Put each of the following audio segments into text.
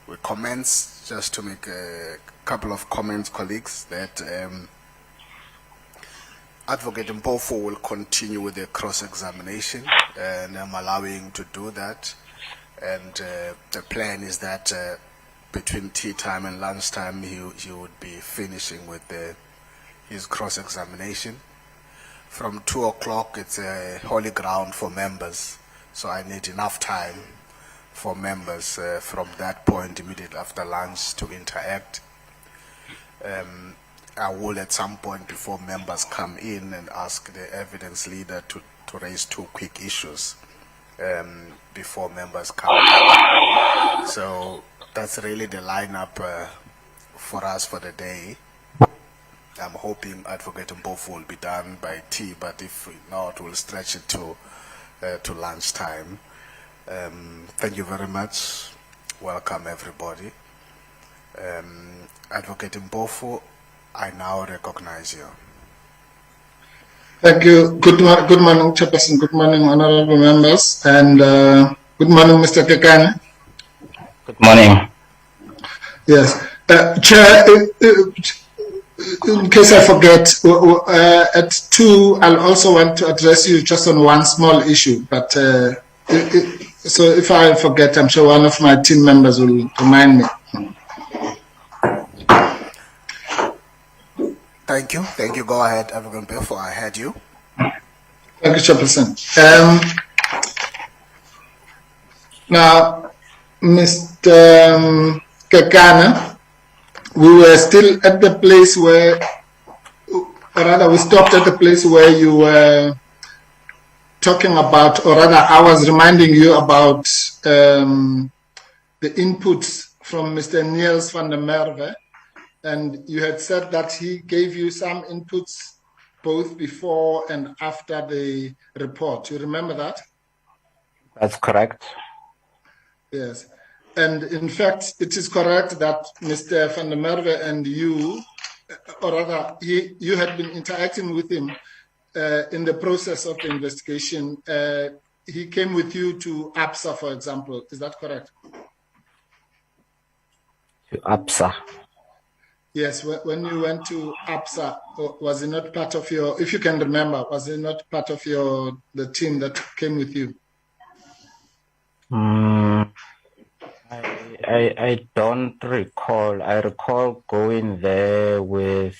we commence, just to make a couple of comments, colleagues, that Advocate Mpofu will continue with the cross-examination, and I'm allowing him to do that. And the plan is that between tea time and lunchtime, he would be finishing with his cross-examination. From 2 o'clock, it's a holy ground for members, so I need enough time for members from that point immediately after lunch to interact. I will at some point before members come in and ask the evidence leader to raise 2 quick issues before members come in. So that's really the lineup for us for the day. I'm hoping Advocate Mpofu will be done by tea, but if not, we'll stretch it to lunchtime. Thank you very much. Welcome, everybody. Advocate Mpofu, I now recognize you. Thank you. Good morning, Chairperson. Good morning, honorable members. And good morning, Mr. Mkhwebane. Good morning. Yes. Chair, in case I forget, at 2, I'll also want to address you just on one small issue. But so if I forget, I'm sure one of my team members will remind me. Thank you. Thank you. Go ahead, Advocate Mpofu. I heard you. Thank you, Chairperson. Now, Mr. Mkhwebane, we were still at the place where, or rather we stopped at the place where you were talking about, or rather I was reminding you about the inputs from Mr. Niels van der Merwe, and you had said that he gave you some inputs both before and after the report. You remember that? That's correct. Yes. And in fact, it is correct that Mr. van der Merwe and you, or rather, you had been interacting with him in the process of the investigation. He came with you to APSA, for example. Is that correct? To APSA? Yes. When you went to APSA, was it not part of your, if you can remember, was it not part of the team that came with you? I don't recall. I recall going there with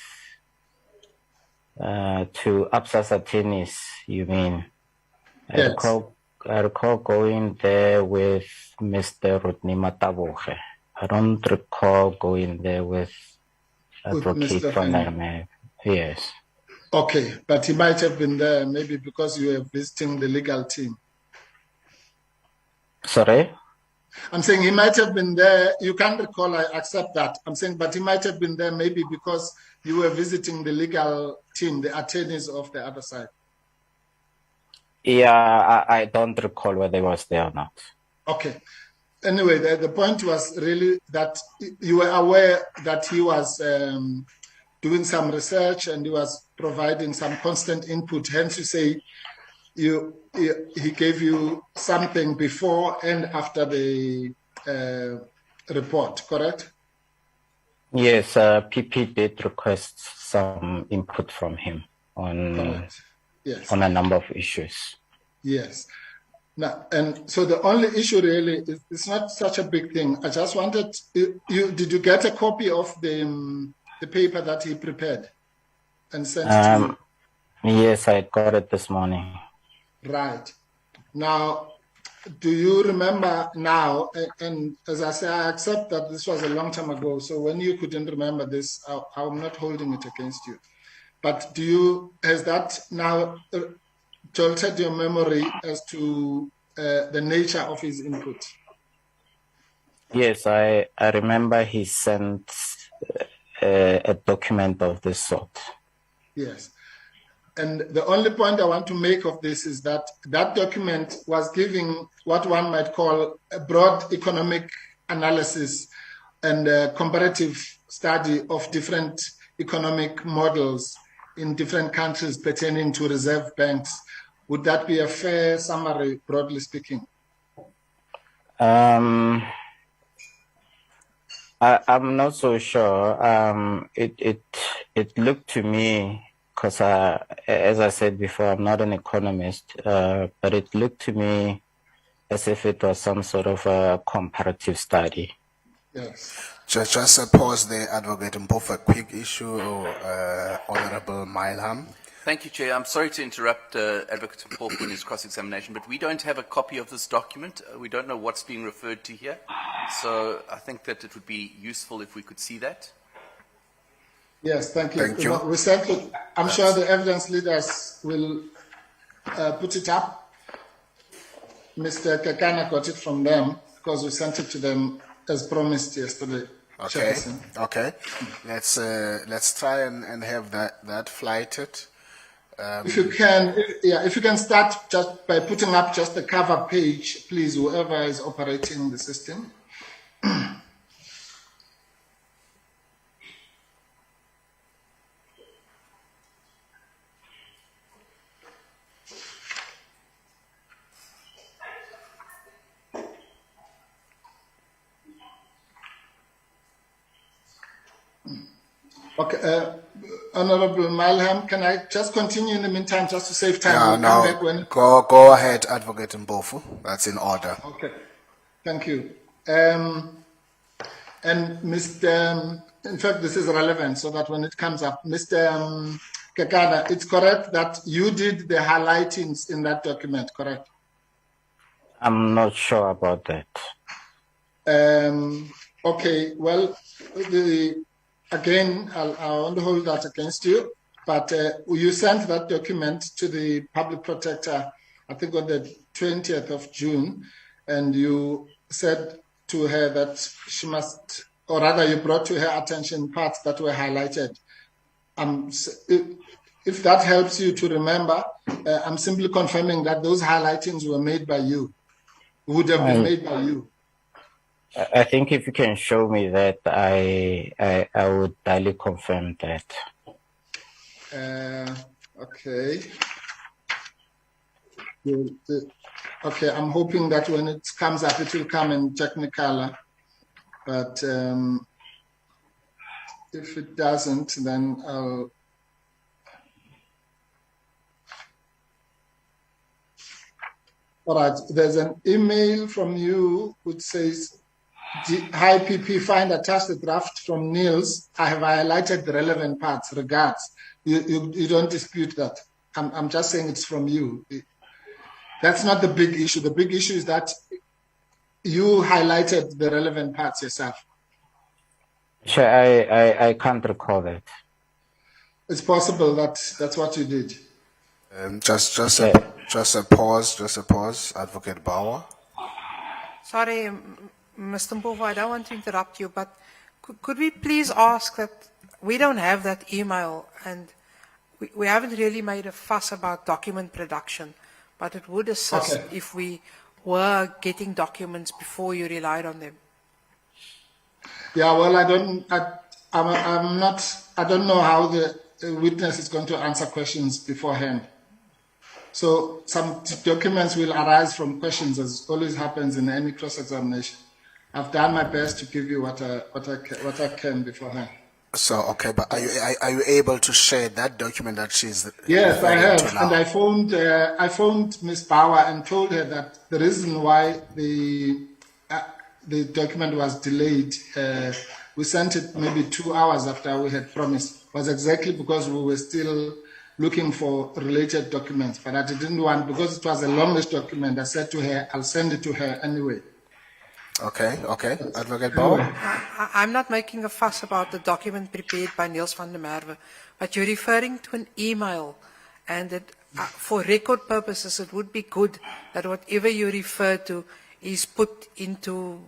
to APSA's attorneys, you mean? Yes. I recall going there with Mr. Rodney Mataboge. I don't recall going there with Advocate van der Merwe. Yes. Okay, but he might have been there maybe because you were visiting the legal team. Sorry? I'm saying he might have been there. You can't recall, I accept that. I'm saying, but he might have been there maybe because you were visiting the legal team, the attorneys of the other side. Yeah, I don't recall whether he was there or not. Okay. Anyway, the point was really that you were aware that he was doing some research and he was providing some constant input. Hence, you say he gave you something before and after the report, correct? Yes, PP did request some input from him on, yes, on a number of issues. Yes. Now, and so the only issue really is it's not such a big thing. I just wanted did you get a copy of the paper that he prepared and sent it to you? Yes, I got it this morning. Right. Now, do you remember now, and as I say, I accept that this was a long time ago, so when you couldn't remember this, I'm not holding it against you. But has that now jolted your memory as to the nature of his input? Yes, I remember he sent a document of this sort. Yes. And the only point I want to make of this is that that document was giving what one might call a broad economic analysis and a comparative study of different economic models in different countries pertaining to reserve banks. Would that be a fair summary, broadly speaking? I'm not so sure. It looked to me, because as I said before, I'm not an economist, but it looked to me as if it was some sort of a comparative study. Yes. Just a pause there, Advocate Mpofu, a quick issue, Honorable Milham. Thank you, Chair. I'm sorry to interrupt Advocate Mpofu in his cross-examination, but we don't have a copy of this document. We don't know what's being referred to here. So I think that it would be useful if we could see that. Yes, thank you. Thank you. We sent it. I'm sure the evidence leaders will put it up. Mr. Kakana got it from them because we sent it to them as promised yesterday. Okay. Chairperson. Okay. Let's try and have that flighted. If you can, if you can start just by putting up just the cover page, please, whoever is operating the system. Okay, Honorable Malham, can I just continue in the meantime, just to save time? Yeah, We'll come back when... go ahead, Advocate Mpofu. That's in order. Okay, thank you. And Mr. In fact, this is relevant so that when it comes up, Mr. Kakana, it's correct that you did the highlightings in that document, correct? I'm not sure about that. Okay, well, again, I won't hold that against you, but you sent that document to the public protector, I think on the 20th of June, and you said to her that she must, or rather you brought to her attention parts that were highlighted. If that helps you to remember, I'm simply confirming that those highlightings were made by you, would have been made by you. I think if you can show me that, I would highly confirm that. Okay. Okay, I'm hoping that when it comes up, it will come in Technicolor. But if it doesn't, then I'll... All right, there's an email from you which says, "Hi PP, find attached the draft from Niels. I have highlighted the relevant parts. Regards." You don't dispute that. I'm just saying it's from you. That's not the big issue. The big issue is that you highlighted the relevant parts yourself. Sure, I can't recall that. It's possible that that's what you did. Just a pause, Advocate Bauer. Sorry, Mr. Mpofu, I don't want to interrupt you, but could we please ask that we don't have that email, and we haven't really made a fuss about document production, but it would assist if we were getting documents before you relied on them. Yeah, well, I don't know how the witness is going to answer questions beforehand. So some documents will arise from questions, as always happens in any cross-examination. I've done my best to give you what I can beforehand. So okay, but are you able to share that document that she's? Yes, I have, and I phoned Ms. Bauer and told her that the reason why the document was delayed, we sent it maybe 2 hours after we had promised, was exactly because we were still looking for related documents, but I didn't want, because it was the longest document, I said to her, I'll send it to her anyway. Okay. Advocate Bauer? I'm not making a fuss about the document prepared by Niels van der Merwe, but you're referring to an email, and that, for record purposes, it would be good that whatever you refer to is put into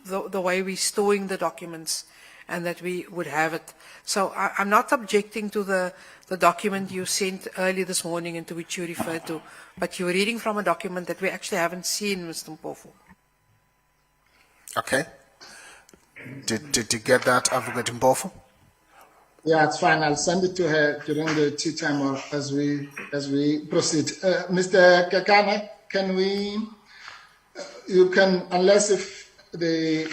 the way we're storing the documents, and that we would have it. So I'm not objecting to the document you sent early this morning and to which you referred to, but you're reading from a document that we actually haven't seen, Mr. Mpofu. Okay. Did you get that, Advocate Mpofu? Yeah, it's fine. I'll send it to her during the tea time or as we proceed. Mr. Kakana, can we? You can, unless if the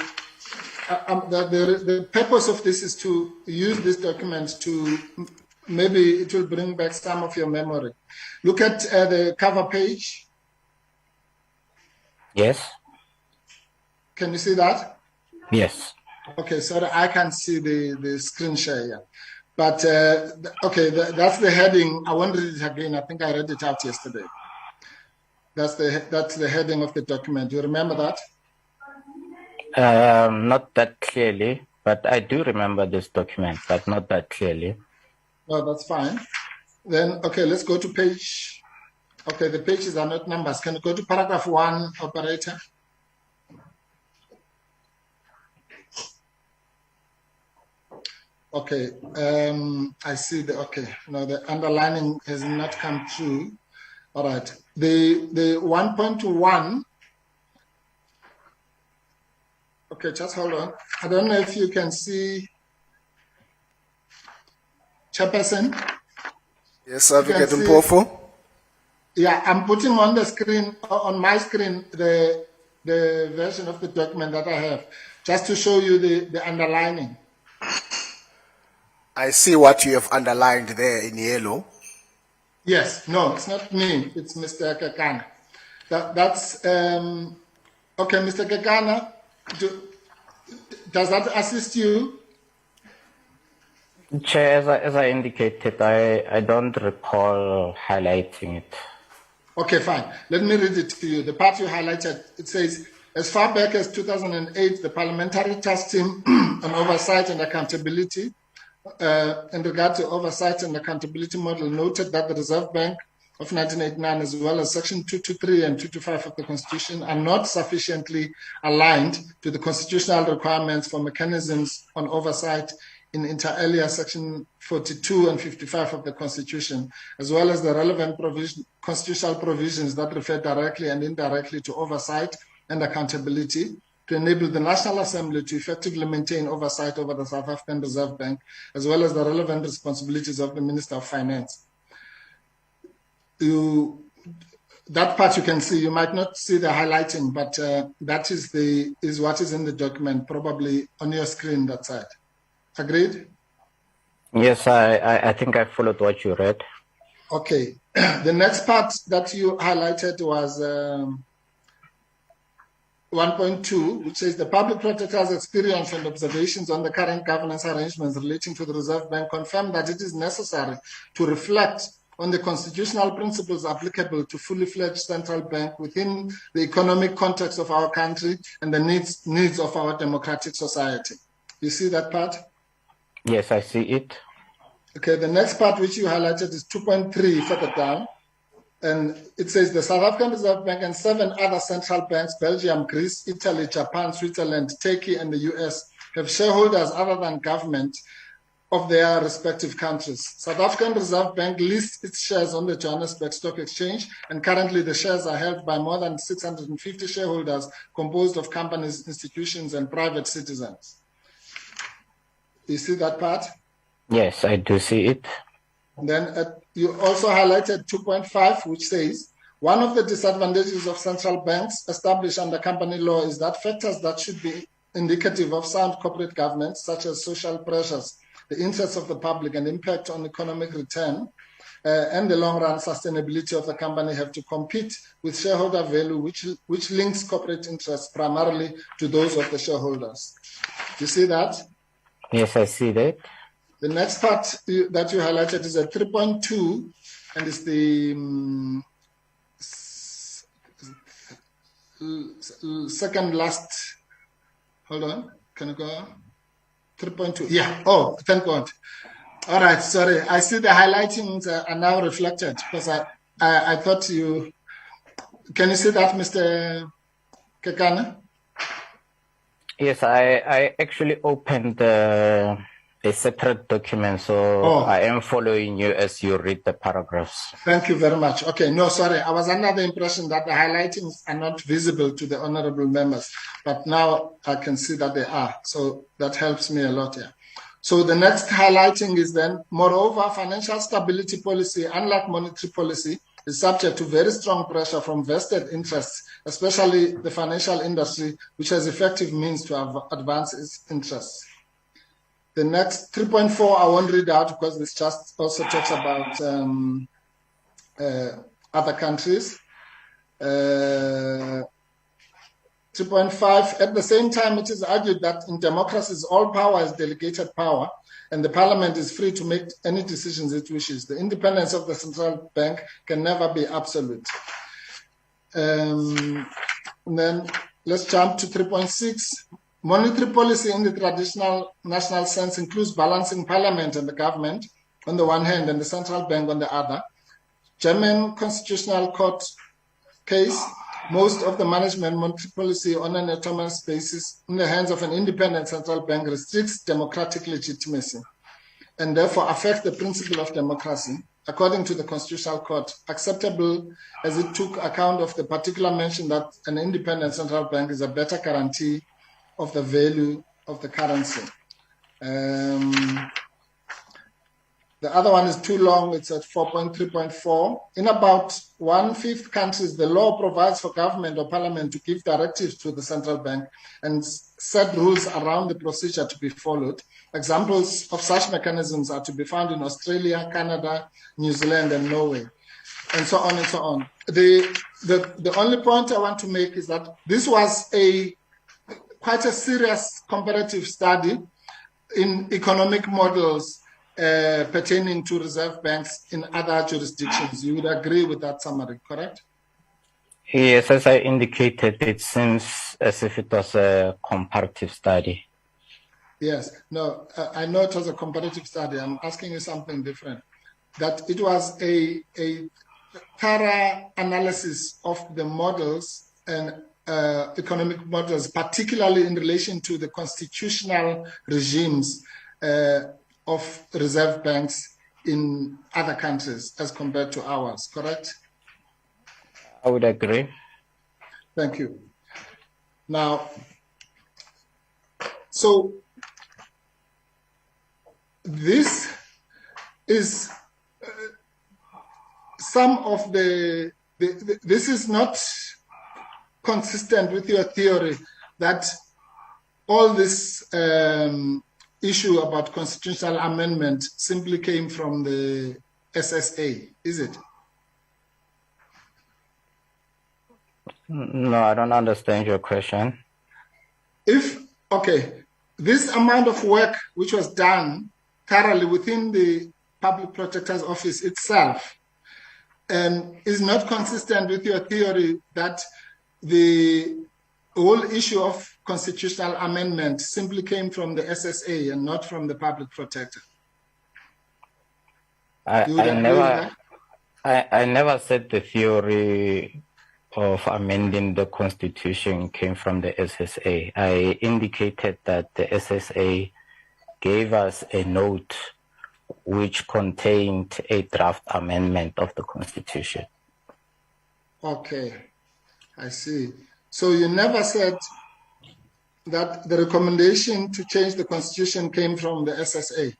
the purpose of this is to use this document to, maybe it will bring back some of your memory. Look at the cover page. Yes. Can you see that? Yes. Okay, sorry, I can't see the screen share here. But, okay, that's the heading. I won't read it again. I think I read it out yesterday. That's the heading of the document. Do you remember that? Not that clearly, but I do remember this document, but not that clearly. No, that's fine. Then, okay, let's go to page. Okay, the pages are not numbers. Can you go to paragraph 1, operator? Okay, I see okay, no, the underlining has not come through. All right, the 1.1, okay, just hold on. I don't know if you can see, Chairperson? Yes, Advocate Mpofu. Yeah, I'm putting on the screen, on my screen, the version of the document that I have, just to show you the underlining. I see what you have underlined there in yellow. Yes, no, it's not me, it's Mr. Kekana. That's, okay, Mr. Kekana, does that assist you? Chair, as I indicated, I don't recall highlighting it. Okay, fine. Let me read it to you. The part you highlighted, it says, as far back as 2008, the Parliamentary Task Team on Oversight and Accountability, in regard to oversight and accountability model, noted that the Reserve Bank of 1989, as well as Section 223 and 225 of the Constitution, are not sufficiently aligned to the constitutional requirements for mechanisms on oversight in inter alia Section 42 and 55 of the Constitution, as well as the relevant constitutional provisions that refer directly and indirectly to oversight and accountability, to enable the National Assembly to effectively maintain oversight over the South African Reserve Bank, as well as the relevant responsibilities of the Minister of Finance. That part you can see. You might not see the highlighting, but that is what is in the document, probably on your screen, that side. Agreed? Yes, I think I followed what you read. Okay. The next part that you highlighted was 1.2, which says the public protector's experience and observations on the current governance arrangements relating to the Reserve Bank confirm that it is necessary to reflect on the constitutional principles applicable to fully fledged central bank within the economic context of our country and the needs of our democratic society. You see that part? Yes, I see it. Okay, the next part which you highlighted is 2.3 further down. And it says the South African Reserve Bank and 7 other central banks, Belgium, Greece, Italy, Japan, Switzerland, Turkey, and the US, have shareholders other than government of their respective countries. South African Reserve Bank lists its shares on the Johannesburg Stock Exchange, and currently the shares are held by more than 650 shareholders composed of companies, institutions, and private citizens. You see that part? Yes, I do see it. And then you also highlighted 2.5, which says, one of the disadvantages of central banks established under company law is that factors that should be indicative of sound corporate governance, such as social pressures, the interests of the public, and impact on economic return, and the long-run sustainability of the company have to compete with shareholder value, which links corporate interests primarily to those of the shareholders. You see that? Yes, I see that. The next part that you highlighted is a 3.2, and it's the second last. Hold on, can you go on? 3.2, yeah, oh, thank God. All right, sorry, I see the highlightings are now reflected, because I thought you, can you see that, Mr. Kekana? Yes, I actually opened a separate document, so I am following you as you read the paragraphs. Thank you very much. Okay, no, sorry. I was under the impression that the highlightings are not visible to the honorable members, but now I can see that they are. So that helps me a lot here. So the next highlighting is then, moreover, financial stability policy, unlike monetary policy, is subject to very strong pressure from vested interests, especially the financial industry, which has effective means to advance its interests. The next 3.4 I won't read out because this just also talks about other countries. 3.5, at the same time, it is argued that in democracies, all power is delegated power, and the parliament is free to make any decisions it wishes. The independence of the central bank can never be absolute. And then let's jump to 3.6. Monetary policy in the traditional national sense includes balancing parliament and the government on the one hand and the central bank on the other. German Constitutional Court case, most of the management monetary policy on an autonomous basis in the hands of an independent central bank restricts democratic legitimacy and therefore affects the principle of democracy, according to the Constitutional Court, acceptable as it took account of the particular mention that an independent central bank is a better guarantee of the value of the currency. The other one is too long, it's at 4.3.4. In about 1/5 countries, the law provides for government or parliament to give directives to the central bank and set rules around the procedure to be followed. Examples of such mechanisms are to be found in Australia, Canada, New Zealand, and Norway, and so on and so on. The only point I want to make is that this was quite a serious comparative study in economic models pertaining to reserve banks in other jurisdictions. You would agree with that summary, correct? Yes, as I indicated, it seems as if it was a comparative study. Yes, no, I know it was a comparative study. I'm asking you something different. That it was a thorough analysis of the models and economic models, particularly in relation to the constitutional regimes of reserve banks in other countries as compared to ours, correct? I would agree. Thank you. Now, so this is some of this is not consistent with your theory that all this issue about constitutional amendment simply came from the SSA, is it? No, I don't understand your question. This amount of work which was done thoroughly within the Public Protector's Office itself is not consistent with your theory that the whole issue of constitutional amendment simply came from the SSA and not from the Public Protector. I never said the theory of amending the Constitution came from the SSA. I indicated that the SSA gave us a note which contained a draft amendment of the Constitution. Okay, I see. So you never said that the recommendation to change the Constitution came from the SSA?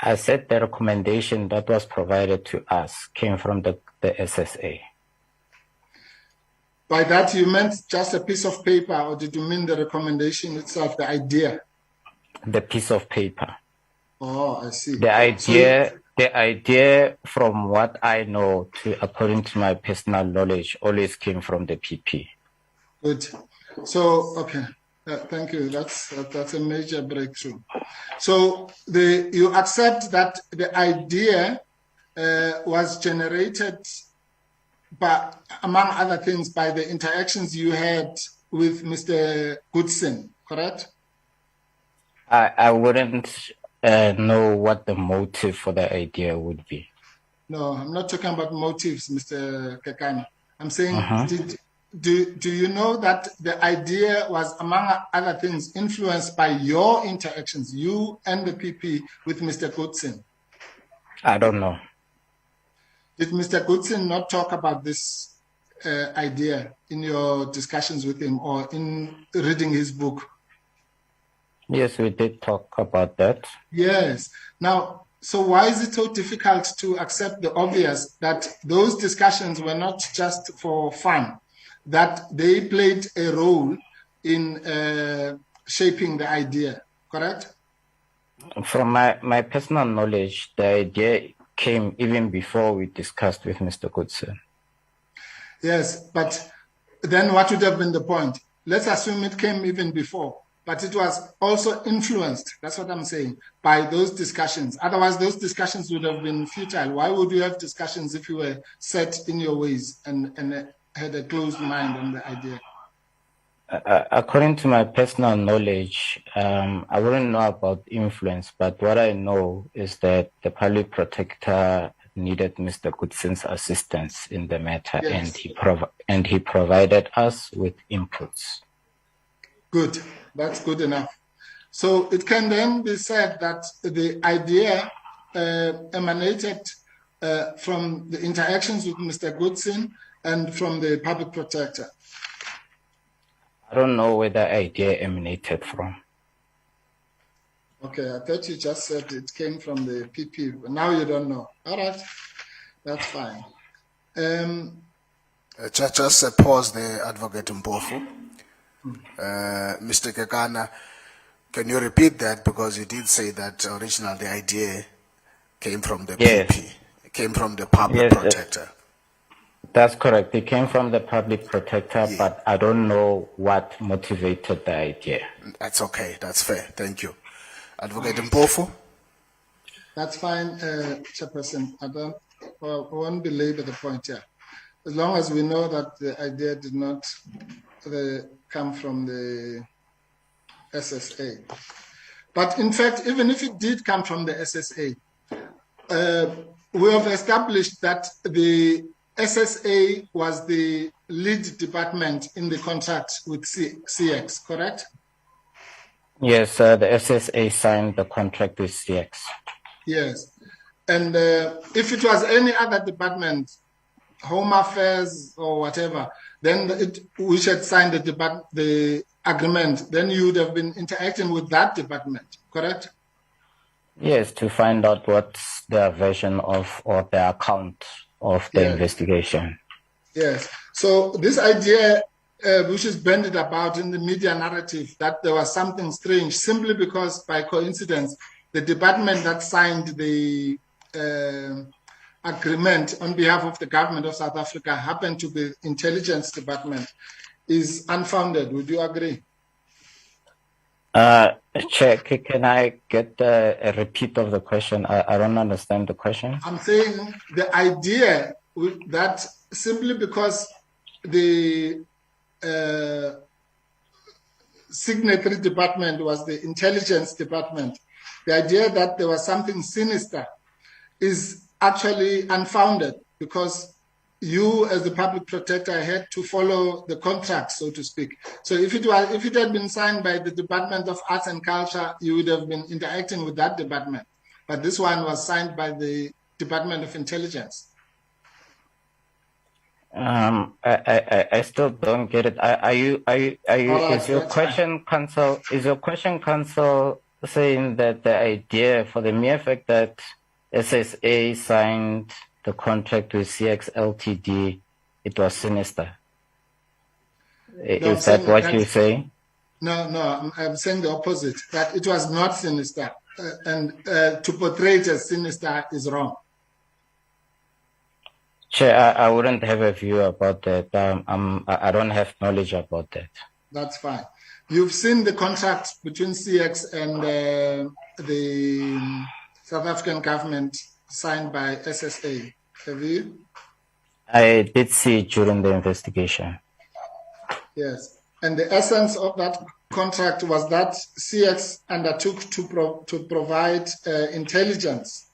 I said the recommendation that was provided to us came from the SSA. By that you meant just a piece of paper, or did you mean the recommendation itself, the idea? The piece of paper. Oh, I see. The idea from what I know, according to my personal knowledge, always came from the PP. Good. So, okay. Thank you. That's a major breakthrough. So you accept that the idea was generated by, among other things, by the interactions you had with Mr. Goodson, correct? I wouldn't know what the motive for the idea would be. No, I'm not talking about motives, Mr. Kekana. I'm saying, do you know that the idea was, among other things, influenced by your interactions, you and the PP, with Mr. Goodson? I don't know. Did Mr. Goodson not talk about this idea in your discussions with him or in reading his book? Yes, we did talk about that. Yes. Now, So why is it so difficult to accept the obvious that those discussions were not just for fun, that they played a role in shaping the idea, correct? From my personal knowledge, the idea came even before we discussed with Mr. Goodson. Yes, but then what would have been the point? Let's assume it came even before, but it was also influenced, that's what I'm saying, by those discussions. Otherwise, those discussions would have been futile. Why would you have discussions if you were set in your ways and had a closed mind on the idea? According to my personal knowledge, I wouldn't know about influence, but what I know is that the public protector needed Mr. Goodson's assistance in the matter, Yes. and he provided us with inputs. Good, that's good enough. So it can then be said that the idea emanated from the interactions with Mr. Goodson and from the public protector. I don't know where the idea emanated from. Okay, I thought you just said it came from the PP, but now you don't know. All right, that's fine. Just pause there, Advocate Mpofu. Mr. Kekana, can you repeat that? Because you did say that originally the idea came from the Yes. PP, it came from the public Yes, protector. That's correct. It came from the public protector, Yeah. but I don't know what motivated the idea. That's okay, that's fair. Thank you. Advocate Mpofu? That's fine, Chairperson. I won't belabor the point here. As long as we know that the idea did not come from the SSA. But in fact, even if it did come from the SSA, we have established that the SSA was the lead department in the contract with CX, correct? Yes, the SSA signed the contract with CX. Yes. And if it was any other department, Home Affairs or whatever, then we should sign the agreement. Then you would have been interacting with that department, correct? Yes, to find out what's their version of or their account of the investigation. Yes. So this idea, which is bandied about in the media narrative, that there was something strange, simply because by coincidence, the department that signed the agreement on behalf of the government of South Africa happened to be intelligence department, is unfounded. Would you agree? Chair, can I get a repeat of the question? I don't understand the question. I'm saying the idea that simply because the signatory department was the intelligence department, the idea that there was something sinister is actually unfounded, because you as the public protector had to follow the contract, so to speak. So if it had been signed by the Department of Arts and Culture, you would have been interacting with that department. But this one was signed by the Department of Intelligence. I still don't get it. Is your question, Council? Is your question, Council, saying that the idea, for the mere fact that SSA signed the contract with CX Ltd, it was sinister? Is that what you say? No, I'm saying the opposite, that it was not sinister. And to portray it as sinister is wrong. Chair, I wouldn't have a view about that. I don't have knowledge about that. That's fine. You've seen the contract between CX and the South African government signed by SSA, have you? I did see it during the investigation. Yes, and the essence of that contract was that CX undertook to provide intelligence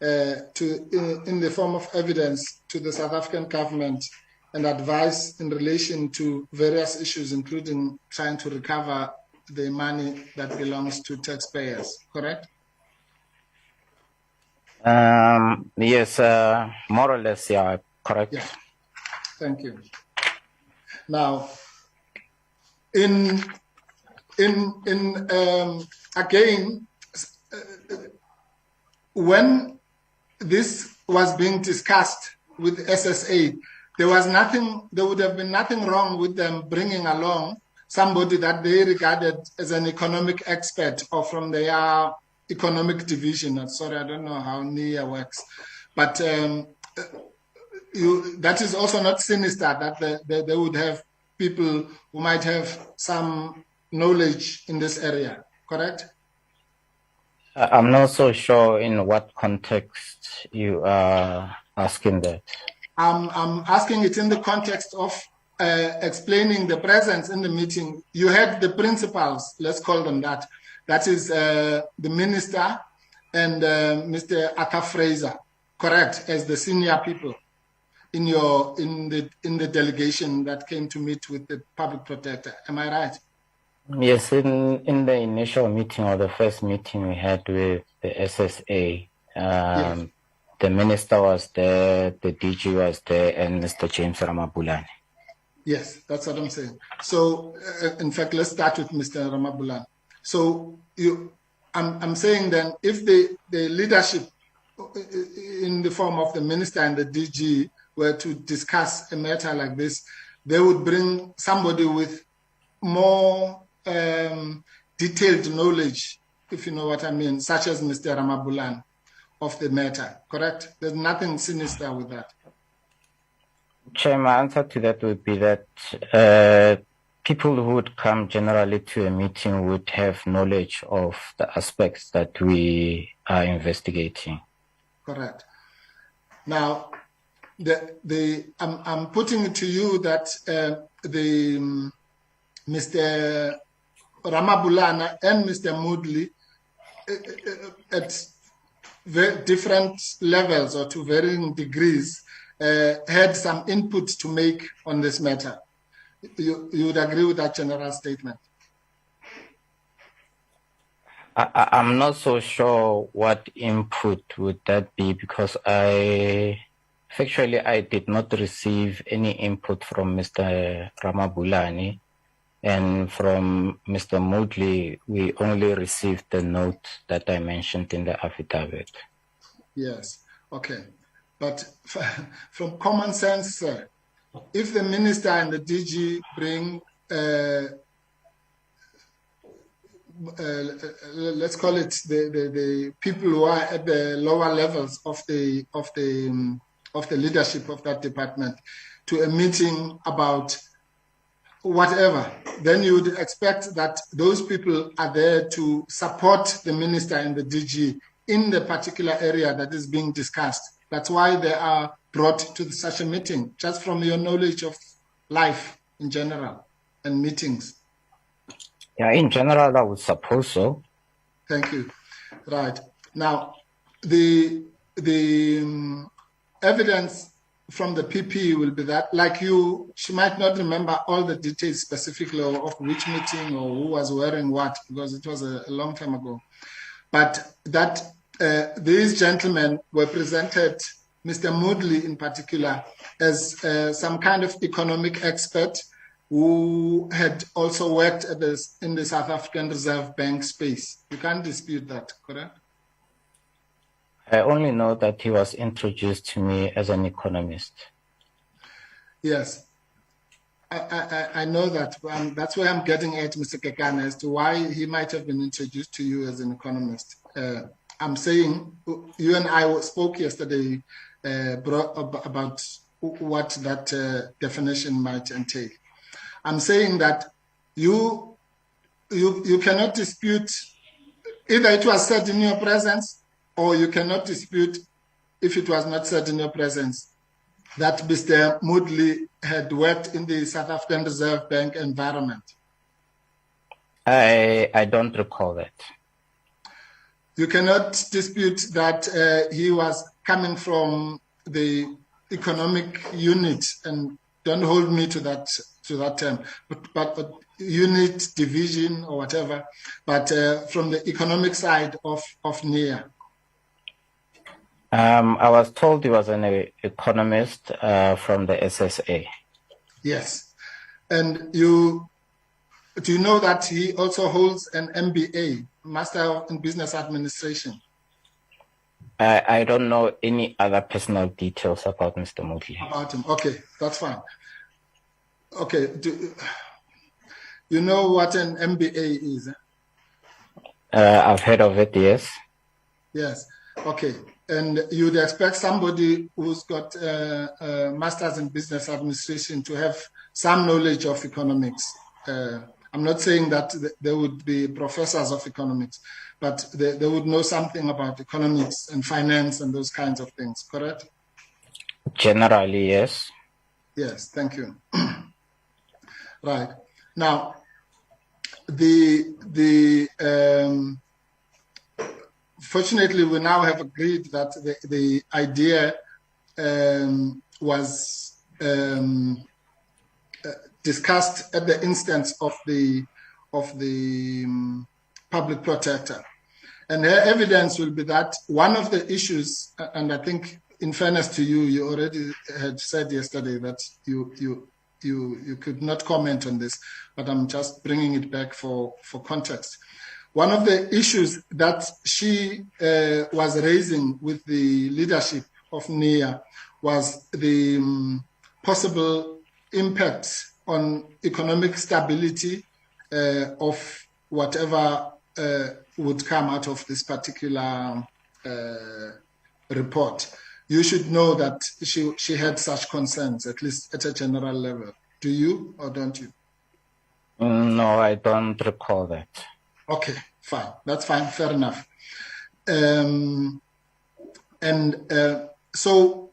in the form of evidence to the South African government and advice in relation to various issues, including trying to recover the money that belongs to taxpayers, correct? Yes, more or less, yeah, correct. Yeah. Thank you. Now, again, when this was being discussed with SSA, there would have been nothing wrong with them bringing along somebody that they regarded as an economic expert or from their economic division. Sorry, I don't know how NIA works. But that is also not sinister, that they would have people who might have some knowledge in this area, correct? I'm not so sure in what context you are asking that. I'm asking it in the context of explaining the presence in the meeting. You had the principals, let's call them that. That is the minister and Mr. Aka Fraser, correct, as the senior people in the delegation that came to meet with the public protector. Am I right? Yes, in the initial meeting or the first meeting we had with the SSA, Yes. the minister was there, the DG was there, and Mr. James Ramabulane. Yes, that's what I'm saying. So, in fact, let's start with Mr. Ramabulane. So, I'm saying then, if the leadership in the form of the minister and the DG were to discuss a matter like this, they would bring somebody with more detailed knowledge, if you know what I mean, such as Mr. Ramabulane of the matter, correct? There's nothing sinister with that. Chair, my answer to that would be that people who would come generally to a meeting would have knowledge of the aspects that we are investigating. Correct. Now, I'm putting it to you that Mr. Ramabulane and Mr. Moodley at very different levels or to varying degrees had some input to make on this matter. You would agree with that general statement? I'm not so sure what input would that be, because factually I did not receive any input from Mr. Ramabulane, and from Mr. Moodley we only received the note that I mentioned in the affidavit. Yes, okay. But from common sense, sir, if the minister and the DG bring, let's call it the people who are at the lower levels of the leadership of that department to a meeting about whatever, then you would expect that those people are there to support the minister and the DG in the particular area that is being discussed. That's why they are brought to such a meeting, just from your knowledge of life in general and meetings. Yeah, in general, I would suppose so. Thank you. Right. Now, the evidence from the PP will be that, like you, she might not remember all the details specifically of which meeting or who was wearing what, because it was a long time ago. But that these gentlemen were presented, Mr. Moodley in particular, as some kind of economic expert who had also worked in the South African Reserve Bank space. You can't dispute that, correct? I only know that he was introduced to me as an economist. Yes, I know that. That's where I'm getting at, Mr. Kekana, as to why he might have been introduced to you as an economist. I'm saying, you and I spoke yesterday about what that definition might entail. I'm saying that you cannot dispute, either it was said in your presence, or you cannot dispute, if it was not said in your presence, that Mr. Moodley had worked in the South African Reserve Bank environment. I don't recall that. You cannot dispute that he was coming from the economic unit, and don't hold me to that term, but unit, division, or whatever, but from the economic side of NIA. I was told he was an economist from the SSA. Yes. And do you know that he also holds an MBA, Master in Business Administration? I don't know any other personal details about Mr. Mutli. About him. Okay, that's fine. Okay, you know what an MBA is? I've heard of it, yes. Yes. Okay. And you'd expect somebody who's got a master's in business administration to have some knowledge of economics. I'm not saying that they would be professors of economics, but they would know something about economics and finance and those kinds of things, correct? Generally, yes. Yes, thank you. Right. Now, fortunately, we now have agreed that the idea was discussed at the instance of the public protector, and her evidence will be that one of the issues, and I think, in fairness to you, you already had said yesterday that you could not comment on this, but I'm just bringing it back for context. One of the issues that she was raising with the leadership of NIA was the possible impact on economic stability of whatever would come out of this particular report. You should know that she had such concerns, at least at a general level. Do you or don't you? No, I don't recall that. Okay, fine. That's fine. Fair enough. So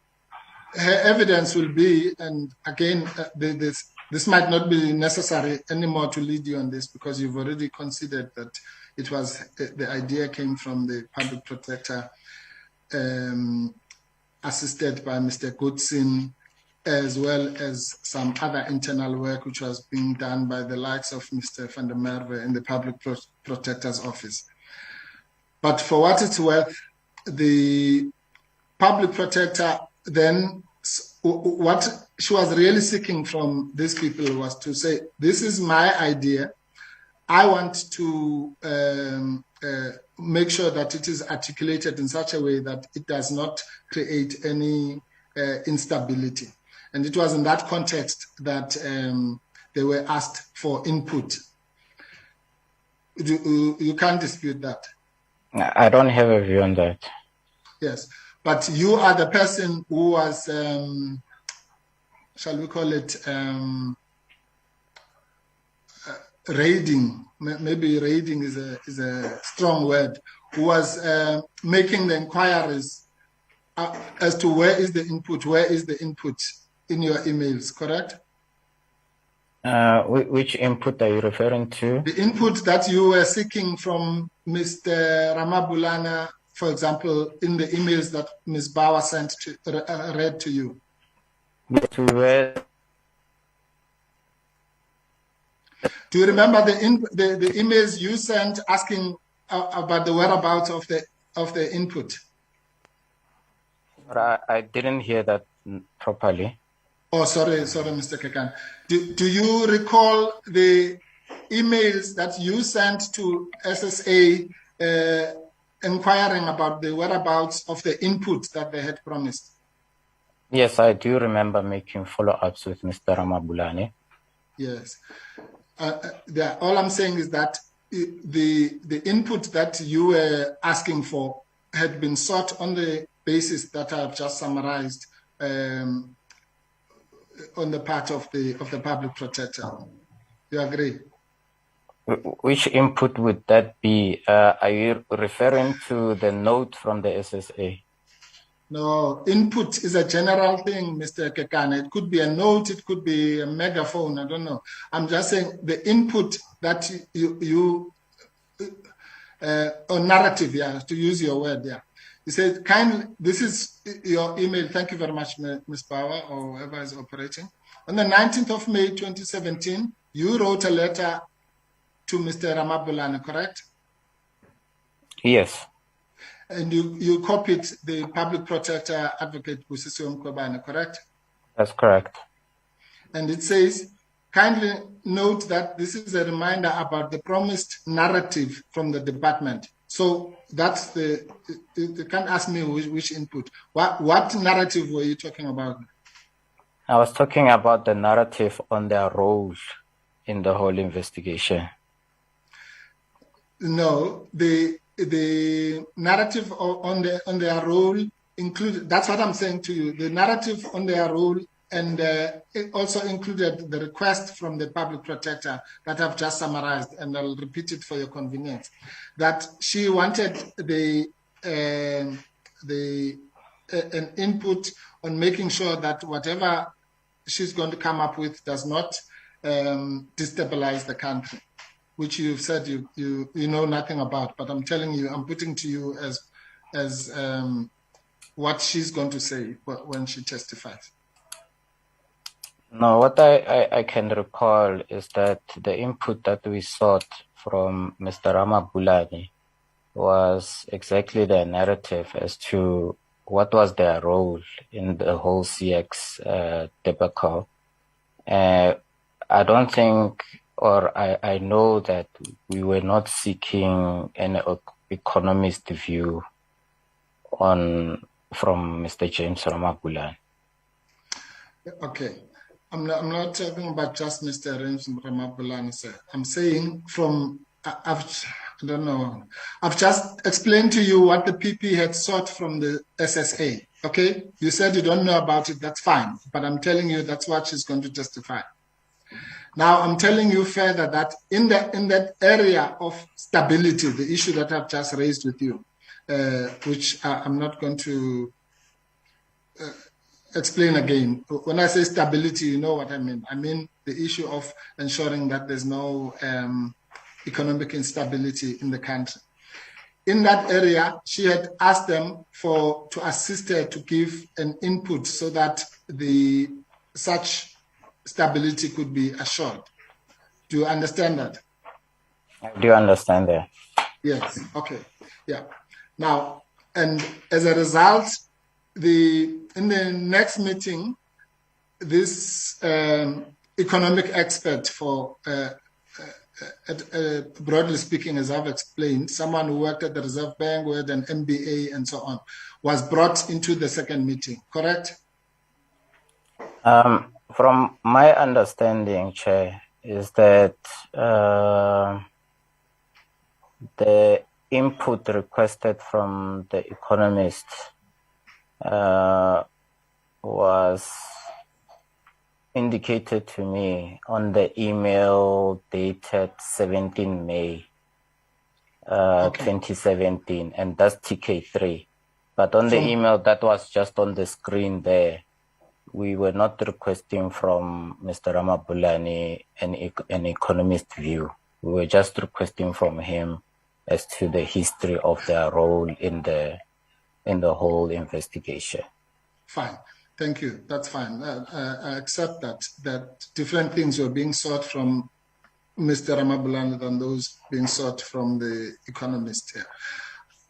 her evidence will be, and again, this might not be necessary anymore to lead you on this because you've already considered that it was the idea came from the public protector, assisted by Mr. Goodson, as well as some other internal work which was being done by the likes of Mr. van der Merwe in the Public Protector's Office. But for what it's worth, the Public Protector then, what she was really seeking from these people was to say, this is my idea. I want to make sure that it is articulated in such a way that it does not create any instability. And it was in that context that they were asked for input. You can't dispute that. I don't have a view on that. Yes, but you are the person who was, shall we call it, raiding. Maybe raiding is a strong word. Who was making the inquiries as to where is the input in your emails, correct? Which input are you referring to? The input that you were seeking from Mr. Ramabulana, for example, in the emails that Ms. Bauer read to you. To where? Do you remember the emails you sent asking about the whereabouts of the input? I didn't hear that properly. Oh, sorry, Mr. Kekan. Do you recall the emails that you sent to SSA inquiring about the whereabouts of the input that they had promised? Yes, I do remember making follow-ups with Mr. Ramabulane. Yes. All I'm saying is that the input that you were asking for had been sought on the basis that I've just summarized on the part of the public protector. You agree? Which input would that be? Are you referring to the note from the SSA? No, input is a general thing, Mr. Kekane. It could be a note, it could be a megaphone, I don't know. I'm just saying the input that you or narrative, yeah, to use your word, yeah. You said, this is your email. Thank you very much, Ms. Bauer, or whoever is operating. On the 19th of May, 2017, you wrote a letter to Mr. Ramabulane, correct? Yes. And you copied the public protector advocate Busisiwe Mkhwebane, correct? That's correct. And it says, kindly note that this is a reminder about the promised narrative from the department. So that's you can't ask me which input. What narrative were you talking about? I was talking about the narrative on their role in the whole investigation. No, the narrative on their role included. That's what I'm saying to you. The narrative on their role, and it also included the request from the public protector that I've just summarized, and I'll repeat it for your convenience. That she wanted an input on making sure that whatever she's going to come up with does not destabilize the country, which you've said you know nothing about. But I'm telling you, I'm putting to you as what she's going to say when she testifies. No, what I can recall is that the input that we sought from Mr. Ramabulani was exactly the narrative as to what was their role in the whole CX debacle. I don't think, or I know that we were not seeking an economist view from Mr. James Ramabulani. Okay. I'm not talking about just Mr. James Ramabulani, sir. I'm saying I don't know. I've just explained to you what the PP had sought from the SSA. Okay? You said you don't know about it. That's fine. But I'm telling you that's what she's going to justify. Now, I'm telling you further that in that area of stability, the issue that I've just raised with you, which I'm not going to explain again. When I say stability, you know what I mean. I mean the issue of ensuring that there's no economic instability in the country. In that area, she had asked them to assist her to give an input so that such stability could be assured. Do you understand that? I do understand that. Yes. Okay. Yeah. Now, and as a result, in the next meeting, this economic expert broadly speaking, as I've explained, someone who worked at the Reserve Bank, who had an MBA and so on, was brought into the second meeting, correct? From my understanding, Chair, is that the input requested from the economist was indicated to me on the email dated 17 May 2017, and that's TK3. But on the email that was just on the screen there, we were not requesting from Mr. Ramabulani an economist view. We were just requesting from him as to the history of their role in the whole investigation. Fine. Thank you. That's fine. I accept that different things were being sought from Mr. Ramabulani than those being sought from the economist here.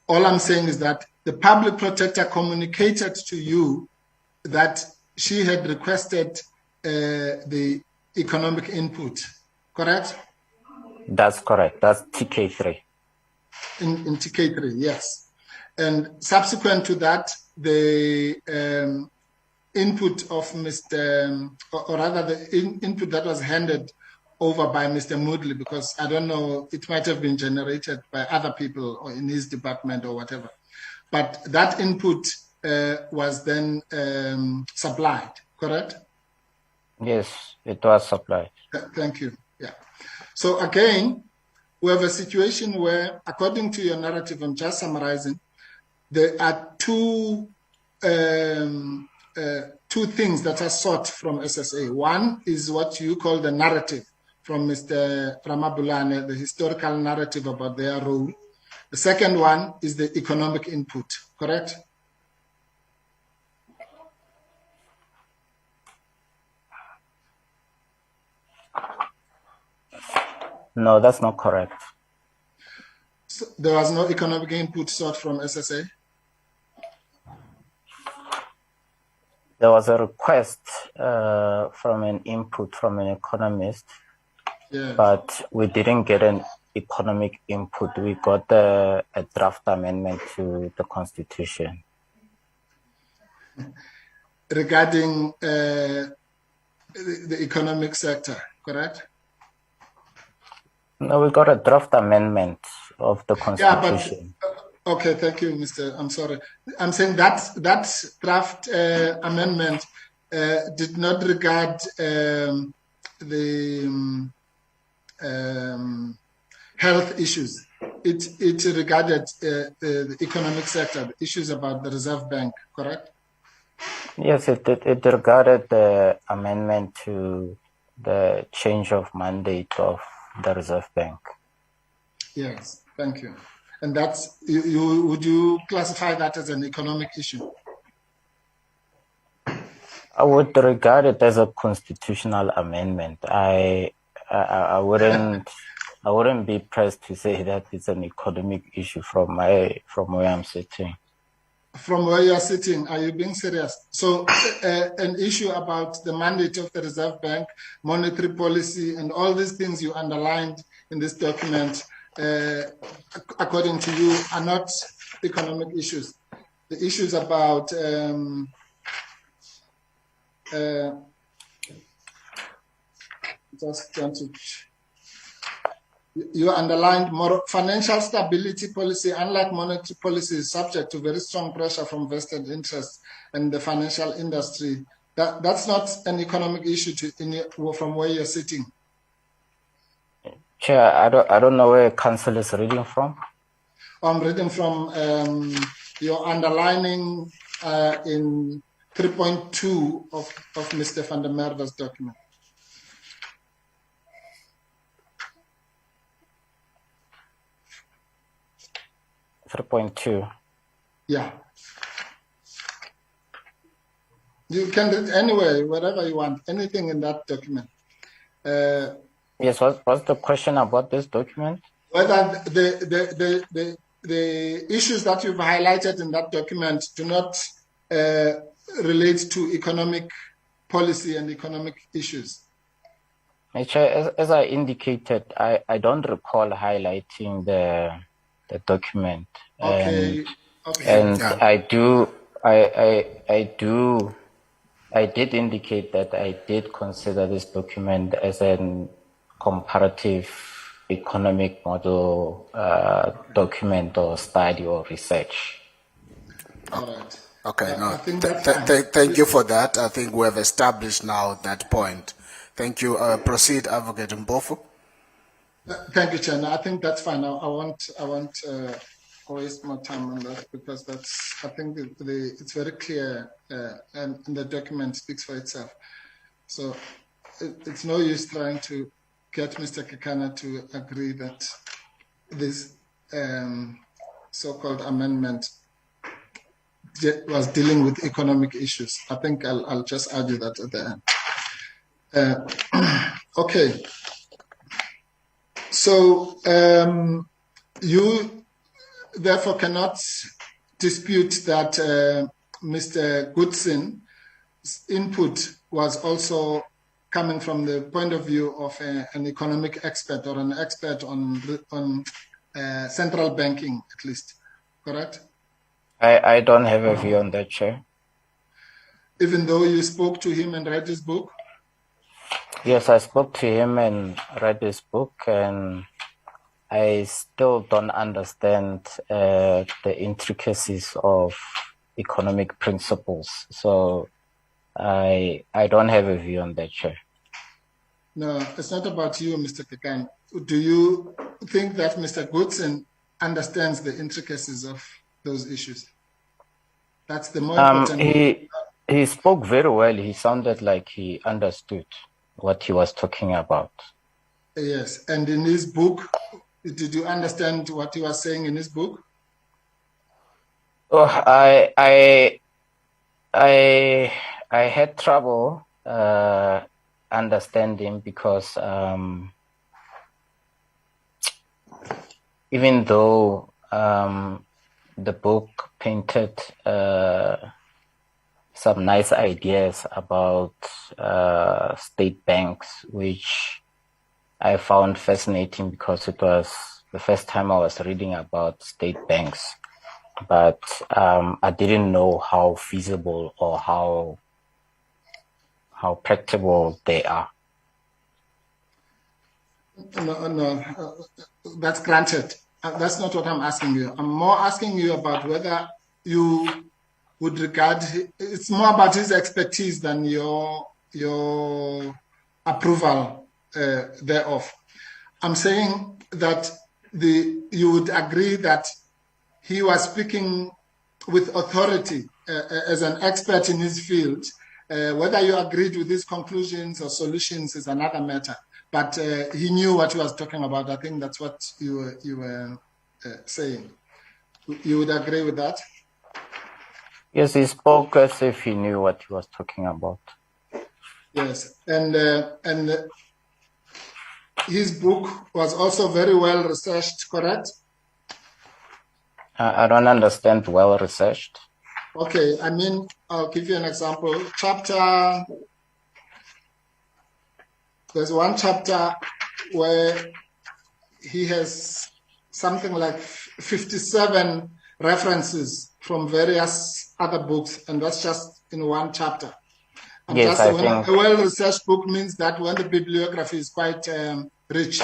All I'm saying is that the public protector communicated to you that she had requested the economic input, correct? That's correct. That's TK3. In TK3, yes. And subsequent to that, the input of Mr. or rather the input that was handed over by Mr. Moodley, because I don't know, it might have been generated by other people or in his department or whatever. But that input was then supplied, correct? Yes, it was supplied. Thank you. Yeah. So again, we have a situation where, according to your narrative, I'm just summarizing, there are two things that are sought from SSA. One is what you call the narrative from Mr. Ramabulani, the historical narrative about their role. The second one is the economic input, correct? No, that's not correct. So there was no economic input sought from SSA? There was a request from an input from an economist, Yeah. but we didn't get an economic input, we got a draft amendment to the Constitution. Regarding the economic sector, correct? No, we got a draft amendment of the Yeah, Constitution. but okay, thank you, Mr. I'm sorry. I'm saying that draft amendment did not regard the health issues. It regarded the economic sector, the issues about the Reserve Bank, correct? Yes, it regarded the amendment to the change of mandate of the Reserve Bank. Yes, thank you. And that's would you classify that as an economic issue? I would regard it as a constitutional amendment. I wouldn't be pressed to say that it's an economic issue from where I'm sitting. From where you are sitting, are you being serious? So an issue about the mandate of the Reserve Bank, monetary policy, and all these things you underlined in this document, according to you, are not economic issues. The issues about you underlined more financial stability policy, unlike monetary policy, is subject to very strong pressure from vested interests and the financial industry. That's not an economic issue from where you're sitting. Chair, I don't know where council is reading from. I'm reading from your underlining in 3.2 of Mr. van der Merwe's document. .2. Yeah. You can read anyway, wherever you want, anything in that document. Yes, what's the question about this document? Whether the issues that you've highlighted in that document do not relate to economic policy and economic issues. As I indicated, I don't recall highlighting the document. Okay. And Yeah. I did indicate that I did consider this document as an comparative economic model document or study or research. All right. Okay, Yeah, no, I think that's fine. thank you for that. I think we have established now that point. Thank you. Proceed, Advocate Mpofu. Thank you, Chair. I think that's fine. I won't waste more time on that because I think it's very clear and the document speaks for itself. So it's no use trying to get Mr. Kekana to agree that this so-called amendment was dealing with economic issues. I think I'll just argue that at the end. Okay. So you therefore cannot dispute that Mr. Goodson's input was also coming from the point of view of an economic expert or an expert on central banking, at least, correct? I don't have a view on that, Chair. Even though you spoke to him and read his book? Yes, I spoke to him and read his book, and I still don't understand the intricacies of economic principles. So I don't have a view on that, Chair. No, it's not about you, Mr. Kekan. Do you think that Mr. Goodson understands the intricacies of those issues? That's the more important. He spoke very well. He sounded like he understood what he was talking about. Yes, and in his book, did you understand what he was saying in his book? Oh, I had trouble understanding because even though the book painted some nice ideas about state banks, which I found fascinating because it was the first time I was reading about state banks, but I didn't know how feasible or how practicable they are. No, that's granted. That's not what I'm asking you. I'm more asking you about whether you would regard, it's more about his expertise than your approval thereof. I'm saying that you would agree that he was speaking with authority as an expert in his field. Whether you agreed with his conclusions or solutions is another matter. But he knew what he was talking about. I think that's what you were saying. You would agree with that? Yes, he spoke as if he knew what he was talking about. Yes, and his book was also very well researched, correct? I don't understand well researched. Okay, I mean, I'll give you an example. There's one chapter where he has something like 57 references from various other books, and that's just in one chapter. And Yes, I think a well-researched book means that when the bibliography is quite rich.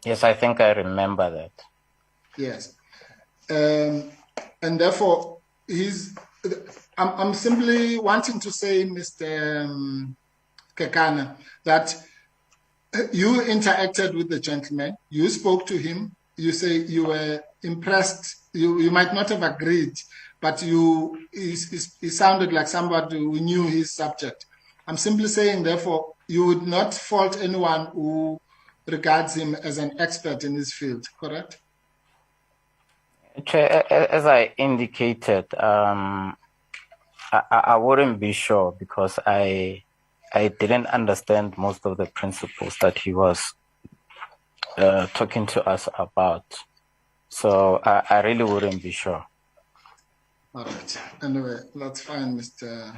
Yes, I think I remember that. Yes. And therefore, I'm simply wanting to say, Mr. Kekana, that you interacted with the gentleman, you spoke to him, you say you were impressed, you might not have agreed, but he sounded like somebody who knew his subject. I'm simply saying, therefore, you would not fault anyone who regards him as an expert in his field, correct? As I indicated, I wouldn't be sure because I didn't understand most of the principles that he was talking to us about. So I really wouldn't be sure. All right. Anyway, that's fine, Mr.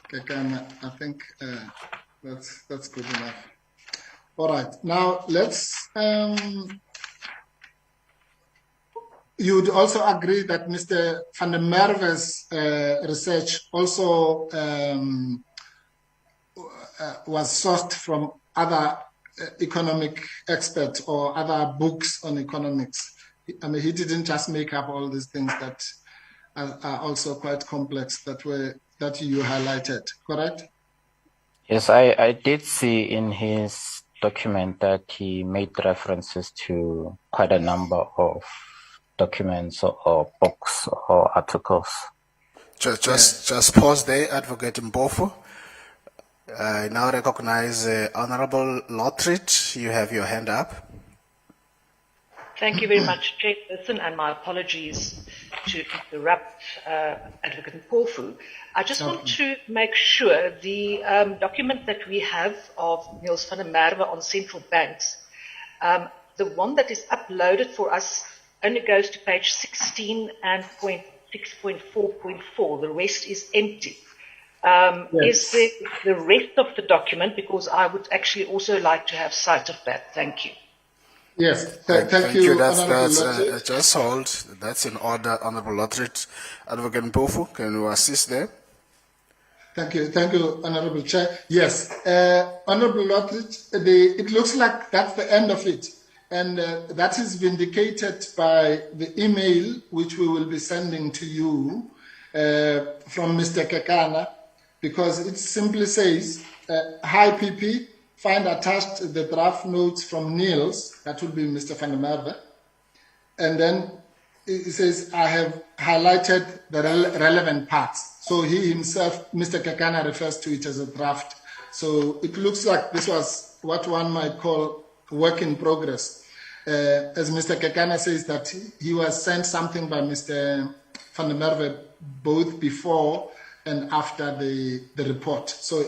Kekana. I think that's good enough. All right. Now let's. You would also agree that Mr. van der Merwe's research also was sourced from other economic experts or other books on economics. I mean, he didn't just make up all these things that are also quite complex that you highlighted, correct? Yes, I did see in his document that he made references to quite a number of documents or books or articles. Just pause there, Advocate Mpofu. I now recognize Honorable Lottridge. You have your hand up. Thank you very much, Chairperson, and my apologies to interrupt Advocate Mpofu. I just want to make sure the document that we have of Niels van der Merwe on central banks, the one that is uploaded for us only goes to page 16 and 6.4.4. The rest is empty. Is there the rest of the document? Because I would actually also like to have sight of that. Thank you. Yes, thank you. That's just hold. That's in order, Honorable Lottridge. Advocate Mpofu, can you assist there? Thank you, Honorable Chair. Yes, Honorable Lottridge, it looks like that's the end of it. And that is vindicated by the email which we will be sending to you from Mr. Kekana, because it simply says, hi PP, find attached the draft notes from Niels, that will be Mr. van der Merwe. And then it says, I have highlighted the relevant parts. So he himself, Mr. Kekana, refers to it as a draft. So it looks like this was what one might call work in progress. As Mr. Kekana says that he was sent something by Mr. van der Merwe both before and after the report. So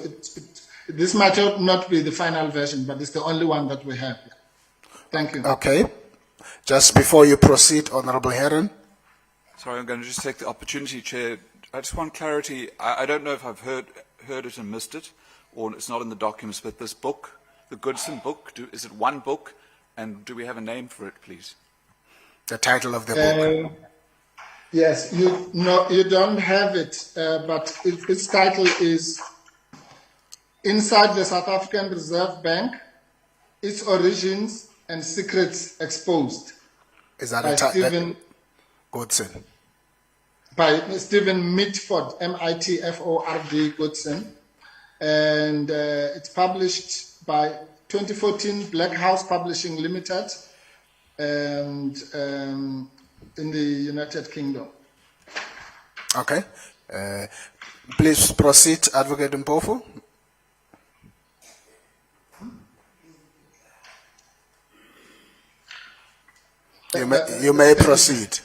this might not be the final version, but it's the only one that we have. Thank you. Okay. Just before you proceed, Honorable Heron. Sorry, I'm going to just take the opportunity, Chair. I just want clarity. I don't know if I've heard it and missed it, or it's not in the documents, but this book the Goodson book? Is it one book? And do we have a name for it, please? The title of the book. Yes, you don't have it, but its title is Inside the South African Reserve Bank, Its Origins and Secrets Exposed. Is that by a title? Stephen Goodson. By Stephen Mitford, M-I-T-F-O-R-D Goodson, and it's published by 2014 Black House Publishing Limited, and in the United Kingdom. Okay. Please proceed, Advocate Mpofu. You may proceed.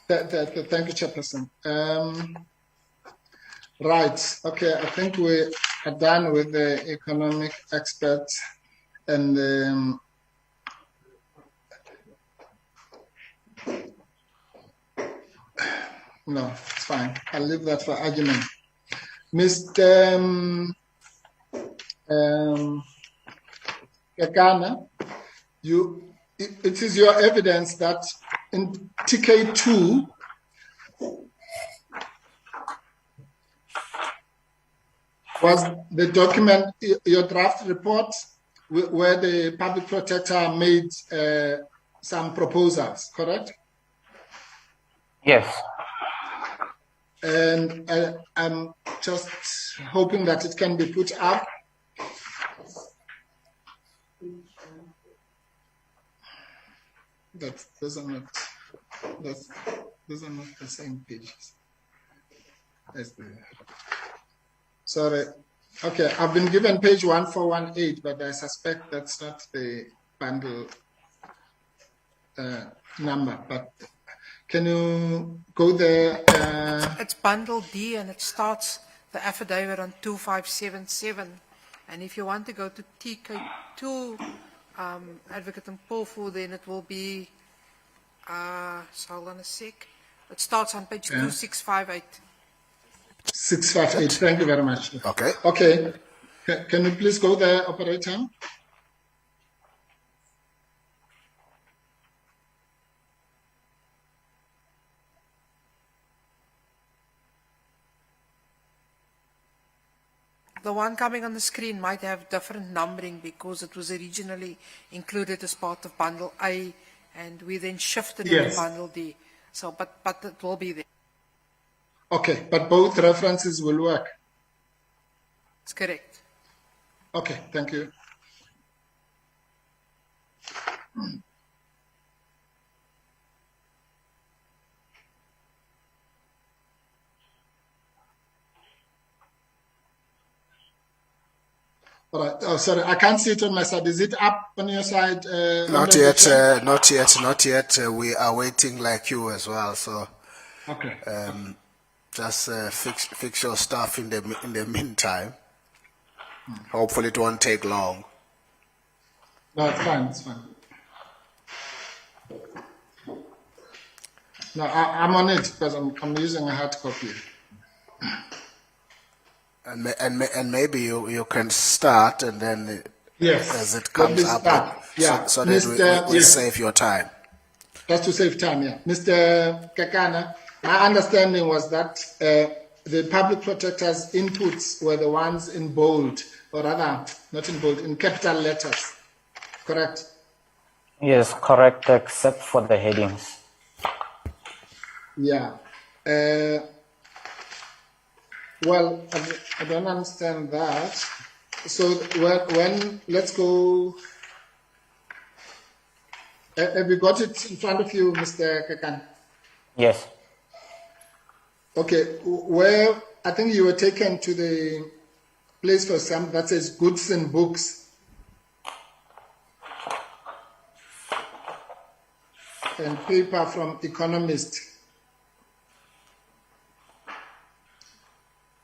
Thank you, Chairperson. Right. Okay. I think we are done with the economic experts, and no, it's fine. I'll leave that for argument. Mr. Mkhwebane, it is your evidence that in TK2, was the document, your draft report, where the public protector made some proposals, correct? Yes. And I'm just hoping that it can be put up. Those are not the same pages. Sorry. Okay, I've been given page 1418, but I suspect that's not the bundle number. But can you go there? It's bundle D, and it starts the affidavit on 2577. And if you want to go to TK2, Advocate Mpofu, then it will be, so hold on a sec. It starts on page 2658. 658, thank you very much. Okay. Okay, can you please go there, operator? The one coming on the screen might have different numbering because it was originally included as part of bundle A, and we then shifted it to bundle D. So, but it will be there. Okay, but both references will work. That's correct. Okay, thank you. All right. Oh, sorry, I can't see it on my side. Is it up on your side? Not yet. We are waiting like you as well. So, okay. Just fix your stuff in the meantime. Hopefully, it won't take long. No, it's fine. It's fine. No, I'm on it because I'm using a hard copy. And maybe you can start, and then as it comes up, so that we save your time. Just to save time, yeah. Mr. Mkhwebane, my understanding was that the public protector's inputs were the ones in bold, or rather, not in bold, in capital letters. Correct? Yes, correct, except for the headings. Yeah. Well, I don't understand that. So when let's go. Have you got it in front of you, Mr. Mkhwebane? Yes. Okay, where I think you were taken to the place for some that says goods and books. And paper from Economist.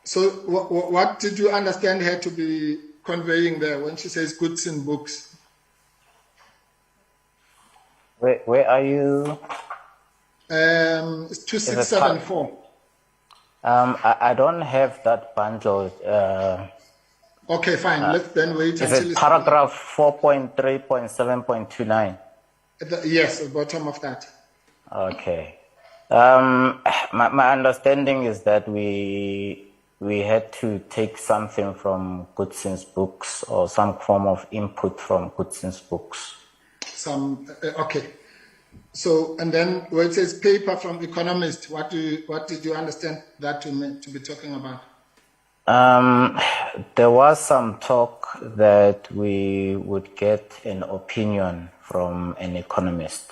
So what did you understand her to be conveying there when she says goods and books? Where are you? It's 2674. I don't have that bundle. Okay, fine. Let's then wait Is until it paragraph 4.3.7.29? Yes, at the bottom of that. Okay. My understanding is that we had to take something from Goodson's books or some form of input from Goodson's books. Okay. So, and then where it says paper from economist, what did you understand that to be talking about? There was some talk that we would get an opinion from an economist.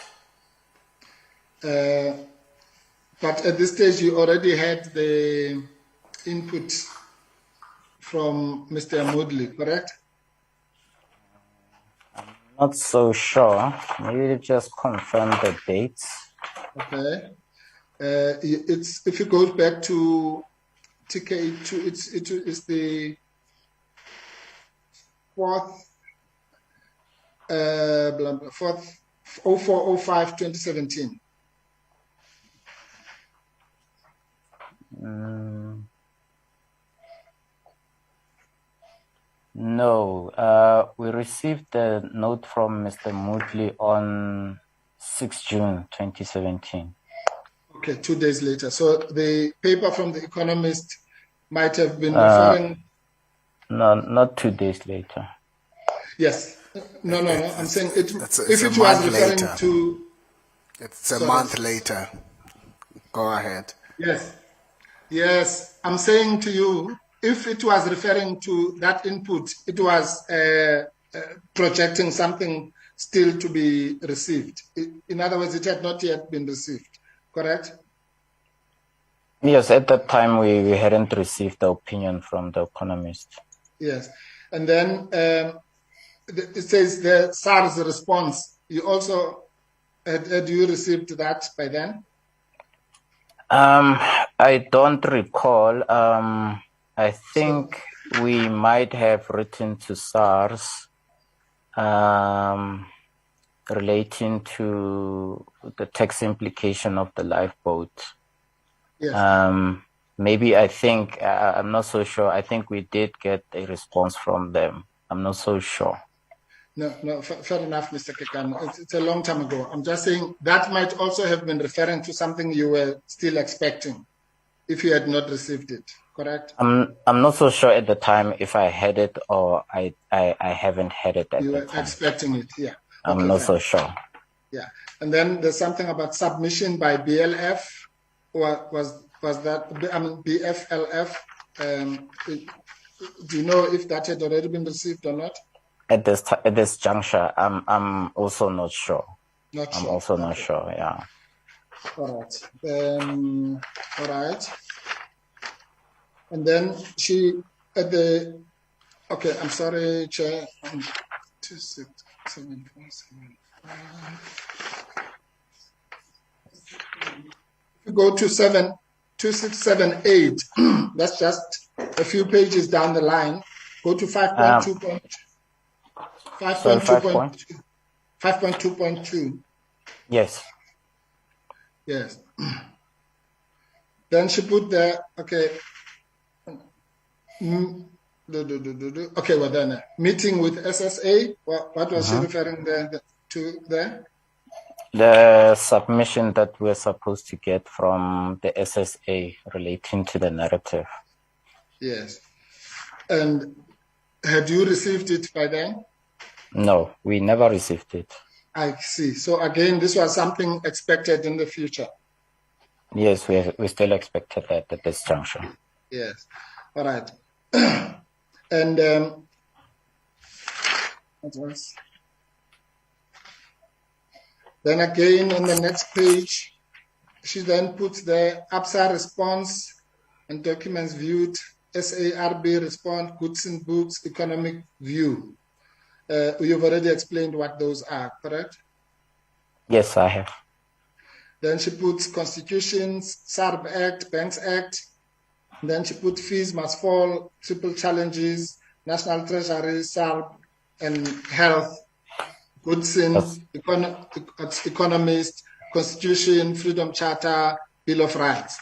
But at this stage, you already had the input from Mr. Moodley, correct? Not so sure. Maybe just confirm the dates. Okay. It's if you go back to TK2, it's the 4th 04/05/2017. No, we received the note from Mr. Moodley on 6 June 2017. Okay, 2 days later. So the paper from the economist might have been referring. No, not 2 days later. Yes. No. I'm saying it. It's If a it was month referring later. to. It's a month later. Go ahead. Yes. I'm saying to you, if it was referring to that input, it was projecting something still to be received. In other words, it had not yet been received. Correct? Yes, at that time we hadn't received the opinion from the economist. Yes. And then it says the SARS response. You also, had you received that by then? I don't recall. I think we might have written to SARS relating to the tax implication of the lifeboat. Yes. Maybe I think, I'm not so sure. I think we did get a response from them. I'm not so sure. No, fair enough, Mr. Kekan. It's a long time ago. I'm just saying that might also have been referring to something you were still expecting if you had not received it, correct? I'm not so sure at the time if I had it or I haven't had it at you the were time. expecting it, yeah. I'm Okay, not fine. so sure. Yeah. And then there's something about submission by BLF, or was that, I mean, BFLF? Do you know if that had already been received or not? At this juncture, I'm also not sure. I'm also not sure. Yeah. All right. All right. And then she at the. Okay, I'm sorry, Chair. 2, 6, 7, 4, 7, 5. If you go to 2, 6, 7, 8, that's just a few pages down the line. Go to 5.2. 5.2.2. Yes. Yes. Then she put there, okay. Okay, well then, meeting with SSA. What was she referring to there? The submission that we're supposed to get from the SSA relating to the narrative. Yes. And had you received it by then? No, we never received it. I see. So again, this was something expected in the future. Yes, we still expected that at this juncture. Yes. All right. And what else? Then again, on the next page, she then puts the APSA response and documents viewed, SARB response, goods and books, economic view. You've already explained what those are, correct? Yes, I have. Then she puts constitutions, SARB Act, Banks Act. Then she put fees must fall, triple challenges, national treasury, SARB, and health, goods economist, constitution, freedom charter, bill of rights.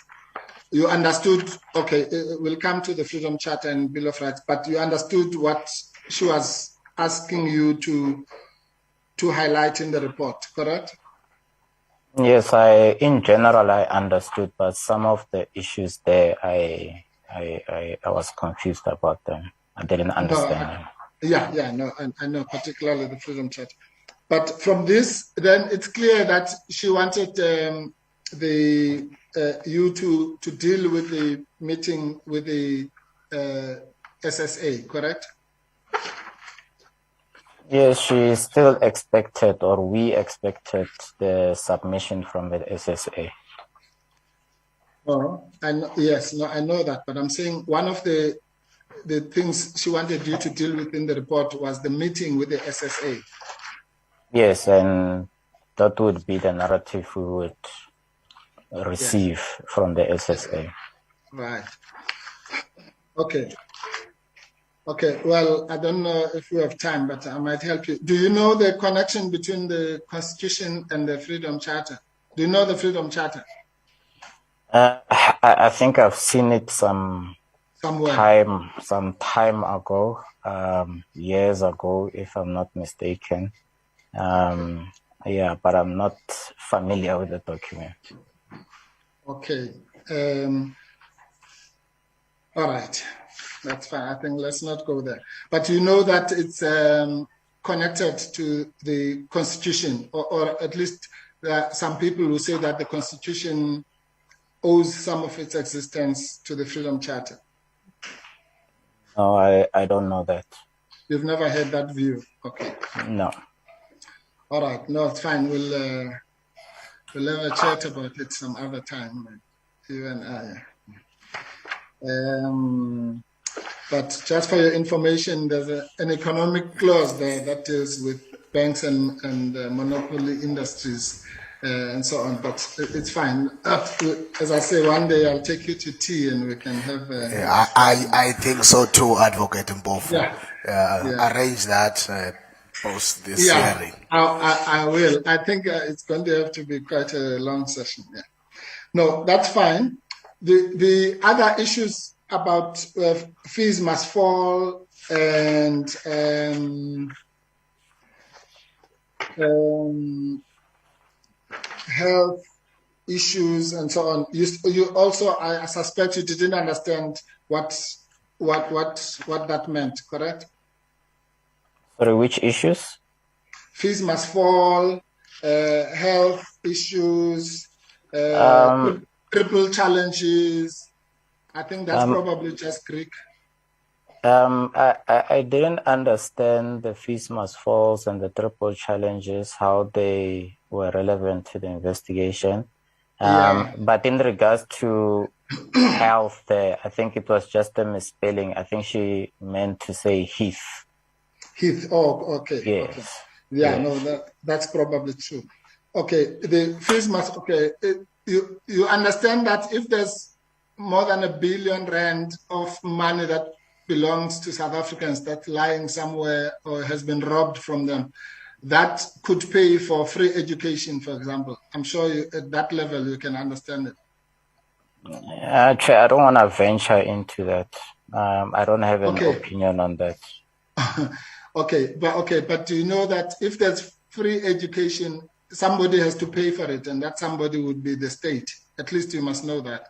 you understood, okay, we'll come to the Freedom Charter and Bill of Rights, but you understood what she was asking you to highlight in the report, correct? Yes, in general, I understood, but some of the issues there, I was confused about them. I didn't understand them. I know, particularly the Freedom Charter. But from this, then it's clear that she wanted you to deal with the meeting with the SSA, correct? Yes, she still expected, or we expected, the submission from the SSA. Oh, I know that, but I'm saying one of the things she wanted you to deal with in the report was the meeting with the SSA. Yes, and that would be the narrative we would receive from the SSA. Right. Okay. Okay, well, I don't know if we have time, but I might help you. Do you know the connection between the Constitution and the Freedom Charter? Do you know the Freedom Charter? I think I've seen it some time ago, years ago, if I'm not mistaken. But I'm not familiar with the document. Okay. All right. That's fine. I think let's not go there. But you know that it's connected to the Constitution, or at least there are some people who say that the Constitution owes some of its existence to the Freedom Charter. No, I don't know that. You've never heard that view? Okay. No. All right. No, it's fine. We'll have a chat about it some other time, you and I. But just for your information, there's an economic clause there that deals with banks and monopoly industries and so on. But it's fine. As I say, one day I'll take you to tea and we can have. I think so too, Advocate Mpofu. Arrange that post this hearing. I will. I think it's going to have to be quite a long session. Yeah. No, that's fine. The other issues about fees must fall and health issues and so on. You also, I suspect, you didn't understand what that meant. Correct? Sorry, which issues? Fees must fall, health issues, triple challenges. I think that's probably just Greek. I didn't understand the fees must falls and the triple challenges, how they were relevant to the investigation. But in regards to health, I think it was just a misspelling. I think she meant to say Heath. Heath. Oh, okay. Yes. Okay. Yeah, yes. No, that's probably true. Okay, the fees must. Okay, you understand that if there's more than R1 billion of money that belongs to South Africans that's lying somewhere or has been robbed from them, that could pay for free education, for example. I'm sure at that level you can understand it. Actually, I don't want to venture into that. I don't have an opinion on that. But do you know that if there's free education, somebody has to pay for it, and that somebody would be the state? At least you must know that.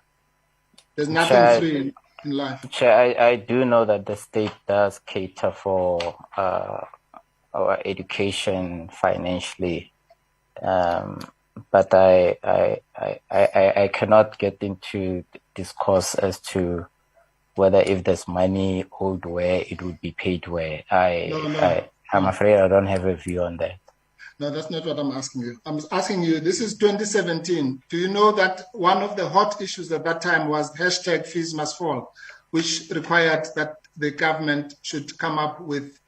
There's nothing free in life. I do know that the state does cater for our education financially, but I cannot get into discourse as to whether if there's money owed where it would be paid where. I'm afraid I don't have a view on that. No, that's not what I'm asking you. I'm asking you, this is 2017. Do you know that one of the hot issues at that time was #fees must fall, which required that the government should come up with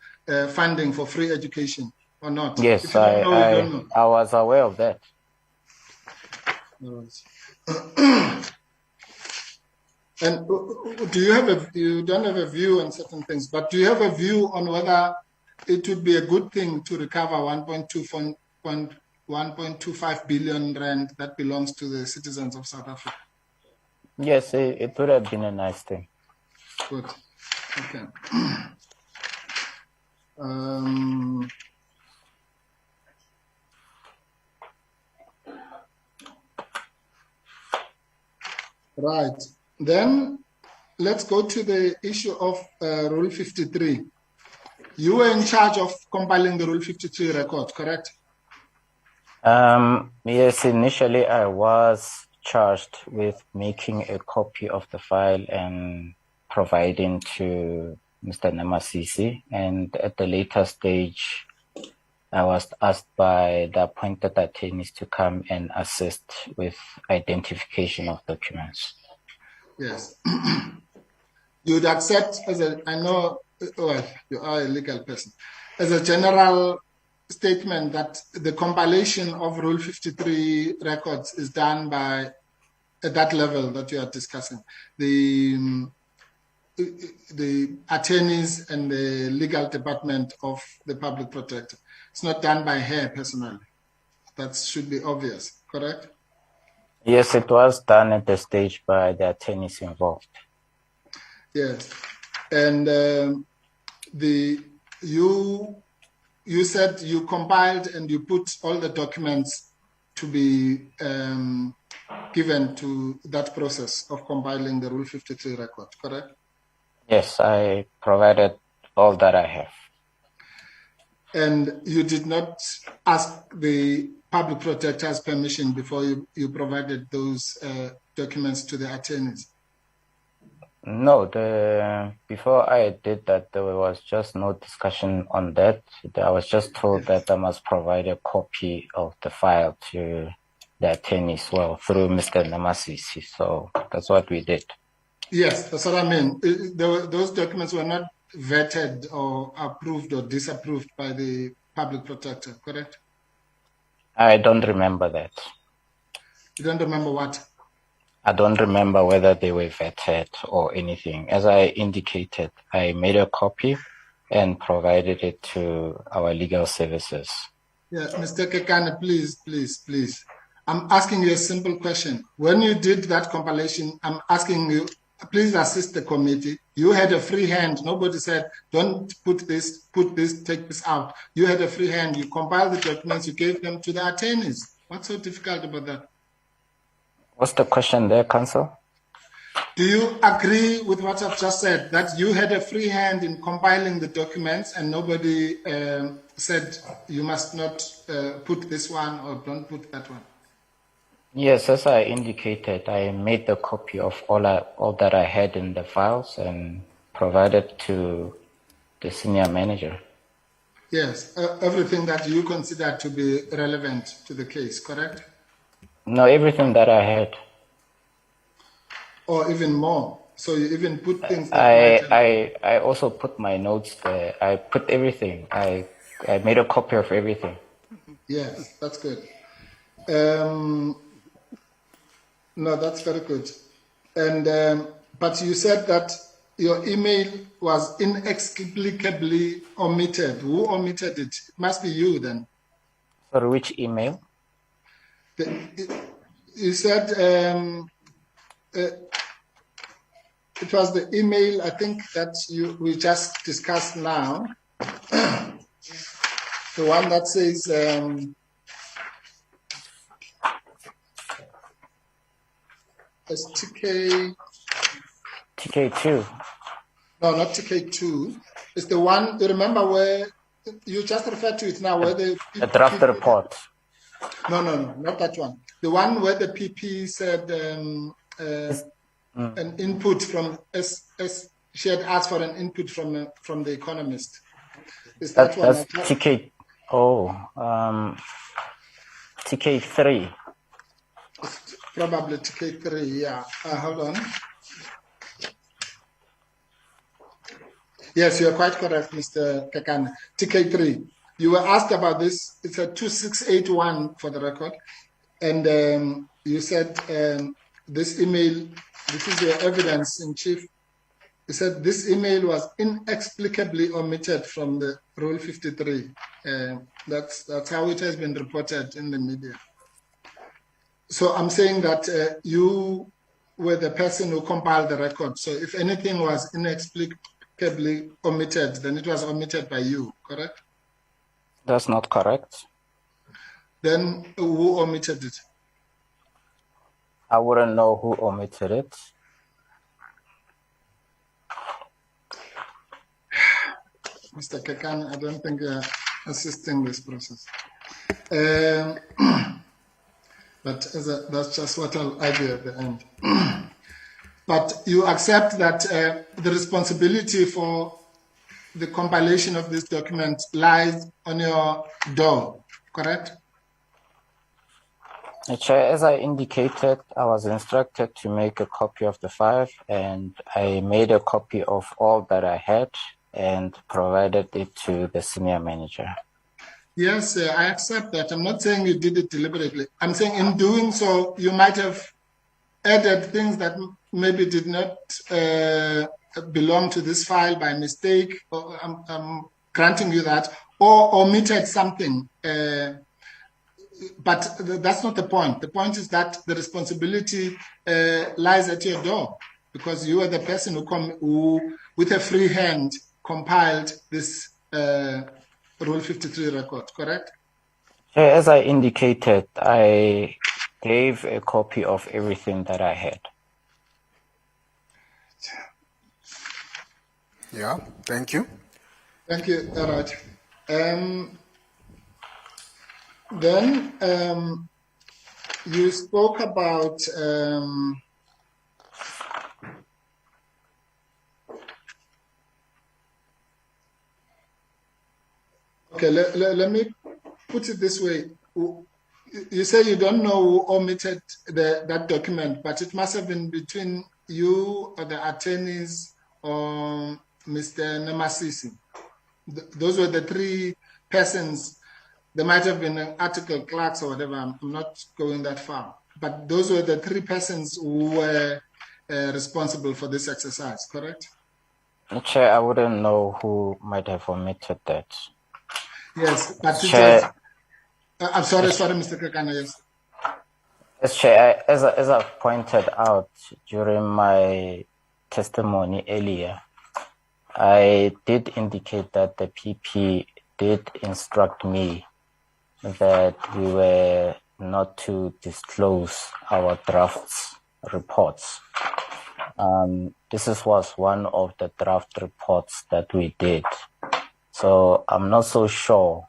funding for free education, or not? Yes, I was aware of that. And do you don't have a view on certain things, but do you have a view on whether it would be a good thing to recover 1.25 billion rand that belongs to the citizens of South Africa? Yes, it would have been a nice thing. Good. Okay. Right. Then let's go to the issue of Rule 53. You were in charge of compiling the Rule 53 record, correct? Yes, initially I was charged with making a copy of the file and providing to Mr. Namasisi, and at the later stage, I was asked by the appointed attorneys to come and assist with identification of documents. Yes. You'd accept I know, well, you are a legal person, as a general statement that the compilation of Rule 53 records is done by, at that level that you are discussing, the attorneys and the legal department of the public protector. It's not done by her personally. That should be obvious, correct? Yes, it was done at the stage by the attorneys involved. Yes, and you said you compiled and you put all the documents to be given to that process of compiling the Rule 53 record, correct? Yes, I provided all that I have. And you did not ask the public protector's permission before you provided those documents to the attorneys? No, before I did that, there was just no discussion on that. I was just told that I must provide a copy of the file to the attorneys, well, through Mr. Namasisi. So that's what we did. Yes, that's what I mean. Those documents were not vetted or approved or disapproved by the public protector, correct? I don't remember that. You don't remember what? I don't remember whether they were vetted or anything. As I indicated, I made a copy and provided it to our legal services. Yeah, Mr. Kekane, please. I'm asking you a simple question. When you did that compilation, I'm asking you, please assist the committee. You had a free hand. Nobody said, don't put this, take this out. You had a free hand. You compiled the documents, you gave them to the attorneys. What's so difficult about that? What's the question there, Counsel? Do you agree with what I've just said, that you had a free hand in compiling the documents and nobody said you must not put this one or don't put that one? Yes, as I indicated, I made the copy of all that I had in the files and provided to the senior manager. Yes, everything that you consider to be relevant to the case, correct? No, everything that I had. Or even more. So you even put things that I also put my notes there. I put everything. I made a copy of everything. Yes, that's good. No, that's very good. And but you said that your email was inexplicably omitted. Who omitted it? It must be you then. For which email? You said it was the email, I think, that we just discussed now. The one that says TK2. No, not TK2. It's the one, you remember where you just referred to it now, where the draft report. No, not that one. The one where the PP said an input from she had asked for an input from the Economist. Is that one? That's TK. TK3. Probably TK3. Yeah. Hold on. Yes, you are quite correct, Mr. Kekane. TK3. You were asked about this. It's a 2681 for the record. And you said this email, this is your evidence in chief. You said this email was inexplicably omitted from the Rule 53. That's how it has been reported in the media. So I'm saying that you were the person who compiled the record. So if anything was inexplicably omitted, then it was omitted by you, correct? That's not correct. Then who omitted it? I wouldn't know who omitted it. Mr. Kekan, I don't think you're assisting this process. But that's just what I'll argue at the end. But you accept that the responsibility for the compilation of this document lies on your door, correct? Chair, as I indicated, I was instructed to make a copy of the file, and I made a copy of all that I had and provided it to the senior manager. Yes, I accept that. I'm not saying you did it deliberately. I'm saying in doing so, you might have added things that maybe did not belong to this file by mistake. Or I'm granting you that, or omitted something. But that's not the point. The point is that the responsibility lies at your door, because you are the person who with a free hand, compiled this Rule 53 record, correct? As I indicated, I gave a copy of everything that I had. Yeah, thank you. Thank you, all right. Then you spoke about okay, let me put it this way. You say you don't know who omitted that document, but it must have been between you or the attorneys or Mr. Nemasisi. Those were the three persons. There might have been article clerks or whatever. I'm not going that far. But those were the three persons who were responsible for this exercise, correct? Chair, I wouldn't know who might have omitted that. Yes, but Chair, I'm sorry, Mr. Kekana, yes. Yes, Chair, as I've pointed out during my testimony earlier, I did indicate that the PP did instruct me that we were not to disclose our drafts reports. This was one of the draft reports that we did. So I'm not so sure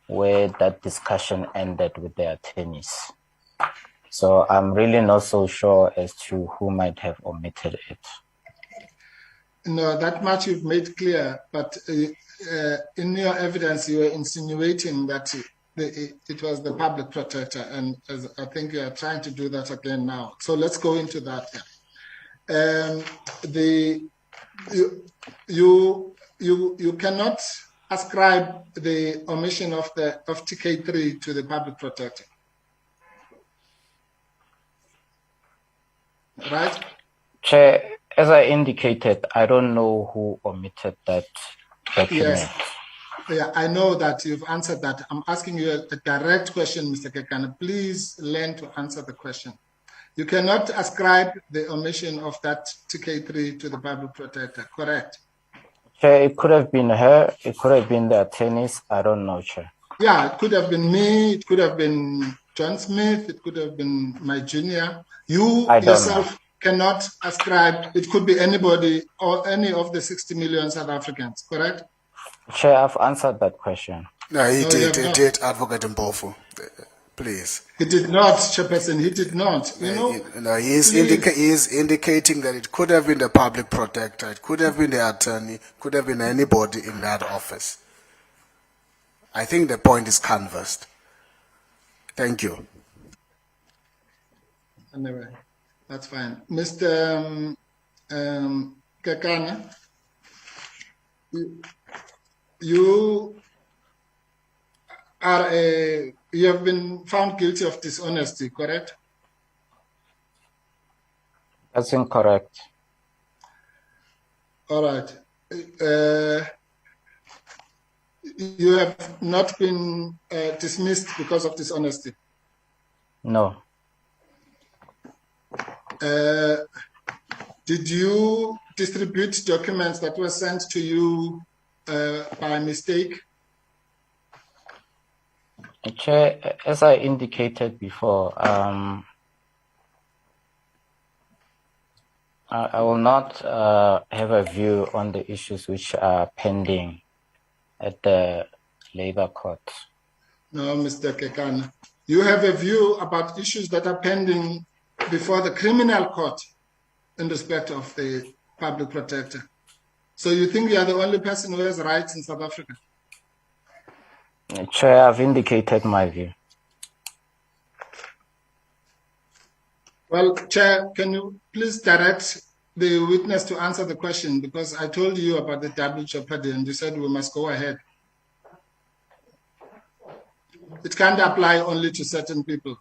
where that discussion ended with the attorneys. So I'm really not so sure as to who might have omitted it. No, that much you've made clear, but in your evidence, you were insinuating that it was the public protector, and I think you are trying to do that again now. So let's go into that. You cannot ascribe the omission of TK3 to the public protector, right? Chair, as I indicated, I don't know who omitted that document. Yes. Yeah, I know that you've answered that. I'm asking you a direct question, Mr. Kekana. Please learn to answer the question. You cannot ascribe the omission of that TK3 to the public protector, correct? Chair, it could have been her, it could have been the attorneys, I don't know, Chair. Yeah, it could have been me, it could have been John Smith, it could have been my junior. You yourself cannot ascribe, it could be anybody or any of the 60 million South Africans, correct? Chair, I've answered that question. No, he did, Advocate Mpofu. Please. He did not, Chairperson, he did not. He is indicating that it could have been the public protector, it could have been the attorney, could have been anybody in that office. I think the point is canvassed. Thank you. Anyway, that's fine. Mr. Kekana, you have been found guilty of dishonesty, correct? That's incorrect. All right. You have not been dismissed because of dishonesty? No. Did you distribute documents that were sent to you by mistake? Chair, as I indicated before, I will not have a view on the issues which are pending at the Labour Court. No, Mr. Kekana. You have a view about issues that are pending before the criminal court in respect of the public protector. So you think you are the only person who has rights in South Africa? Chair, I've indicated my view. Well, Chair, can you please direct the witness to answer the question, because I told you about the double jeopardy and you said we must go ahead. It can't apply only to certain people.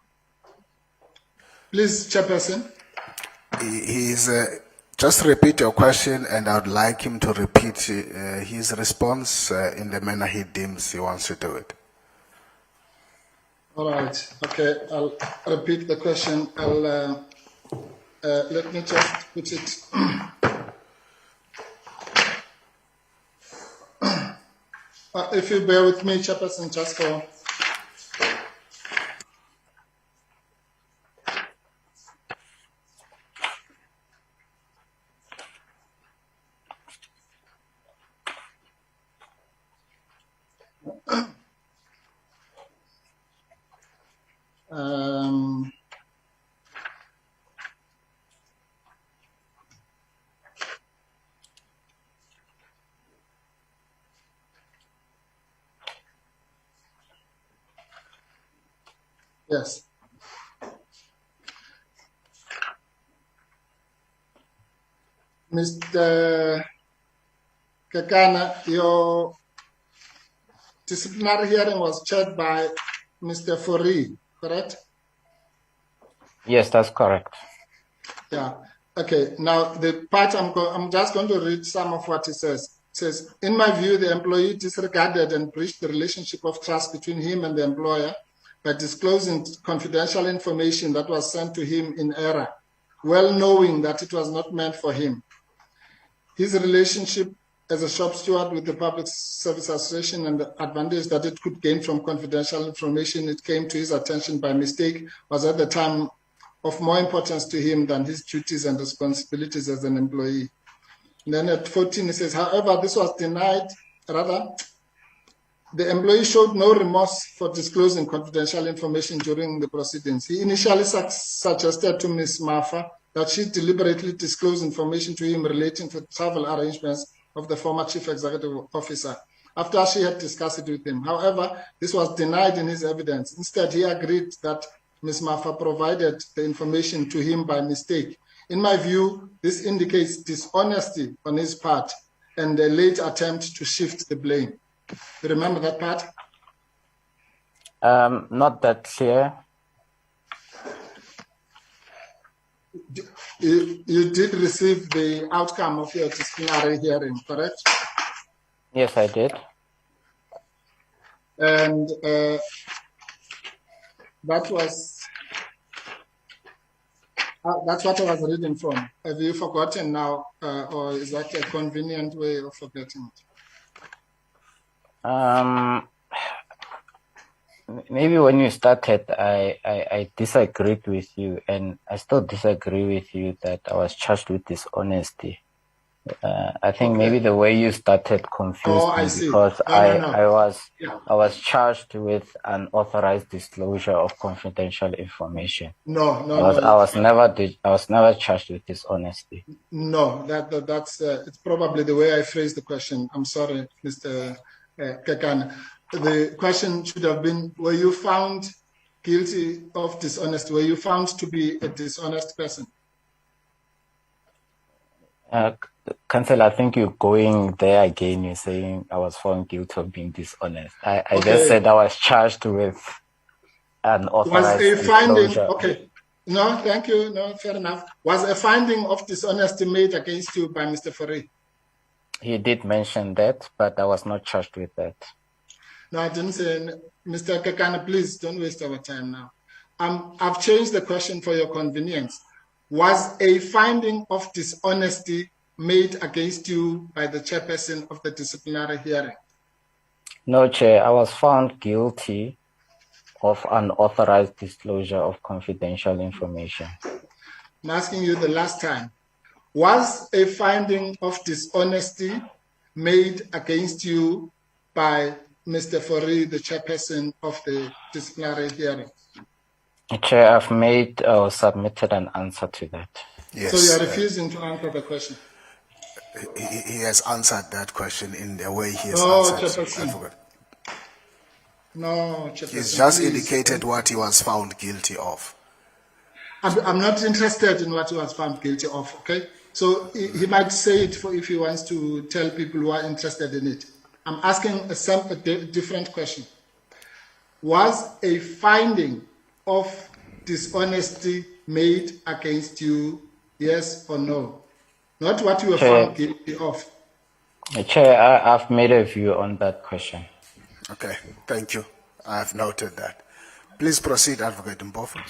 Please, Chairperson. Just repeat your question, and I would like him to repeat his response in the manner he deems he wants to do it. All right. Okay, I'll repeat the question. Let me just put it. If you bear with me, Chairperson, just for. Yes. Mr. Kekana, your disciplinary hearing was chaired by Mr. Fourie, correct? Yes, that's correct. Yeah. Okay. Now, the part I'm just going to read some of what he says. It says, in my view, the employee disregarded and breached the relationship of trust between him and the employer by disclosing confidential information that was sent to him in error, well knowing that it was not meant for him. His relationship as a shop steward with the Public Service Association and the advantage that it could gain from confidential information it came to his attention by mistake was at the time of more importance to him than his duties and responsibilities as an employee. And then at 14, he says, however, this was denied, the employee showed no remorse for disclosing confidential information during the proceedings. He initially suggested to Ms. Mafa that she deliberately disclose information to him relating to travel arrangements of the former chief executive officer after she had discussed it with him. However, this was denied in his evidence. Instead, he agreed that Ms. Mafa provided the information to him by mistake. In my view, this indicates dishonesty on his part and a late attempt to shift the blame. You remember that part? Not that clear. You did receive the outcome of your disciplinary hearing, correct? Yes, I did. And that's what I was reading from. Have you forgotten now, or is that a convenient way of forgetting it? Maybe when you started, I disagreed with you, and I still disagree with you that I was charged with dishonesty. I think maybe the way you started confused me because I was charged with unauthorized disclosure of confidential information. I was never charged with dishonesty. No, that's it's probably the way I phrased the question. I'm sorry, Mr. Kekana. The question should have been: were you found guilty of dishonesty? Were you found to be a dishonest person? Counsel, I think you're going there again. You're saying I was found guilty of being dishonest. I just said I was charged with an authorized disclosure. Okay. No, thank you. No, fair enough. Was a finding of dishonesty made against you by Mr. Fourie? He did mention that, but I was not charged with that. No, I didn't say. Mr. Kekana, please don't waste our time now. I've changed the question for your convenience. was a finding of dishonesty made against you by the chairperson of the disciplinary hearing? No, Chair, I was found guilty of unauthorized disclosure of confidential information. I'm asking you the last time. Was a finding of dishonesty made against you by Mr. Fourie, the chairperson of the disciplinary hearing? Chair, I've made or submitted an answer to that. Yes. So you are refusing to answer the question? He has answered that question in the way he has No, answered. Chairperson. I forgot. No, Chairperson. He's just please. indicated what he was found guilty of. I'm not interested in what he was found guilty of, okay? So he might say it if he wants to tell people who are interested in it. I'm asking a different question. Was a finding of dishonesty made against you, yes or no? Not what you were found guilty of. Chair, I've made a view on that question. Okay, thank you. I have noted that. Please proceed, Advocate Mpofu.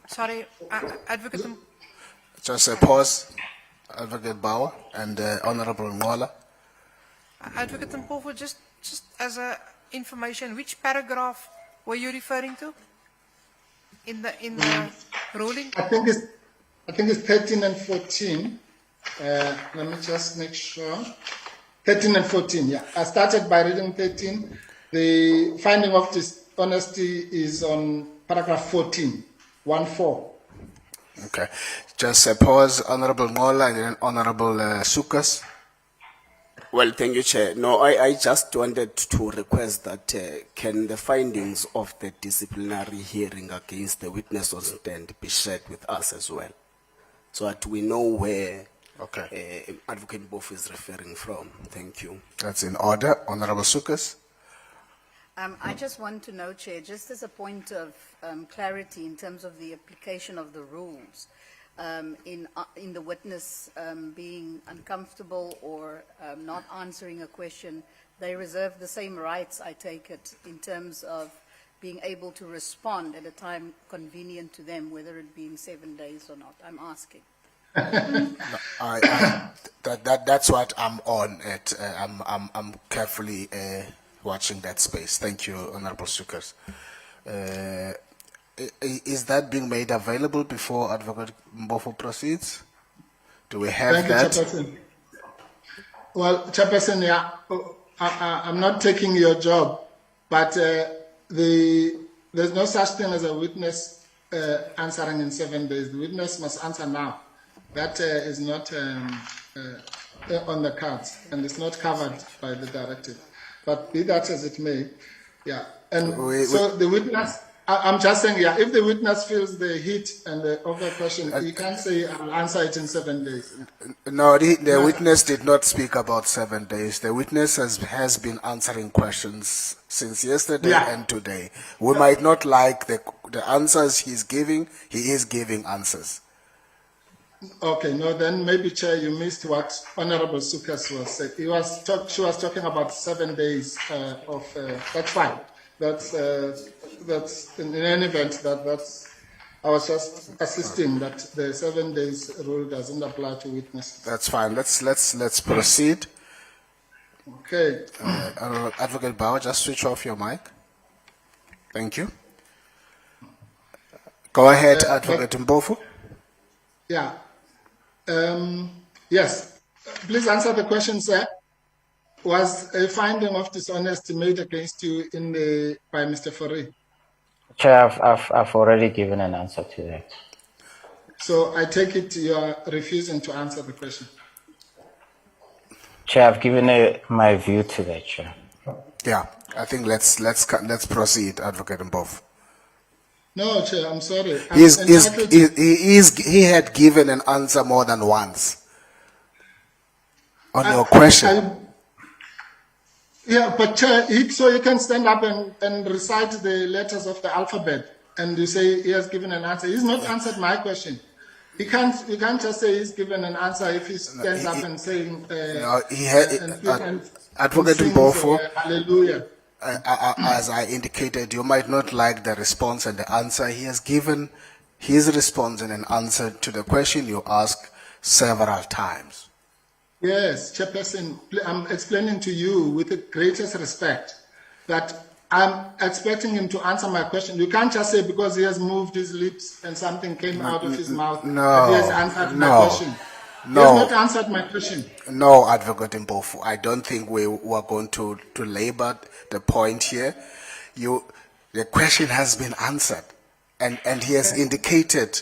Sorry, Advocate. Just a pause, Advocate Bauer and Honorable Ngola. Advocate Mpofu, just as a information, which paragraph were you referring to in the ruling? I think it's 13 and 14. Let me just make sure. 13 and 14, yeah. I started by reading 13. The finding of dishonesty is on paragraph 14, 1-4. Okay, just a pause, Honorable Ngola and then Honorable Sukas. Well, thank you, Chair. No, I just wanted to request that can the findings of the disciplinary hearing against the witness on stand be shared with us as well, so that we know where Advocate Mpofu is referring from. Thank you. That's in order. Honorable Sukas. I just want to know, Chair, just as a point of clarity in terms of the application of the rules, in the witness being uncomfortable or not answering a question, they reserve the same rights, I take it, in terms of being able to respond at a time convenient to them, whether it be in 7 days or not. I'm asking. That's what I'm on. I'm carefully watching that space. Thank you, Honorable Sukas. Is that being made available before Advocate Mpofu proceeds? Do we have Thank that? you, Chairperson. Well, Chairperson, yeah, I'm not taking your job, but there's no such thing as a witness answering in 7 days. The witness must answer now. That is not on the cards, and it's not covered by the directive. But be that as it may, yeah. And so the witness, I'm just saying, yeah, if the witness feels the heat and of the question, he can't say, I'll answer it in 7 days. No, the witness did not speak about 7 days. The witness has been answering questions since yesterday and today. We might not like the answers he's giving. He is giving answers. Okay, no, then maybe, Chair, you missed what Honorable Sukas was saying. She was talking about 7 days that's fine. That's in any event, I was just assisting that the 7 days rule doesn't apply to witnesses. That's fine. Let's proceed. Okay. Advocate Bauer, just switch off your mic. Thank you. Go ahead, Advocate Mpofu. Yeah. Yes. Please answer the question, sir. Was a finding of dishonesty made against you by Mr. Fourie? Chair, I've already given an answer to that. So I take it you are refusing to answer the question. Chair, I've given my view to that, Chair. Yeah, I think let's proceed, Advocate Mpofu. No, Chair, I'm sorry. He had given an answer more than once on your question. Yeah, but Chair, so you can stand up and recite the letters of the alphabet and you say he has given an answer. He's not answered my question. You can't just say he's given an answer if he stands up and saying Advocate Mpofu, hallelujah. As I indicated, you might not like the response and the answer. He his response and an answer to the question you asked several times. Yes, Chairperson, I'm explaining to you with the greatest respect that I'm expecting him to answer my question. You can't just say because he has moved his lips and something came out of his mouth that he has answered my question. He has not answered my question. No, Advocate Mpofu, I don't think we were going to labor the point here. The question has been answered, and he has indicated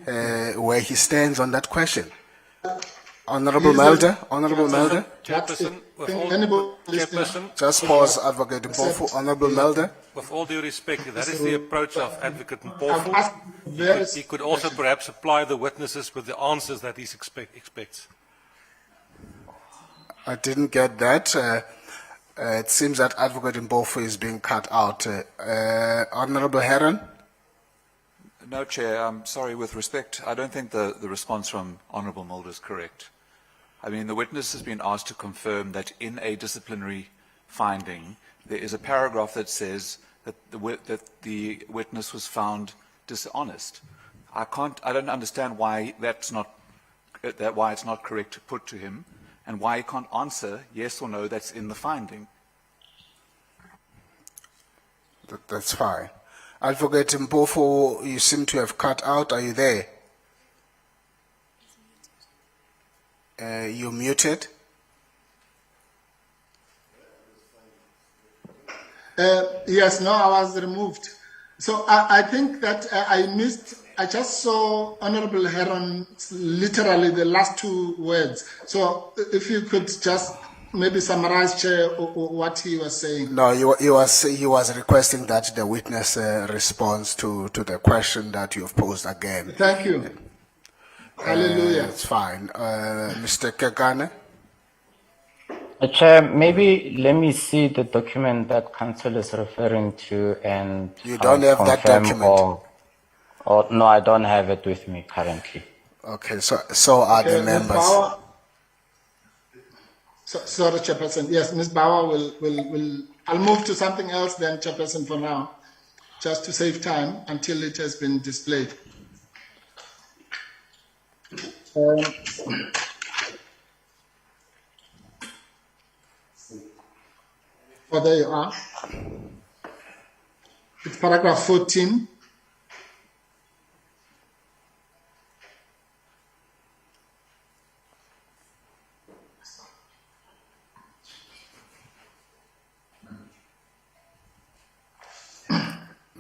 where he stands on that question. Honorable Melder, Honorable Melder, Chairperson, just pause, Advocate Mpofu. Honorable Melder. with all due respect, if that is the approach of Advocate Mpofu, he could also perhaps apply the witnesses with the answers that he expects. I didn't get that. It seems that Advocate Mpofu is being cut out. Honorable Heron. No, Chair, I'm sorry, with respect, I don't think the response from Honourable Mulder is correct. I mean, the witness has been asked to confirm that in a disciplinary finding, there is a paragraph that says that the witness was found dishonest. I don't understand why why it's not correct to put to him, and why he can't answer yes or no that's in the finding. That's fine. Advocate Mpofu, you seem to have cut out. Are you there? You're muted. Yes, no, I was removed. So I think that I just saw Honorable Heron literally the last two words. So if you could just maybe summarize, Chair, what he was saying. No, he was requesting that the witness responds to the question that you've posed again. Thank you. Hallelujah. It's fine. Mr. Kekane? Chair, maybe let me see the document that Council is referring to and You don't have that confirm document? Or no, I don't have it with me currently. Okay, so are the members. Sorry, Chairperson. Yes, Ms. Bauer will. I'll move to something else then, Chairperson, for now, just to save time until it has been displayed. Oh, there you are. It's paragraph 14.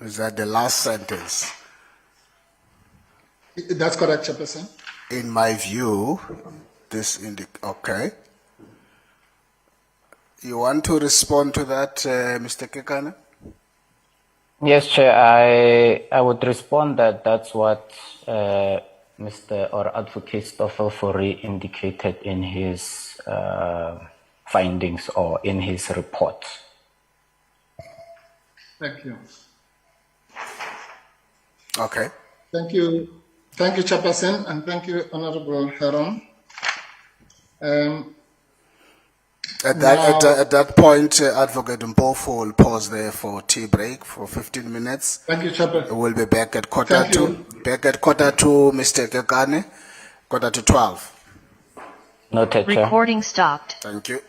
Is that the last sentence? That's correct, Chairperson. In my view, okay. You want to respond to that, Mr. Kekane? Yes, Chair, I would respond that that's what Mr. or Advocate Stoffel Fourie indicated in his findings or in his report. Thank you. Okay. Thank you. Thank you, Chairperson, and thank you, Honorable Heron. At that point, Advocate Mpofu will pause there for tea break for 15 minutes. Thank you, Chairperson. We'll be back at quarter to, Mr. Kekane, 11:45. Noted, Chair. Recording stopped. Thank you.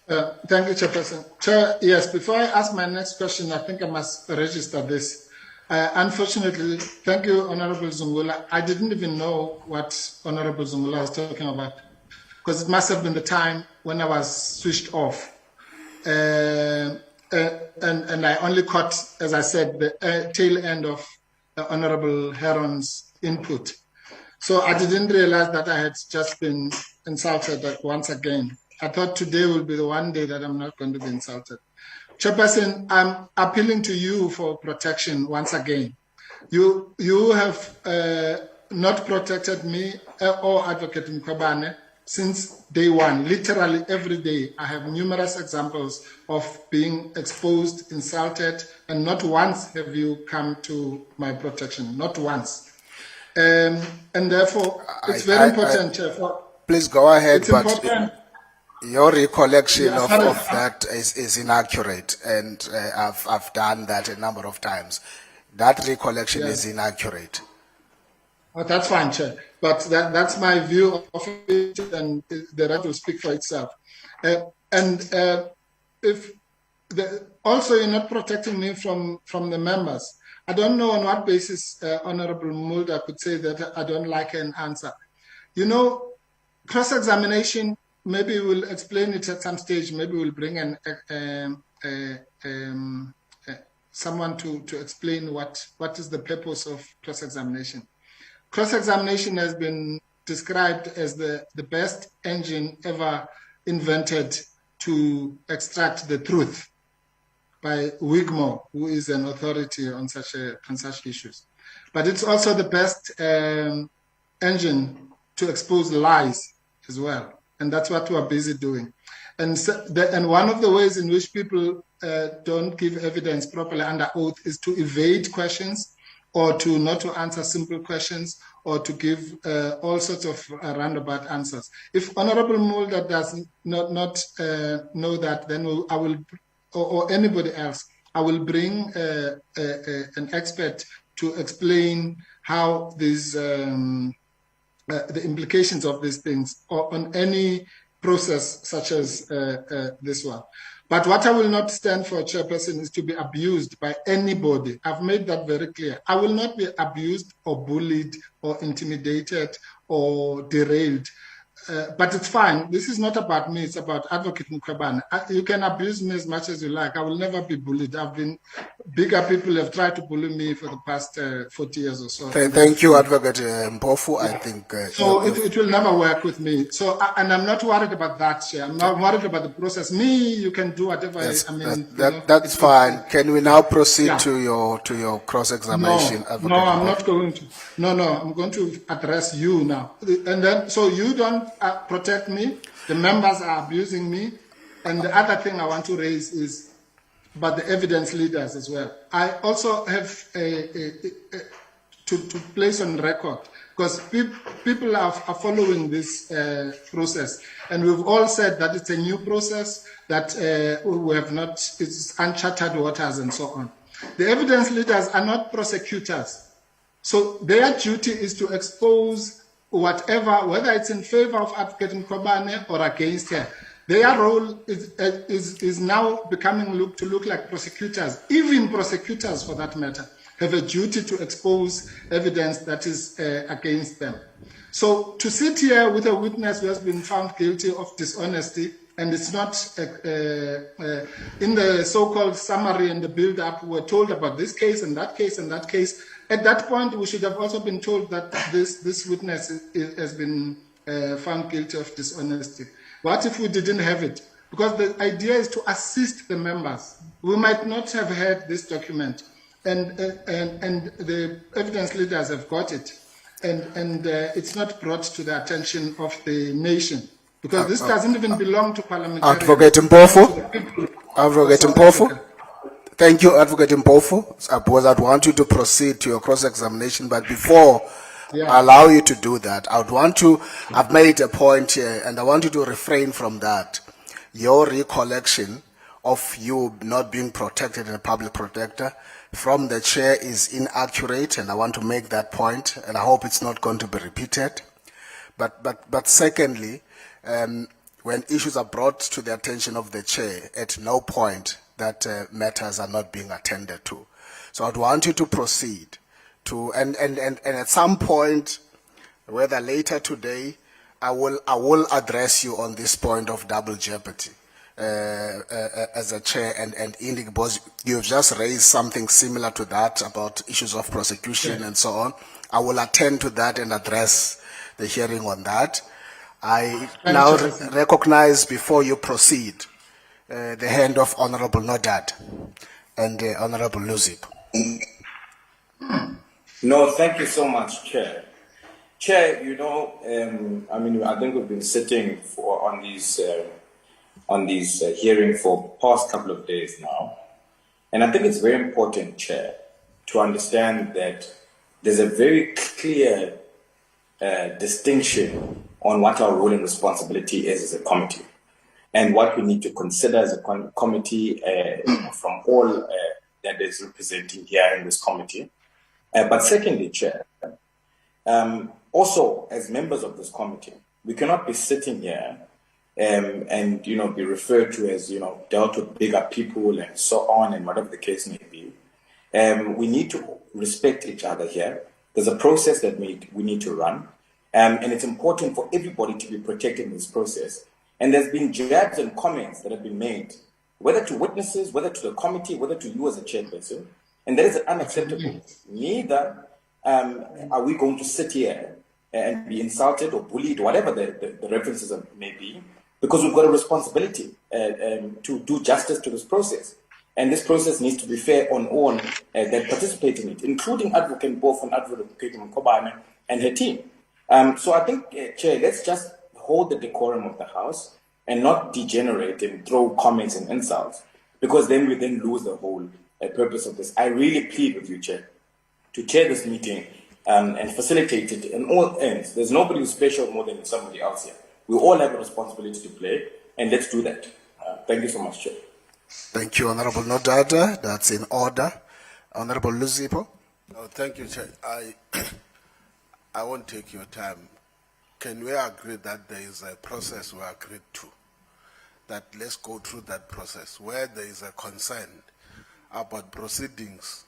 Thank you, Chairperson. Chair, yes, before I ask my next question, I think I must register this. Unfortunately, thank you, Honorable Zungula. I didn't even know what Honorable Zungula was talking about, because it must have been the time when I was switched off. And I only caught, as I said, the tail end of Honorable Heron's input. So I didn't realize that I had just been insulted once again. I thought today will be the one day that I'm not going to be insulted. Chairperson, I'm appealing to you for protection once again. You have not protected me or Advocate Mkhwebane since day one. Literally every day, I have numerous examples of being exposed, insulted, and not once have you come to my protection. Not once. And therefore, it's very important, Chair. Please go ahead, It's but important. your recollection Yeah, of sorry. that is inaccurate, and I've done that a number of times. That recollection Yeah. is inaccurate. Oh, that's fine, Chair. But that's my view of it, and the right will speak for itself. Also, you're not protecting me from the members. I don't know on what basis Honorable Mulder could say that I don't like an answer. You know, cross-examination, maybe we'll explain it at some stage. Maybe we'll bring someone to explain what is the purpose of cross-examination. Cross-examination has been described as the best engine ever invented to extract the truth by Wigmore, who is an authority on such issues. But it's also the best engine to expose lies as well. And that's what we're busy doing. And one of the ways in which people don't give evidence properly under oath is to evade questions, or to not to answer simple questions, or to give all sorts of roundabout answers. If Honorable Mulder does not know that, then I will, or anybody else, I will bring an expert to explain how these the implications of these things or on any process such as this one. But what I will not stand for, Chairperson, is to be abused by anybody. I've made that very clear. I will not be abused or bullied or intimidated or derailed. But it's fine. This is not about me. It's about Advocate Mkhwebane. You can abuse me as much as you like. I will never be bullied. Bigger people have tried to bully me for the past 40 years or so. Thank you, Advocate Mpofu. I think so it will never work with me. So, and I'm not worried about that, Chair. I'm not worried about the process. Me, you can do whatever. yes, I mean, that's fine. Can we now proceed to your cross-examination? No, I'm not going to. No, I'm going to address you now. And then, so you don't protect me. The members are abusing me. And the other thing I want to raise is about the evidence leaders as well. I also have to place on record, because people are following this process, and we've all said that it's a new process, that we have not, it's uncharted waters and so on. The evidence leaders are not prosecutors, so their duty is to expose whatever, whether it's in favor of Advocate Mkhwebane or against her. Their role is now becoming look like prosecutors. Even prosecutors, for that matter, have a duty to expose evidence that is against them. So to sit here with a witness who has been found guilty of dishonesty, and it's not in the so-called summary and the build-up, we're told about this case and that case and that case. At that point, we should have also been told that this witness has been found guilty of dishonesty. What if we didn't have it? Because the idea is to assist the members. We might not have had this document, and the evidence leaders have got it, and it's not brought to the attention of the nation, because this doesn't even belong to parliamentarians. Advocate Mpofu. Advocate Mpofu. Thank you, Advocate Mpofu. Because I'd want you to proceed to your cross-examination, but before I allow you to do that, I've made a point here, and I want you to refrain from that. Your recollection of you not being protected in a public protector from the chair is inaccurate, and I want to make that point, and I hope it's not going to be repeated. But secondly, when issues are brought to the attention of the chair, at no point that matters are not being attended to. So I'd want you to proceed to, and at some point, whether later today, I will address you on this point of double jeopardy as a chair, and Indy, because you've just raised something similar to that about issues of prosecution and so on. I will attend to that and address the hearing on that. I now recognize, before you proceed, the hand of Honorable Nodad and Honorable Luzip. No, thank you so much, Chair. Chair, you know, I think we've been sitting on these hearing for past couple of days now, and I think it's very important, Chair, to understand that there's a very clear distinction on what our role and responsibility is as a committee, and what we need to consider as a committee from all that is representing here in this committee. But secondly, Chair, also as members of this committee, we cannot be sitting here and be referred to as dealt with bigger people and so on, and whatever the case may be. We need to respect each other here. There's a process that we need to run, and it's important for everybody to be protected in this process. And there's been jabs and comments that have been made, whether to witnesses, whether to the committee, whether to you as a chairperson, and that is unacceptable. Neither are we going to sit here and be insulted or bullied, whatever the references may be, because we've got a responsibility to do justice to this process. And this process needs to be fair on all that participate in it, including Advocate Bof and Advocate Mkhwebane and her team. So I think, Chair, let's just hold the decorum of the House and not degenerate and throw comments and insults, because then we lose the whole purpose of this. I really plead with you, Chair, to chair this meeting and facilitate it in all ends. There's nobody who's special more than somebody else here. We all have a responsibility to play, and let's do that. Thank you so much, Chair. Thank you, Honorable Nodada. That's in order. Honorable Luzipo. Oh, thank you, Chair. I won't take your time. Can we agree that there is a process we agreed to? That let's go through that process. Where there is a concern about proceedings,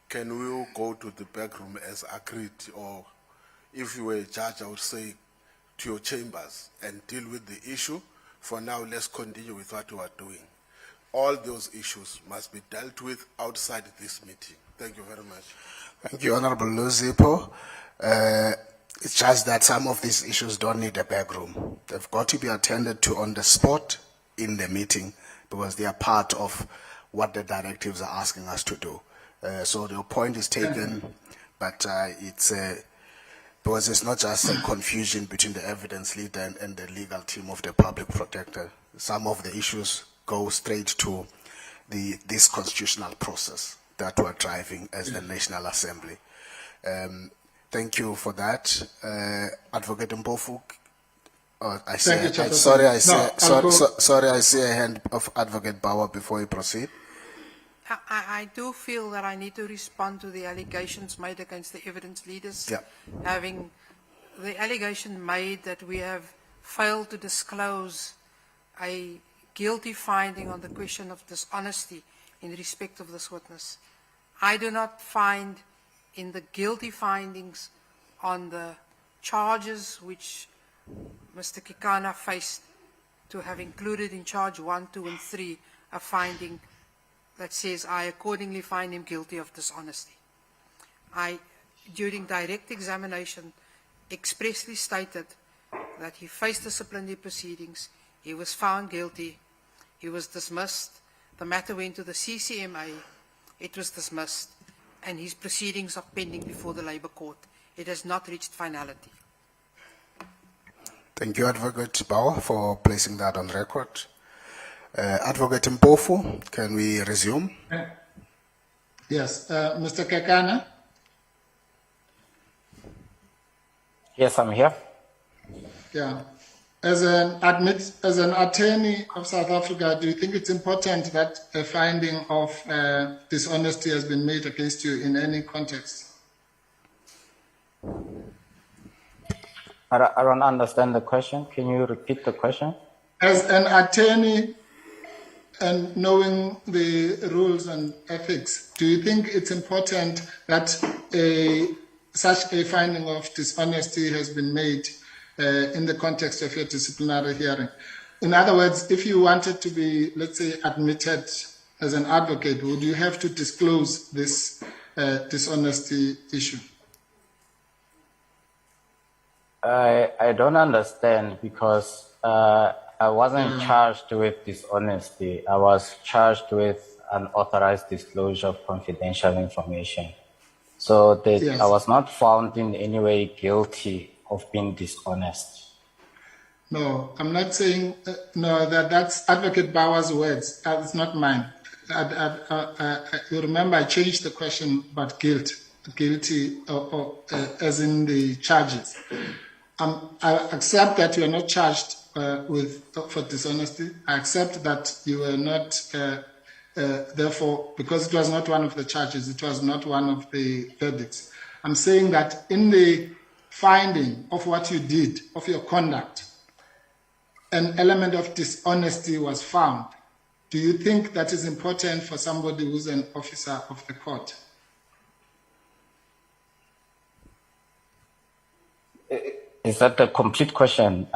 can we go to the back room as agreed? Or if you were a judge, I would say to your chambers and deal with the issue. For now, let's continue with what we are doing. All those issues must be dealt with outside this meeting. Thank you very much. Thank you, Honorable Luzipo. It's just that some of these issues don't need a back room. They've got to be attended to on the spot in the meeting, because they are part of what the directives are asking us to do. So your point is taken, but it's because it's not just a confusion between the evidence leader and the legal team of the public protector. Some of the issues go straight to this constitutional process that we're driving as the National Assembly. Thank you for that, Advocate Mpofu. I see a hand of Advocate Bauer before you proceed. I do feel that I need to respond to the allegations made against the evidence leaders. Yeah. Having the allegation made that we have failed to disclose a guilty finding on the question of dishonesty in respect of this witness. I do not find in the guilty findings on the charges which Mr. Kekana faced to have included in charge 1, 2, and 3 a finding that says, I accordingly find him guilty of dishonesty. I, during direct examination, expressly stated that he faced disciplinary proceedings, he was found guilty, he was dismissed, the matter went to the CCMA, it was dismissed, and his proceedings are pending before the Labour Court. It has not reached finality. Thank you, Advocate Bauer, for placing that on record. Advocate Mpofu, can we resume? Yes, Mr. Kekana. Yes, I'm here. Yeah. As an attorney of South Africa, do you think it's important that a finding of dishonesty has been made against you in any context? I don't understand the question. Can you repeat the question? As an attorney and knowing the rules and ethics, do you think it's important that such a finding of dishonesty has been made in the context of your disciplinary hearing? In other words, if you wanted to be, let's say, admitted as an advocate, would you have to disclose this dishonesty issue? I don't understand, because I wasn't charged with dishonesty. I was charged with unauthorized disclosure of confidential information. So I was not found in any way guilty of being dishonest. No, I'm not saying, no, that's Advocate Bauer's words. It's not mine. You remember I changed the question about guilty as in the charges. I accept that you are not charged for dishonesty. I accept that you were not, therefore, because it was not one of the charges, it was not one of the verdicts. I'm saying that in the finding of what you did, of your conduct, an element of dishonesty was found. Do you think that is important for somebody who's an officer of the court? Is that the complete question?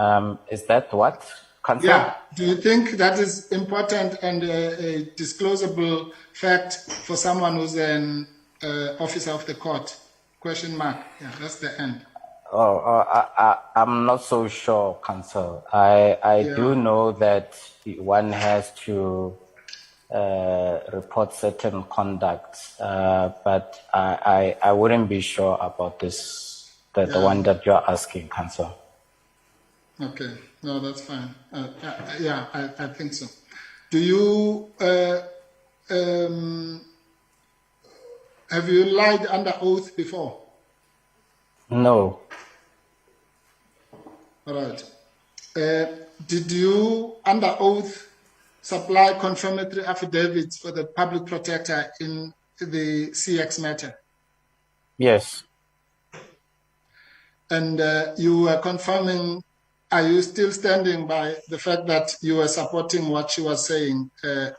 Is that what? Concern? Yeah. Do you think that is important and a disclosable fact for someone who's an officer of the court? Question mark. Yeah, that's the end. I'm not so sure, Counsel. I do know that one has to report certain conduct, but I wouldn't be sure about this, the one that you're asking, Counsel. Okay, no, that's fine. I think so. Do you, have you lied under oath before? No. All right. Did you, under oath, supply confirmatory affidavits for the public protector in the CX matter? Yes. And you were confirming, are you still standing by the fact that you were supporting what she was saying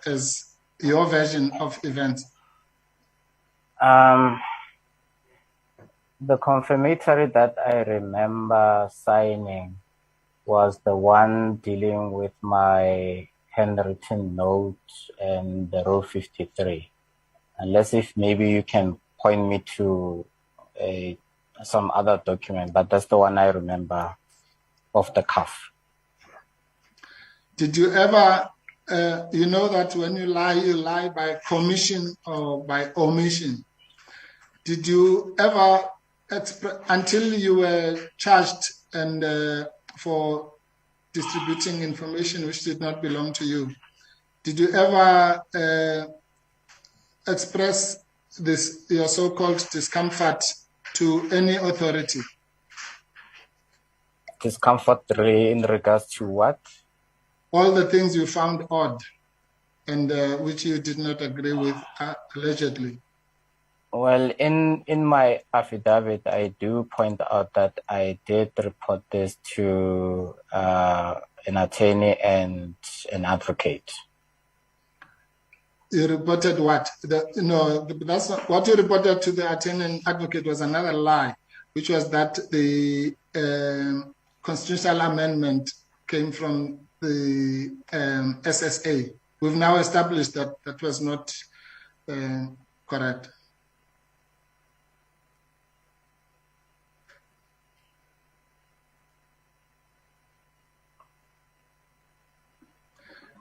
as your version of events? The confirmatory that I remember signing was the one dealing with my handwritten note and the Rule 53. Unless if maybe you can point me to some other document, but that's the one I remember off the cuff. Did you ever, you know that when you lie by commission or by omission. Did you ever, until you were charged and for distributing information which did not belong to you, did you ever express this, your so-called discomfort to any authority? Discomfort in regards to what? All the things you found odd and which you did not agree with, allegedly. Well, in my affidavit, I do point out that I did report this to an attorney and an advocate. You reported what? That's not, what you reported to the attorney and advocate was another lie, which was that the constitutional amendment came from the SSA. We've now established that that was not correct.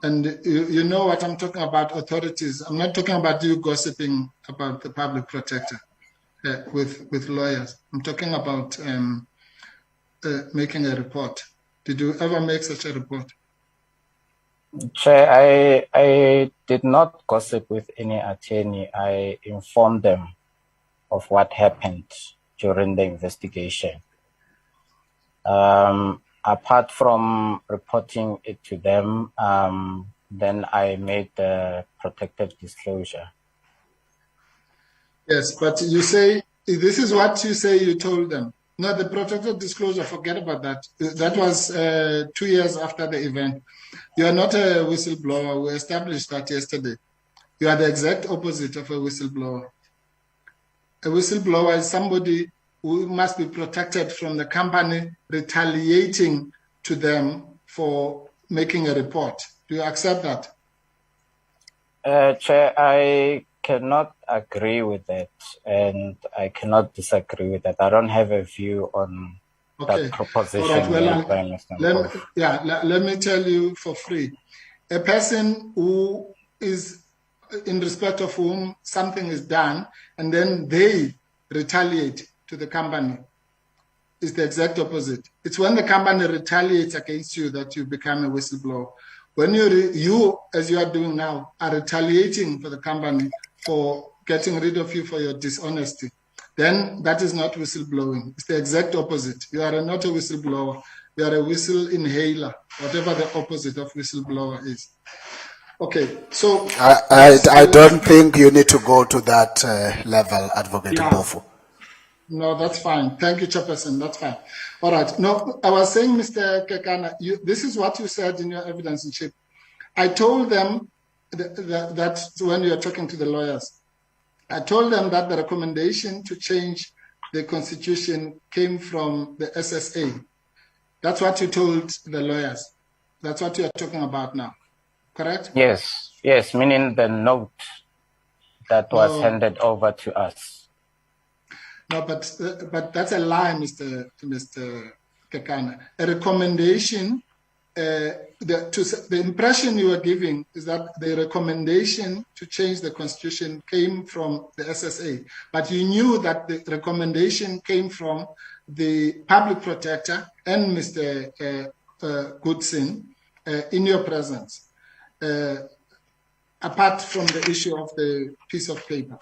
And you know what I'm talking about, authorities. I'm not talking about you gossiping about the public protector with lawyers. I'm talking about making a report. Did you ever make such a report? Chair, I did not gossip with any attorney. I informed them of what happened during the investigation. Apart from reporting it to them, then I made the protective disclosure. Yes, but you say, this is what you say you told them. No, the protected disclosure, forget about that. That was 2 years after the event. You are not a whistleblower. We established that yesterday. You are the exact opposite of a whistleblower. A whistleblower is somebody who must be protected from the company retaliating to them for making a report. Do you accept that? Chair, I cannot agree with that, and I cannot disagree with that. I don't have a view on that proposition. All right. Well, let me tell you for free. A person who is in respect of whom something is done, and then they retaliate to the company, is the exact opposite. It's when the company retaliates against you that you become a whistleblower. When you, as you are doing now, are retaliating for the company for getting rid of you for your dishonesty, then that is not whistleblowing. It's the exact opposite. You are not a whistleblower. You are a whistle inhaler, whatever the opposite of whistleblower is. Okay, so I don't think you need to go to that level, Advocate Mpofu. No, that's fine. Thank you, Chairperson. That's fine. All right. No, I was saying, Mr. Kekana, this is what you said in your evidence in chief. I told them that when you are talking to the lawyers, I told them that the recommendation to change the constitution came from the SSA. That's what you told the lawyers. That's what you are talking about now. Correct? Yes, meaning the note that was handed over to us. No, but that's a lie, Mr. Kekana. A recommendation, the impression you are giving is that the recommendation to change the constitution came from the SSA, but you knew that the recommendation came from the public protector and Mr. Goodson in your presence, apart from the issue of the piece of paper.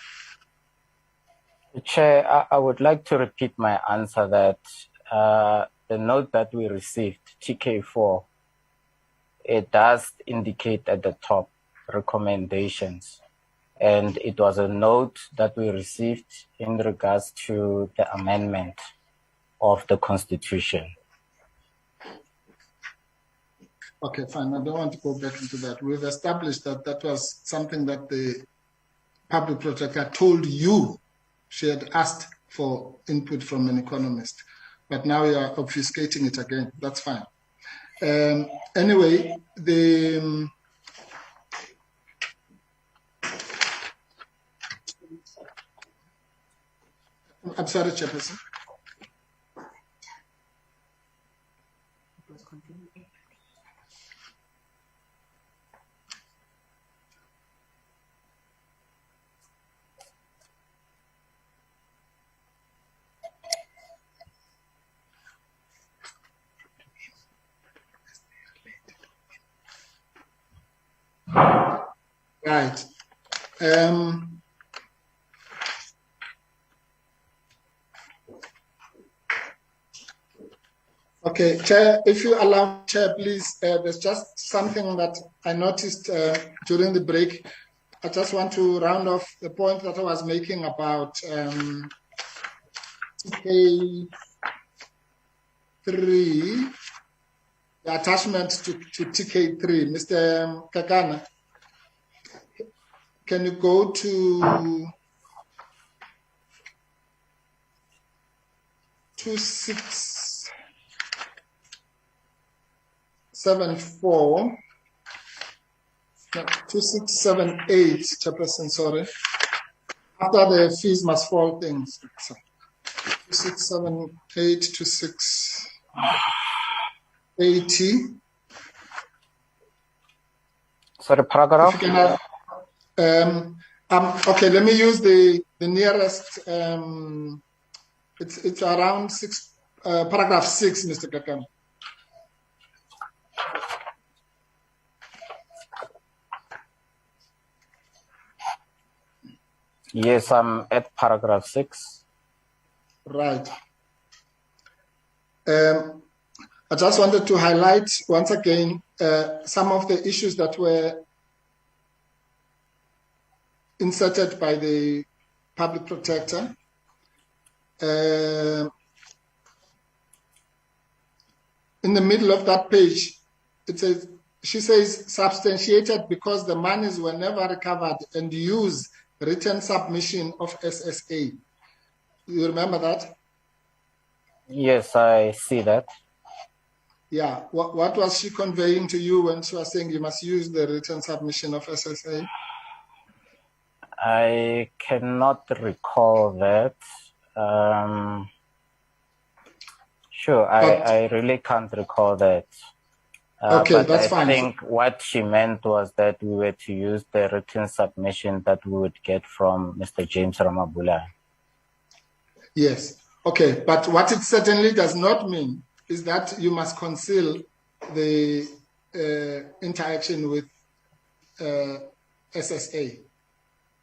Chair, I would like to repeat my answer that the note that we received, TK4, it does indicate at the top recommendations. And it was a note that we received in regards to the amendment of the Constitution. Okay, fine. I don't want to go back into that. We've established that that was something that the public protector told you. She had asked for input from an economist, but now you are obfuscating it again. That's fine. Anyway, I'm sorry, Chairperson. Right. Okay, Chair, if you allow, Chair, please, there's just something that I noticed during the break. I just want to round off the point that I was making about TK3, the attachment to TK3. Mr. Kekana, can you go to 2674, no, 2678, Chairperson, sorry. After the fees must fall things. 2678 to 680. Sorry, paragraph? Okay, let me use the nearest, it's around paragraph 6, Mr. Kekana. Yes, I'm at paragraph 6. Right. I just wanted to highlight once again some of the issues that were inserted by the public protector. in the middle of that page, it says, she says, substantiated because the monies were never recovered and used written submission of SSA. You remember that? Yes, I see that. Yeah. What was she conveying to you when she was saying you must use the written submission of SSA? I cannot recall that. Sure, I really can't recall that. Okay, but that's I fine. think what she meant was that we were to use the written submission that we would get from Mr. James Ramabula. Yes. Okay, but what it certainly does not mean is that you must conceal the interaction with SSA.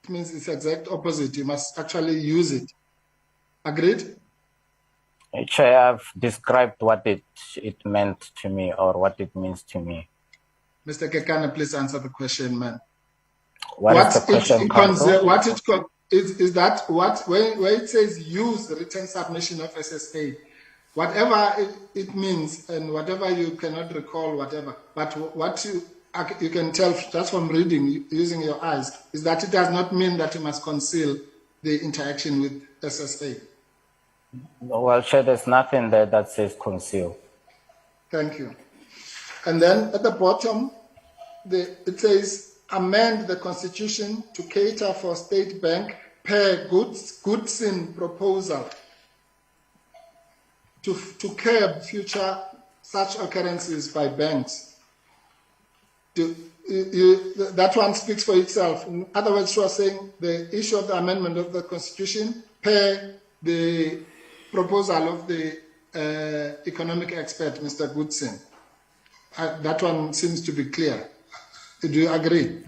It means it's exact opposite. You must actually use it. Agreed? Chair, I've described what it meant to me or what it means to me. Mr. Kekana, please answer the question, man. What is the question, Council? What it is that where it says use written submission of SSA, whatever it means and whatever you cannot recall, whatever, but what you can tell just from reading using your eyes is that it does not mean that you must conceal the interaction with SSA. Well, Chair, there's nothing there that says conceal. Thank you. And then at the bottom, it says amend the constitution to cater for state bank per Goodson proposal to curb future such occurrences by banks. That one speaks for itself. In other words, she was saying the issue of the amendment of the constitution per the proposal of the economic expert, Mr. Goodson. That one seems to be clear. Do you agree?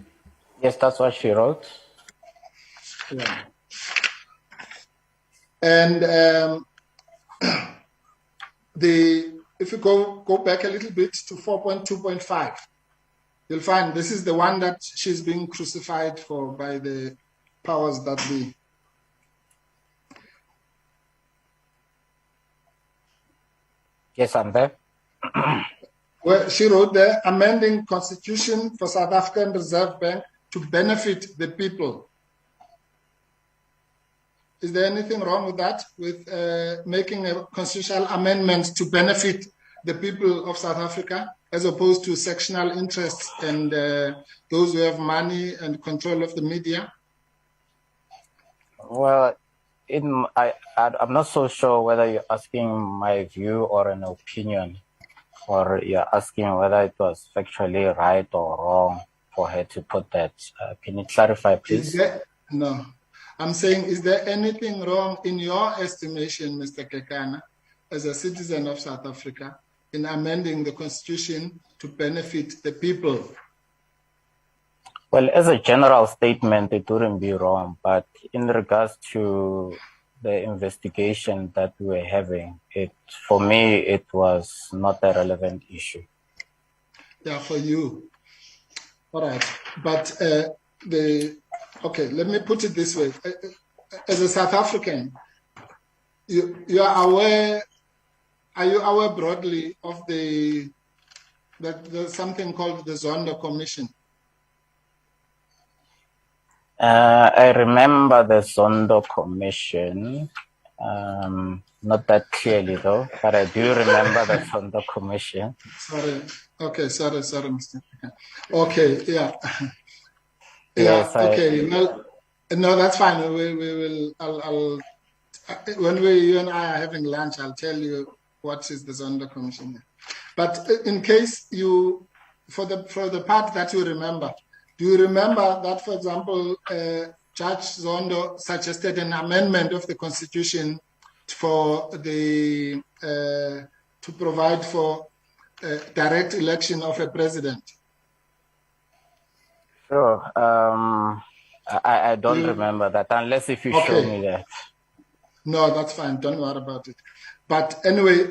Yes, that's what she wrote. Yeah. And if you go back a little bit to 4.2.5, you'll find this is the one that she's being crucified for by the powers that be. Yes, I'm there. Well, she wrote there, amending constitution for South African Reserve Bank to benefit the people. Is there anything wrong with that, with making a constitutional amendment to benefit the people of South Africa, as opposed to sectional interests and those who have money and control of the media? Well, I'm not so sure whether you're asking my view or an opinion, or you're asking whether it was factually right or wrong for her to put that. Can you clarify, please? No. I'm saying, is there anything wrong in your estimation, Mr. Kekana, as a citizen of South Africa, in amending the constitution to benefit the people? Well, as a general statement, it wouldn't be wrong, but in regards to the investigation that we're having, for me, it was not a relevant issue. Yeah, for you. All right. But okay, let me put it this way. As a South African, you are aware, are you aware broadly of that there's something called the Zondo Commission? I remember the Zondo Commission, not that clearly though, but I do remember the Zondo Commission. Sorry. Okay, sorry, Mr. Okay, yeah. Yes, yeah, okay. Well, no, that's fine. We will, when you and I are having lunch, I'll tell you what is the Zondo Commission. But in case for the part that you remember, do you remember that, for example, Judge Zondo suggested an amendment of the Constitution for to provide for direct election of a president? Sure. I don't remember that, unless if you show me that. No, that's fine. Don't worry about it. But anyway,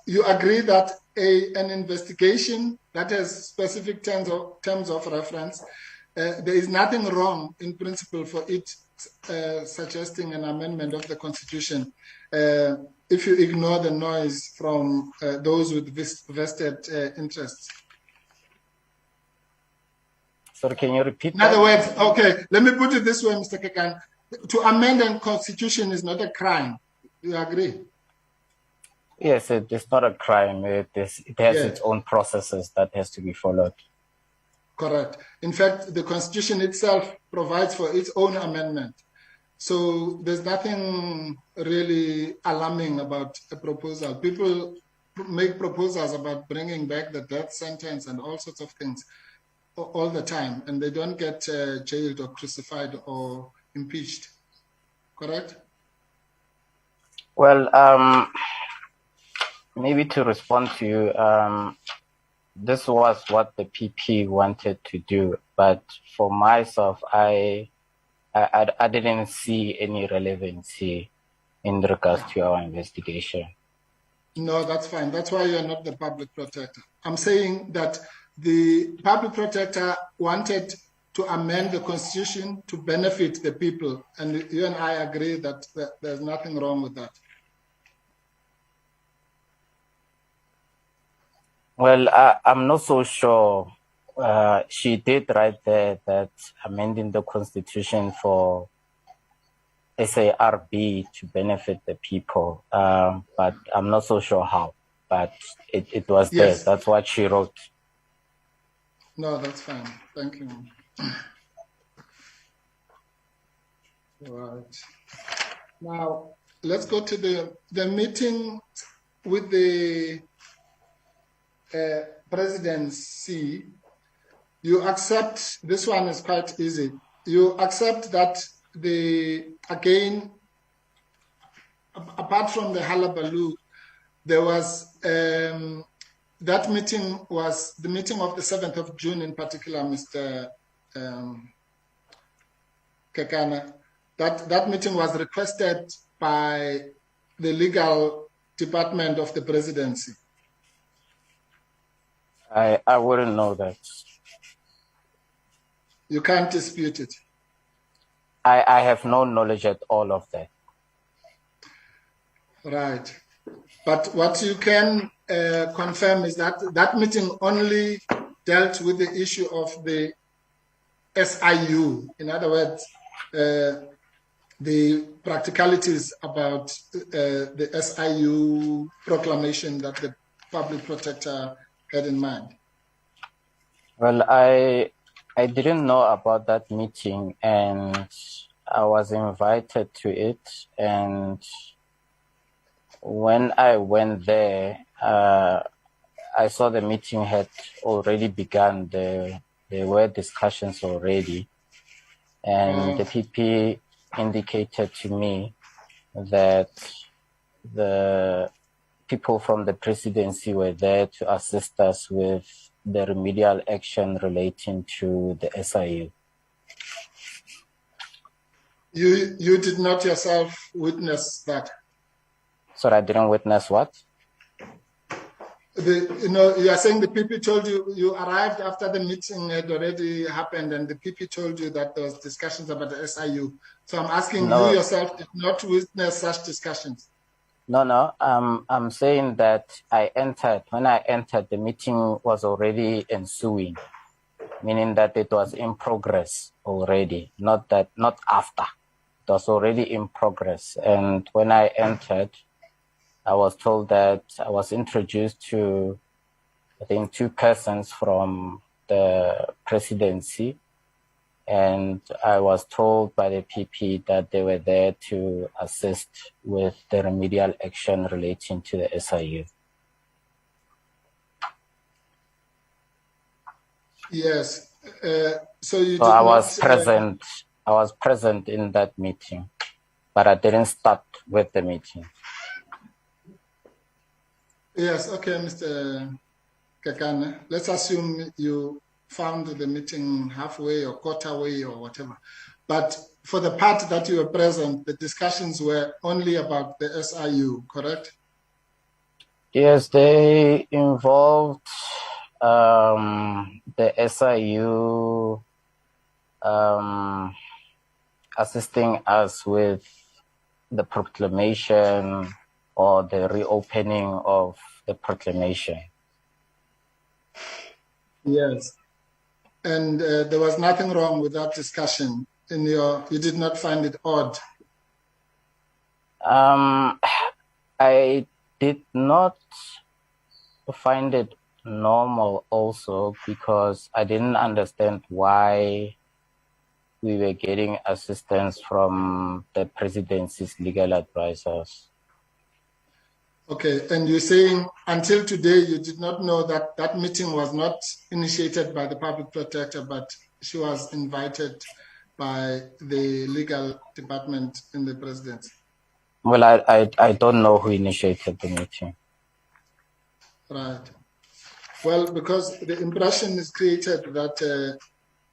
you agree that an investigation that has specific terms of reference, there is nothing wrong in principle for it suggesting an amendment of the Constitution if you ignore the noise from those with vested interests. Sorry, can you repeat In that? other words, okay, let me put it this way, Mr. Kekan. To amend a constitution is not a crime. Do you agree? Yes, it's not a crime. It has its own processes that has to be followed. Correct. In fact, the constitution itself provides for its own amendment. So there's nothing really alarming about a proposal. People make proposals about bringing back the death sentence and all sorts of things all the time, and they don't get jailed or crucified or impeached. Correct? Well, maybe to respond to you, this was what the PP wanted to do, but for myself, I didn't see any relevancy in regards to our investigation. No, that's fine. That's why you're not the public protector. I'm saying that the public protector wanted to amend the constitution to benefit the people, and you and I agree that there's nothing wrong with that. Well, I'm not so sure. She did write there that amending the constitution for SARB to benefit the people, but I'm not so sure how. But it was there. That's what she wrote. No, that's fine. Thank you. Right. Now, let's go to the meeting with the presidency. You accept, this one is quite easy. You accept that again, apart from the hullabaloo, there was, that meeting was the meeting of the 7th of June in particular, Mr. Kekana. That meeting was requested by the legal department of the presidency. I wouldn't know that. You can't dispute it. I have no knowledge at all of that. Right. But what you can confirm is that that meeting only dealt with the issue of the SIU. In other words, the practicalities about the SIU proclamation that the public protector had in mind. Well, I didn't know about that meeting, and I was invited to it, and when I went there, I saw the meeting had already begun. There were discussions already, and the PP indicated to me that the people from the presidency were there to assist us with the remedial action relating to the SIU. You did not yourself witness that? Sorry, I didn't witness what? You are saying the PP told you, you arrived after the meeting had already happened, and the PP told you that there was discussions about the SIU. So I'm asking, you yourself did not witness such discussions? No, I'm saying that when I entered, the meeting was already ensuing, meaning that it was in progress already, not after. It was already in progress. And when I entered, I was told that I was introduced to, I think, 2 persons from the presidency, and I was told by the PP that they were there to assist with the remedial action relating to the SIU. Yes. So you. So I was present. I was present in that meeting, but I didn't start with the meeting. Yes. Okay, Mr. Kekana. Let's assume you found the meeting halfway or quarter way or whatever. But for the part that you were present, the discussions were only about the SIU, correct? Yes, they involved the SIU assisting us with the proclamation or the reopening of the proclamation. Yes. And there was nothing wrong with that discussion. You did not find it odd. I did not find it normal also because I didn't understand why we were getting assistance from the presidency's legal advisors. Okay, and you're saying until today you did not know that that meeting was not initiated by the public protector, but she was invited by the legal department in the presidency? Well, I don't know who initiated the meeting. Right. Well, because the impression is created that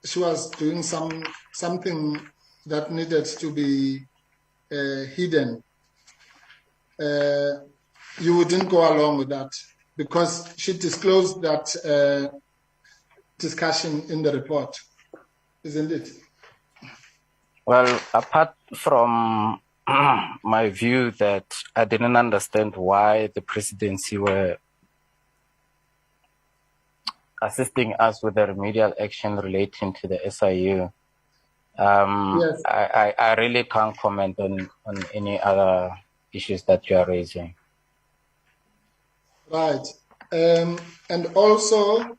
she was doing something that needed to be hidden. You wouldn't go along with that because she disclosed that discussion in the report, isn't it? Well, apart from my view that I didn't understand why the presidency were assisting us with the remedial action relating to the SIU, Yes. I really can't comment on any other issues that you are raising. Right. And also,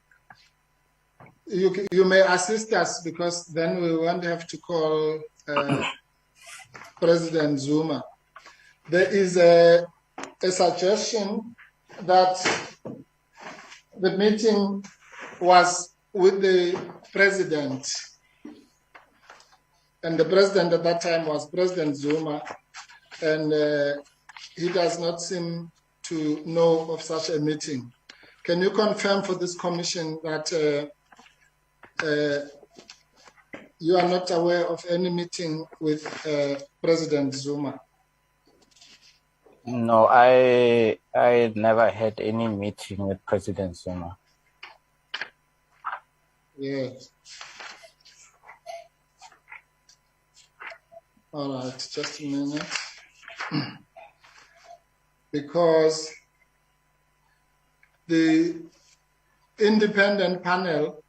you may assist us because then we won't have to call President Zuma. There is a suggestion that the meeting was with the president, and the president at that time was President Zuma, and he does not seem to know of such a meeting. Can you confirm for this commission that you are not aware of any meeting with President Zuma? No, I never had any meeting with President Zuma. Yes. All right, just a minute. Because the independent panel,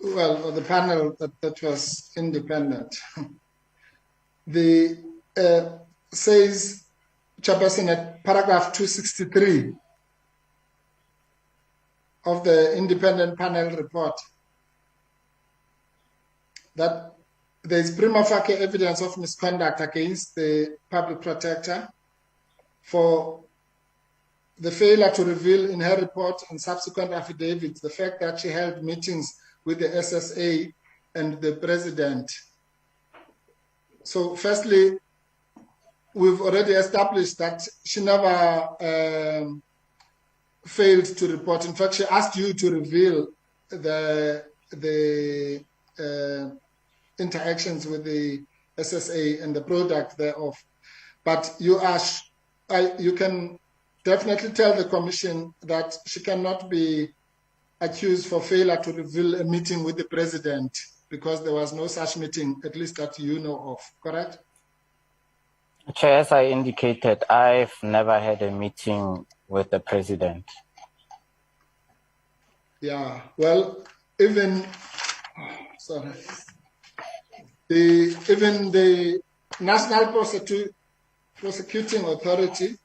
well, the panel that was independent, says, Chairperson, at paragraph 263 of the independent panel report, that there is prima facie evidence of misconduct against the public protector for the failure to reveal in her report and subsequent affidavits the fact that she held meetings with the SSA and the president. So firstly, we've already established that she never failed to report. In fact, she asked you to reveal the interactions with the SSA and the product thereof. But you can definitely tell the commission that she cannot be accused for failure to reveal a meeting with the president because there was no such meeting, at least that you know of, correct? Chair, as I indicated, I've never had a meeting with the president. Yeah, well, even the National Prosecuting Authority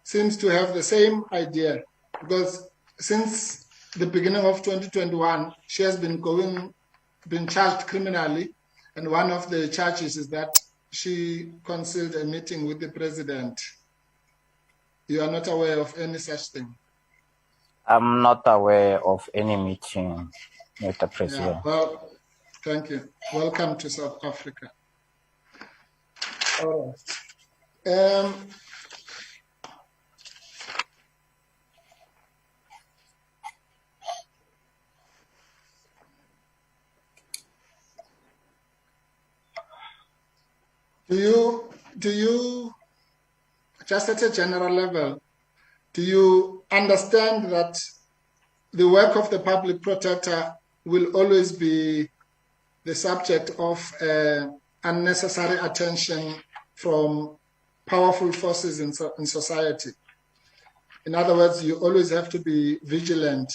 seems to have the same idea, because since the beginning of 2021, she has been charged criminally, and one of the charges is that she concealed a meeting with the president. You are not aware of any such thing? I'm not aware of any meeting with the president. Yeah, well, thank you. Welcome to South Africa. All right. Do you, just at a general level, do you understand that the work of the public protector will always be the subject of unnecessary attention from powerful forces in society. In other words, you always have to be vigilant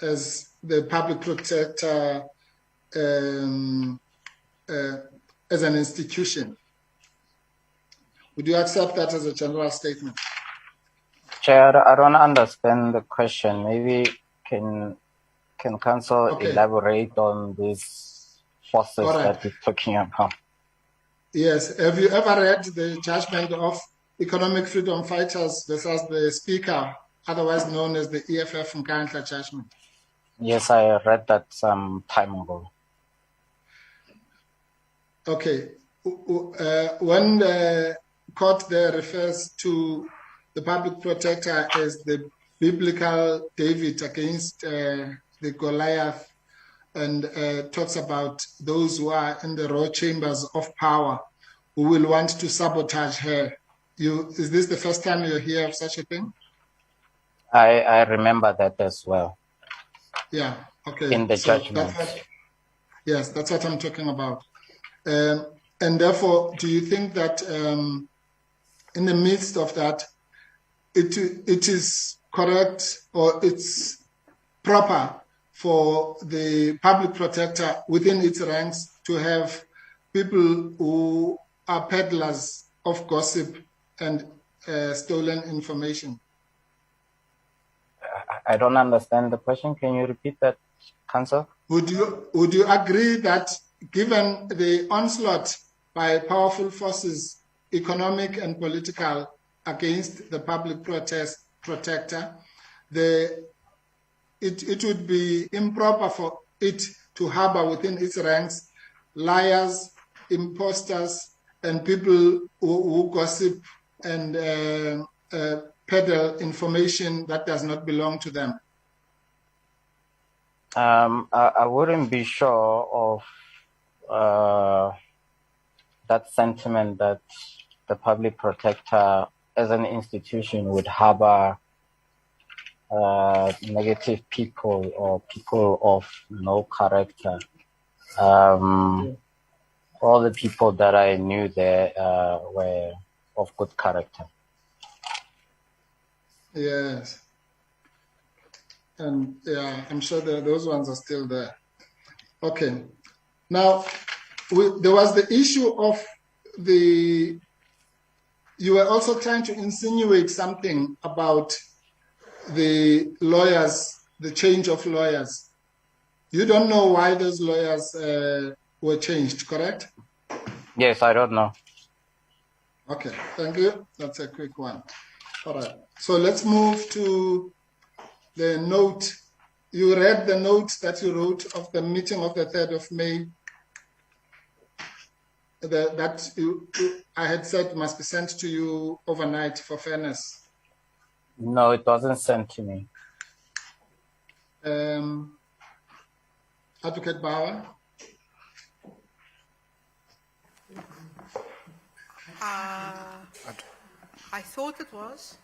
as the public protector as an institution. Would you accept that as a general statement? Chair, I don't understand the question. Maybe can Council elaborate on these forces that we're talking about? Yes. Have you ever read the judgment of economic freedom fighters versus the Speaker, otherwise known as the EFF Nkandla judgment? Yes, I read that some time ago. Okay. When the court there refers to the public protector as the biblical David against the Goliath, and talks about those who are in the raw chambers of power who will want to sabotage her. Is this the first time you hear of such a thing? I remember that as well. Yeah, okay. In the judgment. Yes, that's what I'm talking about. And therefore, do you think that in the midst of that, it is correct or it's proper for the public protector within its ranks to have people who are peddlers of gossip and stolen information? I don't understand the question. Can you repeat that, Council? Would you agree that given the onslaught by powerful forces, economic and political, against the public protector, it would be improper for it to harbor within its ranks liars, imposters, and people who gossip and peddle information that does not belong to them? I wouldn't be sure of that sentiment that the public protector as an institution would harbor negative people or people of no character. All the people that I knew there were of good character. Yes. And yeah, I'm sure that those ones are still there. Okay. Now, there was the issue of you were also trying to insinuate something about the lawyers, the change of lawyers. You don't know why those lawyers were changed, correct? Yes, I don't know. Okay, thank you. That's a quick one. All right. So let's move to the note. You read the note that you wrote of the meeting of the 3rd of May. I had said must be sent to you overnight for fairness. No, it wasn't sent to me. Advocate Bauer? I thought it was.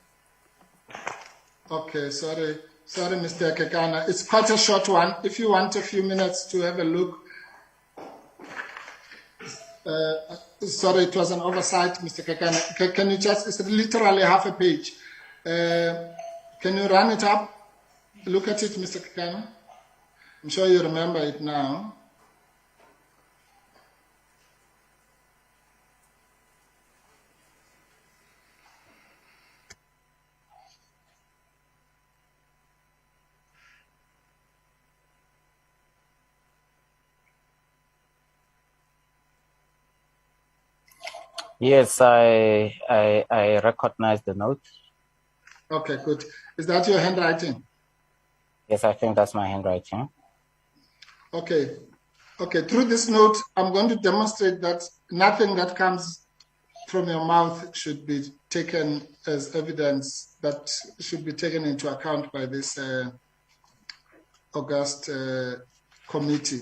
Okay, sorry, Mr. Kekana. It's quite a short one. If you want a few minutes to have a look. Sorry, it was an oversight, Mr. Kekana. Can you just, it's literally half a page. Can you run it up? Look at it, Mr. Kekana. I'm sure you remember it now. Yes, I recognize the note. Okay, good. Is that your handwriting? Yes, I think that's my handwriting. Okay. Okay, through this note, I'm going to demonstrate that nothing that comes from your mouth should be taken as evidence that should be taken into account by this august committee.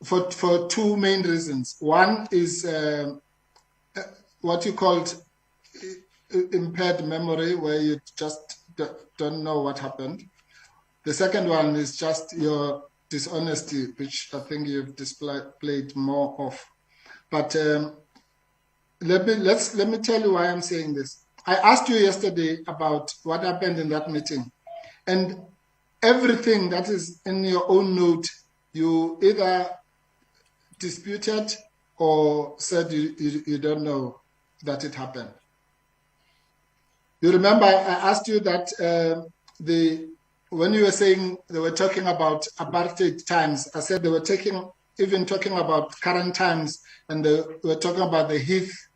For two main reasons. One is what you called impaired memory, where you just don't know what happened. The second one is just your dishonesty, which I think you've displayed more of. But let me tell you why I'm saying this. I asked you yesterday about what happened in that meeting, and everything that is in your own note, you either disputed or said you don't know that it happened. You remember I asked you that when you were saying they were talking about apartheid times, I said they were even talking about current times, and they were talking about the Heath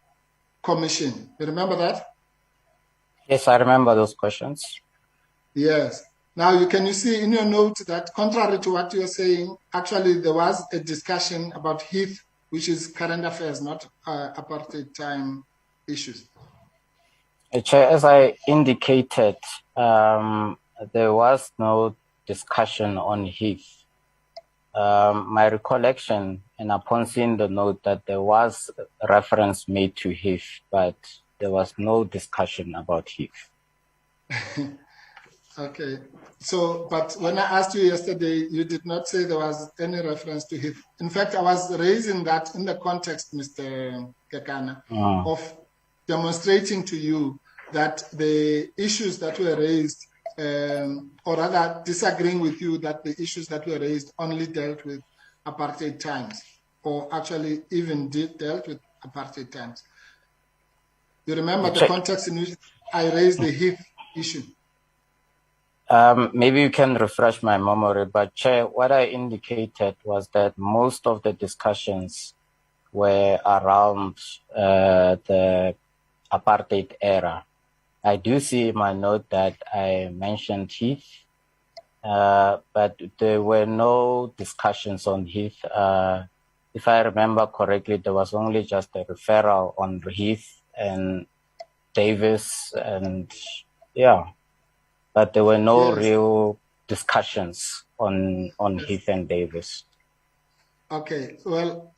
Commission. You remember that? Yes, I remember those questions. Yes. Now, can you see in your note that contrary to what you're saying, actually there was a discussion about Heath, which is current affairs, not apartheid time issues. Chair, as I indicated, there was no discussion on Heath. My recollection, and upon seeing the note, that there was reference made to Heath, but there was no discussion about Heath. Okay. So, but when I asked you yesterday, you did not say there was any reference to Heath. In fact, I was raising that in the context, Mr. Kekana, of demonstrating to you that the issues that were raised, or rather disagreeing with you that the issues that were raised only dealt with apartheid times, or actually even dealt with apartheid times. You remember the context in which I raised the Heath issue? Maybe you can refresh my memory, but Chair, what I indicated was that most of the discussions were around the apartheid era. I do see in my note that I mentioned Heath, but there were no discussions on Heath. If I remember correctly, there was only just a referral on Heath and Davis, and yeah. But there were no real discussions on Heath and Davis. Okay, well,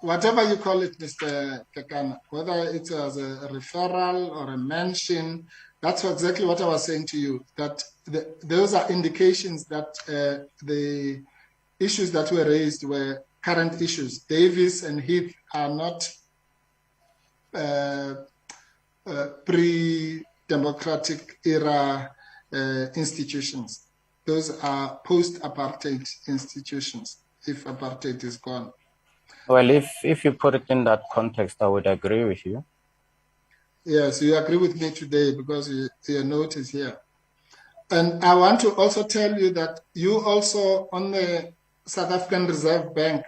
whatever you call it, Mr. Kekana, whether it was a referral or a mention, that's exactly what I was saying to you, that those are indications that the issues that were raised were current issues. Davis and Heath are not pre-democratic era institutions. Those are post-apartheid institutions, if apartheid is gone. Well, if you put it in that context, I would agree with you. Yes, you agree with me today because your note is here. And I want to also tell you that you also, on the South African Reserve Bank,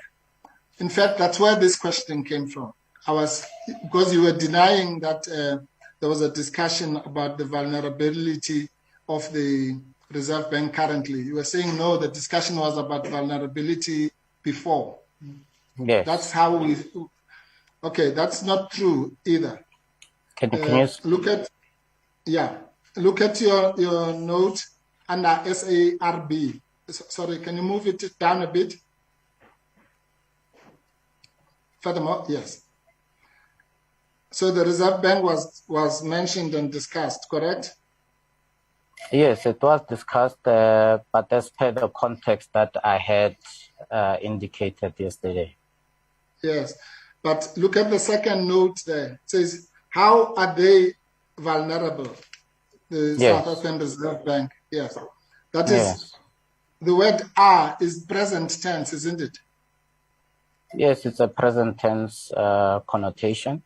in fact, that's where this question came from. Because you were denying that there was a discussion about the vulnerability of the Reserve Bank currently. You were saying, no, the discussion was about vulnerability before. Yes. That's how okay, that's not true either. Can you look at your note under SARB. Sorry, can you move it down a bit? Furthermore, yes. So the Reserve Bank was mentioned and discussed, correct? Yes, it was discussed, but as per the context that I had indicated yesterday. Yes, but look at the second note there. It says, how are they vulnerable? The South African Reserve Bank. Yes, that is, the word are is present tense, isn't it? Yes, it's a present tense connotation.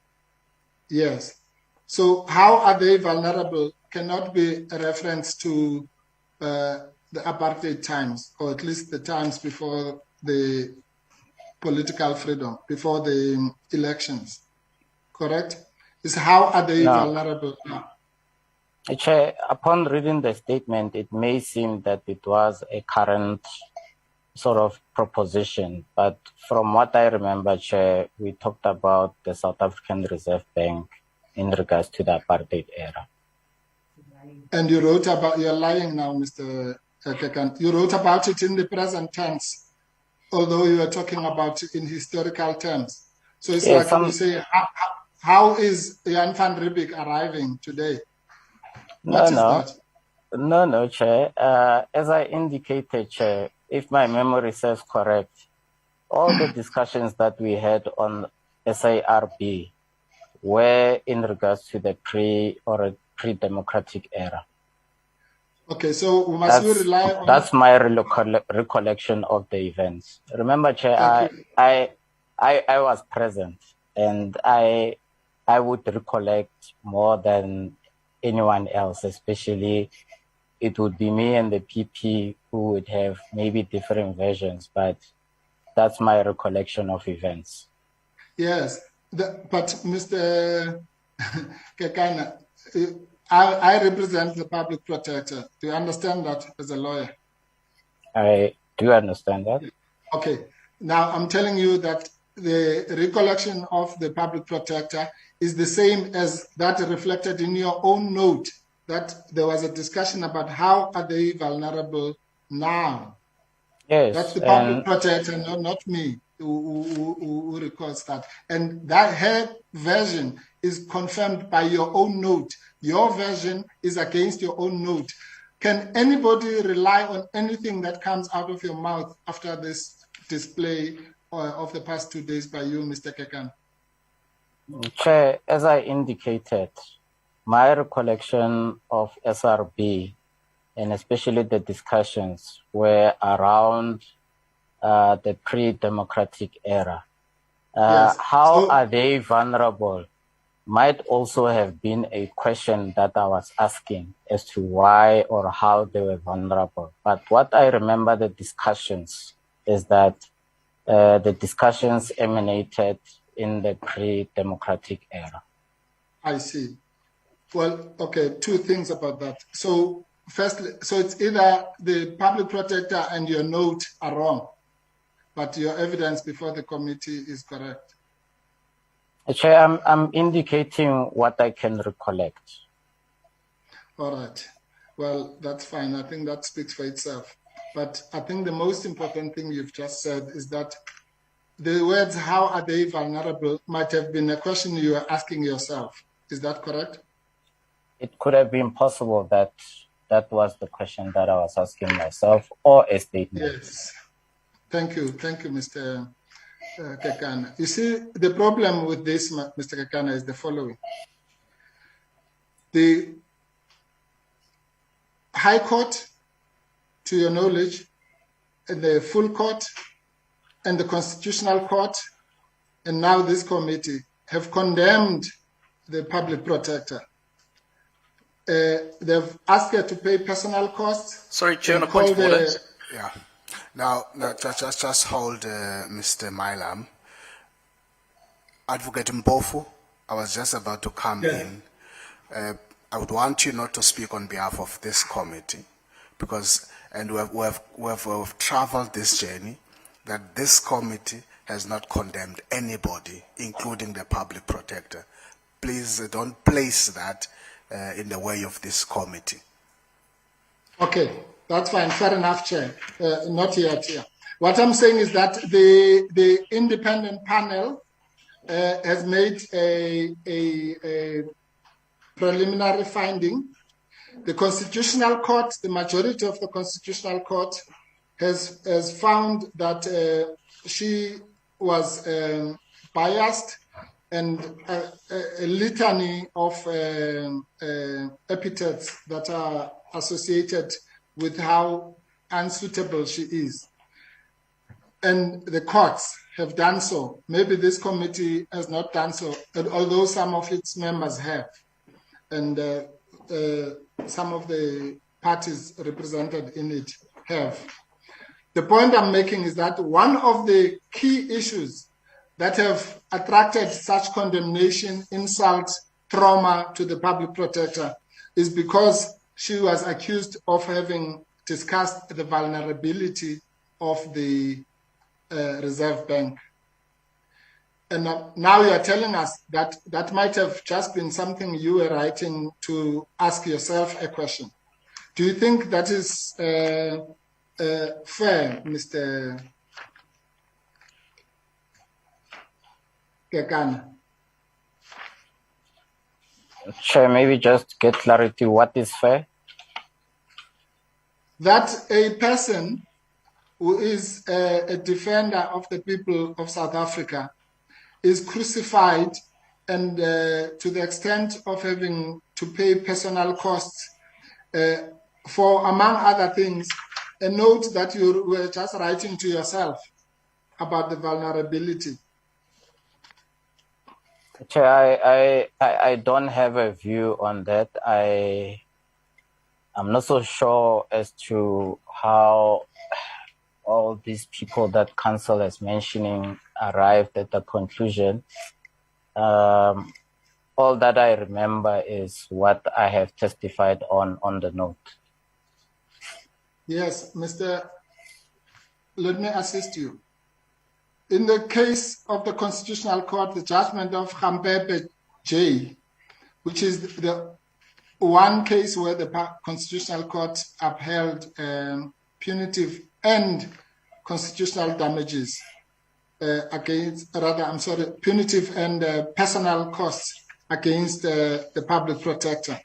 Yes. So how are they vulnerable cannot be a reference to the apartheid times, or at least the times before the political freedom, before the elections. Correct? Is how are they vulnerable now? Chair, upon reading the statement, it may seem that it was a current sort of proposition, but from what I remember, Chair, we talked about the South African Reserve Bank in regards to the apartheid era. And you wrote about, you're lying now, Mr. Kekan, you wrote about it in the present tense, although you were talking about it in historical terms. So it's like you say, how is Jan van Riebeeck arriving today? What is that? No, Chair. As I indicated, Chair, if my memory serves correct, all the discussions that we had on SIRB were in regards to the pre-democratic era. Okay, so must we rely on... That's my recollection of the events. Remember, Chair, I was present, and I would recollect more than anyone else, especially it would be me and the PP who would have maybe different versions, but that's my recollection of events. Yes, but Mr. Kekana, I represent the public protector. Do you understand that as a lawyer? I do understand that. Okay. Now I'm telling you that the recollection of the public protector is the same as that reflected in your own note, that there was a discussion about how are they vulnerable now. Yes. That's the public protector, no, not me, who records that. And that her version is confirmed by your own note. Your version is against your own note. Can anybody rely on anything that comes out of your mouth after this display of the past 2 days by you, Mr. Kekan? Chair, as I indicated, my recollection of SRB and especially the discussions were around the pre-democratic era. How are they vulnerable might also have been a question that I was asking as to why or how they were vulnerable. But what I remember the discussions is that the discussions emanated in the pre-democratic era. I see. Well, okay, two things about that. So firstly, so it's either the public protector and your note are wrong, but your evidence before the committee is correct. Chair, I'm indicating what I can recollect. All right. Well, that's fine. I think that speaks for itself. But I think the most important thing you've just said is that the words, how are they vulnerable, might have been a question you were asking yourself. Is that correct? It could have been possible that that was the question that I was asking myself, or a statement. Yes. Thank you. Thank you, Mr. Kekana. You see, the problem with this, Mr. Kekana, is the following. The High Court, to your knowledge, and the full court, and the Constitutional Court, and now this committee have condemned the public protector. They've asked her to pay personal costs. Sorry, Chair, on a point of order. Yeah. Now, just hold, Mr. Mailam. Advocate Mpofu, I was just about to come in. I would want you not to speak on behalf of this committee, because, and we have traveled this journey, that this committee has not condemned anybody, including the public protector. Please don't place that in the way of this committee. Okay, that's fine. Fair enough, Chair. Not yet here. What I'm saying is that the independent panel has made a preliminary finding. The Constitutional Court, the majority of the Constitutional Court, has found that she was biased, and a litany of epithets that are associated with how unsuitable she is. And the courts have done so. Maybe this committee has not done so, although some of its members have. And some of the parties represented in it have. The point I'm making is that one of the key issues that have attracted such condemnation, insult, trauma to the public protector is because she was accused of having discussed the vulnerability of the Reserve Bank. And now you are telling us that that might have just been something you were writing to ask yourself a question. Do you think that is fair, Mr. Kekana? Chair, maybe just get clarity, what is fair? That a person who is a defender of the people of South Africa, is crucified, and to the extent of having to pay personal costs for, among other things, a note that you were just writing to yourself about the vulnerability. Chair, I don't have a view on that. I'm not so sure as to how all these people that council is mentioning arrived at the conclusion. All that I remember is what I have testified on the note. Yes, let me assist you. In the case of the Constitutional Court, the judgment of Mkhwebane J, which is the one case where the Constitutional Court upheld punitive and constitutional damages punitive and personal costs against the public protector.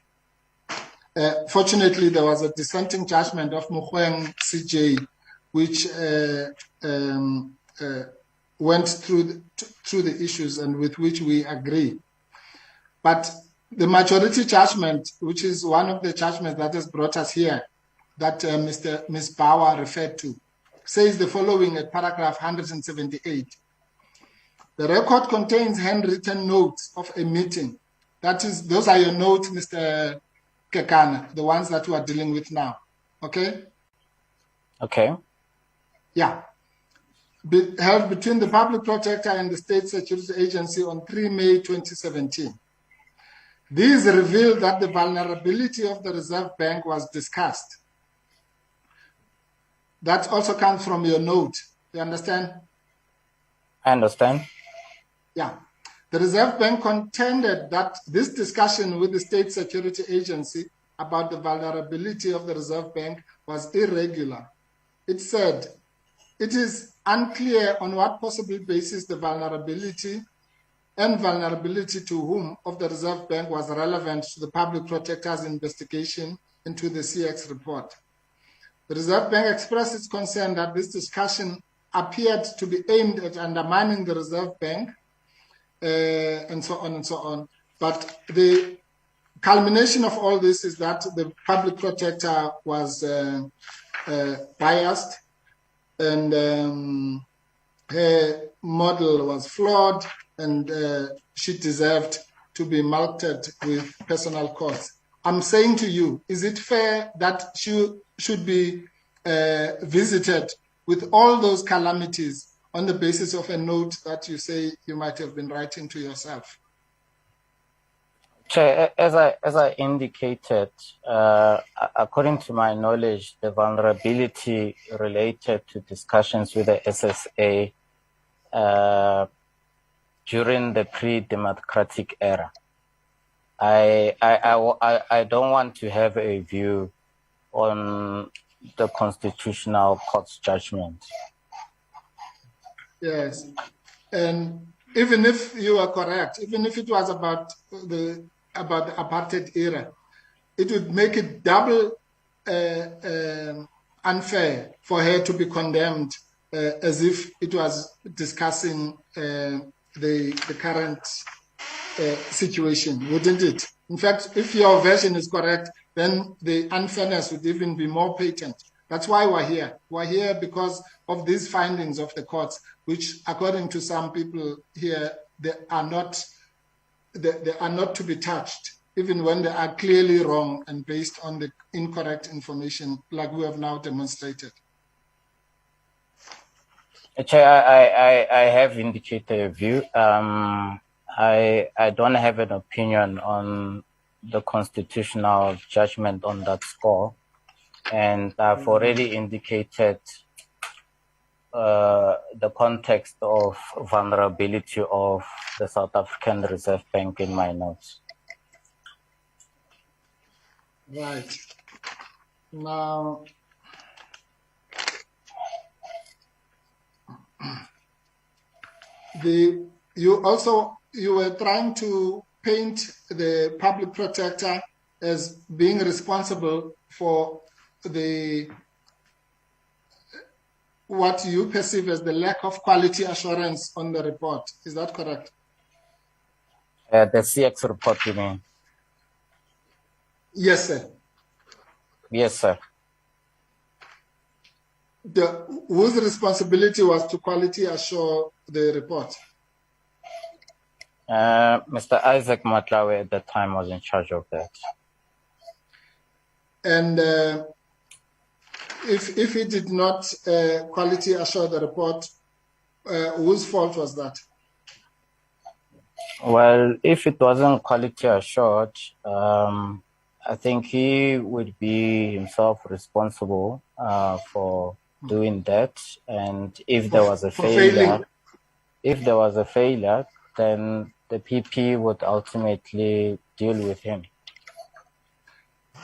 Fortunately, there was a dissenting judgment of Mkhwebane CJ, which went through the issues and with which we agree. But the majority judgment, which is one of the judgments that has brought us here, that Ms. Bauer referred to, says the following at paragraph 178. The record contains handwritten notes of a meeting. That is, those are your notes, Mr. Kekana, the ones that we are dealing with now. Okay? Okay. Yeah. Held between the Public Protector and the State Security Agency on 3 May 2017. These reveal that the vulnerability of the Reserve Bank was discussed. That also comes from your note. You understand? I understand. Yeah. The Reserve Bank contended that this discussion with the State Security Agency about the vulnerability of the Reserve Bank was irregular. It said, it is unclear on what possible basis the vulnerability and vulnerability to whom of the Reserve Bank was relevant to the Public Protector's investigation into the CX report. The Reserve Bank expressed its concern that this discussion appeared to be aimed at undermining the Reserve Bank, and so on and so on. But the culmination of all this is that the Public Protector was biased, and her model was flawed, and she deserved to be mulcted with personal costs. I'm saying to you, is it fair that she should be visited with all those calamities on the basis of a note that you say you might have been writing to yourself? Chair, as I indicated, according to my knowledge, the vulnerability related to discussions with the SSA during the pre-democratic era. I don't want to have a view on the Constitutional Court's judgment. Yes, and even if you are correct, even if it was about the apartheid era, it would make it double unfair for her to be condemned as if it was discussing the current situation, wouldn't it? In fact, if your version is correct, then the unfairness would even be more patent. That's why we're here. We're here because of these findings of the courts, which, according to some people here, they are not to be touched, even when they are clearly wrong and based on the incorrect information, like we have now demonstrated. Chair, I have indicated a view. I don't have an opinion on the constitutional judgment on that score, and I've already indicated the context of vulnerability of the South African Reserve Bank in my notes. Right. Now, you were trying to paint the Public Protector as being responsible for what you perceive as the lack of quality assurance on the report. Is that correct? The CX report, you mean? Yes, sir. Yes, sir. Whose responsibility was to quality assure the report? Mr. Isaac Matlawe at that time was in charge of that. And if he did not quality assure the report, whose fault was that? Well, if it wasn't quality assured, I think he would be himself responsible for doing that. And if there was a failure, then the PP would ultimately deal with him.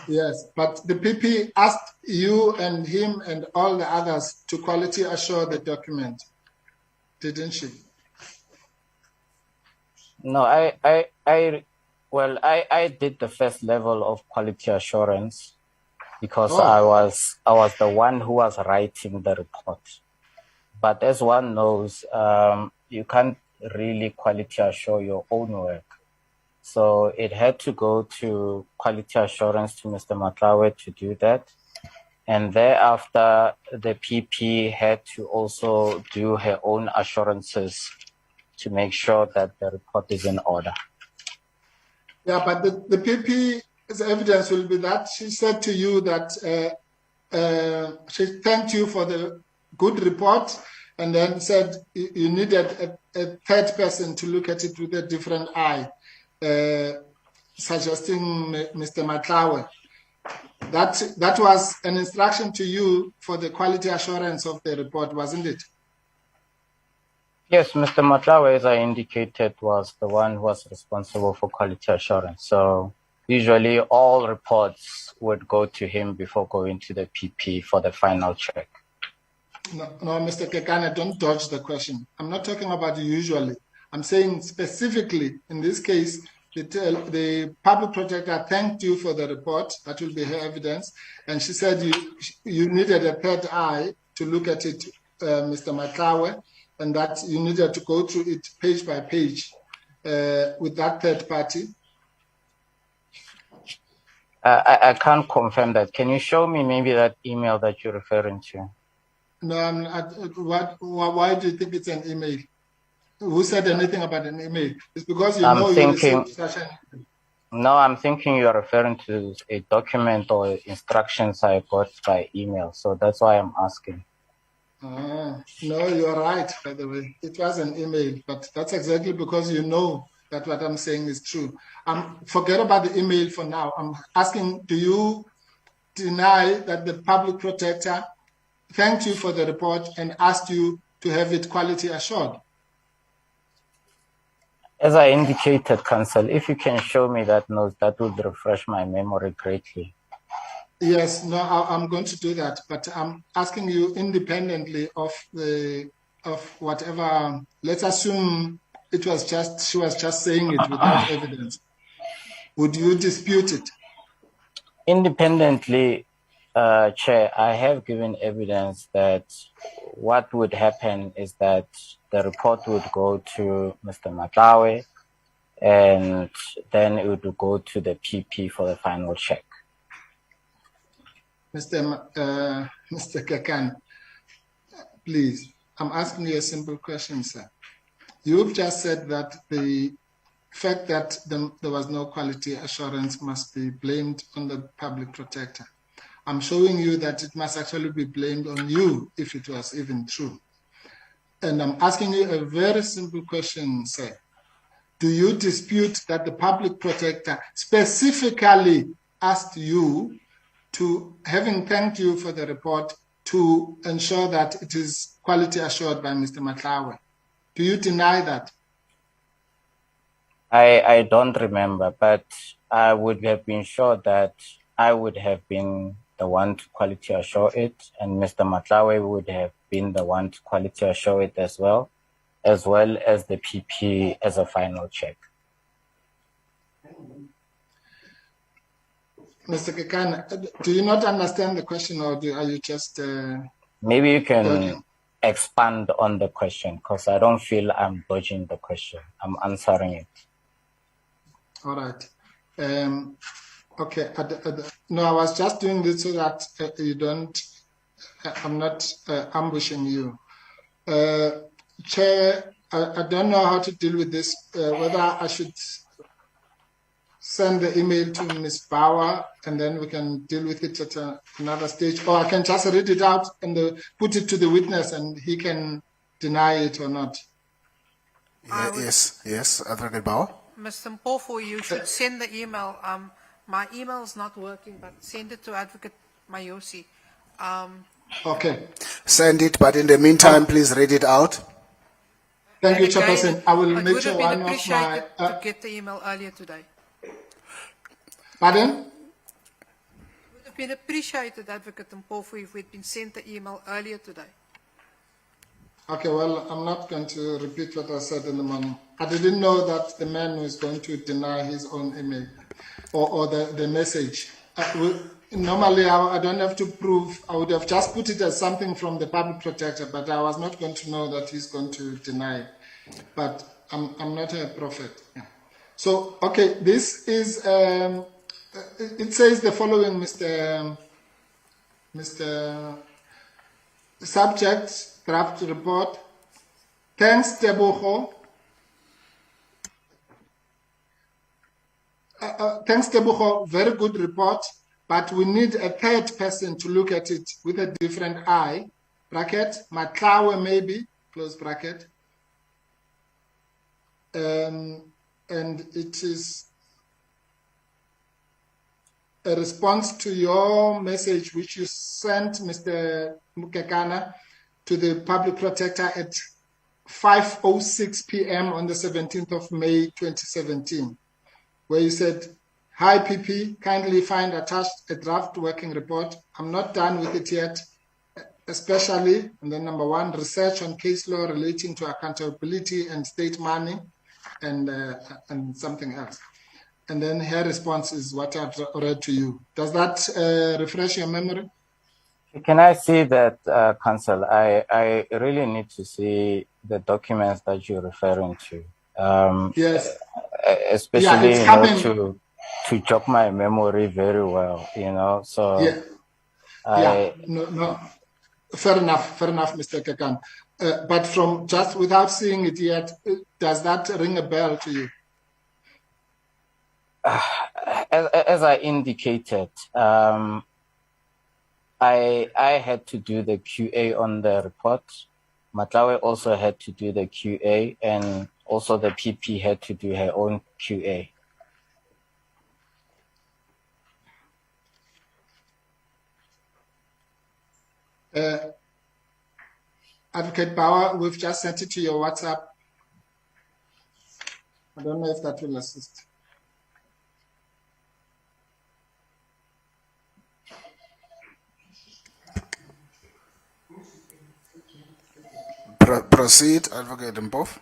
Yes, but the PP asked you and him and all the others to quality assure the document, didn't she? No, I did the first level of quality assurance because I was the one who was writing the report. But as one knows, you can't really quality assure your own work. So it had to go to quality assurance to Mr. Matlawe to do that. And thereafter, the PP had to also do her own assurances to make sure that the report is in order. Yeah, but the PP's evidence will be that she said to you that she thanked you for the good report and then said you needed a third person to look at it with a different eye, suggesting Mr. Matlawe. That was an instruction to you for the quality assurance of the report, wasn't it? Yes, Mr. Matlawe, as I indicated, was the one who was responsible for quality assurance. So usually all reports would go to him before going to the PP for the final check. No, Mr. Kekana, don't dodge the question. I'm not talking about usually. I'm saying specifically, in this case, the public protector thanked you for the report. That will be her evidence. And she said you needed a third eye to look at it, Mr. Matlawe, and that you needed to go through it page by page with that third party. I can't confirm that. Can you show me maybe that email that you're referring to? No, I'm not. Why do you think it's an email? Who said anything about an email? It's because you received such an email. No, I'm thinking you're referring to a document or instructions I got by email. So that's why I'm asking. No, you're right, by the way. It was an email, but that's exactly because you know that what I'm saying is true. Forget about the email for now. I'm asking, do you deny that the public protector thanked you for the report and asked you to have it quality assured? As I indicated, Council, if you can show me that note, that would refresh my memory greatly. Yes, no, I'm going to do that, but I'm asking you independently of whatever. Let's assume she was just saying it without evidence. Would you dispute it? Independently, Chair, I have given evidence that what would happen is that the report would go to Mr. Matlawe, and then it would go to the PP for the final check. Mr. Kakan, please, I'm asking you a simple question, sir. You've just said that the fact that there was no quality assurance must be blamed on the public protector. I'm showing you that it must actually be blamed on you if it was even true. And I'm asking you a very simple question, sir. Do you dispute that the public protector specifically asked you to, having thanked you for the report, to ensure that it is quality assured by Mr. Matlawe? Do you deny that? I don't remember, but I would have been sure that I would have been the one to quality assure it, and Mr. Matlawe would have been the one to quality assure it as well as the PP as a final check. Mr. Kekana, do you not understand the question, or are you just... Maybe you can expand on the question because I don't feel I'm dodging the question. I'm answering it. All right. Okay. No, I was just doing this so that you don't, I'm not ambushing you. Chair, I don't know how to deal with this, whether I should send the email to Ms. Bauer and then we can deal with it at another stage, or I can just read it out and put it to the witness and he can deny it or not. Yes, Advocate Bauer. Mr. Mpofu, you should send the email. My email is not working, but send it to Advocate Mayosi. Okay. Send it, but in the meantime, please read it out. Thank you, Chairperson. I will make sure It would have been one of my... appreciated to get the email earlier today. Pardon? It would have been appreciated, Advocate Mpofu, if we'd been sent the email earlier today. Okay, well, I'm not going to repeat what I said in the morning. I didn't know that the man was going to deny his own email or the message. Normally, I don't have to prove. I would have just put it as something from the public protector, but I was not going to know that he's going to deny it. But I'm not a prophet. Yeah. So, okay, this is, it says the following, Mr. Subject, draft report. Thanks, Tebogo. Thanks, Tebogo. Very good report, but we need a third person to look at it with a different eye. Bracket, Matlawe maybe, close bracket. And it is a response to your message which you sent, Mr. Mukekana, to the public protector at 5:06 p.m. on the 17th of May 2017, where you said, "Hi PP, kindly find attached a draft working report. I'm not done with it yet, especially," and then number 1, research on case law relating to accountability and state money, and something else. And then her response is what I've read to you. Does that refresh your memory? Can I see that, Council? I really need to see the documents that you're referring to. Yes. Especially, yeah, to jog my memory very well, so. Yeah, no. Fair enough, Mr. Kakan. But from just without seeing it yet, does that ring a bell to you? As I indicated, I had to do the QA on the report. Matlawe also had to do the QA, and also the PP had to do her own QA. Advocate Bauer, we've just sent it to your WhatsApp. I don't know if that will assist. Proceed, Advocate Mpofu.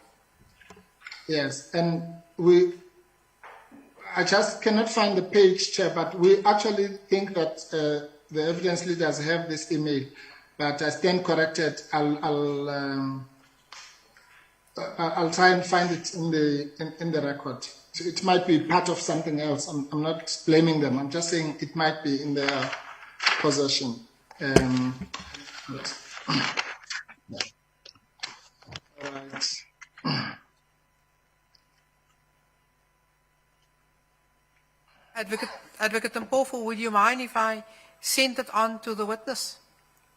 Yes, and I just cannot find the page, Chair, but we actually think that the evidence leaders have this email, but I stand corrected. I'll try and find it in the record. It might be part of something else. I'm not blaming them. I'm just saying it might be in their possession. All right. Advocate Mpofu, would you mind if I send it on to the witness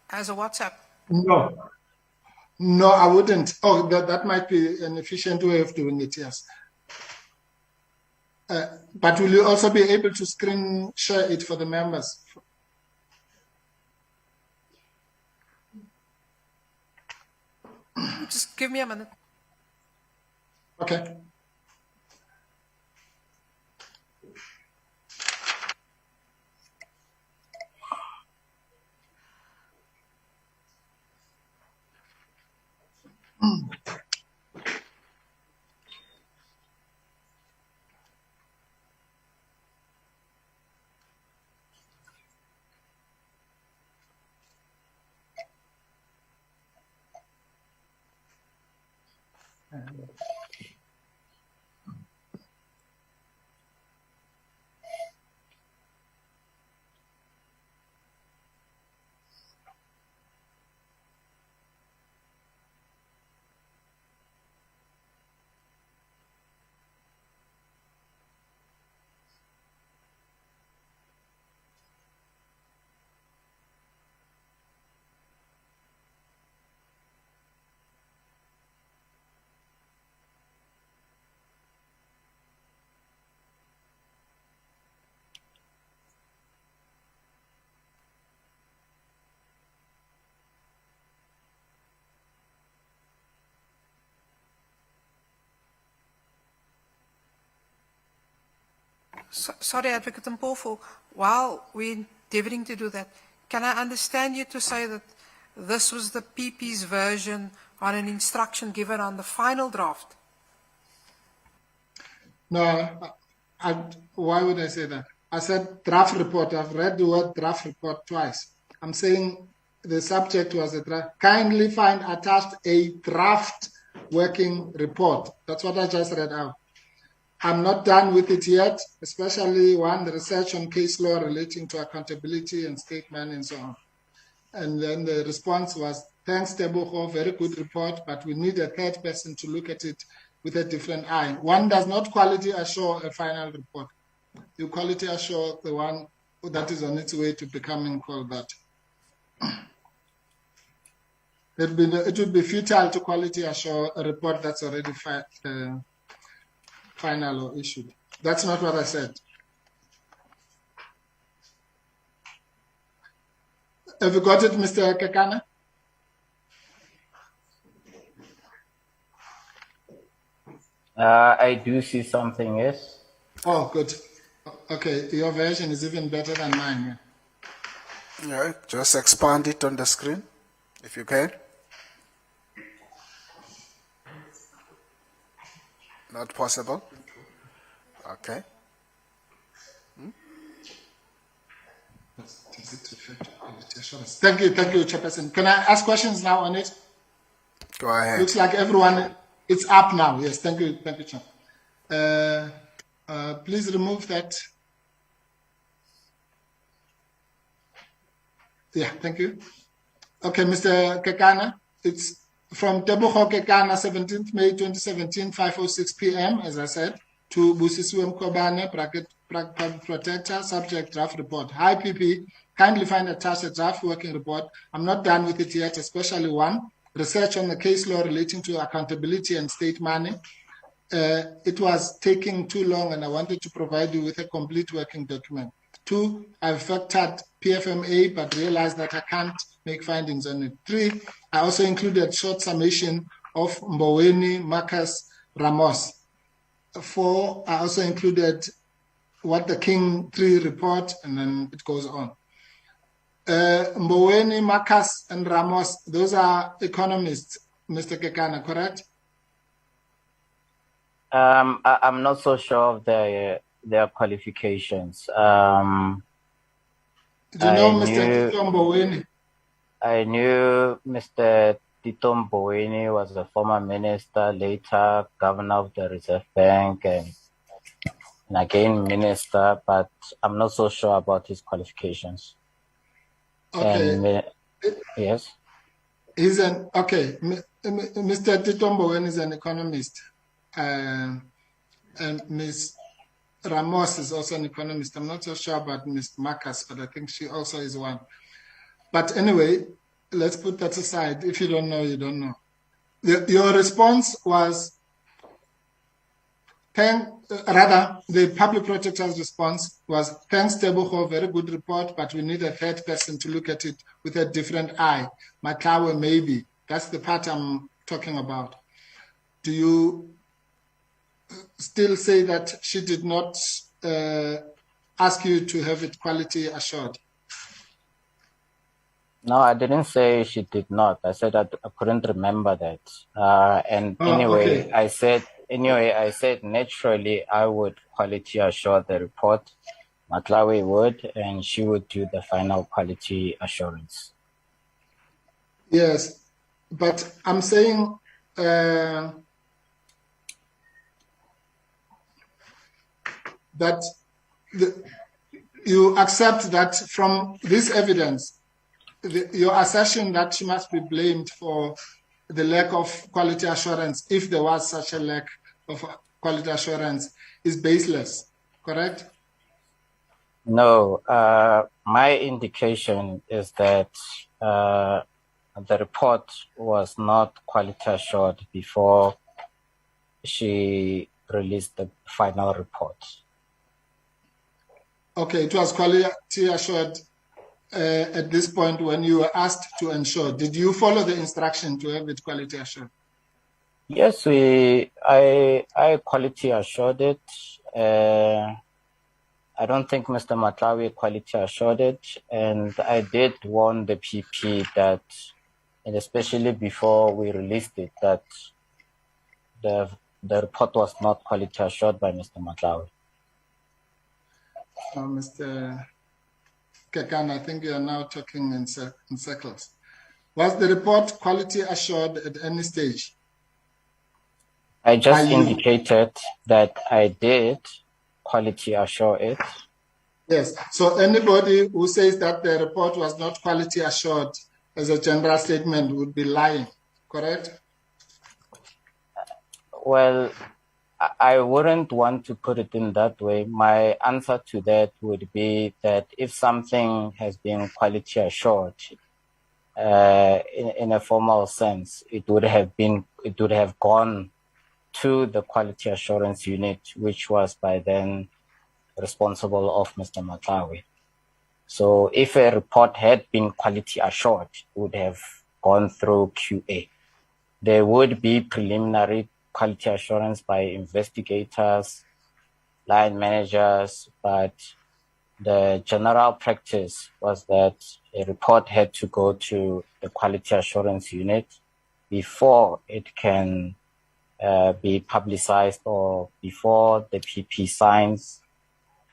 as a WhatsApp? No, I wouldn't. Oh, that might be an efficient way of doing it, yes. But will you also be able to screen share it for the members? Just give me a minute. Okay. Sorry, Advocate Mpofu, while we're endeavoring to do that, can I understand you to say that this was the PP's version on an instruction given on the final draft? No, why would I say that? I said draft report. I've read the word draft report twice. I'm saying the subject was a draft. Kindly find attached a draft working report. That's what I just read out. I'm not done with it yet, especially the research on case law relating to accountability and statement and so on. And then the response was, thanks, Tebogo, very good report, but we need a third person to look at it with a different eye. One does not quality assure a final report. You quality assure the one that is on its way to becoming called that. It would be futile to quality assure a report that's already final or issued. That's not what I said. Have you got it, Mr. Kekana? I do see something, yes. Oh, good. Okay, your version is even better than mine. Yeah, just expand it on the screen, if you can. Not possible? Okay. Thank you, Chairperson. Can I ask questions now on it? Go ahead. Looks like everyone, it's up now. Yes, thank you, Chair. Please remove that. Yeah, thank you. Okay, Mr. Kekana, it's from Tebogo Kekana, 17th May 2017, 5:06 p.m., as I said, to Busisiwe Mkhwebane, Protector, subject draft report. Hi, PP, kindly find attached a draft working report. I'm not done with it yet, especially one, research on the case law relating to accountability and state money. It was taking too long and I wanted to provide you with a complete working document. 2, I've factored PFMA but realized that I can't make findings on it. 3, I also included short summation of Mboweni, Marcus, Ramos. 4, I also included what the King 3 report, and then it goes on. Mboweni, Marcus, and Ramos, those are economists, Mr. Kekana, correct? I'm not so sure of their qualifications. Do you know Mr. Mboweni? I knew Mr. Tito Mboweni was a former minister, later governor of the Reserve Bank, and again minister, but I'm not so sure about his qualifications. Okay. Yes. Mr. Tito Mboweni is an economist, and Ms. Ramos is also an economist. I'm not so sure about Ms. Marcus, but I think she also is one. But anyway, let's put that aside. If you don't know, you don't know. Your response was, the public protector's response was, thanks, Tebogo, very good report, but we need a third person to look at it with a different eye. Matawe, maybe. That's the part I'm talking about. Do you still say that she did not ask you to have it quality assured? No, I didn't say she did not. I said I couldn't remember that. Okay. I said naturally I would quality assure the report. Matlawe would, and she would do the final quality assurance. Yes, but I'm saying that you accept that from this evidence, your assertion that she must be blamed for the lack of quality assurance, if there was such a lack of quality assurance, is baseless, correct? No, my indication is that the report was not quality assured before she released the final report. Okay, it was quality assured at this point when you were asked to ensure. Did you follow the instruction to have it quality assured? Yes, I quality assured it. I don't think Mr. Matlawi quality assured it, and I did warn the PP that, and especially before we released it, that the report was not quality assured by Mr. Matlawi. Mr. Kekan, I think you are now talking in circles. Was the report quality assured at any stage? I just indicated that I did quality assure it. Yes, so anybody who says that the report was not quality assured as a general statement would be lying, correct? Well, I wouldn't want to put it in that way. My answer to that would be that if something has been quality assured in a formal sense, it would have gone to the quality assurance unit, which was by then responsible of Mr. Matlawi. So if a report had been quality assured, it would have gone through QA. There would be preliminary quality assurance by investigators, line managers, but the general practice was that a report had to go to the quality assurance unit before it can be publicized or before the PP signs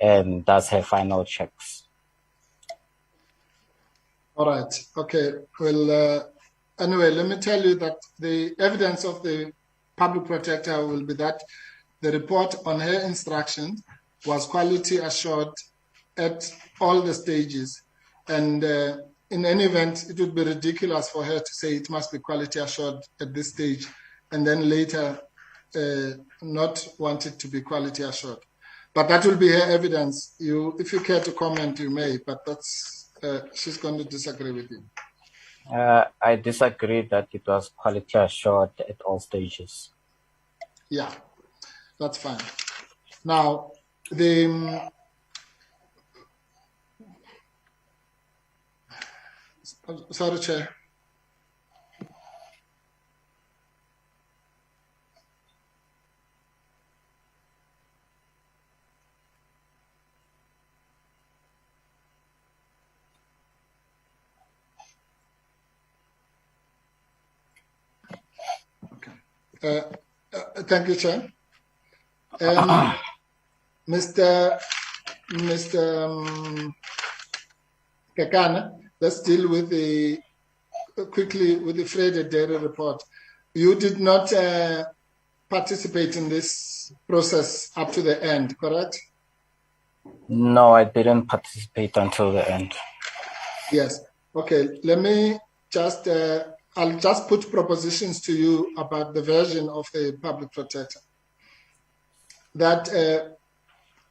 and does her final checks. All right. Okay. Well, anyway, let me tell you that the evidence of the public protector will be that the report on her instructions was quality assured at all the stages. And in any event, it would be ridiculous for her to say it must be quality assured at this stage and then later not want it to be quality assured. But that will be her evidence. If you care to comment, you may, but that's she's going to disagree with you. I disagree that it was quality assured at all stages. Yeah, that's fine. Now, sorry, Chair. Thank you, Chair. Mr. Kekana, let's deal with quickly with the Friday Dairy report. You did not participate in this process up to the end, correct? No, I didn't participate until the end. Yes. Okay. Let me just, I'll just put propositions to you about the version of the public protector. That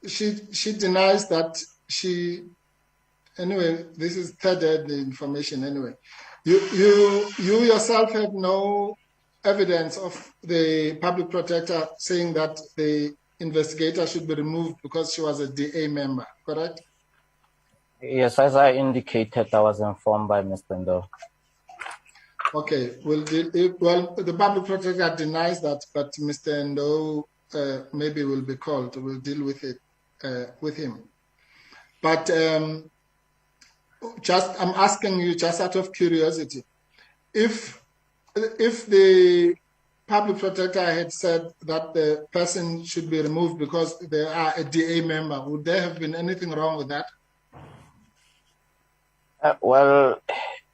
she denies that anyway, this is third information anyway. You yourself have no evidence of the public protector saying that the investigator should be removed because she was a DA member, correct? Yes, as I indicated, I was informed by Mr. Ndo. Okay, well, the public protector denies that, but Mr. Ndo maybe will be called. We'll deal with it with him. But I'm asking you just out of curiosity, if the public protector had said that the person should be removed because they are a DA member, would there have been anything wrong with that? Well,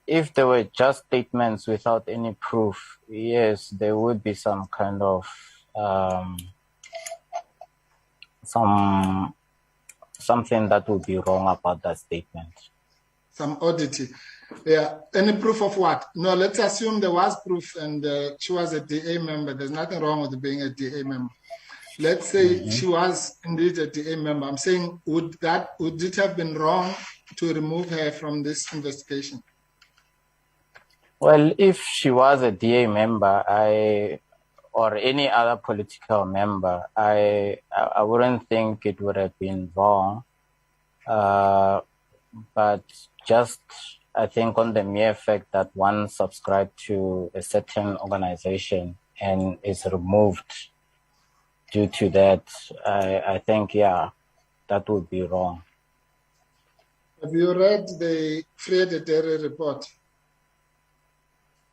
if there were just statements without any proof, yes, there would be some kind of some something that would be wrong about that statement. Some oddity. Yeah. Any proof of what? No, let's assume there was proof and she was a DA member. There's nothing wrong with being a DA member. Let's say she was indeed a DA member. I'm saying, would it have been wrong to remove her from this investigation? Well, if she was a DA member, or any other political member, I wouldn't think it would have been wrong. But just, I think, on the mere fact that one subscribed to a certain organization and is removed due to that, I think, yeah, that would be wrong. Have you read the Fred Dairy report?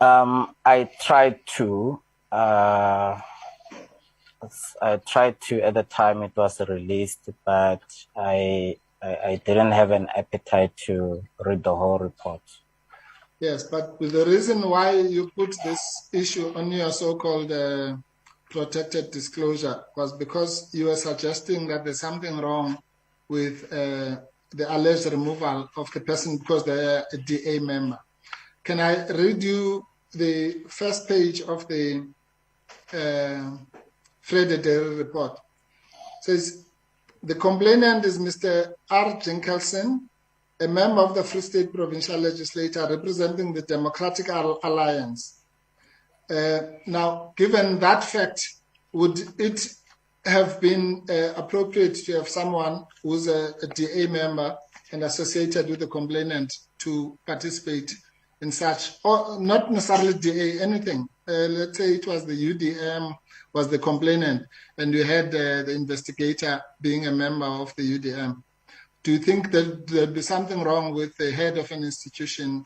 I tried to. At the time it was released, but I didn't have an appetite to read the whole report. Yes, but the reason why you put this issue on your so-called protected disclosure was because you were suggesting that there's something wrong with the alleged removal of the person because they're a DA member. Can I read you the first page of the Fred Dairy report? It says, the complainant is Mr. R. Jenkelson, a member of the Free State Provincial Legislature representing the Democratic Alliance. Now, given that fact, would it have been appropriate to have someone who's a DA member and associated with the complainant to participate in such, or not necessarily DA, anything? Let's say it was the UDM, was the complainant, and you had the investigator being a member of the UDM. Do you think that there'd be something wrong with the head of an institution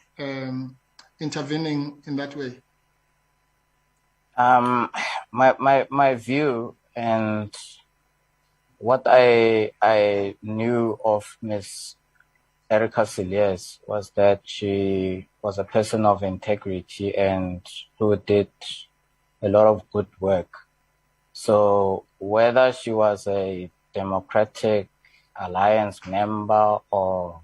intervening in that way? My view and what I knew of Ms. Erica Cilliers was that she was a person of integrity and who did a lot of good work. So whether she was a Democratic Alliance member or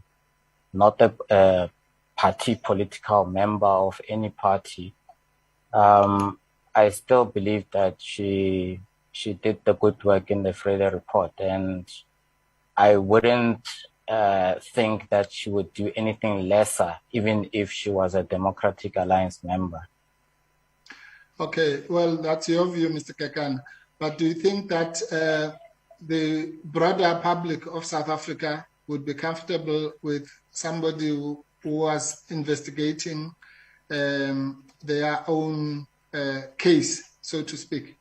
not a party political member of any party, I still believe that she did the good work in the Freda report, and I wouldn't think that she would do anything lesser, even if she was a Democratic Alliance member. Okay, well, that's your view, Mr. Kakan. But do you think that the broader public of South Africa would be comfortable with somebody who was investigating their own case, so to speak?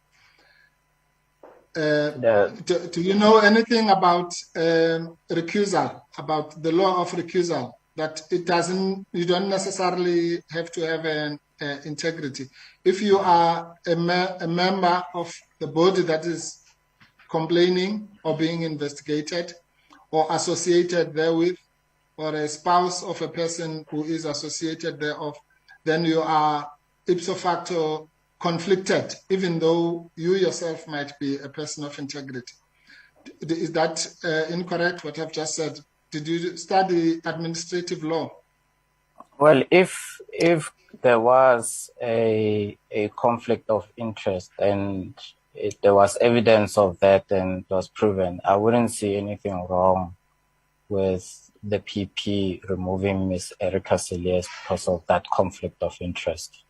Do you know anything about recusal, about the law of recusal? That it doesn't, you don't necessarily have to have an integrity. If you are a member of the body that is complaining or being investigated or associated therewith, or a spouse of a person who is associated thereof, then you are ipso facto conflicted, even though you yourself might be a person of integrity. Is that incorrect, what I've just said? Did you study administrative law? Well, if there was a conflict of interest and there was evidence of that and it was proven, I wouldn't see anything wrong with the PP removing Ms. Erica Cilliers because of that conflict of interest.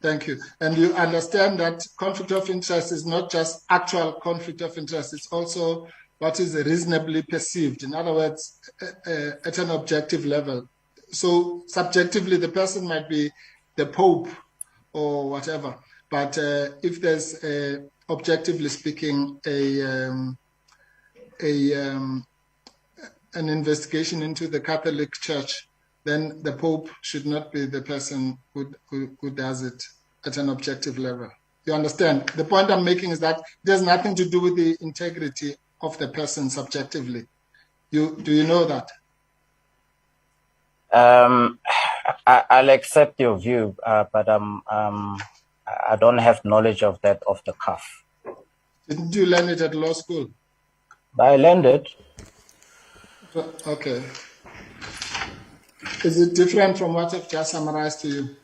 Thank you. And you understand that conflict of interest is not just actual conflict of interest, it's also what is reasonably perceived. In other words, at an objective level. So subjectively, the person might be the Pope or whatever. But if there's, objectively speaking, an investigation into the Catholic Church, then the Pope should not be the person who does it at an objective level. You understand? The point I'm making is that it has nothing to do with the integrity of the person subjectively. Do you know that? I'll accept your view, but I don't have knowledge of that off the cuff. Didn't you learn it at law school? I learned it. Okay. Is it different from what I've just summarized to you?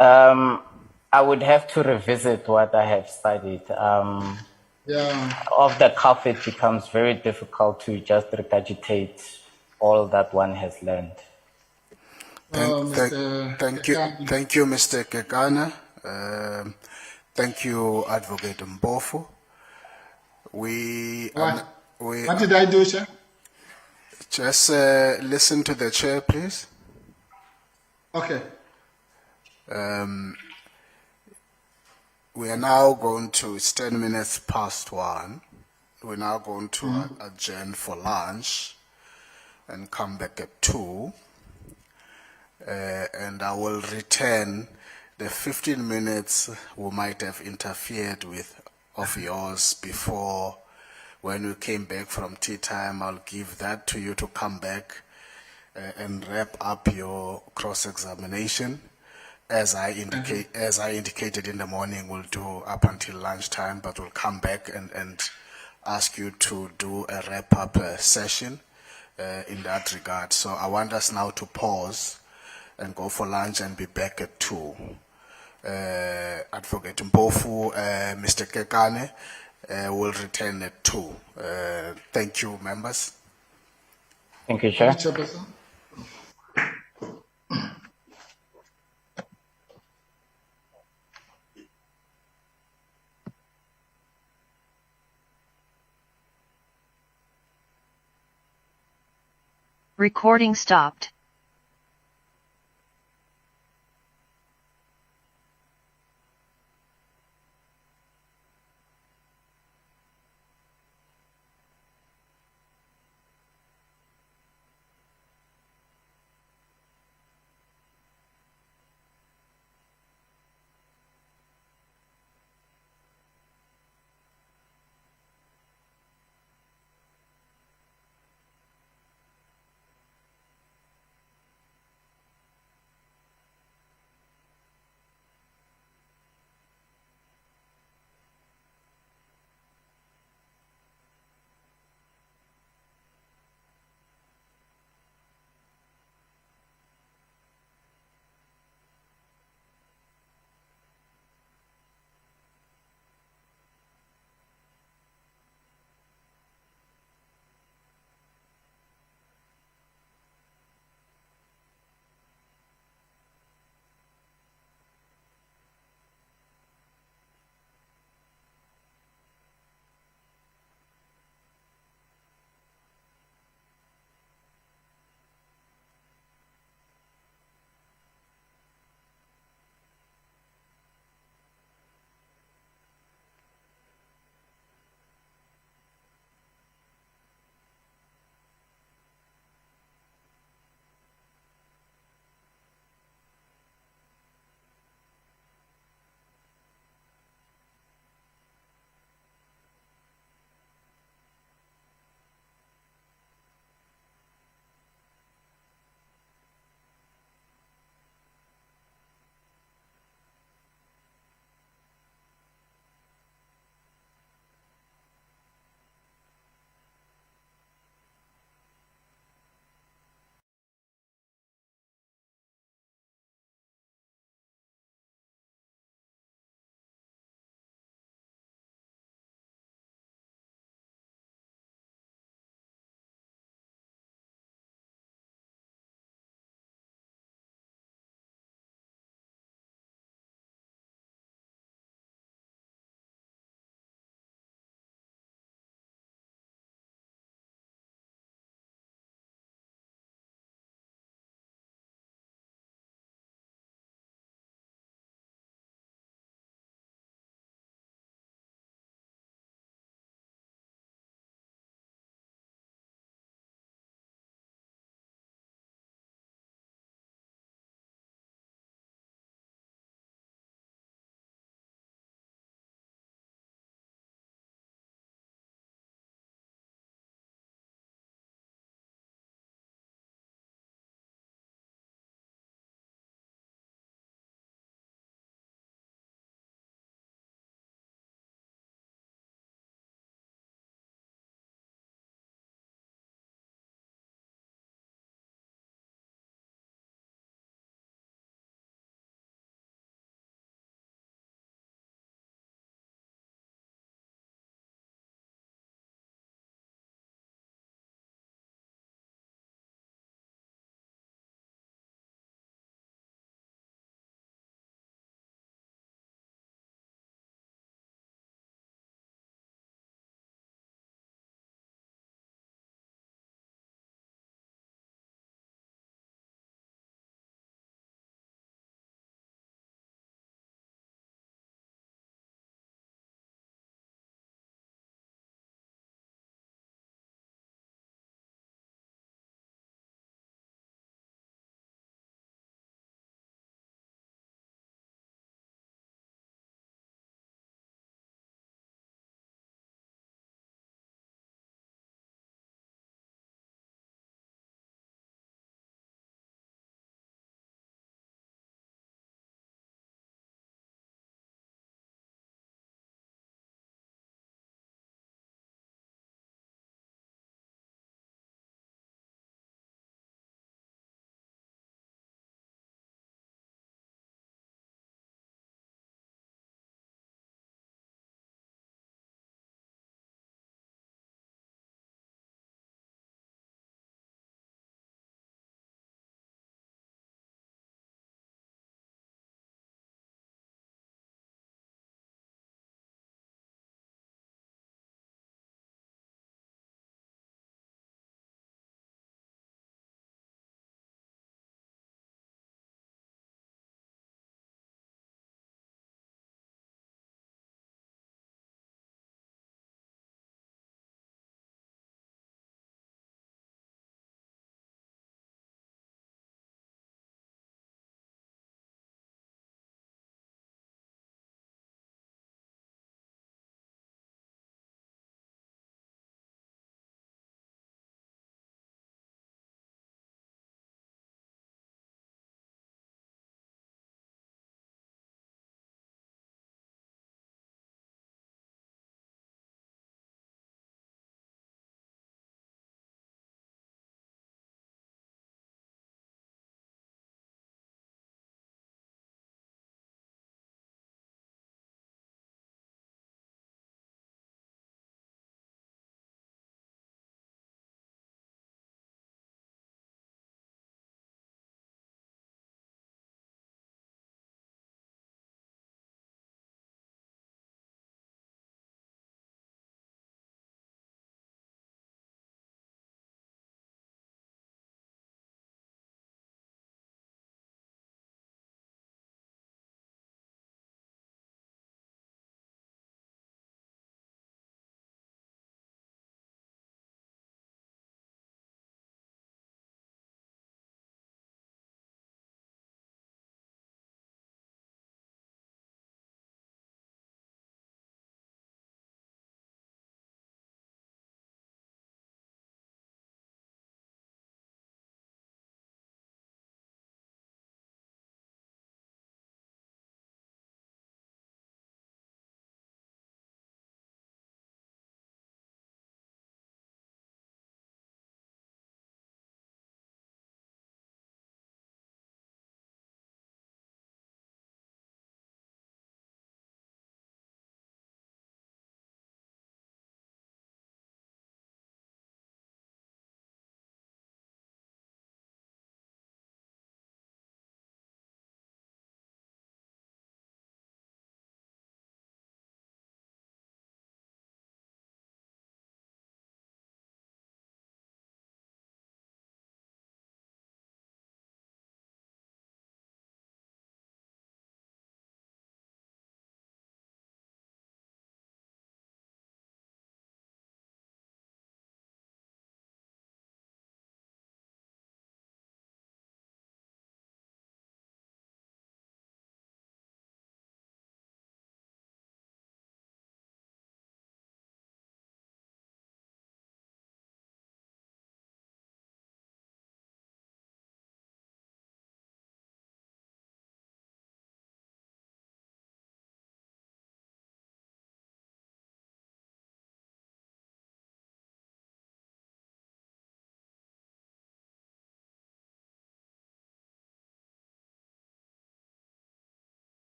I would have to revisit what I have studied. Yeah. Off the cuff, it becomes very difficult to just regurgitate all that one has learned. Thank you, Mr. Kekana. Thank you, Advocate Mbofu. What did I do, sir? Just listen to the chair, please. Okay. We are now going to, it's 10 minutes past 1. We're now going to adjourn for lunch and come back at 2. And I will return the 15 minutes we might have interfered with of yours before. When we came back from tea time, I'll give that to you to come back and wrap up your cross-examination. As I indicated in the morning, we'll do up until lunchtime, but we'll come back and ask you to do a wrap-up session in that regard. So I want us now to pause and go for lunch and be back at 2. Advocate Mbofu, Mr. Kekane will return at 2. Thank you, members. Thank you, Chair. Recording stopped.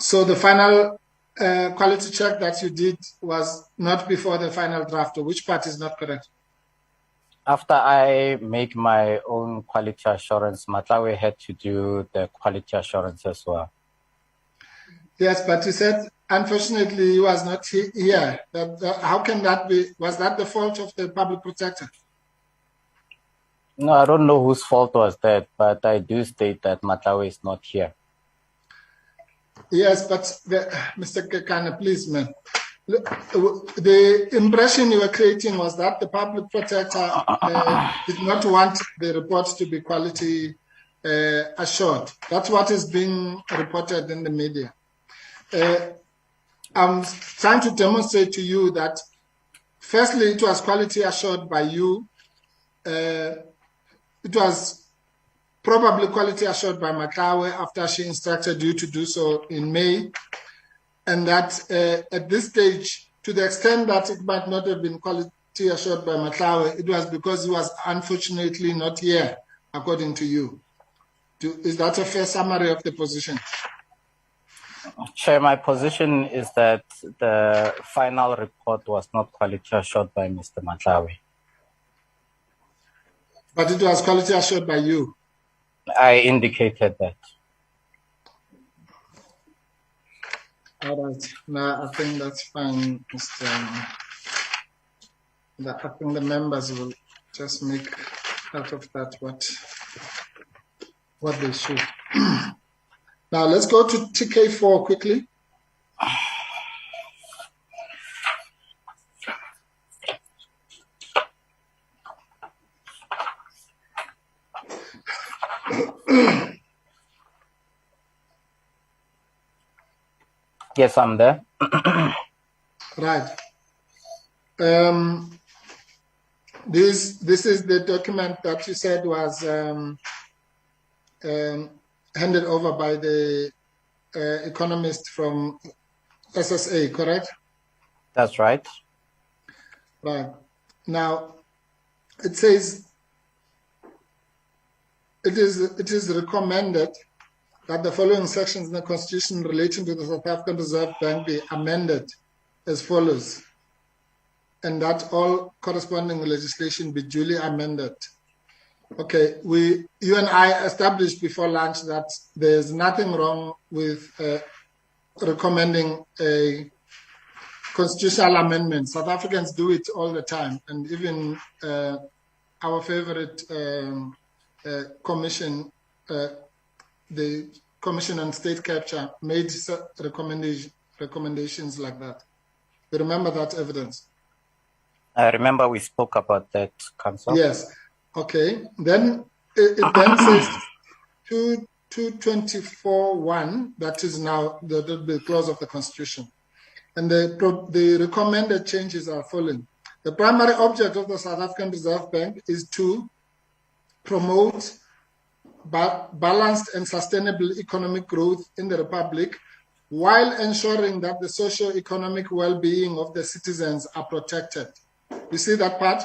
So the final quality check that you did was not before the final draft, or which part is not correct? After I make my own quality assurance, Matlawe had to do the quality assurance as well. Yes, but you said, unfortunately, he was not here. How can that be? Was that the fault of the public protector? No, I don't know whose fault was that, but I do state that Matlawe is not here. Yes, but Mr. Kekana, please, man. The impression you were creating was that the public protector did not want the report to be quality assured. That's what is being reported in the media. I'm trying to demonstrate to you that, firstly, it was quality assured by you. It was probably quality assured by Makawe after she instructed you to do so in May. And that at this stage, to the extent that it might not have been quality assured by Makawe, it was because he was unfortunately not here, according to you. Is that a fair summary of the position? Chair, my position is that the final report was not quality assured by Mr. Matlawe. But it was quality assured by you? I indicated that. All right. No, I think that's fine, Mr. I think the members will just make out of that what they should. Now let's go to TK4 quickly. Yes, I'm there. Right. This is the document that you said was handed over by the economist from SSA, correct? That's right. Right. Now, it says it is recommended that the following sections in the Constitution relating to the South African Reserve Bank be amended as follows, and that all corresponding legislation be duly amended. Okay, you and I established before lunch that there's nothing wrong with recommending a constitutional amendment. South Africans do it all the time, and even our favorite commission, the Commission on State Capture, made recommendations like that. You remember that evidence? I remember we spoke about that, Council. Yes. Okay. Then it then says 224.1, that is now the clause of the Constitution. And the recommended changes are following. The primary object of the South African Reserve Bank is to promote balanced and sustainable economic growth in the Republic while ensuring that the socio-economic well-being of the citizens are protected. You see that part?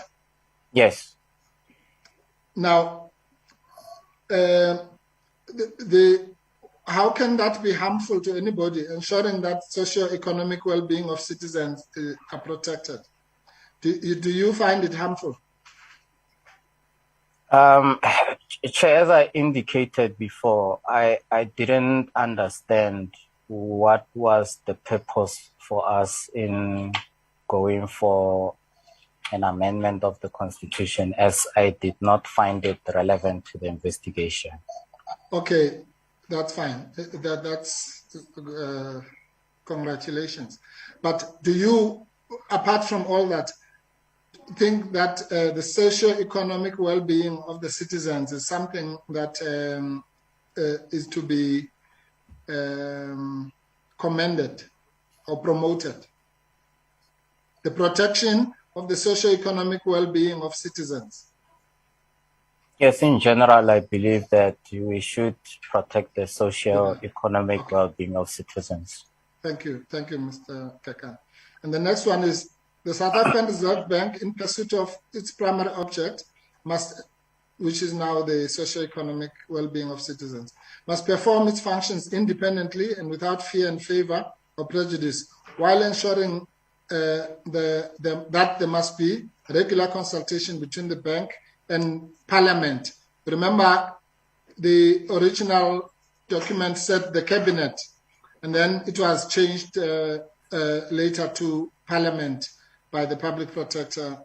Yes. Now, how can that be harmful to anybody, ensuring that socio-economic well-being of citizens are protected? Do you find it harmful? Chair, as I indicated before, I didn't understand what was the purpose for us in going for an amendment of the Constitution, as I did not find it relevant to the investigation. Okay, that's fine. That's congratulations. But do you, apart from all that, think that the socio-economic well-being of the citizens is something that is to be commended or promoted? The protection of the socio-economic well-being of citizens. Yes, in general, I believe that we should protect the socio-economic well-being of citizens. Thank you, Mr. Kekan. And the next one is, the South African Reserve Bank, in pursuit of its primary object, must which is now the socio-economic well-being of citizens, must perform its functions independently and without fear and favor or prejudice, while ensuring that there must be regular consultation between the bank and Parliament. Remember, the original document said the Cabinet, and then it was changed later to Parliament by the Public Protector,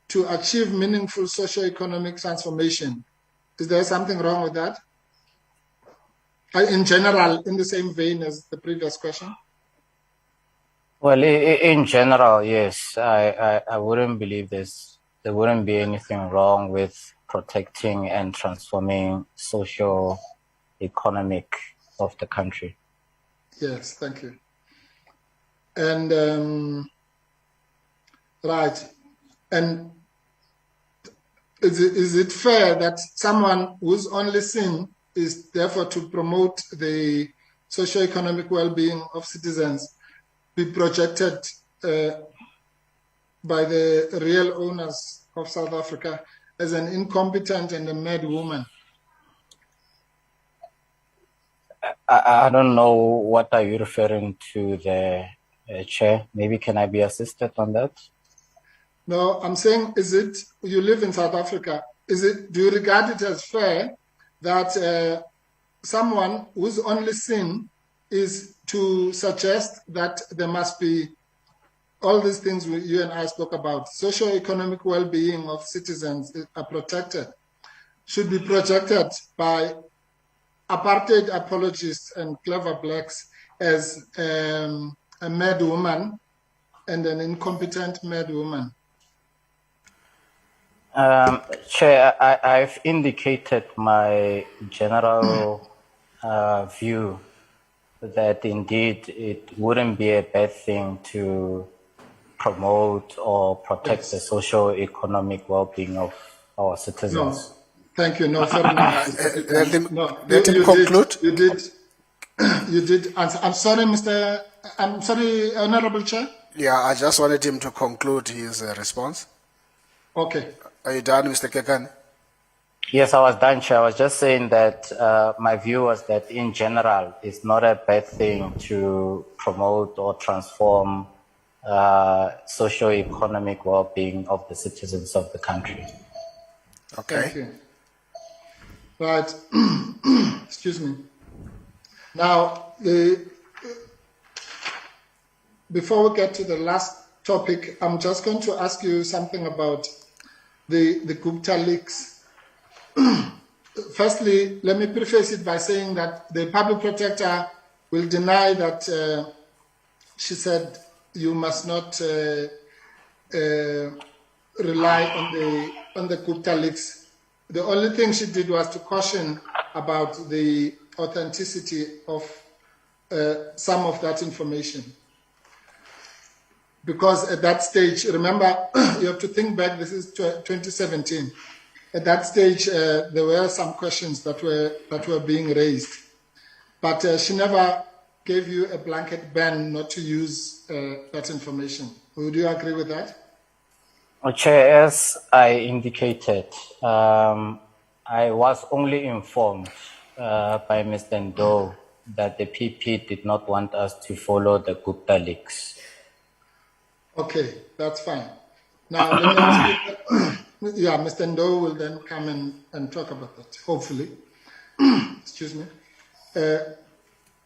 to achieve meaningful socio-economic transformation. Is there something wrong with that? In general, in the same vein as the previous question? Well, in general, yes. I wouldn't believe there wouldn't be anything wrong with protecting and transforming socio-economic of the country. Yes, thank you. And, right. And is it fair that someone whose only sin is therefore to promote the socio-economic well-being of citizens be projected by the real owners of South Africa as an incompetent and a mad woman? I don't know what are you referring to there, Chair. Maybe can I be assisted on that? No, I'm saying, you live in South Africa, do you regard it as fair that someone whose only sin is to suggest that there must be all these things you and I spoke about, socio-economic well-being of citizens are protected, should be projected by apartheid apologists and clever blacks as a mad woman and an incompetent mad woman? Chair, I've indicated my general view that indeed it wouldn't be a bad thing to promote or protect the socio-economic well-being of our citizens. No, thank you. No, fair enough. Let him conclude. You did. I'm sorry, Honorable Chair. Yeah, I just wanted him to conclude his response. Okay. Are you done, Mr. Kekane? Yes, I was done, Chair. I was just saying that my view was that in general, it's not a bad thing to promote or transform socio-economic well-being of the citizens of the country. Okay. Thank you. Right. Excuse me. Now, before we get to the last topic, I'm just going to ask you something about the Gupta leaks. Firstly, let me preface it by saying that the Public Protector will deny that she said you must not rely on the Gupta leaks. The only thing she did was to caution about the authenticity of some of that information. Because at that stage, remember, you have to think back, this is 2017. At that stage, there were some questions that were being raised. But she never gave you a blanket ban not to use that information. Would you agree with that? Chair, as I indicated, I was only informed by Mr. Ndo that the PP did not want us to follow the Gupta leaks. Okay, that's fine. Now, let me ask you, yeah, Mr. Ndo will then come and talk about that, hopefully. Excuse me.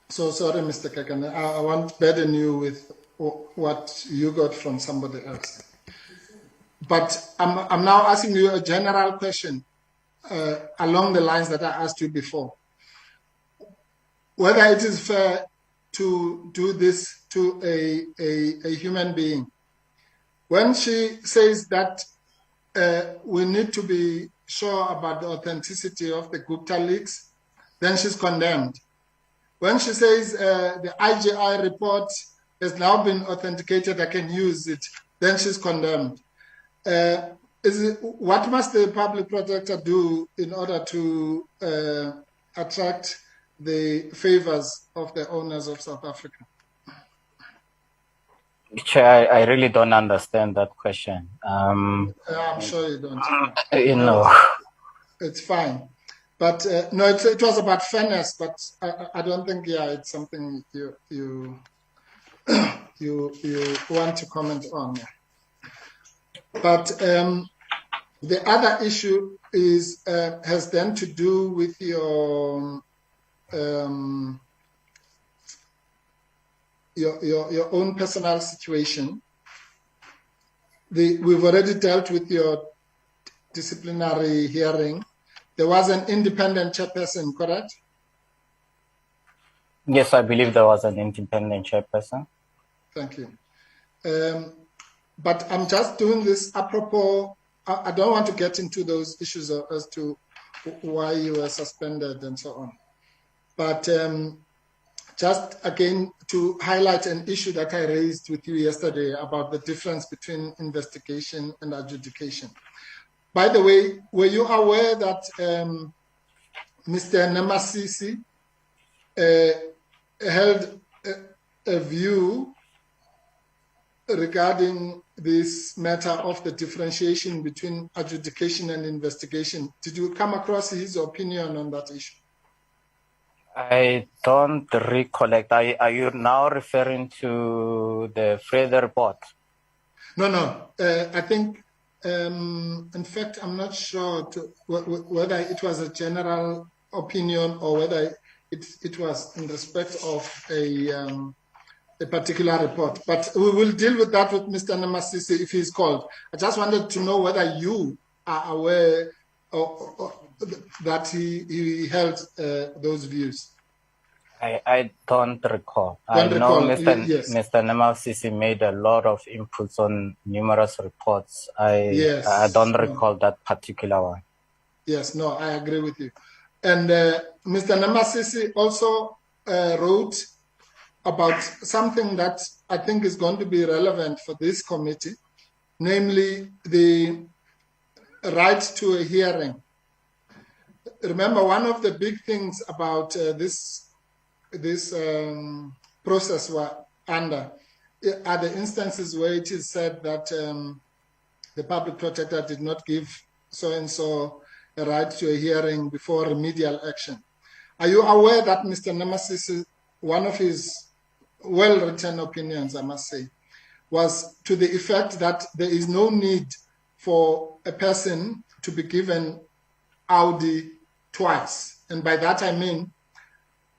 So sorry, Mr. Kekane, I won't burden you with what you got from somebody else. But I'm now asking you a general question along the lines that I asked you before. Whether it is fair to do this to a human being. When she says that we need to be sure about the authenticity of the Gupta leaks, then she's condemned. When she says the IGI report has now been authenticated, I can use it, then she's condemned. What must the Public Protector do in order to attract the favors of the owners of South Africa? Chair, I really don't understand that question. I'm sure you don't. You know. It's fine. But no, it was about fairness, but I don't think, yeah, it's something you want to comment on. Yeah. But the other issue is has then to do with your own personal situation. We've already dealt with your disciplinary hearing. There was an independent chairperson, correct? Yes, I believe there was an independent chairperson. Thank you. But I'm just doing this apropos. I don't want to get into those issues as to why you were suspended and so on. But just again to highlight an issue that I raised with you yesterday about the difference between investigation and adjudication. By the way, were you aware that Mr. Namasisi held a view regarding this matter of the differentiation between adjudication and investigation? Did you come across his opinion on that issue? I don't recollect. Are you now referring to the further report? No. I think, in fact, I'm not sure whether it was a general opinion or whether it was in respect of a particular report. But we will deal with that with Mr. Namasisi if he's called. I just wanted to know whether you are aware that he held those views. I don't recall. Yes. Mr. Namasisi made a lot of inputs on numerous reports. I don't recall that particular one. Yes, no, I agree with you. And Mr. Namasisi also wrote about something that I think is going to be relevant for this committee, namely the right to a hearing. Remember, one of the big things about this process we're under are the instances where it is said that the public protector did not give so-and-so a right to a hearing before remedial action. Are you aware that Mr. Namasisi, one of his well-written opinions, I must say, was to the effect that there is no need for a person to be given Audi twice. And by that I mean,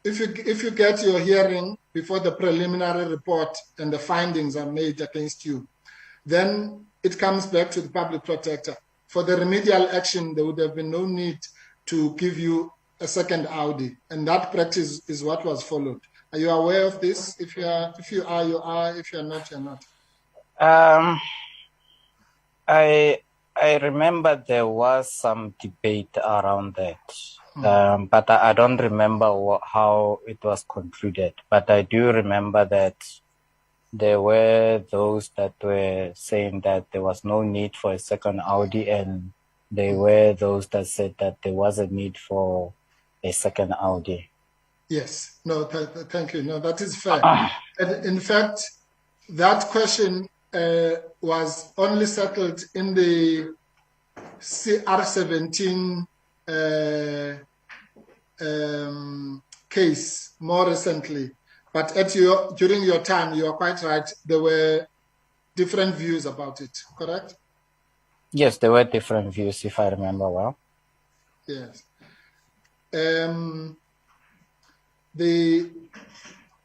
if you get your hearing before the preliminary report and the findings are made against you, then it comes back to the public protector. For the remedial action, there would have been no need to give you a second Audi. And that practice is what was followed. Are you aware of this? If you are, you are. If you're not, you're not. I remember there was some debate around that, but I don't remember how it was concluded. But I do remember that there were those that were saying that there was no need for a second Audi, and there were those that said that there was a need for a second Audi. Yes, no, thank you. No, that is fair. And in fact, that question was only settled in the CR17 case more recently. But during your time, you are quite right, there were different views about it, correct? Yes, there were different views, if I remember well. Yes. The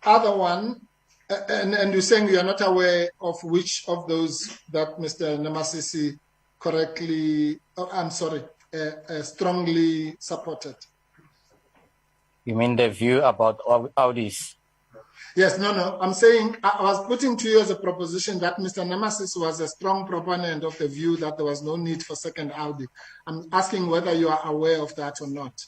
other one, and you're saying you are not aware of which of those that Mr. Namasisi strongly supported. You mean the view about Audis? Yes, no. I'm saying, I was putting to you as a proposition that Mr. Namasisi was a strong proponent of the view that there was no need for second Audi. I'm asking whether you are aware of that or not.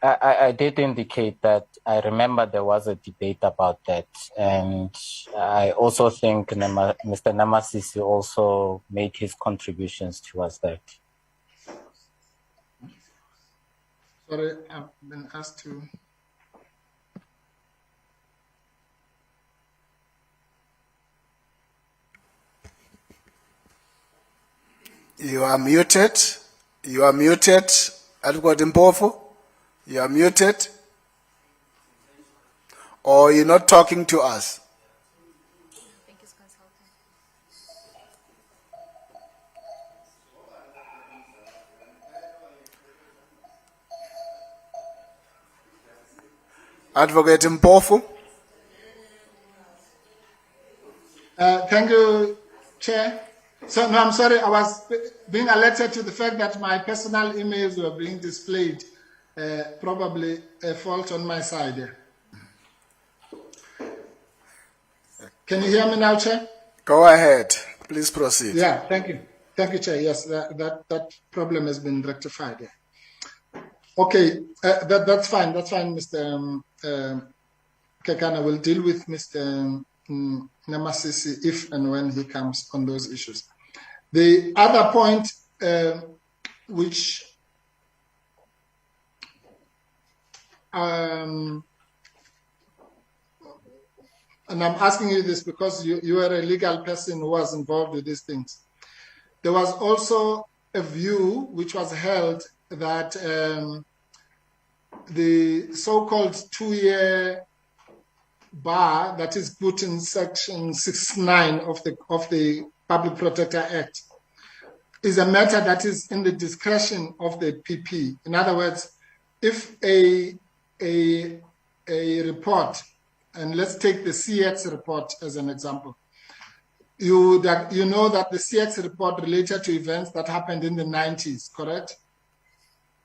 I did indicate that I remember there was a debate about that, and I also think Mr. Namasisi also made his contributions towards that. Sorry, I've been asked to... You are muted. You are muted. Advocate Mpofu, you are muted. Or you're not talking to us. Advocate Mpofu. Thank you, Chair. So, no, I'm sorry, I was being alerted to the fact that my personal emails were being displayed. Probably a fault on my side. Yeah. Can you hear me now, Chair? Go ahead. Please proceed. Yeah, thank you. Thank you, Chair. Yes, that problem has been rectified. Yeah. Okay, that's fine. That's fine, Mr. Kekana. We'll deal with Mr. Namasisi if and when he comes on those issues. The other point, which and I'm asking you this because you are a legal person who was involved with these things. There was also a view which was held that the so-called 2-year bar that is put in section 69 of the Public Protector Act is a matter that is in the discretion of the PP. In other words, if a report, and let's take the CX report as an example, you know that the CX report related to events that happened in the 90s, correct?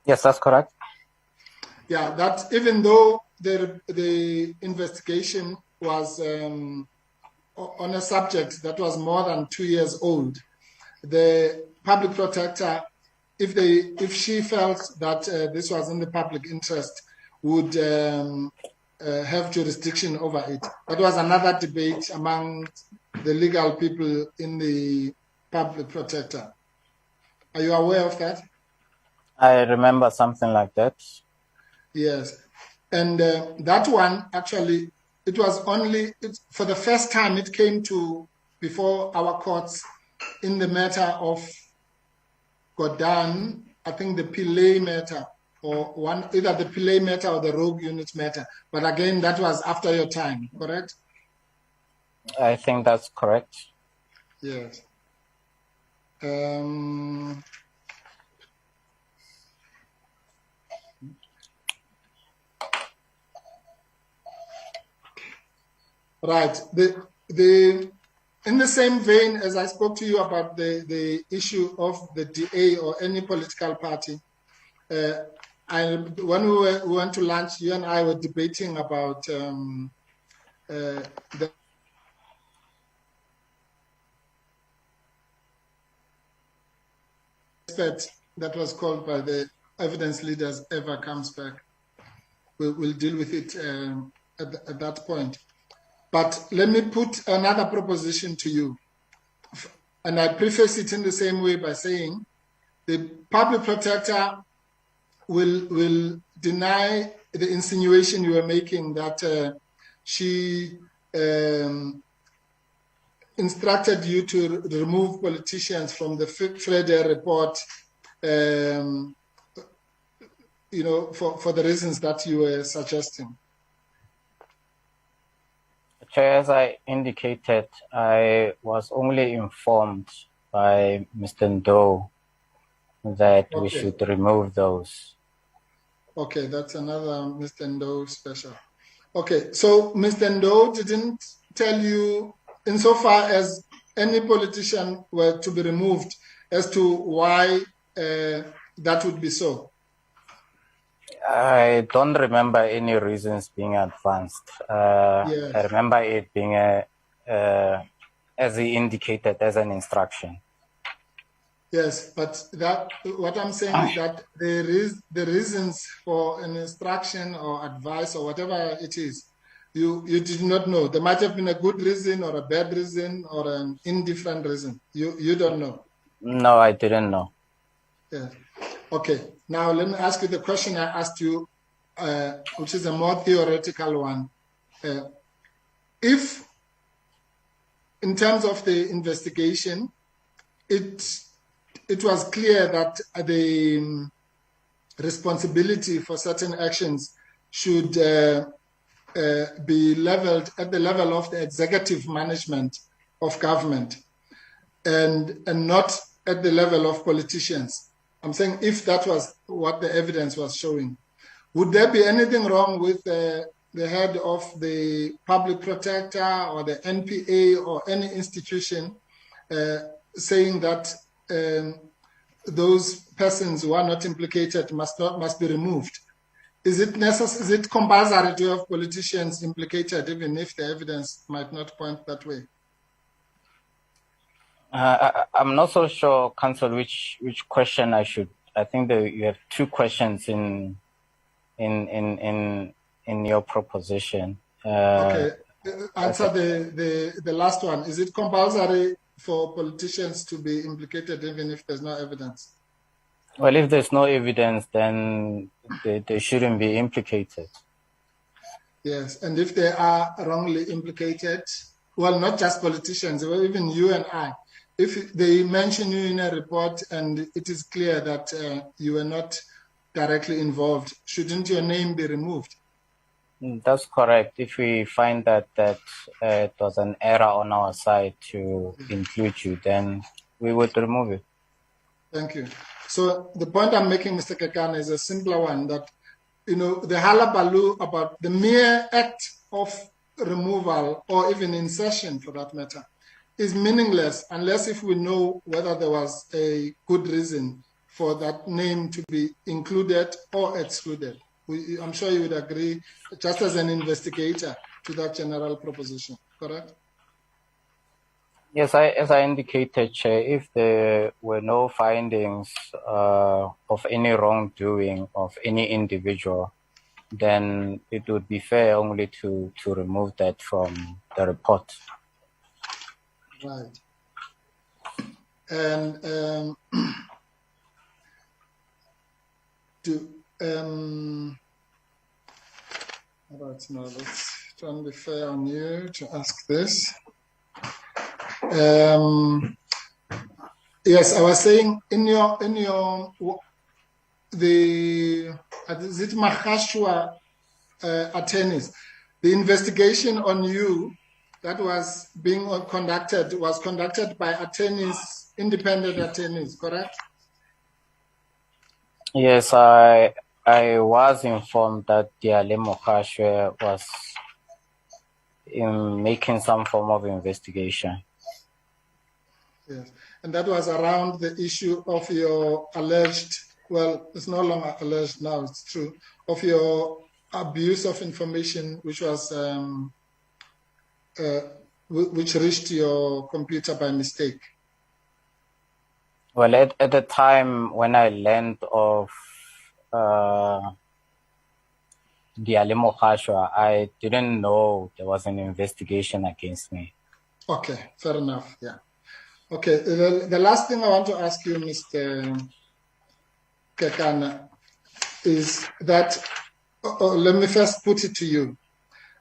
Yes, that's correct. Yeah, that even though the investigation was on a subject that was more than 2 years old, the public protector, if she felt that this was in the public interest, would have jurisdiction over it. That was another debate among the legal people in the public protector. Are you aware of that? I remember something like that. Yes. And that one, actually, it was only, for the first time it came to before our courts in the matter of Godan, I think the Pillay matter, or either the Pillay matter or the Rogue Unit matter. But again, that was after your time, correct? I think that's correct. Yes. Right. In the same vein as I spoke to you about the issue of the DA or any political party, when we went to lunch, you and I were debating about the aspect that was called by the evidence leaders ever comes back. We'll deal with it at that point. But let me put another proposition to you. And I preface it in the same way by saying the public protector will deny the insinuation you were making that she instructed you to remove politicians from the Friday report, for the reasons that you were suggesting. Chair, as I indicated, I was only informed by Mr. Ndo that we should remove those. Okay, that's another Mr. Ndo special. Okay, so Mr. Ndo didn't tell you, insofar as any politician were to be removed, as to why that would be so. I don't remember any reasons being advanced. Yes. I remember it being, as he indicated, as an instruction. Yes, but what I'm saying is that the reasons for an instruction or advice or whatever it is, you did not know. There might have been a good reason or a bad reason or an indifferent reason. You don't know. No, I didn't know. Yeah. Okay. Now let me ask you the question I asked you, which is a more theoretical one. If, in terms of the investigation, it it was clear that the responsibility for certain actions should be leveled at the level of the executive management of government and not at the level of politicians. I'm saying if that was what the evidence was showing, would there be anything wrong with the head of the public protector or the NPA or any institution saying that those persons who are not implicated must be removed? Is it necessary? Is it compulsory to have politicians implicated, even if the evidence might not point that way? I'm not so sure, Council, which question I should. I think that you have two questions in your proposition. Okay, answer the last one. Is it compulsory for politicians to be implicated, even if there's no evidence? Well, if there's no evidence, then they shouldn't be implicated. Yes, and if they are wrongly implicated, well, not just politicians, well, even you and I, if they mention you in a report and it is clear that you were not directly involved, shouldn't your name be removed? That's correct. If we find that it was an error on our side to include you, then we would remove it. Thank you. So the point I'm making, Mr. Kekana, is a simpler one, that, you know, the hullabaloo about the mere act of removal or even insertion, for that matter, is meaningless unless if we know whether there was a good reason for that name to be included or excluded. I'm sure you would agree, just as an investigator, to that general proposition, correct? Yes, as I indicated, Chair, if there were no findings of any wrongdoing of any individual, then it would be fair only to remove that from the report. Right. And right, now let's try and be fair on you to ask this. Yes, I was saying in your the Zitmachashwa attorneys, the investigation on you that was being conducted was conducted by attorneys, independent attorneys, correct? Yes, I was informed that Diale Mokhashwe was making some form of investigation. Yes, and that was around the issue of your alleged, well, it's no longer alleged now, it's true, of your abuse of information, which was, which reached your computer by mistake. Well, at the time when I learned of Diale Mokhashwa, I didn't know there was an investigation against me. Okay, fair enough, yeah. Okay, the last thing I want to ask you, Mr. Kekana, is that, let me first put it to you.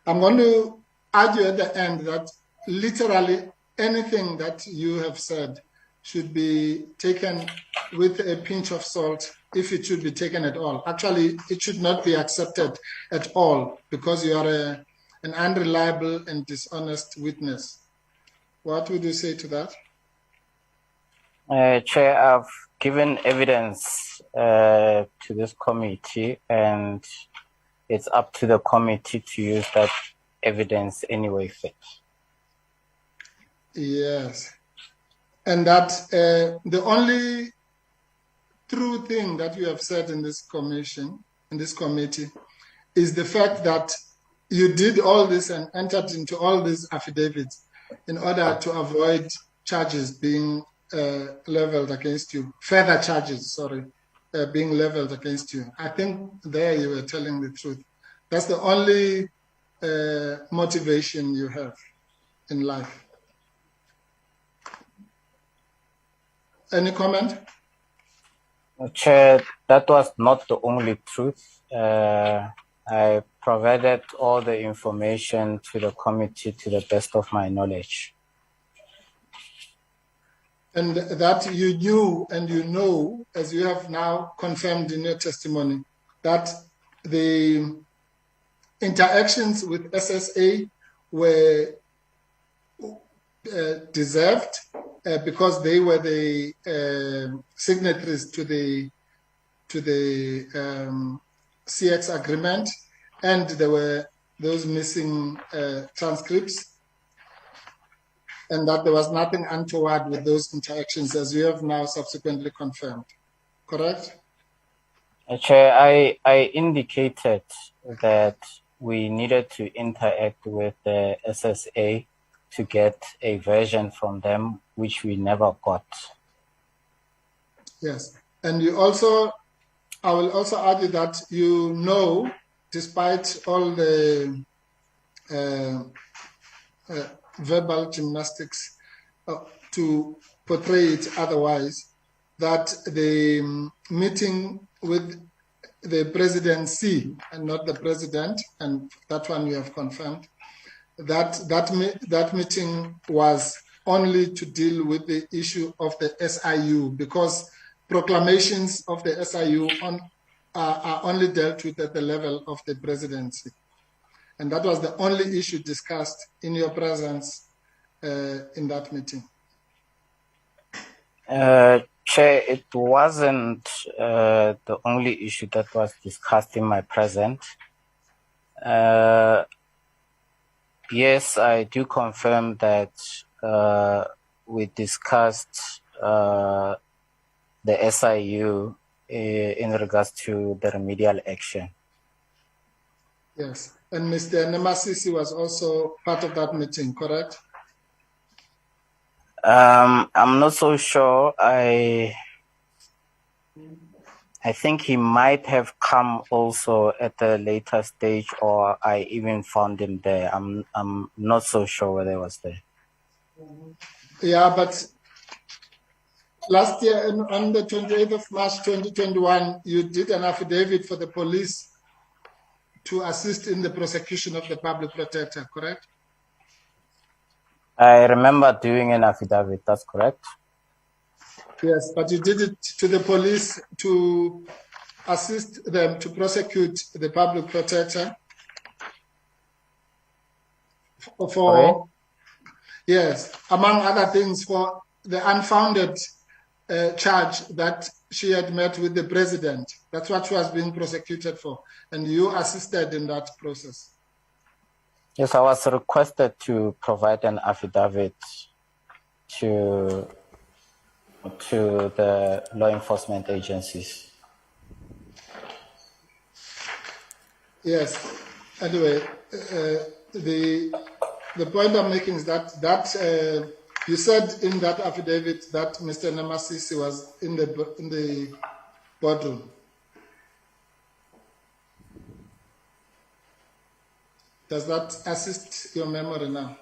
I'm going to argue at the end that literally anything that you have said should be taken with a pinch of salt, if it should be taken at all. Actually, it should not be accepted at all because you are an unreliable and dishonest witness. What would you say to that? Chair, I've given evidence to this committee, and it's up to the committee to use that evidence any way fit. Yes. And that the only true thing that you have said in this commission, in this committee, is the fact that you did all this and entered into all these affidavits in order to avoid charges being leveled against you, further charges, sorry, being leveled against you. I think there you were telling the truth. That's the only motivation you have in life. Any comment? Chair, that was not the only truth. I provided all the information to the committee to the best of my knowledge. And that you knew and you know, as you have now confirmed in your testimony, that the interactions with SSA were deserved because they were the signatories to the CX agreement, and there were those missing transcripts, and that there was nothing untoward with those interactions, as you have now subsequently confirmed. Correct? Chair, I indicated that we needed to interact with the SSA to get a version from them, which we never got. Yes. And you also, I will also argue that you know, despite all the verbal gymnastics to portray it otherwise, that the meeting with the presidency and not the president, and that one you have confirmed, that meeting was only to deal with the issue of the SIU, because proclamations of the SIU are only dealt with at the level of the presidency. And that was the only issue discussed in your presence in that meeting. Chair, it wasn't the only issue that was discussed in my presence. Yes, I do confirm that we discussed the SIU in regards to the remedial action. Yes, and Mr. Nemasisi was also part of that meeting, correct? I'm not so sure. I think he might have come also at a later stage, or I even found him there. I'm not so sure whether he was there. Yeah, but last year on the 28th of March 2021, you did an affidavit for the police to assist in the prosecution of the public protector, correct? I remember doing an affidavit, that's correct. Yes, but you did it to the police to assist them to prosecute the public protector for yes, among other things, for the unfounded charge that she had met with the president. That's what she was being prosecuted for, and you assisted in that process. Yes, I was requested to provide an affidavit to the law enforcement agencies. Yes. Anyway, the point I'm making is that you said in that affidavit that Mr. Nemasisi was in the boardroom. Does that assist your memory now?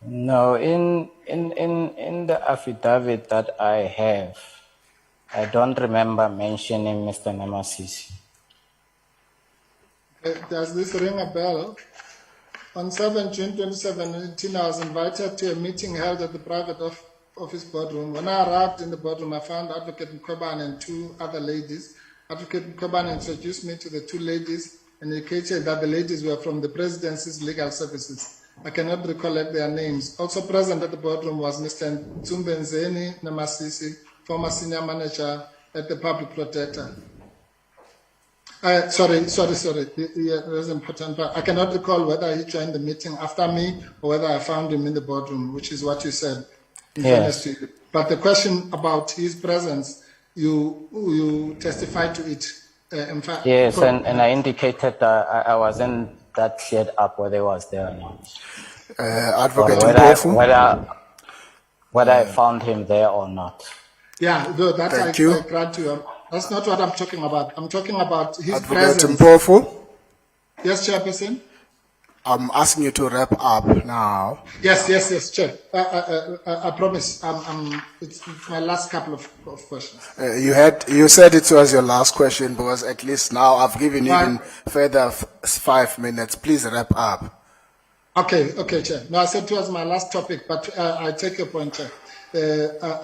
No, in the affidavit that I have, I don't remember mentioning Mr. Nemasisi. Does this ring a bell? On 7 June 2017, I was invited to a meeting held at the private office boardroom. When I arrived in the boardroom, I found Advocate Mkhwebane and two other ladies. Advocate Mkhwebane introduced me to the two ladies and indicated that the ladies were from the Presidency's legal services. I cannot recollect their names. Also present at the boardroom was Mr. Nzumbenzeni Nemasisi, former senior manager at the Public Protector. Sorry. Yeah, that's important. But I cannot recall whether he joined the meeting after me or whether I found him in the boardroom, which is what you said. Yes. But the question about his presence, you testified to it. In fact, yes, and I indicated that I wasn't that cleared up whether it was there or not. Advocate whether I found him there or not. Yeah, that I grant to you. That's not what I'm talking about. I'm talking about his presence. Advocate Mpofu. Yes, Chairperson. I'm asking you to wrap up now. Yes, Chair. I promise. It's my last couple of questions. You said it was your last question, because at least now I've given you Right. even further 5 minutes. Please wrap up. Okay, Chair. No, I said it was my last topic, but I take your point, Chair.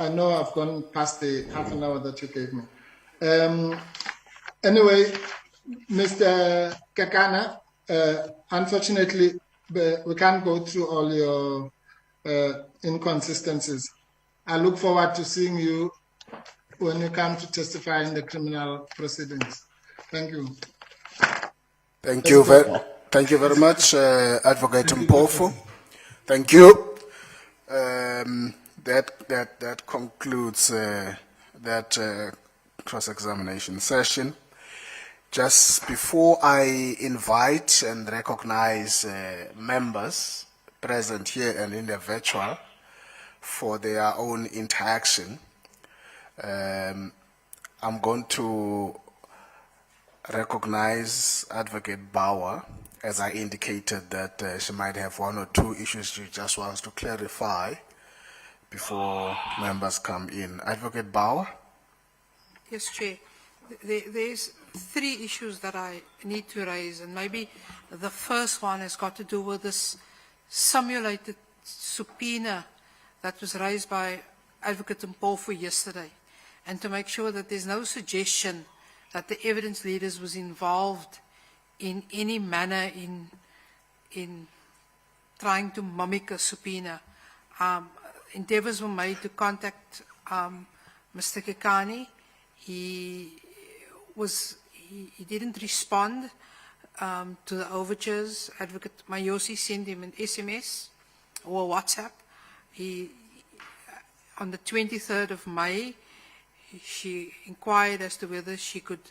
I know I've gone past the half an hour that you gave me. Anyway, Mr. Kakana, unfortunately, we can't go through all your inconsistencies. I look forward to seeing you when you come to testify in the criminal proceedings. Thank you. Thank you very much, Advocate Mpofu. Thank you. That concludes that cross-examination session. Just before I invite and recognize members present here and in the virtual for their own interaction, I'm going to recognize Advocate Bauer, as I indicated that she might have 1 or 2 issues she just wants to clarify before members come in. Advocate Bauer? Yes, Chair. There's 3 issues that I need to raise, and maybe the first one has got to do with this simulated subpoena that was raised by Advocate Mpofu yesterday, and to make sure that there's no suggestion that the evidence leaders was involved in any manner in trying to mimic a subpoena. Endeavors were made to contact Mr. Kekani. He didn't respond to the overtures. Advocate Mayosi sent him an SMS or WhatsApp. On the 23rd of May, she inquired as to whether she could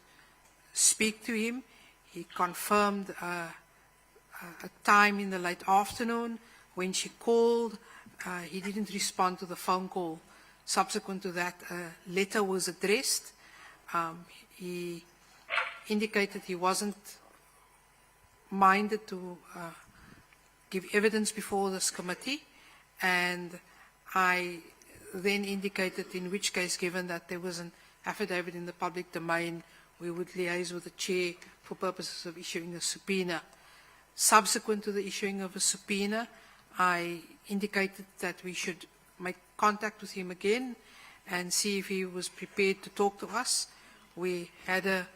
speak to him. He confirmed a time in the late afternoon. When she called, he didn't respond to the phone call. Subsequent to that, a letter was addressed. He indicated he wasn't minded to give evidence before this committee, and I then indicated in which case, given that there was an affidavit in the public domain, we would liaise with the chair for purposes of issuing a subpoena. Subsequent to the issuing of a subpoena, I indicated that we should make contact with him again and see if he was prepared to talk to us. We had a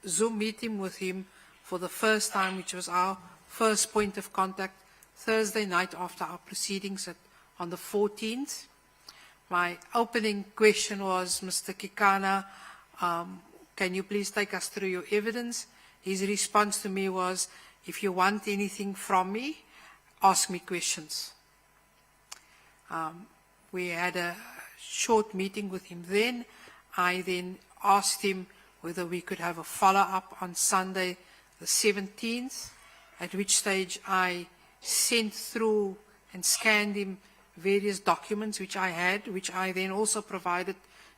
Zoom meeting with him for the first time, which was our first point of contact, Thursday night after our proceedings on the 14th. My opening question was, Mr. Kekana, can you please take us through your evidence? His response to me was, if you want anything from me, ask me questions. We had a short meeting with him then. I then asked him whether we could have a follow-up on Sunday the 17th, at which stage I sent through and scanned him various documents which I had, which I then also provided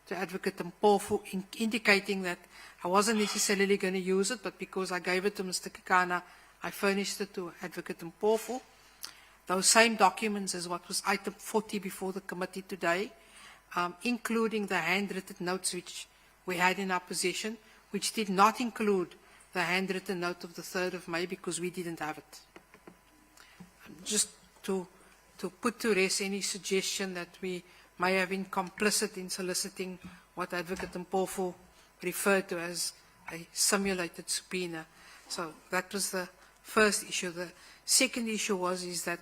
to Advocate Mpofu, indicating that I wasn't necessarily going to use it, but because I gave it to Mr. Kekana, I furnished it to Advocate Mpofu. Those same documents as what was item 40 before the committee today, including the handwritten notes which we had in our possession, which did not include the handwritten note of the 3rd of May because we didn't have it. Just to put to rest any suggestion that we may have been complicit in soliciting what Advocate Mpofu referred to as a simulated subpoena. So that was the first issue. The second issue is that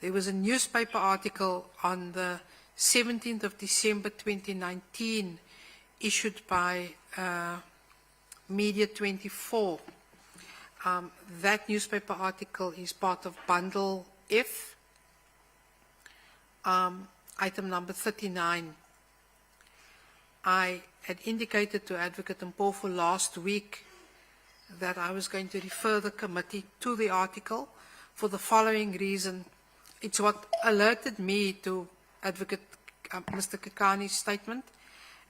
there was a newspaper article on the 17th of December 2019 issued by Media 24. That newspaper article is part of Bundle F, item number 39. I had indicated to Advocate Mpofu last week that I was going to refer the committee to the article for the following reason. It's what alerted me to Advocate Mr. Kekani's statement,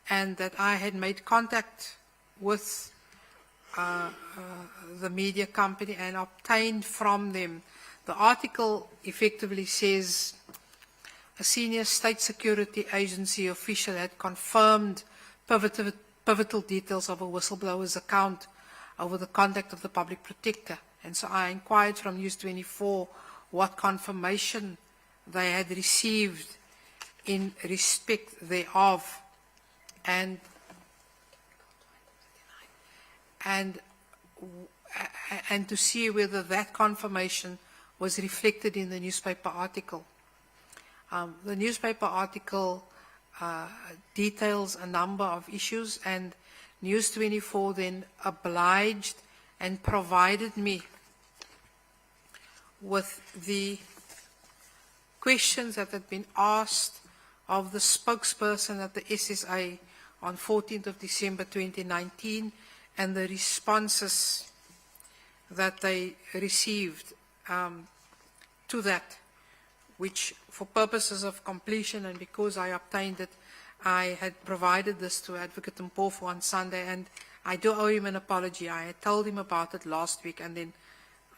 and that I had made contact with the media company and obtained from them The article effectively says a senior state security agency official had confirmed pivotal details of a whistleblower's account over the conduct of the public protector. And so I inquired from News 24 what confirmation they had received in respect thereof, and to see whether that confirmation was reflected in the newspaper article. The newspaper article details a number of issues, and News 24 then obliged and provided me with the questions that had been asked of the spokesperson at the SSA on 14th of December 2019, and the responses that they received to that, which for purposes of completion and because I obtained it, I had provided this to Advocate Mpofu on Sunday, and I do owe him an apology. I had told him about it last week, and then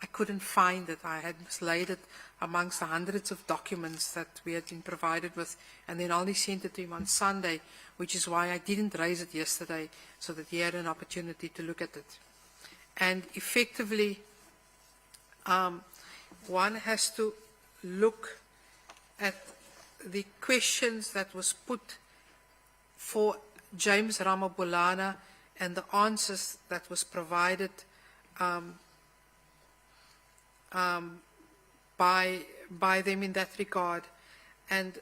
I couldn't find it. I had mislaid it amongst the hundreds of documents that we had been provided with, and then only sent it to him on Sunday, which is why I didn't raise it yesterday, so that he had an opportunity to look at it. And effectively, one has to look at the questions that was put for James Ramabulana and the answers that was provided by them in that regard. And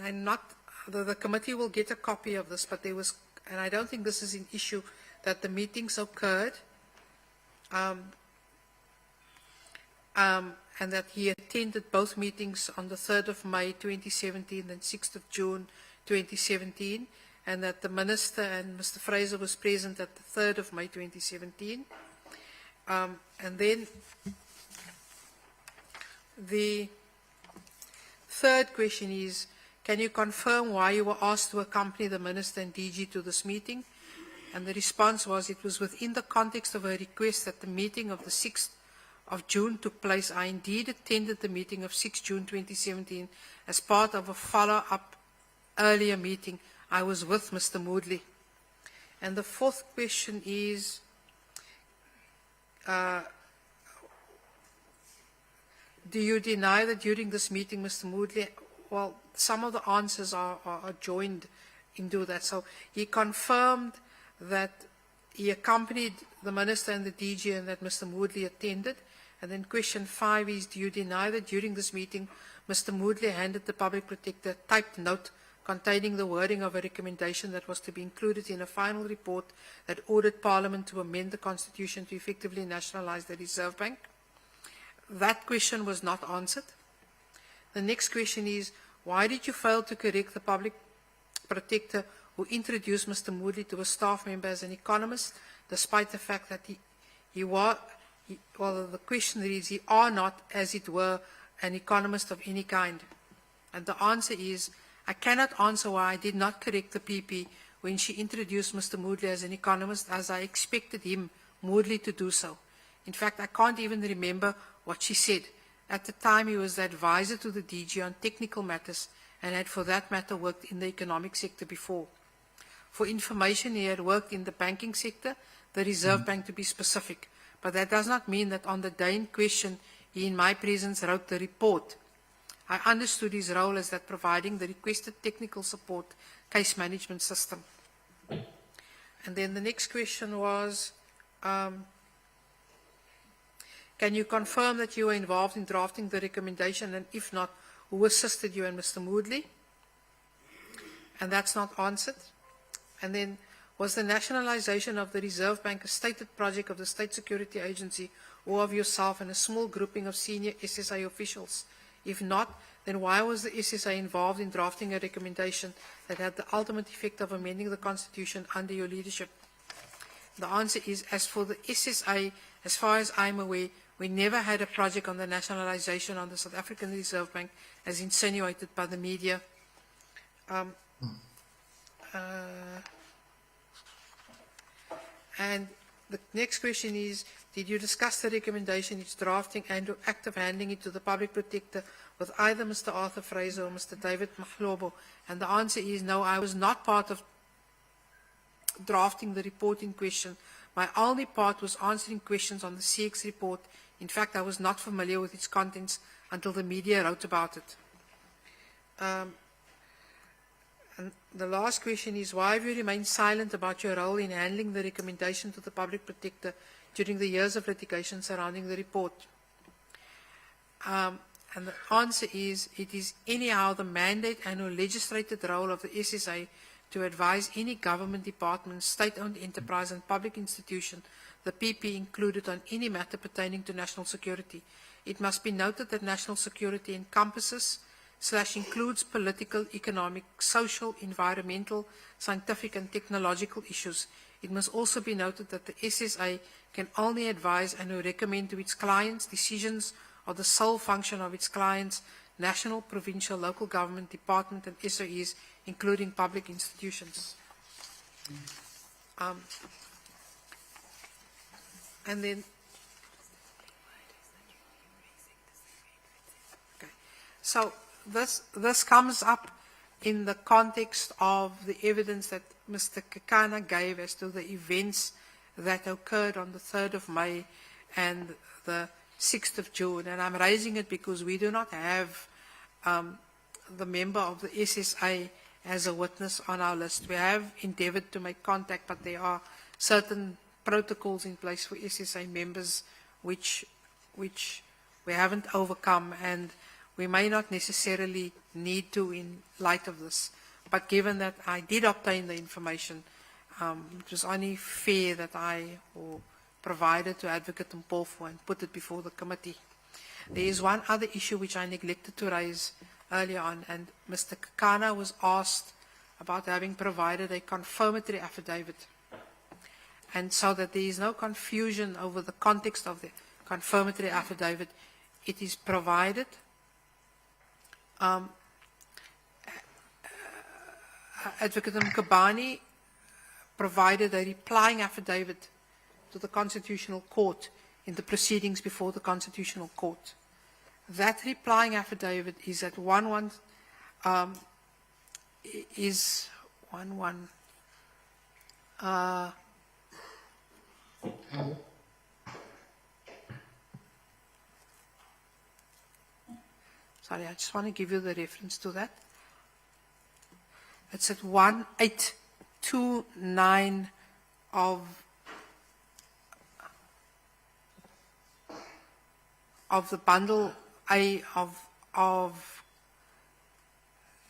I'm not, the committee will get a copy of this, but there was, and I don't think this is an issue, that the meetings occurred, and that he attended both meetings on the 3rd of May 2017 and 6th of June 2017, and that the Minister and Mr. Fraser was present at the 3rd of May 2017. And then the third question is, can you confirm why you were asked to accompany the Minister and DG to this meeting? And the response was, it was within the context of a request that the meeting of the 6th of June took place. I indeed attended the meeting of 6 June 2017 as part of a follow-up earlier meeting. I was with Mr. Moodley. And the fourth question is, do you deny that during this meeting, Mr. Moodley, well, some of the answers are joined into that. So he confirmed that he accompanied the Minister and the DG and that Mr. Moodley attended. And then question 5 is, do you deny that during this meeting, Mr. Moodley handed the Public Protector a typed note containing the wording of a recommendation that was to be included in a final report that ordered Parliament to amend the Constitution to effectively nationalize the Reserve Bank? That question was not answered. The next question is, why did you fail to correct the Public Protector who introduced Mr. Moodley to a staff member as an economist, despite the fact that well, the question reads, he are not, as it were, an economist of any kind. And the answer is, I cannot answer why I did not correct the PP when she introduced Mr. Moodley as an economist, as I expected him, Moodley, to do so. In fact, I can't even remember what she said. At the time, he was the advisor to the DG on technical matters and had, for that matter, worked in the economic sector before. For information, he had worked in the banking sector, the Reserve Bank to be specific. But that does not mean that on the day in question, he in my presence wrote the report. I understood his role as that providing the requested technical support case management system. And then the next question was, can you confirm that you were involved in drafting the recommendation, and if not, who assisted you and Mr. Moodley? And that's not answered. And then, was the nationalization of the Reserve Bank a stated project of the State Security Agency or of yourself and a small grouping of senior SSA officials? If not, then why was the SSA involved in drafting a recommendation that had the ultimate effect of amending the Constitution under your leadership? The answer is, as for the SSA, as far as I'm aware, we never had a project on the nationalization of the South African Reserve Bank as insinuated by the media. And the next question is, Did you discuss the recommendation, its drafting and or act of handing it to the Public Protector with either Mr. Arthur Fraser or Mr. David Mkhwebane? And the answer is no, I was not part of drafting the report in question. My only part was answering questions on the CX report. In fact, I was not familiar with its contents until the media wrote about it. And the last question is, why have you remained silent about your role in handling the recommendation to the Public Protector during the years of litigation surrounding the report? And the answer is, it is anyhow the mandate and or legislated role of the SSA to advise any government department, state-owned enterprise and public institution, the PP included, on any matter pertaining to national security. It must be noted that national security encompasses / includes political, economic, social, environmental, scientific and technological issues. It must also be noted that the SSA can only advise and recommend to its clients decisions or the sole function of its clients, national, provincial, local government, department and SOEs, including public institutions. And then, okay. So this comes up in the context of the evidence that Mr. Kekana gave as to the events that occurred on the 3rd of May and the 6th of June. And I'm raising it because we do not have the member of the SSA as a witness on our list. We have endeavored to make contact, but there are certain protocols in place for SSA members which we haven't overcome, and we may not necessarily need to in light of this. But given that I did obtain the information, it was only fair that I provided to Advocate Mpofu and put it before the committee. There is one other issue which I neglected to raise earlier on, and Mr. Kekana was asked about having provided a confirmatory affidavit. And so that there is no confusion over the context of the confirmatory affidavit, it is provided. Advocate Mkhwebane provided a replying affidavit to the Constitutional Court in the proceedings before the Constitutional Court. That replying affidavit is at 11 sorry, I just want to give you the reference to that. It's at 1829 of the bundle A of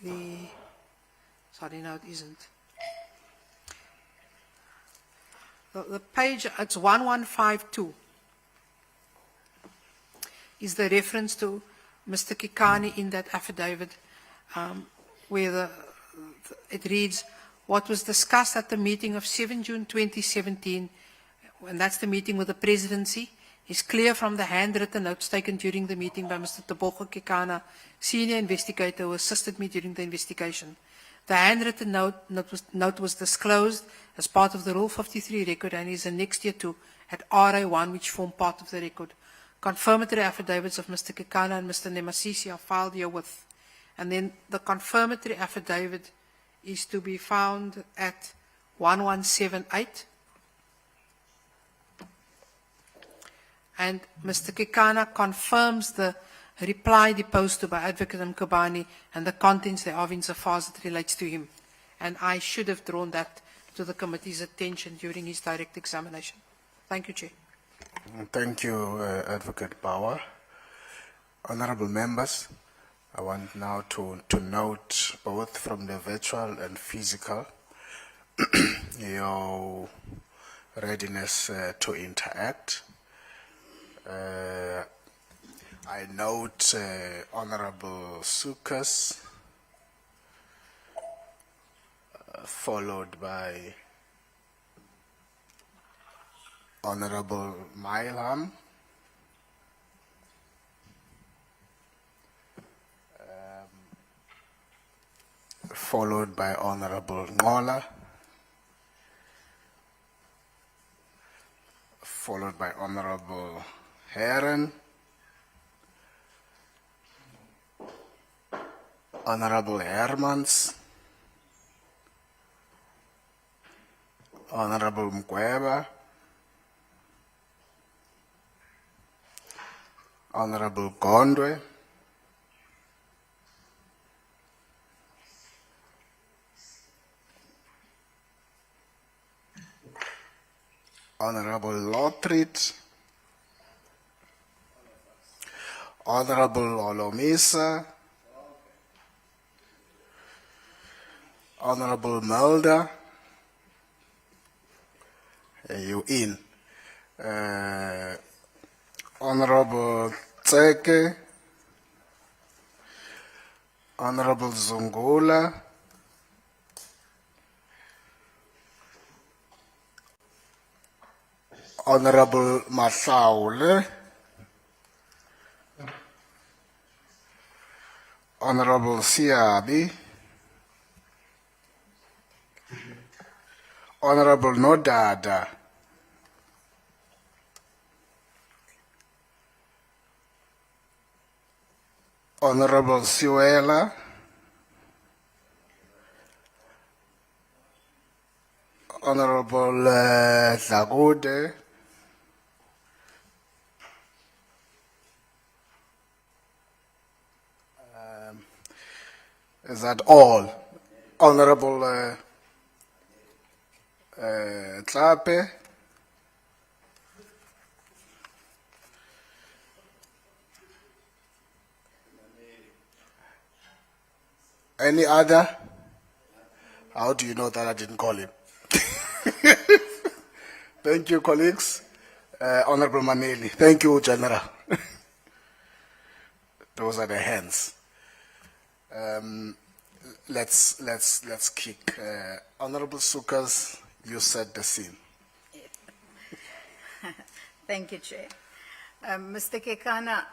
the, sorry, no, it isn't. The page, it's 1152, is the reference to Mr. Kekana in that affidavit, where it reads, what was discussed at the meeting of 7 June 2017, and that's the meeting with the presidency, is clear from the handwritten notes taken during the meeting by Mr. Tebogo Kekana, senior investigator who assisted me during the investigation. The handwritten note was disclosed as part of the Rule 53 record and is annexed here to at RA1, which form part of the record. Confirmatory affidavits of Mr. Kekana and Mr. Nemasisi are filed herewith. And then the confirmatory affidavit is to be found at 1178. And Mr. Kekana confirms the reply deposed to by Advocate Mkhwebane and the contents thereof insofar as it relates to him. And I should have drawn that to the committee's attention during his direct examination. Thank you, Chair. Thank you, Advocate Bauer. Honorable members, I want now to note both from the virtual and physical your readiness to interact. I note Honorable Sukas, followed by Honorable Mailam, followed by Honorable Ngola, followed by Honorable Heron, Honorable Hermans, Honorable Mkhwebane, Honorable Gondwe, Honorable Lothrit, Honorable Olomisa, Honorable Mulder, you in. Honorable Tseke, Honorable Zungula, Honorable Masaule, Honorable Siabi, Honorable Nodada, Honorable Siwela, Honorable Zagude, is that all? Honorable Tlape, any other? How do you know that I didn't call him? Thank you, colleagues. Honorable Maneli. Thank you, General. Those are the hands. Let's kick. Honorable Sukas, you set the scene. Thank you, Chair. Mr. Kekana,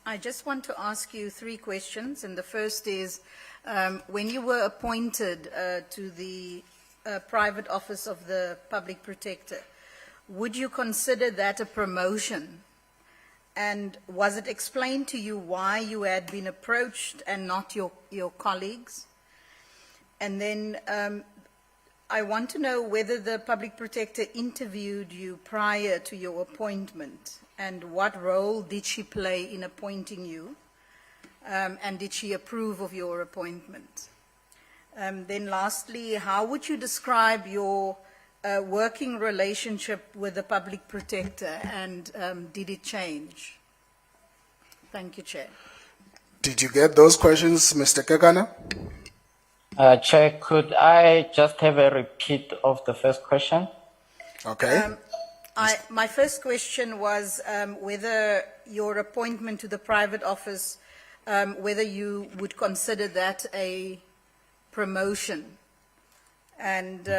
I just want to ask you 3 questions, and the first is, when you were appointed to the private office of the Public Protector, would you consider that a promotion? And was it explained to you why you had been approached and not your colleagues? And then I want to know whether the Public Protector interviewed you prior to your appointment, and what role did she play in appointing you, and did she approve of your appointment? Then lastly, how would you describe your working relationship with the Public Protector, and did it change? Thank you, Chair. Did you get those questions, Mr. Kekana? Chair, could I just have a repeat of the first question? Okay. My first question was whether your appointment to the private office, whether you would consider that a promotion, and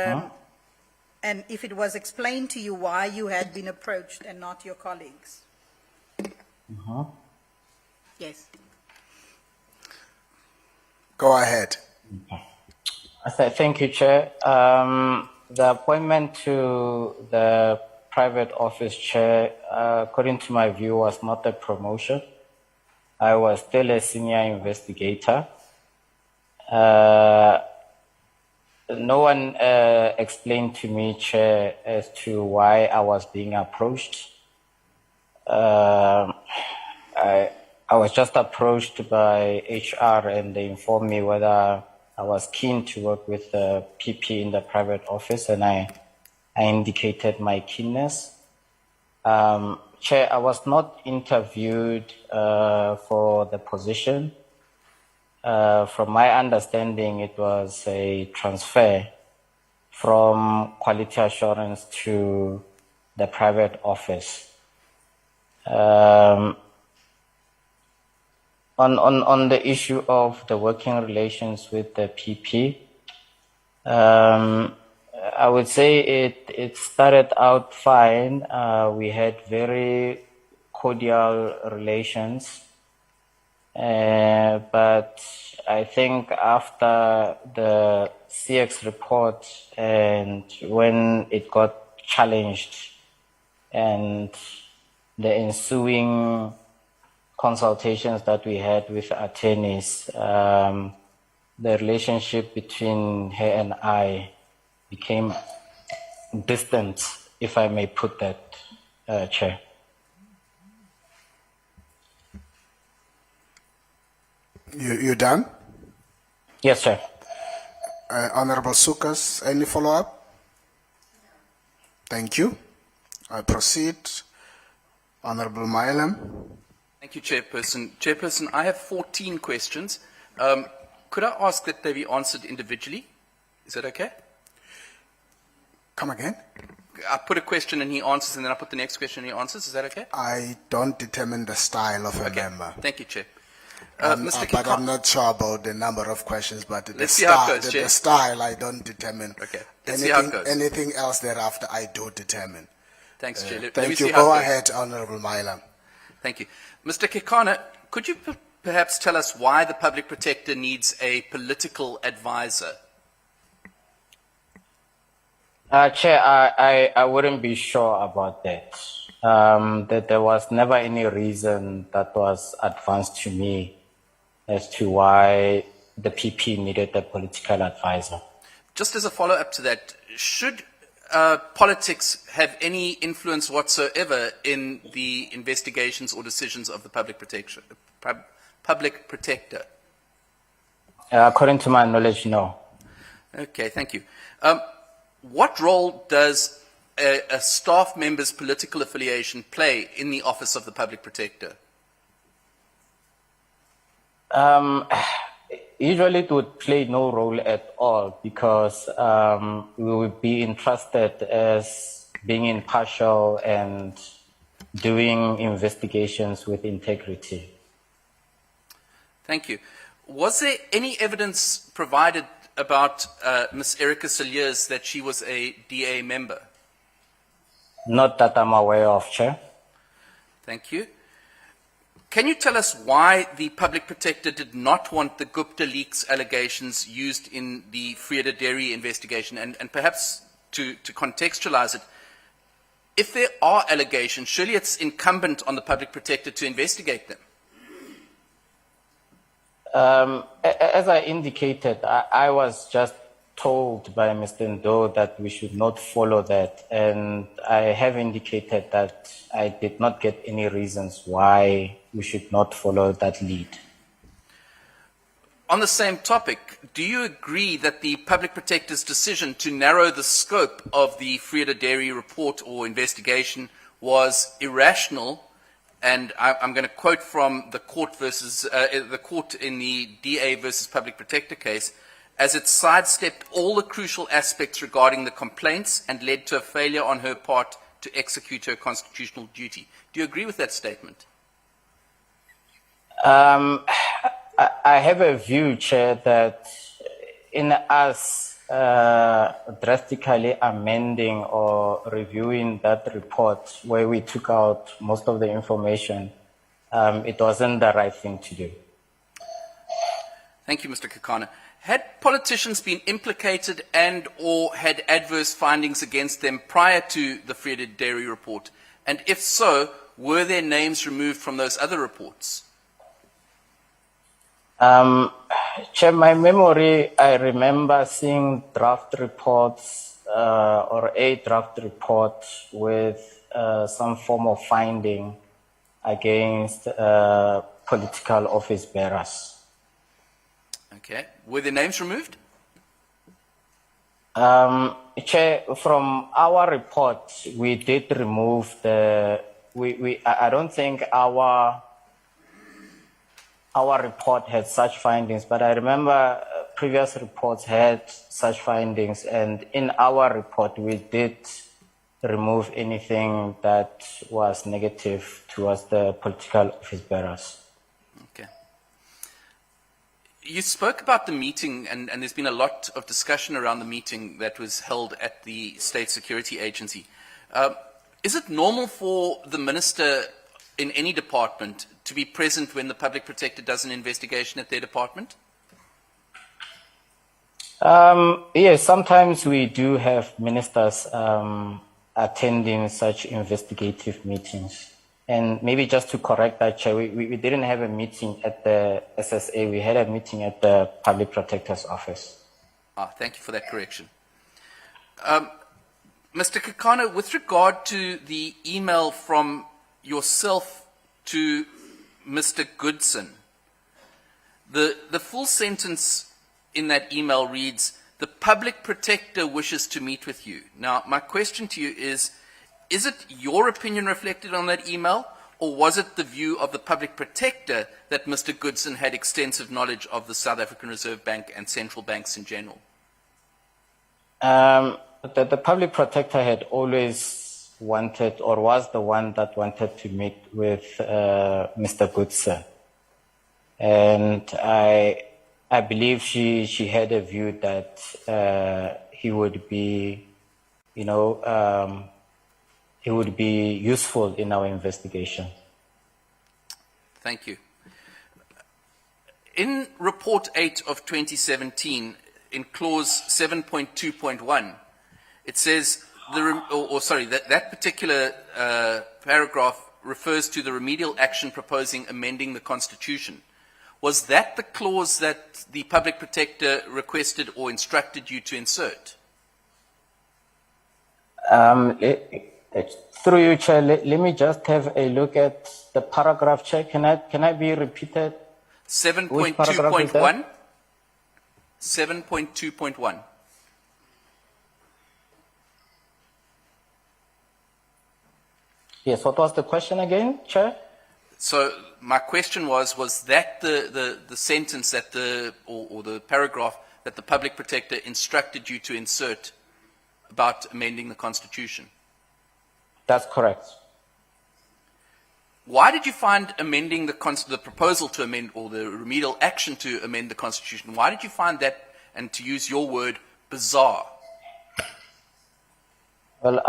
and if it was explained to you why you had been approached and not your colleagues. Yes. Go ahead. Thank you, Chair. The appointment to the private office chair, according to my view, was not a promotion. I was still a senior investigator. No one explained to me, Chair, as to why I was being approached. I was just approached by HR, and they informed me whether I was keen to work with the PP in the private office, and I indicated my keenness. Chair, I was not interviewed for the position. From my understanding, it was a transfer from quality assurance to the private office. On the issue of the working relations with the PP, I would say it started out fine. We had very cordial relations. But I think after the CX report and when it got challenged and the ensuing consultations that we had with attorneys, the relationship between her and I became distant, if I may put that, Chair. You done? Yes, sir. Honorable Sukas, any follow-up? Thank you. I proceed. Honorable Mailam. Thank you, Chairperson. Chairperson, I have 14 questions. Could I ask that they be answered individually? Is that okay? Come again? I put a question and he answers, and then I put the next question and he answers. Is that okay? I don't determine the style of a Okay. member. Thank you, Chair. But I'm not sure about the number of questions, but Let's see how it goes, Chair. the style I don't determine. Okay. Let's see how it Anything, goes. anything else thereafter I do determine. Thanks, Chair. Let me Thank see you. how Go it goes. ahead, Honorable Mailam. Thank you. Mr. Kekana, could you perhaps tell us why the Public Protector needs a political advisor? Chair, I wouldn't be sure about that. That there was never any reason that was advanced to me as to why the PP needed a political advisor. Just as a follow-up to that, should politics have any influence whatsoever in the investigations or decisions of the Public Protector? According to my knowledge, no. Okay, thank you. What role does a staff member's political affiliation play in the office of the Public Protector? Usually it would play no role at all because we would be entrusted as being impartial and doing investigations with integrity. Thank you. Was there any evidence provided about Ms. Erica Cilliers that she was a DA member? Not that I'm aware of, Chair. Thank you. Can you tell us why the Public Protector did not want the Gupta leaks allegations used in the Vrede Dairy investigation? And perhaps to contextualize it, if there are allegations, surely it's incumbent on the Public Protector to investigate them. As I indicated, I was just told by Mr. Ndo that we should not follow that, and I have indicated that I did not get any reasons why we should not follow that lead. On the same topic, do you agree that the Public Protector's decision to narrow the scope of the Vrede Dairy report or investigation was irrational? And I'm going to quote from the court in the DA versus Public Protector case, as it sidestepped all the crucial aspects regarding the complaints and led to a failure on her part to execute her constitutional duty. Do you agree with that statement? I have a view, Chair, that in us drastically amending or reviewing that report where we took out most of the information, it wasn't the right thing to do. Thank you, Mr. Kekana. Had politicians been implicated and or had adverse findings against them prior to the Vrede Dairy report? And if so, were their names removed from those other reports? Chair, my memory, I remember seeing draft reports or a draft report with some form of finding against political office bearers. Okay. Were their names removed? Chair, from our report, we did remove the. I don't think our report had such findings, but I remember previous reports had such findings, and in our report, we did remove anything that was negative towards the political office bearers. Okay. You spoke about the meeting, and there's been a lot of discussion around the meeting that was held at the State Security Agency. Is it normal for the minister in any department to be present when the Public Protector does an investigation at their department? Yes, sometimes we do have ministers attending such investigative meetings. And maybe just to correct that, Chair, we didn't have a meeting at the SSA. We had a meeting at the Public Protector's office. Thank you for that correction. Mr. Kekana, with regard to the email from yourself to Mr. Goodson, the full sentence in that email reads, "The Public Protector wishes to meet with you." Now, my question to you is it your opinion reflected on that email, or was it the view of the Public Protector that Mr. Goodson had extensive knowledge of the South African Reserve Bank and central banks in general? The Public Protector had always wanted, or was the one that wanted to meet with Mr. Goodson. And I believe she had a view that he would be, he would be useful in our investigation. Thank you. In Report 8 of 2017, in clause 7.2.1, it says, that particular paragraph refers to the remedial action proposing amending the Constitution. Was that the clause that the Public Protector requested or instructed you to insert? Through you, Chair, let me just have a look at the paragraph, Chair. Can I be repeated? 7.2.1? 7.2.1. Yes, what was the question again, Chair? So my question was that the sentence that or the paragraph that the Public Protector instructed you to insert about amending the Constitution? That's correct. Why did you find amending the proposal to amend, or the remedial action to amend the Constitution, why did you find that, and to use your word, bizarre? Well,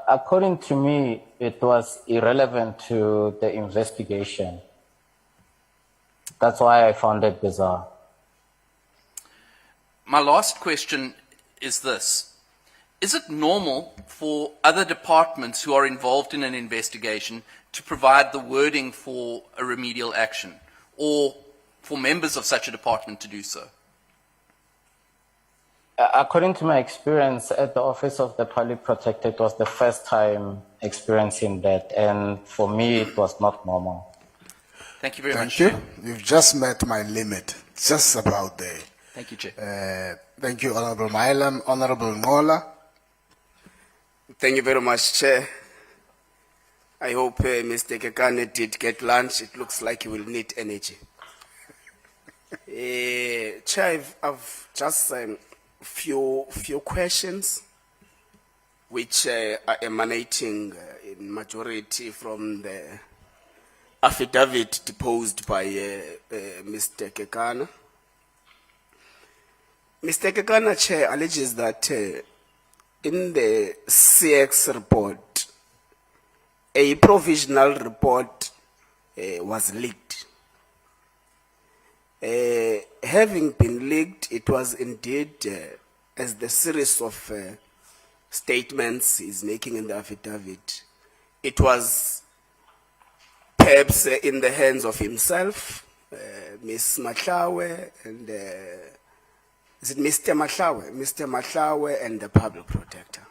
according to me, it was irrelevant to the investigation. That's why I found it bizarre. My last question is this. Is it normal for other departments who are involved in an investigation to provide the wording for a remedial action, or for members of such a department to do so? According to my experience at the Office of the Public Protector, it was the first time experiencing that, and for me, it was not normal. Thank you very much. Thank you. You've just met my limit, just about there. Thank you, Chair. Thank you, Honorable Mailam. Honorable Ngola. Thank you very much, Chair. I hope Mr. Kekane did get lunch. It looks like he will need energy. Chair, I've just few questions which are emanating in majority from the affidavit deposed by Mr. Kekana. Mr. Kekana, Chair, alleges that in the CX report, a provisional report was leaked. Having been leaked, it was indeed, as the series of statements he's making in the affidavit, it was perhaps in the hands of himself, Ms. Mahlawe, and is it Mr. Mahlawe? Mr. Mahlawe and the Public Protector.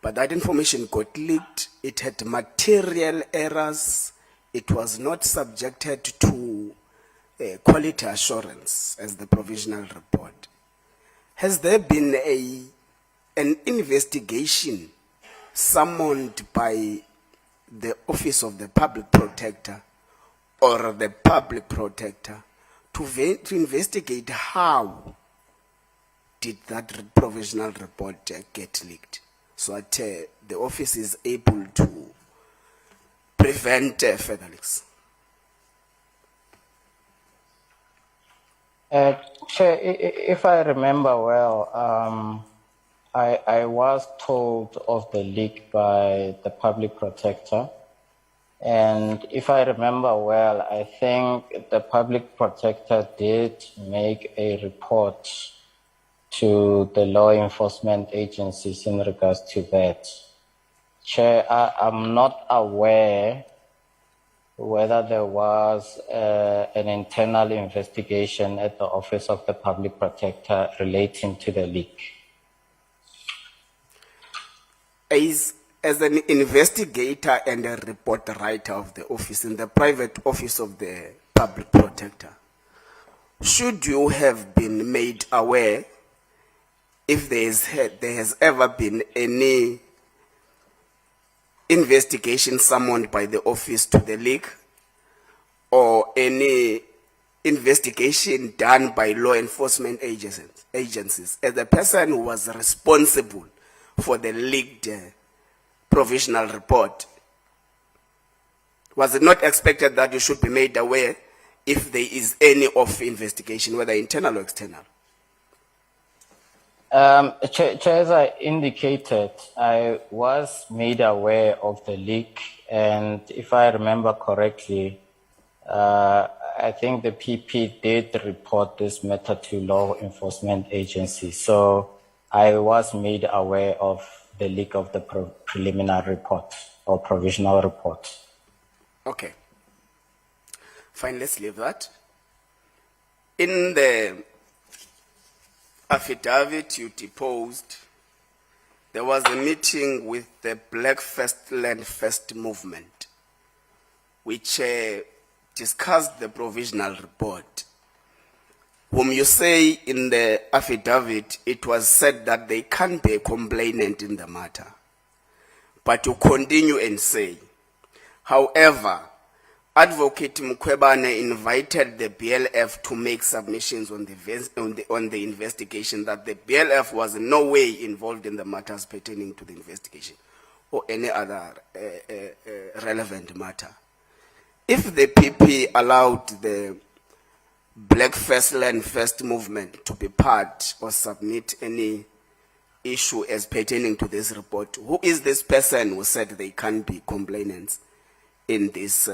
But that information got leaked. It had material errors. It was not subjected to quality assurance as the provisional report. Has there been an investigation summoned by the Office of the Public Protector or the Public Protector to investigate how did that provisional report get leaked, so that the office is able to prevent further leaks? Chair, if I remember well, I was told of the leak by the Public Protector. And if I remember well, I think the Public Protector did make a report to the law enforcement agencies in regards to that. Chair, I'm not aware whether there was an internal investigation at the Office of the Public Protector relating to the leak. As an investigator and a report writer of the office, in the private office of the Public Protector, should you have been made aware if there has ever been any investigation summoned by the office to the leak, or any investigation done by law enforcement agencies, as the person who was responsible for the leaked provisional report? Was it not expected that you should be made aware if there is any of investigation, whether internal or external? Chair, as I indicated, I was made aware of the leak, and if I remember correctly, I think the PP did report this matter to law enforcement agencies. So I was made aware of the leak of the preliminary report or provisional report. Okay. Fine, let's leave that. In the affidavit you deposed, there was a meeting with the Black First Land First movement, which discussed the provisional report, whom you say in the affidavit it was said that they can't be a complainant in the matter. But you continue and say, however, Advocate Mkhwebane invited the BLF to make submissions on the investigation, that the BLF was in no way involved in the matters pertaining to the investigation or any other relevant matter. If the PP allowed the Black First Land First movement to be part or submit any issue as pertaining to this report, who is this person who said they can't be complainants in this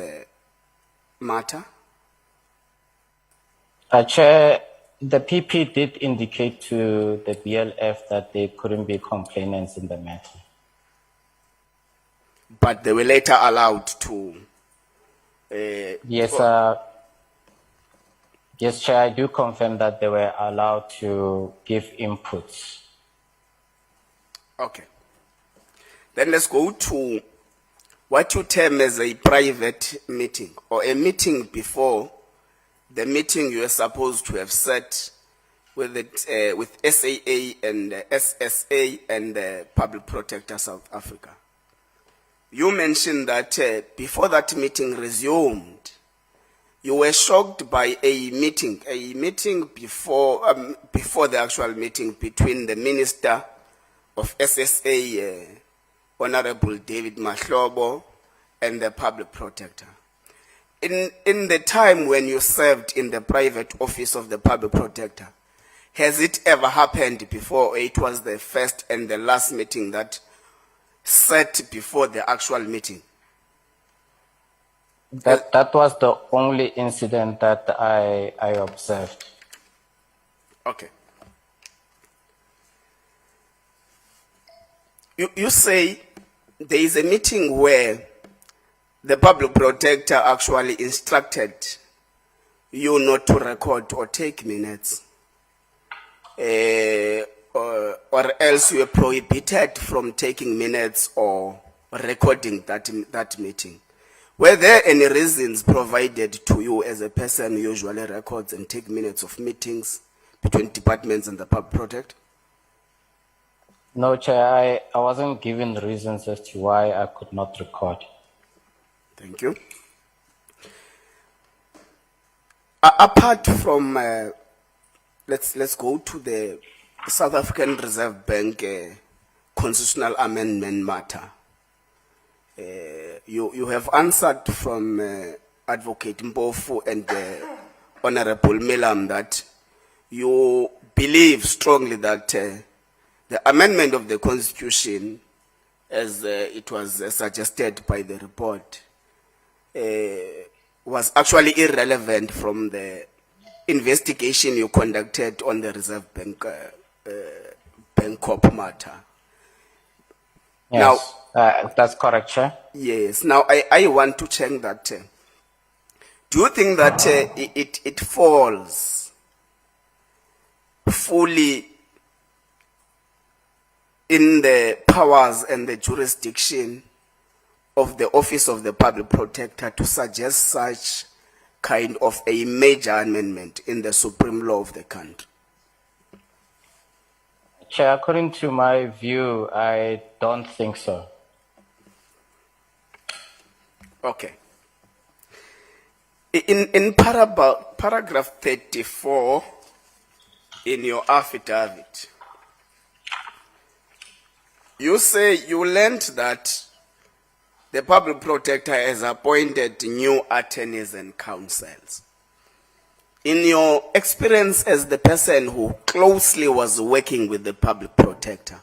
matter? Chair, the PP did indicate to the BLF that they couldn't be complainants in the matter. But they were later allowed to... Yes, yes, Chair, I do confirm that they were allowed to give inputs. Okay. Then let's go to what you term as a private meeting, or a meeting before the meeting you are supposed to have set with SAA and SSA and the Public Protector South Africa. You mentioned that before that meeting resumed, you were shocked by a meeting before the actual meeting between the Minister of SSA, Honorable David Mahlobo, and the Public Protector. In the time when you served in the private office of the Public Protector, has it ever happened before, or it was the first and the last meeting that set before the actual meeting? That was the only incident that I observed. Okay. You say there is a meeting where the Public Protector actually instructed you not to record or take minutes, or else you are prohibited from taking minutes or recording that meeting. Were there any reasons provided to you as a person who usually records and take minutes of meetings between departments and the Public Protector? No, Chair, I wasn't given reasons as to why I could not record. Thank you. Apart from, let's go to the South African Reserve Bank constitutional amendment matter. You have answered from Advocate Mpofu and Honorable Milam that you believe strongly that the amendment of the Constitution, as it was suggested by the report, was actually irrelevant from the investigation you conducted on the Reserve Bank Bank Corp matter. Yes. That's correct, Chair. Yes. Now, I want to check that. Do you think that it falls fully in the powers and the jurisdiction of the Office of the Public Protector to suggest such kind of a major amendment in the supreme law of the country? Chair, according to my view, I don't think so. Okay. In paragraph 34 in your affidavit, you say you learned that the public protector has appointed new attorneys and counsels. In your experience as the person who closely was working with the public protector,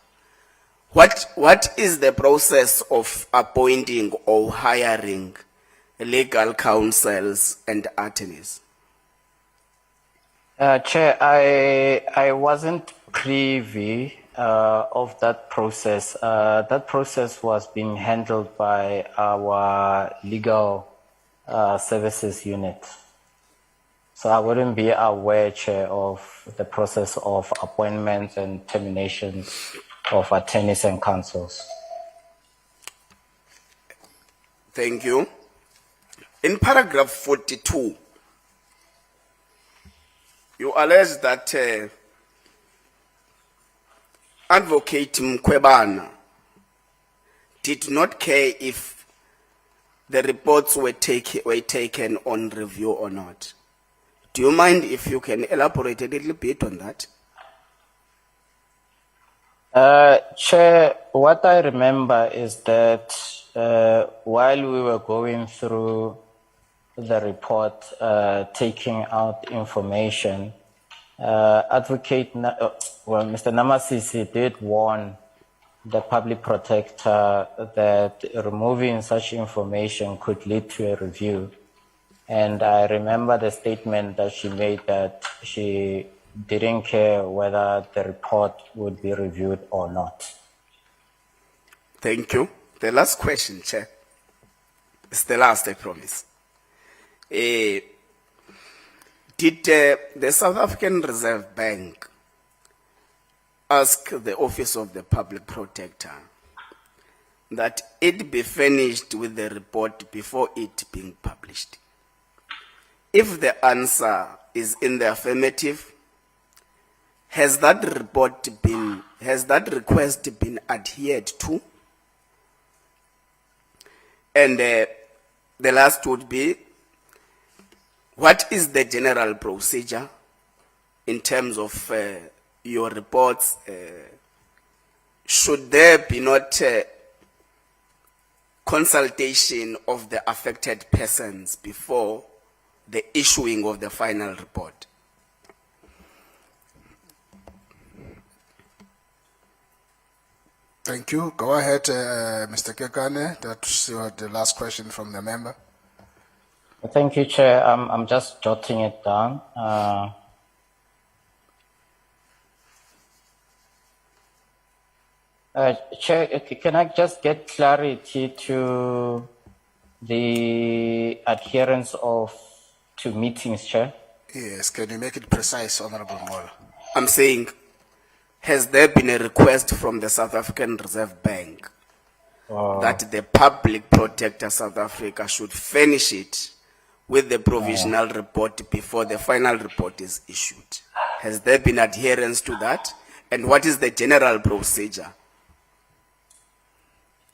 what is the process of appointing or hiring legal counsels and attorneys? Chair, I wasn't privy of that process. That process was being handled by our legal services unit. So I wouldn't be aware, Chair, of the process of appointments and terminations of attorneys and counsels. Thank you. In paragraph 42, you allege that Advocate Mkhwebane did not care if the reports were taken on review or not. Do you mind if you can elaborate a little bit on that? Chair, what I remember is that while we were going through the report, taking out information, Mr. Namasisi did warn the public protector that removing such information could lead to a review. And I remember the statement that she made that she didn't care whether the report would be reviewed or not. Thank you. The last question, Chair. It's the last, I promise. Did the South African Reserve Bank ask the Office of the Public Protector that it be furnished with the report before it being published? If the answer is in the affirmative, has that request been adhered to? And the last would be, what is the general procedure in terms of your reports? Should there be not consultation of the affected persons before the issuing of the final report? Thank you. Go ahead, Mr. Kekane. That's the last question from the member. Thank you, Chair. I'm just jotting it down. Chair, can I just get clarity to the adherence to meetings, Chair? Yes, can you make it precise, Honorable Mola? I'm saying, has there been a request from the South African Reserve Bank that the Public Protector South Africa should furnish it with the provisional report before the final report is issued? Has there been adherence to that? And what is the general procedure?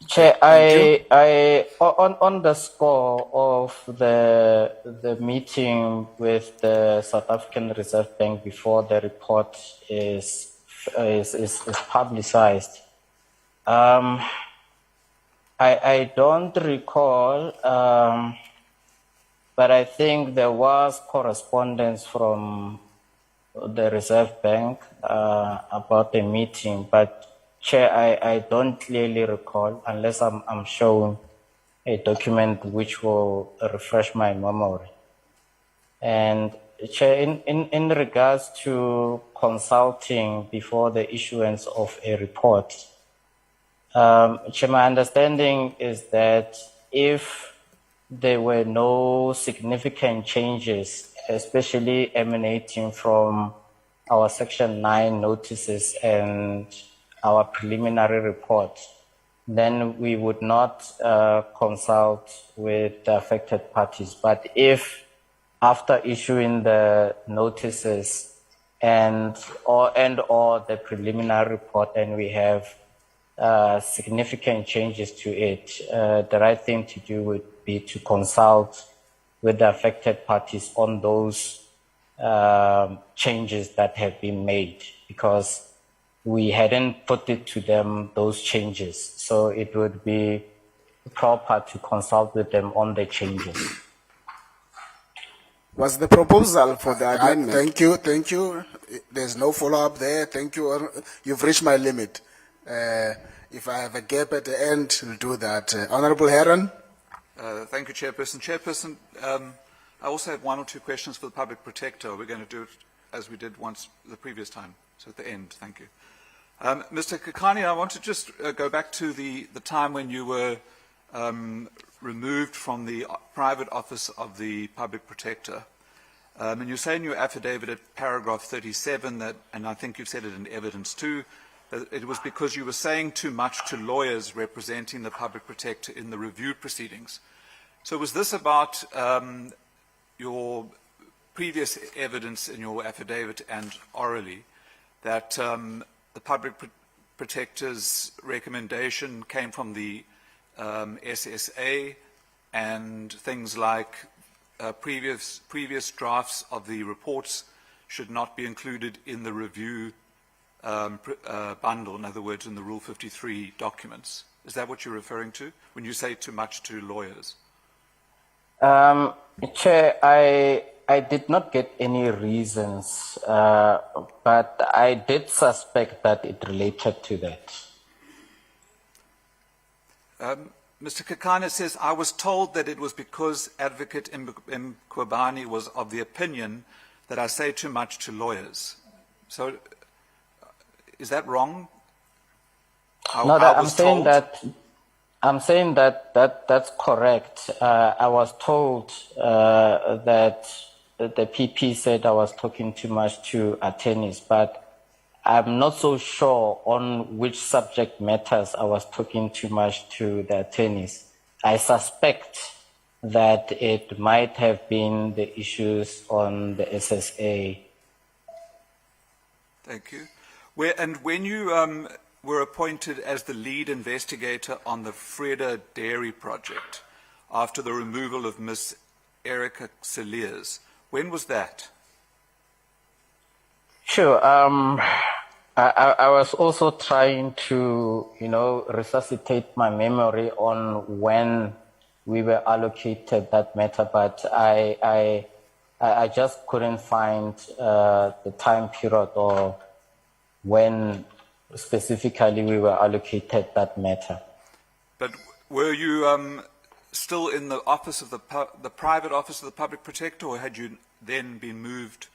Chair, on the score of the meeting with the South African Reserve Bank before the report is publicized, I don't recall, but I think there was correspondence from the Reserve Bank about the meeting, but Chair, I don't clearly recall unless I'm shown a document which will refresh my memory. And Chair, in regards to consulting before the issuance of a report, Chair, my understanding is that if there were no significant changes, especially emanating from our Section 9 notices and our preliminary report, then we would not consult with the affected parties. But if after issuing the notices and or the preliminary report, and we have significant changes to it, the right thing to do would be to consult with the affected parties on those changes that have been made, because we hadn't put it to them, those changes. So it would be proper to consult with them on the changes. Was the proposal for the amendment? Thank you. There's no follow-up there. Thank you. You've reached my limit. If I have a gap at the end, we'll do that. Honorable Heron? Thank you, Chairperson. Chairperson, I also have one or two questions for the Public Protector. We're going to do it as we did once the previous time, so at the end. Thank you. Mr. Kekani, I want to just go back to the time when you were removed from the private office of the Public Protector. And you say in your affidavit at paragraph 37 that, and I think you've said it in evidence too, that it was because you were saying too much to lawyers representing the Public Protector in the review proceedings. So was this about your previous evidence in your affidavit and orally that the Public Protector's recommendation came from the SSA, and things like previous drafts of the reports should not be included in the review bundle, in other words, in the Rule 53 documents? Is that what you're referring to when you say too much to lawyers? Chair, I did not get any reasons, but I did suspect that it related to that. Mr. Kekana says, I was told that it was because Advocate Mkhwebane was of the opinion that I say too much to lawyers. So, is that wrong? I'm saying that that's correct. I was told that the PP said I was talking too much to attorneys, but I'm not so sure on which subject matters I was talking too much to the attorneys. I suspect that it might have been the issues on the SSA. Thank you. When you were appointed as the lead investigator on the Freda Dairy project after the removal of Miss Erica Cilliers, when was that? Sure. I was also trying to, resuscitate my memory on when we were allocated that matter, but I just couldn't find the time period or when specifically we were allocated that matter. But were you still in the office of the private office of the Public Protector, or had you then been moved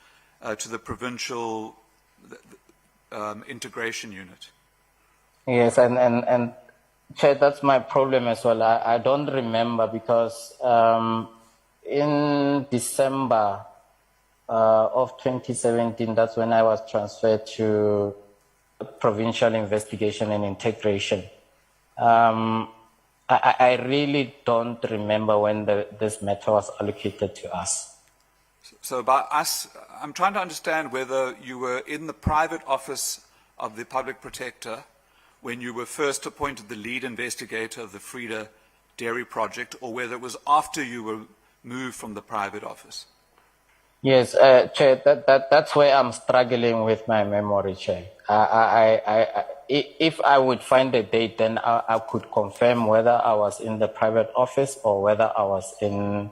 to the provincial integration unit? Yes, and Chair, that's my problem as well. I don't remember because in December of 2017, that's when I was transferred to provincial investigation and integration. I really don't remember when this matter was allocated to us. So by us, I'm trying to understand whether you were in the private office of the Public Protector when you were first appointed the lead investigator of the Freda Dairy project, or whether it was after you were moved from the private office. Yes, Chair, that's where I'm struggling with my memory, Chair. If I would find a date, then I could confirm whether I was in the private office or whether I was in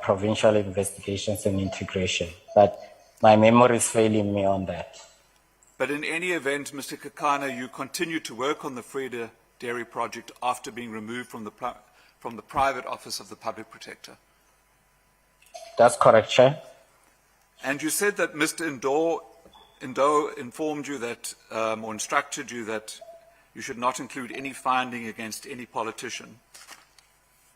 provincial investigations and integration. But my memory is failing me on that. But in any event, Mr. Kekana, you continued to work on the Freda Dairy project after being removed from the private office of the Public Protector. That's correct, Chair. And you said that Mr. Indo informed you that, or instructed you that you should not include any finding against any politician.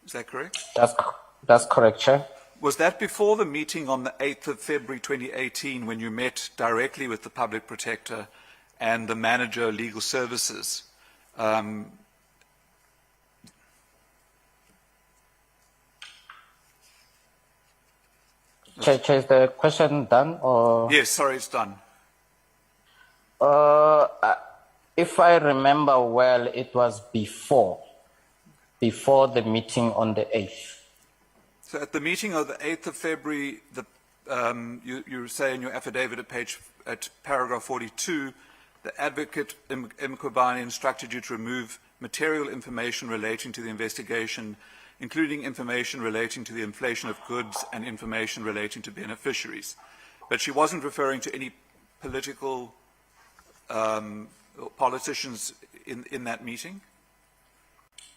Is that correct? That's correct, Chair. Was that before the meeting on the 8th of February 2018 when you met directly with the Public Protector and the Manager of Legal Services? Chair, is the question done or? Yes, sorry, it's done. If I remember well, it was before the meeting on the 8th. So at the meeting of the 8th of February, you say in your affidavit at paragraph 42, the advocate Mkhwebane instructed you to remove material information relating to the investigation, including information relating to the inflation of goods and information relating to beneficiaries. But she wasn't referring to any political politicians in that meeting?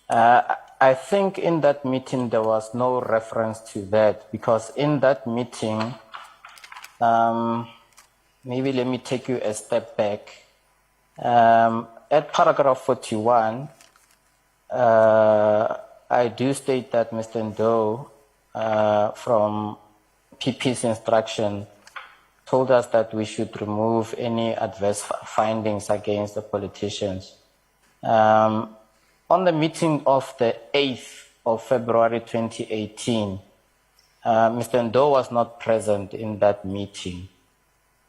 I think in that meeting there was no reference to that, because in that meeting, maybe let me take you a step back. At paragraph 41, I do state that Mr. Ndo, from PP's instruction, told us that we should remove any adverse findings against the politicians. On the meeting of the 8th of February 2018, Mr. Ndo was not present in that meeting.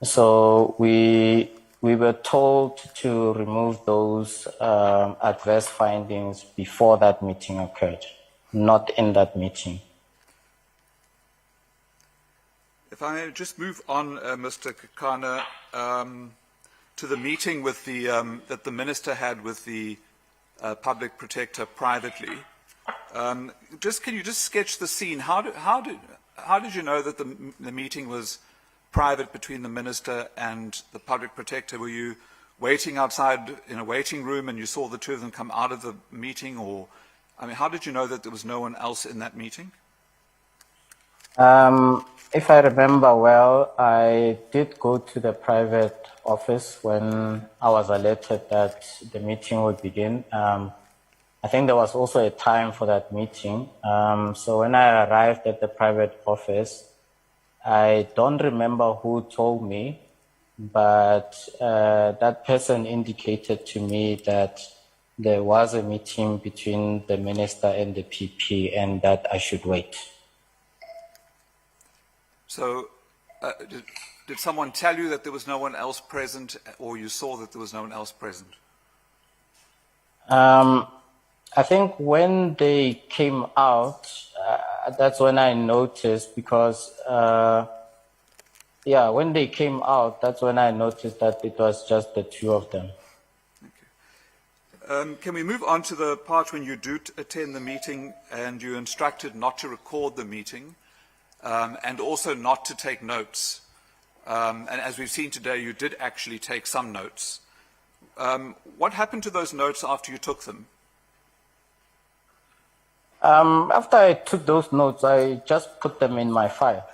So we were told to remove those adverse findings before that meeting occurred, not in that meeting. If I may just move on, Mr. Kakana, to the meeting with that the Minister had with the Public Protector privately. Can you just sketch the scene? How did you know that the meeting was private between the Minister and the Public Protector? Were you waiting outside in a waiting room and you saw the two of them come out of the meeting? Or, I mean, how did you know that there was no one else in that meeting? If I remember well, I did go to the private office when I was alerted that the meeting would begin. I think there was also a time for that meeting. So when I arrived at the private office, I don't remember who told me, but that person indicated to me that there was a meeting between the Minister and the PP and that I should wait. So did someone tell you that there was no one else present, or you saw that there was no one else present? I think when they came out, that's when I noticed, because, when they came out, that's when I noticed that it was just the two of them. Okay. Can we move on to the part when you do attend the meeting and you're instructed not to record the meeting and also not to take notes? And as we've seen today, you did actually take some notes. What happened to those notes after you took them? After I took those notes, I just put them in my file.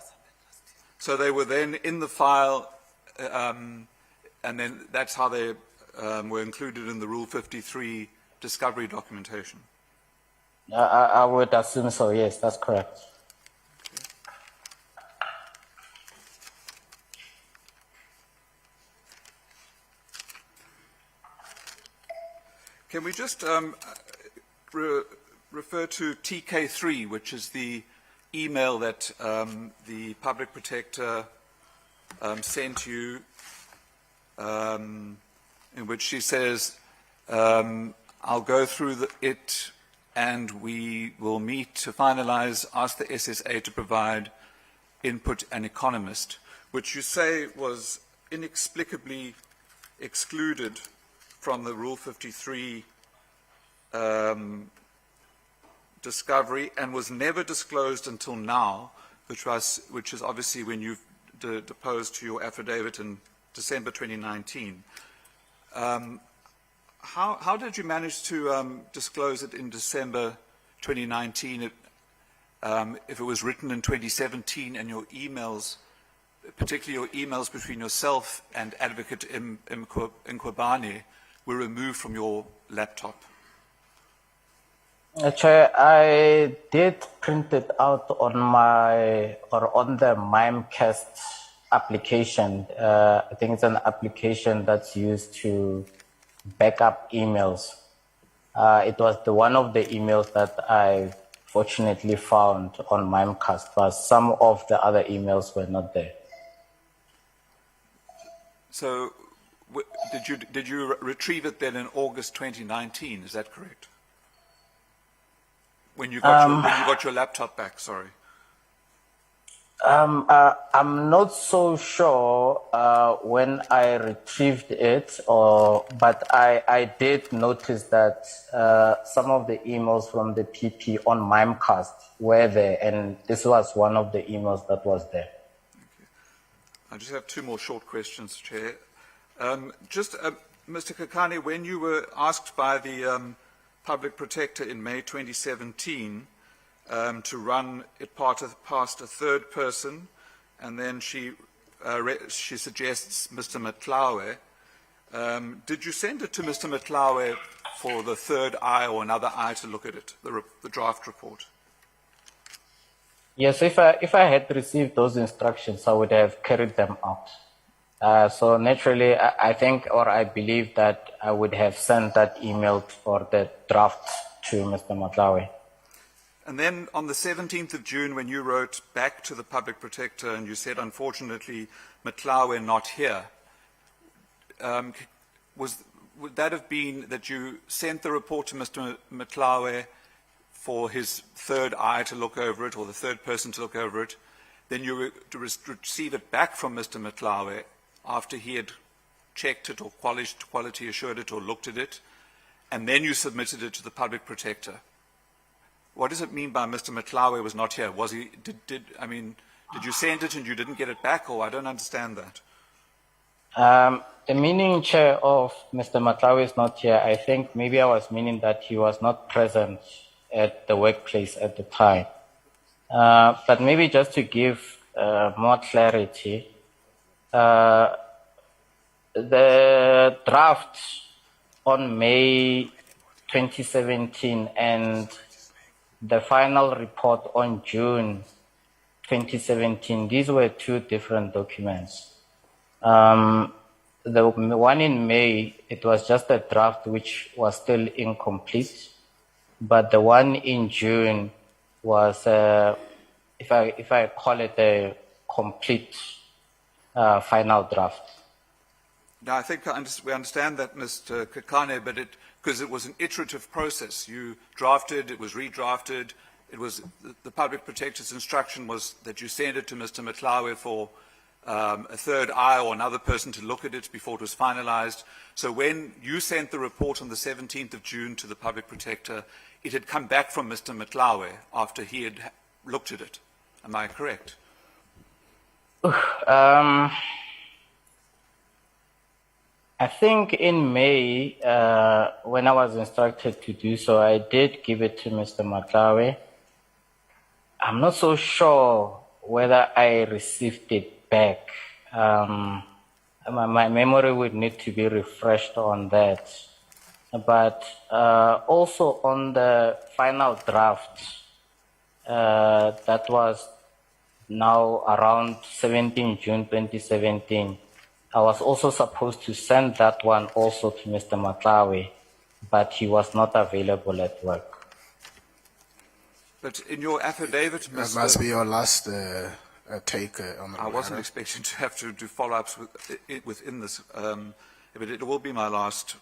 So they were then in the file, and then that's how they were included in the Rule 53 discovery documentation? I would assume so, yes, that's correct. Can we just refer to TK3, which is the email that the Public Protector sent you, in which she says, I'll go through it and we will meet to finalize, ask the SSA to provide input and economist, which you say was inexplicably excluded from the Rule 53 discovery and was never disclosed until now, which is obviously when you've deposed to your affidavit in December 2019. How did you manage to disclose it in December 2019 if it was written in 2017 and your emails, particularly your emails between yourself and Advocate Mkhwebane, were removed from your laptop? Chair, I did print it out on on the Mimecast application. I think it's an application that's used to back up emails. It was one of the emails that I fortunately found on Mimecast, but some of the other emails were not there. So, did you retrieve it then in August 2019? Is that correct? When you got your laptop back, sorry. I'm not so sure when I retrieved it, but I did notice that some of the emails from the PP on Mimecast were there, and this was one of the emails that was there. Okay. I just have two more short questions, Chair. Mr. Kakane, when you were asked by the Public Protector in May 2017 to run it past a third person, and then she suggests Mr. Mkhwebane. Did you send it to Mr. Mkhwebane for the third eye or another eye to look at it, the draft report? Yes, if I had received those instructions, I would have carried them out. So naturally, I think, or I believe that I would have sent that email for the draft to Mr. Mkhwebane. And then on the 17th of June, when you wrote back to the Public Protector and you said, unfortunately, Mkhwebane not here, would that have been that you sent the report to Mr. Mkhwebane for his third eye to look over it, or the third person to look over it, then you were to receive it back from Mr. Mkhwebane after he had checked it or quality assured it or looked at it, and then you submitted it to the Public Protector? What does it mean by Mr. Mkhwebane was not here? Was he? Did you send it and you didn't get it back, or I don't understand that? The meaning, Chair, of Mr. Mkhwebane is not here. I think maybe I was meaning that he was not present at the workplace at the time. But maybe just to give more clarity, the draft on May 2017 and the final report on June 2017, these were two different documents. The one in May, it was just a draft which was still incomplete, but the one in June was, if I call it, a complete final draft. Now, I think we understand that, Mr. Kakane, but because it was an iterative process. You drafted, it was redrafted. It was the Public Protector's instruction was that you send it to Mr. Mkhwebane for a third eye or another person to look at it before it was finalized. So when you sent the report on the 17th of June to the Public Protector, it had come back from Mr. Mkhwebane after he had looked at it. Am I correct? I think in May, when I was instructed to do so, I did give it to Mr. Mkhwebane. I'm not so sure whether I received it back. My memory would need to be refreshed on that. But also on the final draft, that was now around 17 June 2017, I was also supposed to send that one also to Mr. Mkhwebane, but he was not available at work. But in your affidavit, Mr. That must be your last take on the I wasn't expecting to have to do follow-ups within this, but it will be my last.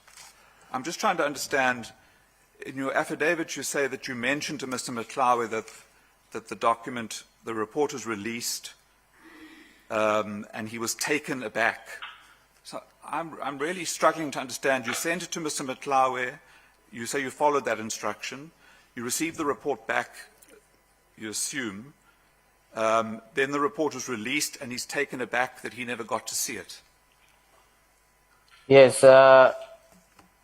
I'm just trying to understand, in your affidavit you say that you mentioned to Mr. Mkhwebane that the document, the report was released, and he was taken aback. So I'm really struggling to understand. You sent it to Mr. Mkhwebane, you say you followed that instruction, you received the report back, you assume, then the report was released and he's taken aback that he never got to see it. Yes,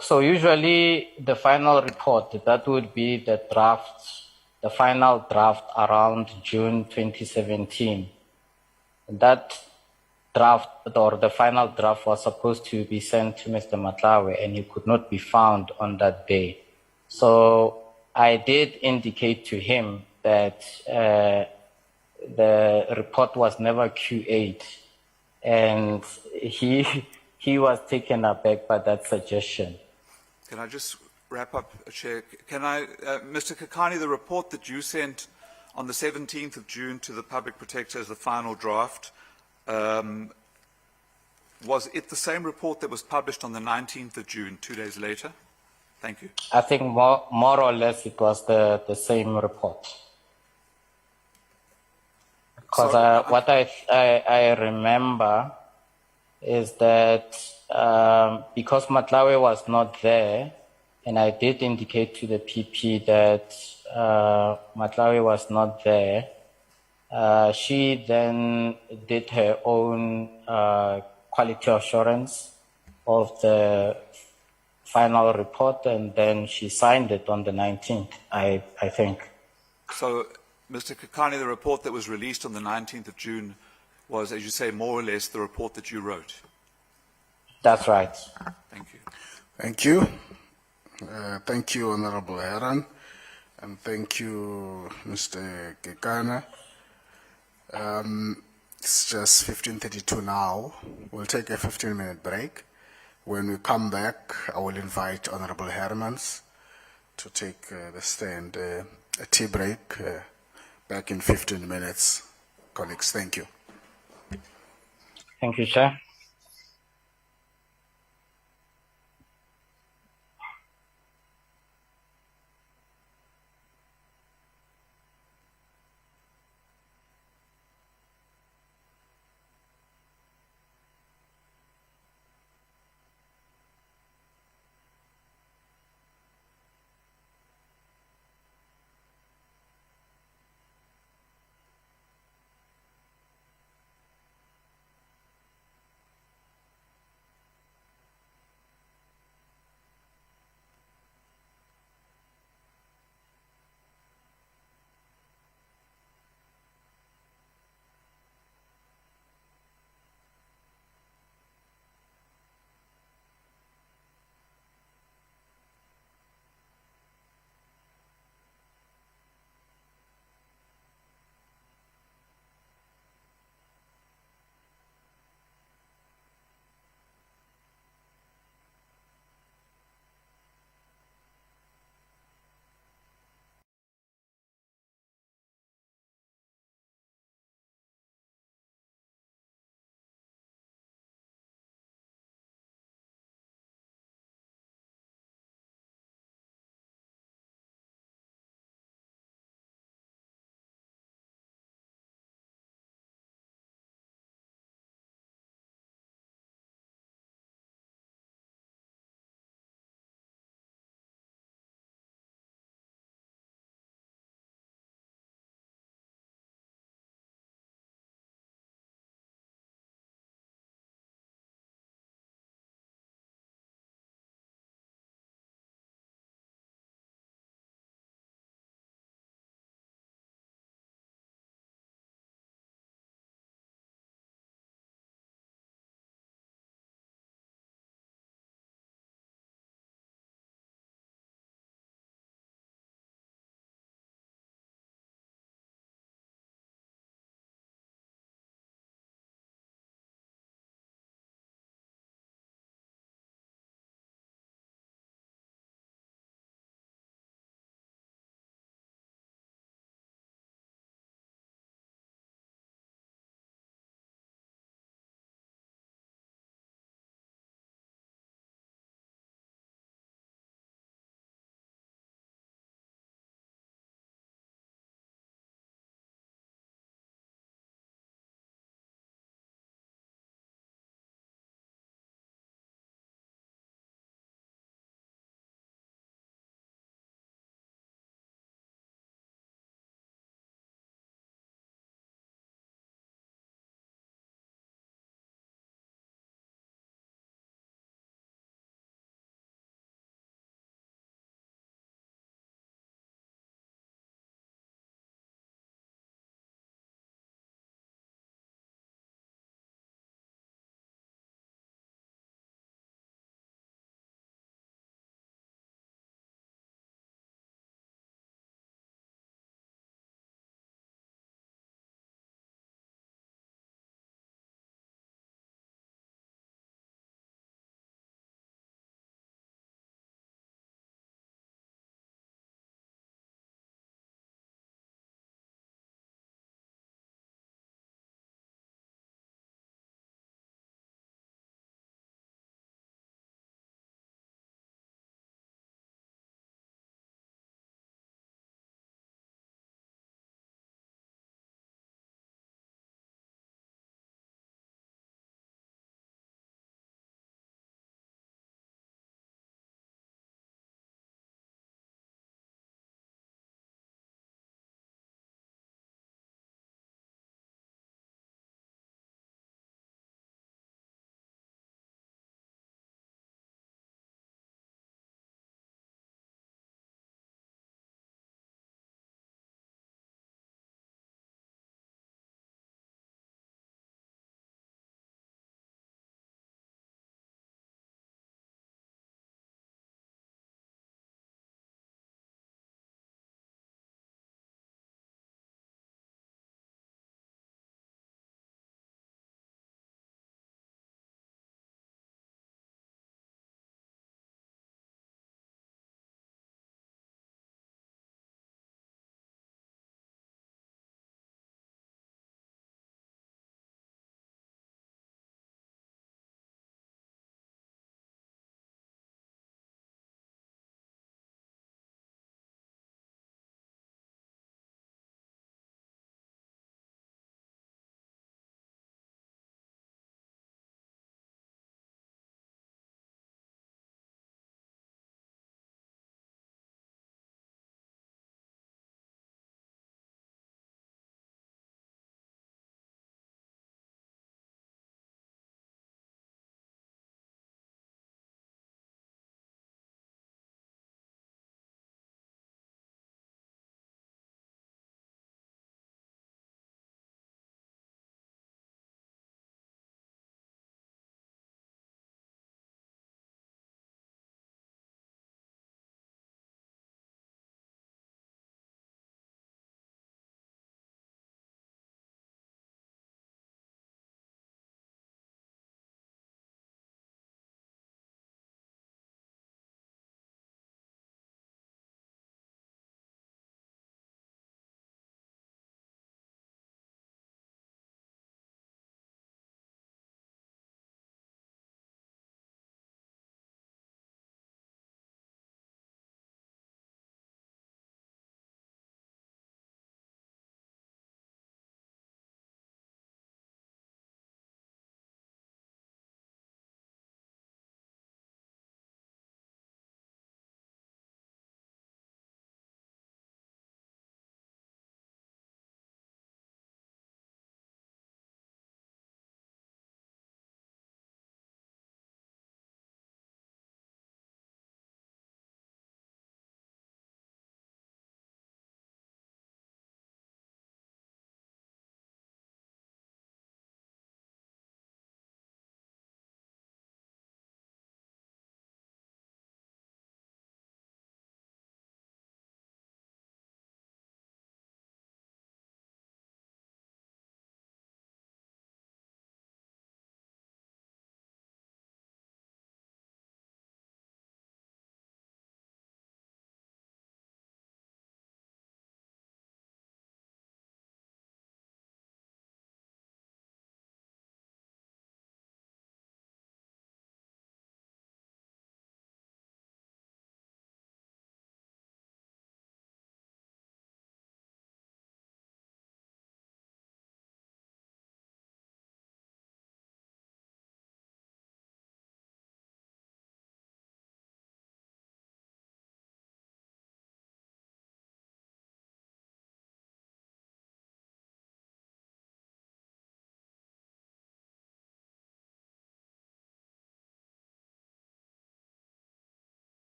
so usually the final report, that would be the draft, the final draft around June 2017. That draft or the final draft was supposed to be sent to Mr. Matlawe and he could not be found on that day. So I did indicate to him that the report was never QA'd, and he was taken aback by that suggestion. Can I just wrap up, Chair? Can I, Mr. Kakani, the report that you sent on the 17th of June to the Public Protector as the final draft, was it the same report that was published on the 19th of June, 2 days later? Thank you. I think more or less it was the same report. Because what I remember is that because Matlawe was not there, and I did indicate to the PP that Matlawe was not there, she then did her own quality assurance of the final report, and then she signed it on the 19th, I think. So, Mr. Kakani, the report that was released on the 19th of June was, as you say, more or less the report that you wrote? That's right. Thank you. Thank you. Thank you, Honorable Heron, and thank you, Mr. Kekana. It's just 15:32 now. We'll take a 15-minute break. When we come back, I will invite Honorable Hermans to take the stand. A tea break. Back in 15 minutes. Colleagues, thank you. Thank you, Chair.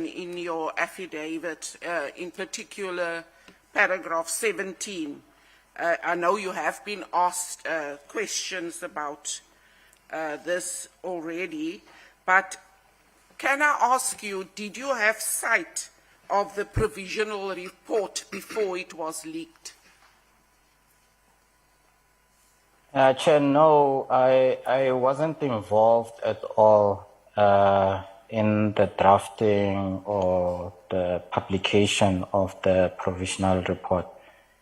in your affidavit, in particular paragraph 17. I know you have been asked questions about this already, but can I ask you, did you have sight of the provisional report before it was leaked? Chair, no, I wasn't involved at all in the drafting or the publication of the provisional report.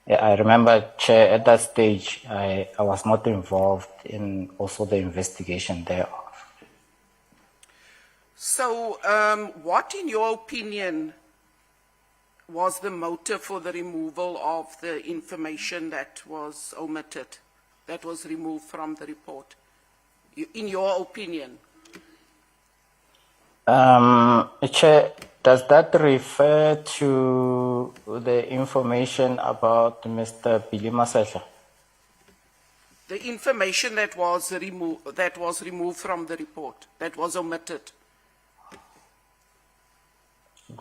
I remember, Chair, at that stage, I was not involved in also the investigation thereof. So, what, in your opinion, was the motive for the removal of the information that was omitted, that was removed from the report? In your opinion? Chair, does that refer to the information about Mr. Billy Masehla? The information that was removed from the report, that was omitted.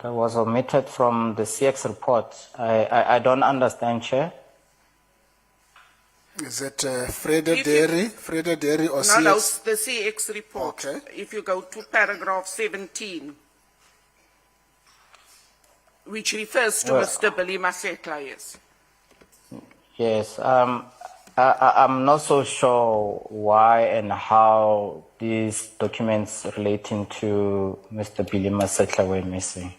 That was omitted from the CX report. I don't understand, Chair. Is it Freda Dairy or CX? No, the CX report. Okay. If you go to paragraph 17, which refers to Mr. Billy Masehla, yes. Yes, I'm not so sure why and how these documents relating to Mr. Billy Masehla were missing.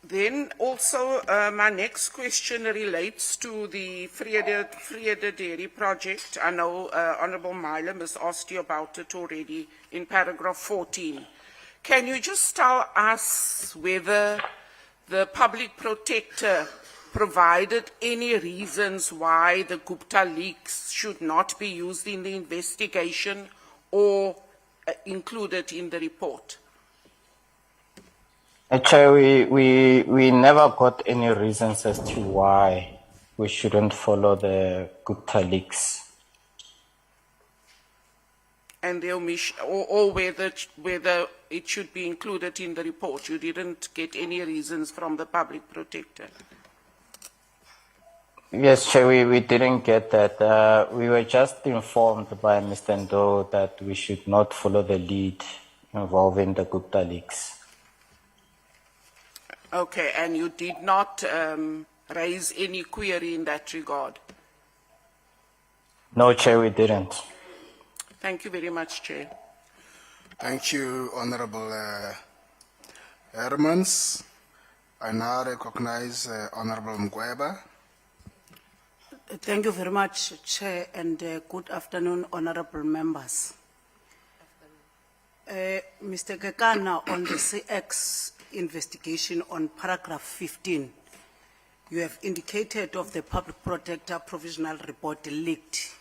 Then also, my next question relates to the Vrede Dairy project. I know Honourable Milam has asked you about it already in paragraph 14. Can you just tell us whether the public protector provided any reasons why the Gupta leaks should not be used in the investigation or included in the report? Actually, we never got any reasons as to why we shouldn't follow the Gupta leaks. And the omission, or whether it should be included in the report. You didn't get any reasons from the public protector. Yes, Chair, we didn't get that. We were just informed by Mr. Ndo that we should not follow the lead involving the Gupta leaks. Okay, and you did not raise any query in that regard? No, Chair, we didn't. Thank you very much, Chair. Thank you, Honorable Hermans. I now recognize Honorable Mkhwebane. Thank you very much, Chair, and good afternoon, honorable members. Mr. Kekana, on the CX investigation on paragraph 15, you have indicated of the public protector provisional report leaked.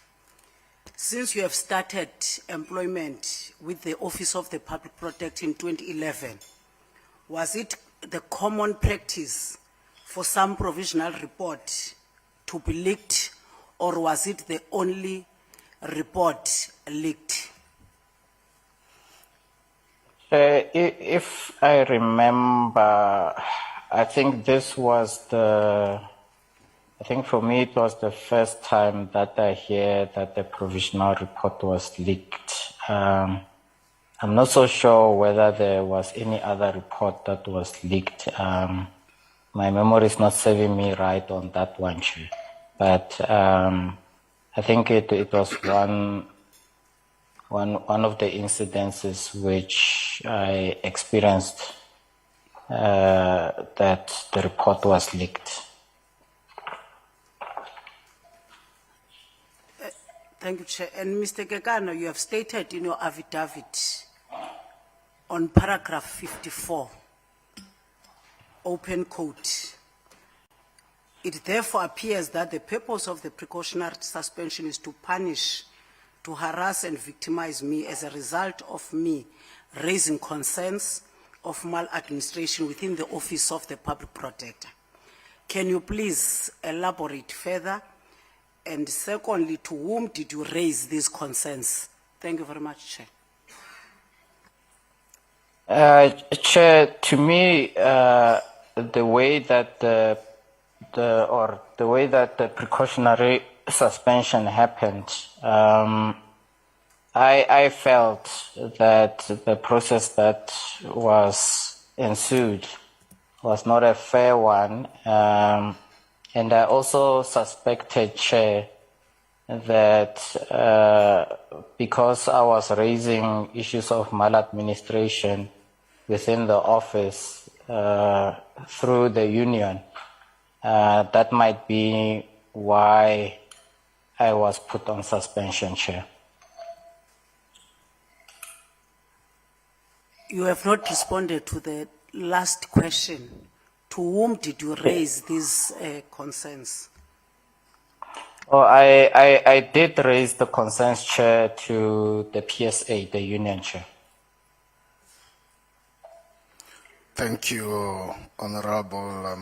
Since you have started employment with the Office of the Public Protector in 2011, was it the common practice for some provisional report to be leaked, or was it the only report leaked? If I remember, I think this was I think for me it was the first time that I hear that the provisional report was leaked. I'm not so sure whether there was any other report that was leaked. My memory is not serving me right on that one, Chair. But I think it was one of the incidences which I experienced that the report was leaked. Thank you, Chair. And Mr. Kekana, you have stated in your affidavit on paragraph 54, open quote, it therefore appears that the purpose of the precautionary suspension is to punish, to harass and victimize me as a result of me raising concerns of maladministration within the Office of the Public Protector. Can you please elaborate further? And secondly, to whom did you raise these concerns? Thank you very much, Chair. Chair, to me, the way that the way that the precautionary suspension happened, I felt that the process that was ensued was not a fair one, and I also suspected, Chair, that because I was raising issues of maladministration within the office through the union, that might be why I was put on suspension, Chair. You have not responded to the last question. To whom did you raise these concerns? Oh, I did raise the concerns, Chair, to the PSA, the union, Chair. Thank you, Honorable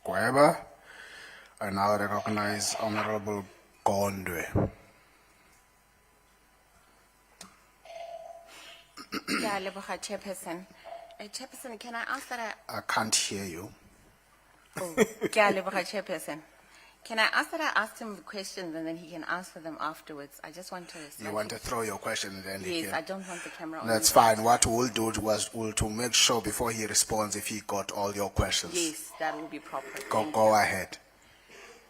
Mkhwebane. I now recognize Honorable Gondwe. Chairperson. Chairperson, can I ask that I can't hear you. Chairperson. Can I ask that I ask him questions and then he can answer them afterwards? I just want to... You want to throw your question and then he Yes, can... I don't want the camera on. That's fine. What we'll do we'll to make sure before he responds if he got all your questions. Yes, that will be proper. Go ahead.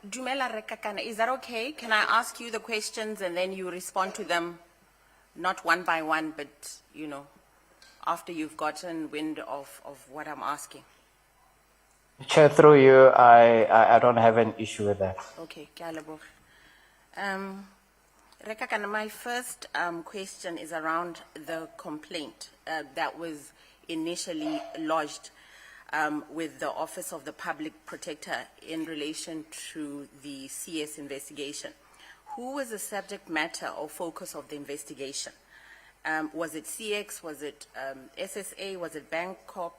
Dumela Rekakana, is that okay? Can I ask you the questions and then you respond to them, not one by one, but, you know, after you've gotten wind of what I'm asking? Chair, through you, I don't have an issue with that. Okay, Rekakana, my first question is around the complaint that was initially lodged with the Office of the Public Protector in relation to the CS investigation. Who was the subject matter or focus of the investigation? Was it CX, was it SSA, was it Bangkok?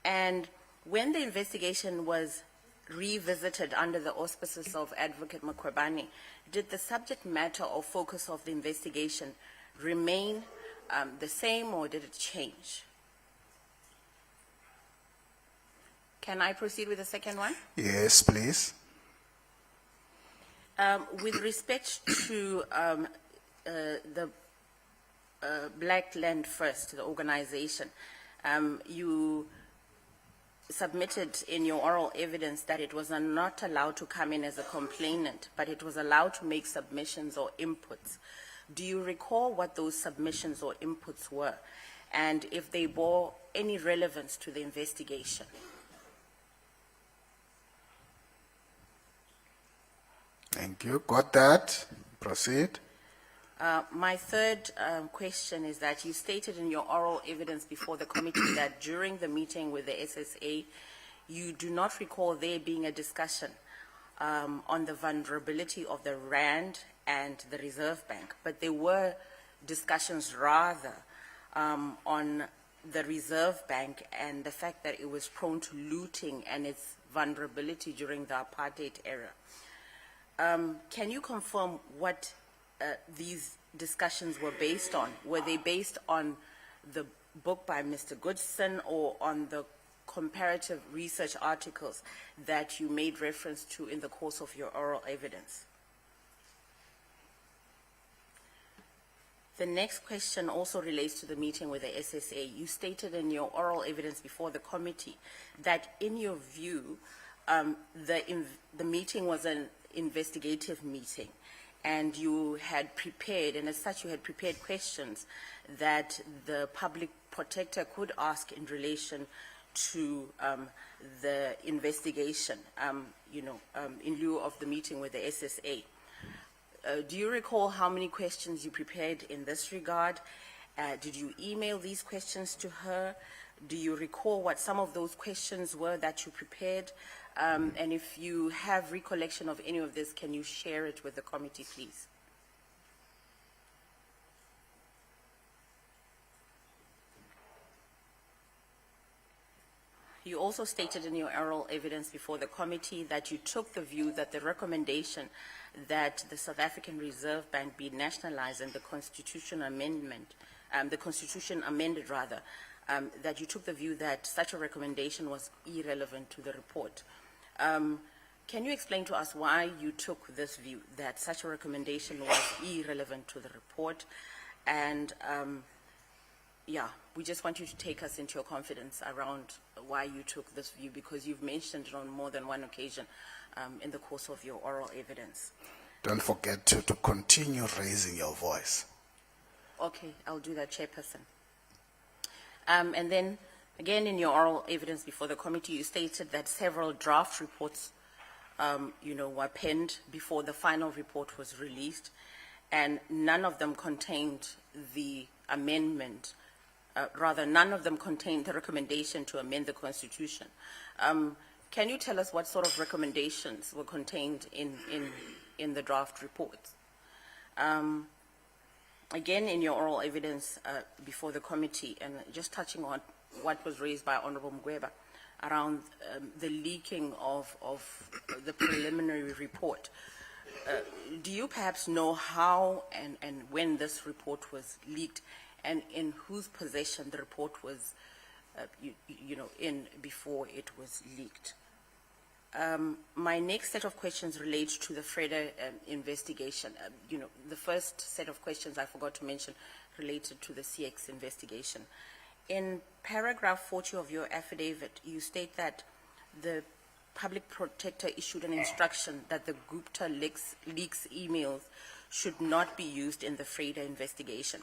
And when the investigation was revisited under the auspices of Advocate Mkhwebane, did the subject matter or focus of the investigation remain the same or did it change? Can I proceed with the second one? Yes, please. With respect to the Black Land First, the organization, you submitted in your oral evidence that it was not allowed to come in as a complainant, but it was allowed to make submissions or inputs. Do you recall what those submissions or inputs were, and if they bore any relevance to the investigation? Thank you. Got that. Proceed. My third question is that you stated in your oral evidence before the committee that during the meeting with the SSA, you do not recall there being a discussion on the vulnerability of the Rand and the Reserve Bank, but there were discussions rather on the Reserve Bank and the fact that it was prone to looting and its vulnerability during the apartheid era. Can you confirm what these discussions were based on? Were they based on the book by Mr. Goodson or on the comparative research articles that you made reference to in the course of your oral evidence? The next question also relates to the meeting with the SSA. You stated in your oral evidence before the committee that in your view, the meeting was an investigative meeting, and you had prepared, and as such you had prepared questions that the public protector could ask in relation to the investigation, in lieu of the meeting with the SSA. Do you recall how many questions you prepared in this regard? Did you email these questions to her? Do you recall what some of those questions were that you prepared? And if you have recollection of any of this, can you share it with the committee, please? You also stated in your oral evidence before the committee that you took the view that the recommendation that the South African Reserve Bank be nationalized and the Constitution amended that you took the view that such a recommendation was irrelevant to the report. Can you explain to us why you took this view, that such a recommendation was irrelevant to the report? And yeah, we just want you to take us into your confidence around why you took this view, because you've mentioned it on more than one occasion in the course of your oral evidence. Don't forget to continue raising your voice. Okay, I'll do that, Chairperson. And then, again, in your oral evidence before the committee, you stated that several draft reports, were penned before the final report was released, and none of them contained the amendment. None of them contained the recommendation to amend the Constitution. Can you tell us what sort of recommendations were contained in the draft reports? Again, in your oral evidence before the committee, and just touching on what was raised by Honorable Mkhwebane around the leaking of the preliminary report, do you perhaps know how and when this report was leaked, and in whose possession the report was, in before it was leaked? My next set of questions relates to the FREDA investigation. The first set of questions I forgot to mention related to the CX investigation. In paragraph 40 of your affidavit, you state that the public protector issued an instruction that the Gupta leaks emails should not be used in the FREDA investigation.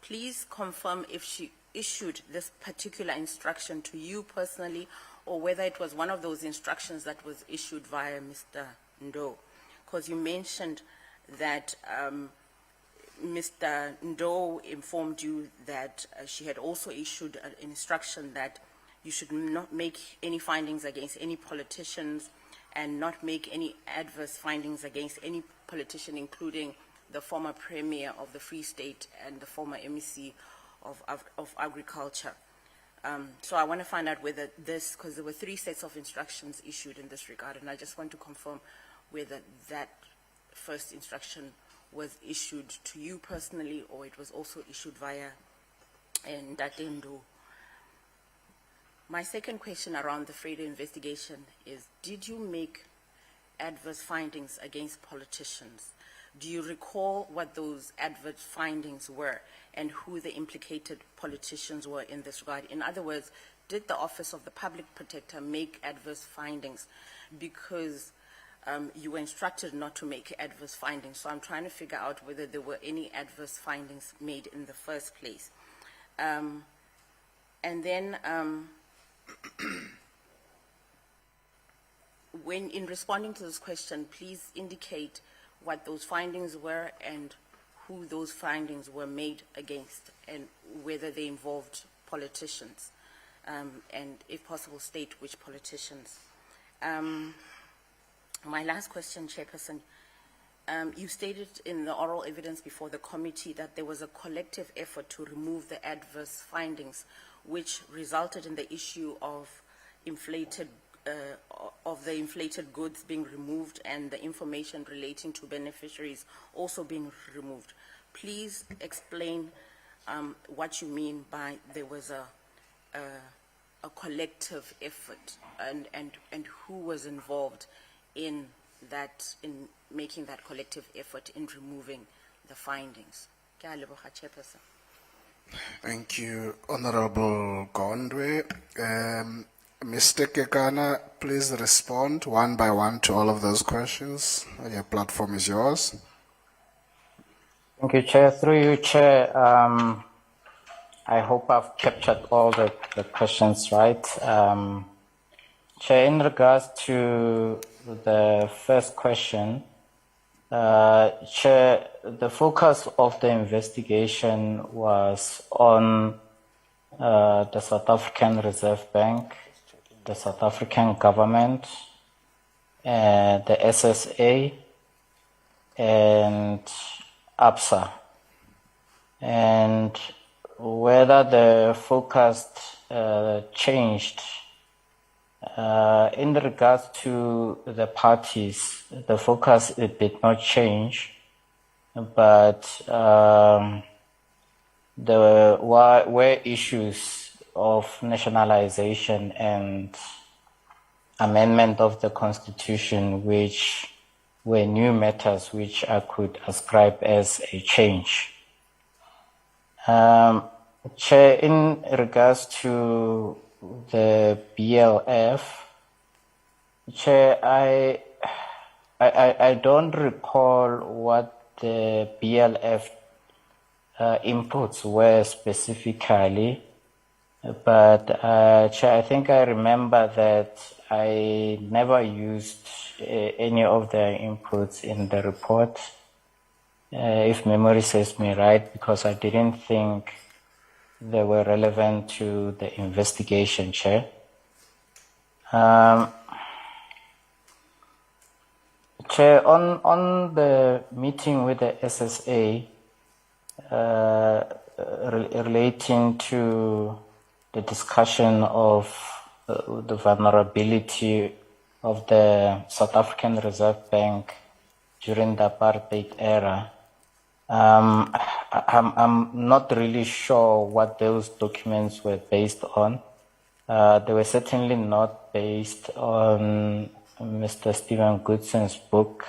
Please confirm if she issued this particular instruction to you personally, or whether it was one of those instructions that was issued via Mr. Ndo, because you mentioned that Mr. Ndo informed you that she had also issued an instruction that you should not make any findings against any politicians and not make any adverse findings against any politician, including the former Premier of the Free State and the former MEC of Agriculture. So I want to find out whether this, because there were 3 sets of instructions issued in this regard, and I just want to confirm whether that first instruction was issued to you personally, or it was also issued via Ndatendo. My second question around the FREDA investigation is, did you make adverse findings against politicians? Do you recall what those adverse findings were and who the implicated politicians were in this regard? In other words, did the Office of the Public Protector make adverse findings because you were instructed not to make adverse findings? So I'm trying to figure out whether there were any adverse findings made in the first place. And then when in responding to this question, please indicate what those findings were and who those findings were made against, and whether they involved politicians, and if possible, state which politicians. My last question, Chairperson, you stated in the oral evidence before the committee that there was a collective effort to remove the adverse findings, which resulted in the issue of the inflated goods being removed and the information relating to beneficiaries also being removed. Please explain what you mean by there was a collective effort, and who was involved in that, in making that collective effort in removing the findings. Ke a leboga, Chairperson. Thank you, Honorable Gondwe. Mr. Kekana, please respond one by one to all of those questions. Your platform is yours. Thank you, Chair. Through you, Chair, I hope I've captured all the questions right. Chair, in regards to the first question, Chair, the focus of the investigation was on the South African Reserve Bank, the South African government, the SSA, and ABSA, and whether the focus changed. In regards to the parties, the focus did not change, but there were issues of nationalization and amendment of the Constitution, which were new matters which I could ascribe as a change. Chair, in regards to the BLF, Chair, I don't recall what the BLF inputs were specifically, but Chair, I think I remember that I never used any of the inputs in the report, if memory serves me right, because I didn't think they were relevant to the investigation, Chair. Chair, on the meeting with the SSA relating to the discussion of the vulnerability of the South African Reserve Bank during the apartheid era, I'm not really sure what those documents were based on. They were certainly not based on Mr. Stephen Goodson's book,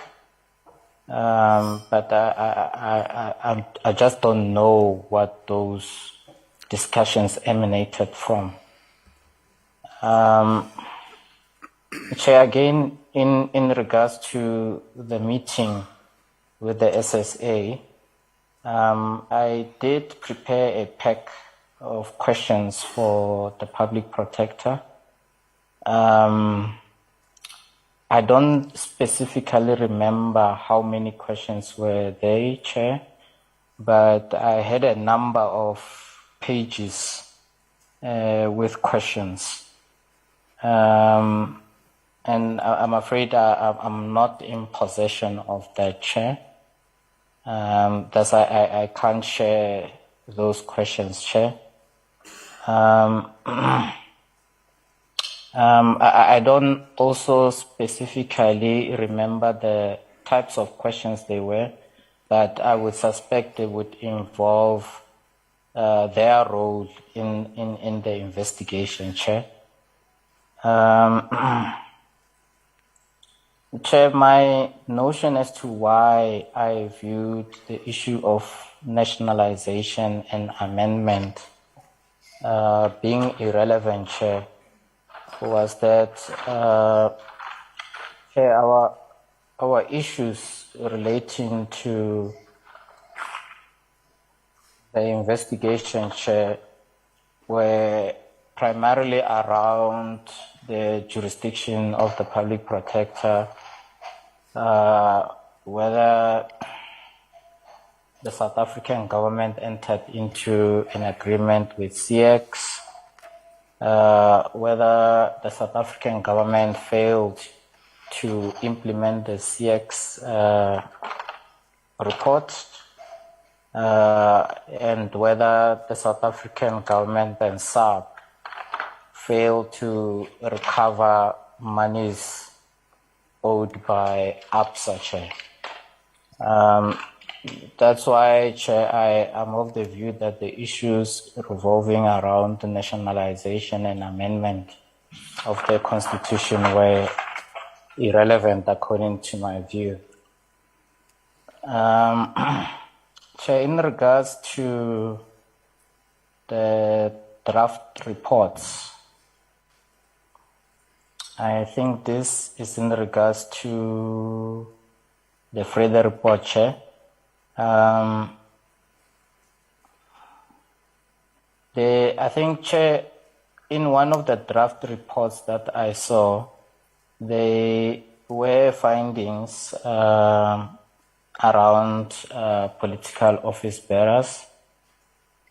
but I just don't know what those discussions emanated from. Chair, again, in regards to the meeting with the SSA, I did prepare a pack of questions for the public protector. I don't specifically remember how many questions were there, Chair, but I had a number of pages with questions. And I'm afraid I'm not in possession of that, Chair. Thus, I can't share those questions, Chair. I don't also specifically remember the types of questions they were, but I would suspect they would involve their role in the investigation, Chair. Chair, my notion as to why I viewed the issue of nationalization and amendment being irrelevant, Chair, was that Chair, our issues relating to the investigation, Chair, were primarily around the jurisdiction of the public protector, whether the South African government entered into an agreement with CX, whether the South African government failed to implement the CX report, and whether the South African government and SARB failed to recover monies owed by ABSA, Chair. That's why, Chair, I am of the view that the issues revolving around the nationalization and amendment of the Constitution were irrelevant according to my view. Chair, in regards to the draft reports, I think this is in regards to the Freda report, Chair. I think, Chair, in one of the draft reports that I saw, there were findings around political office bearers,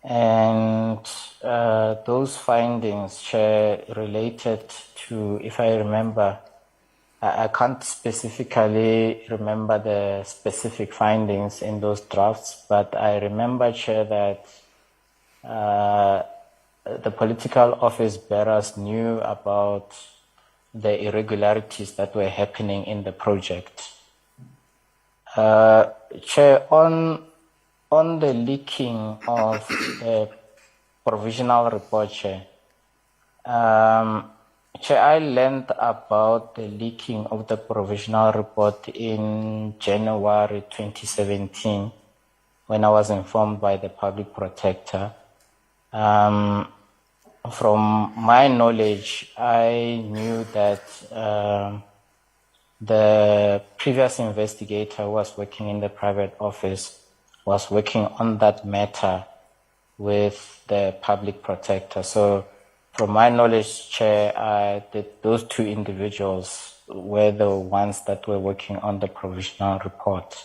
and those findings, Chair, related to, if I remember, I can't specifically remember the specific findings in those drafts, but I remember, Chair, that the political office bearers knew about the irregularities that were happening in the project. Chair, on the leaking of the provisional report, Chair, Chair, I learned about the leaking of the provisional report in January 2017 when I was informed by the public protector. From my knowledge, I knew that the previous investigator who was working in the private office was working on that matter with the public protector. So from my knowledge, Chair, those two individuals were the ones that were working on the provisional report.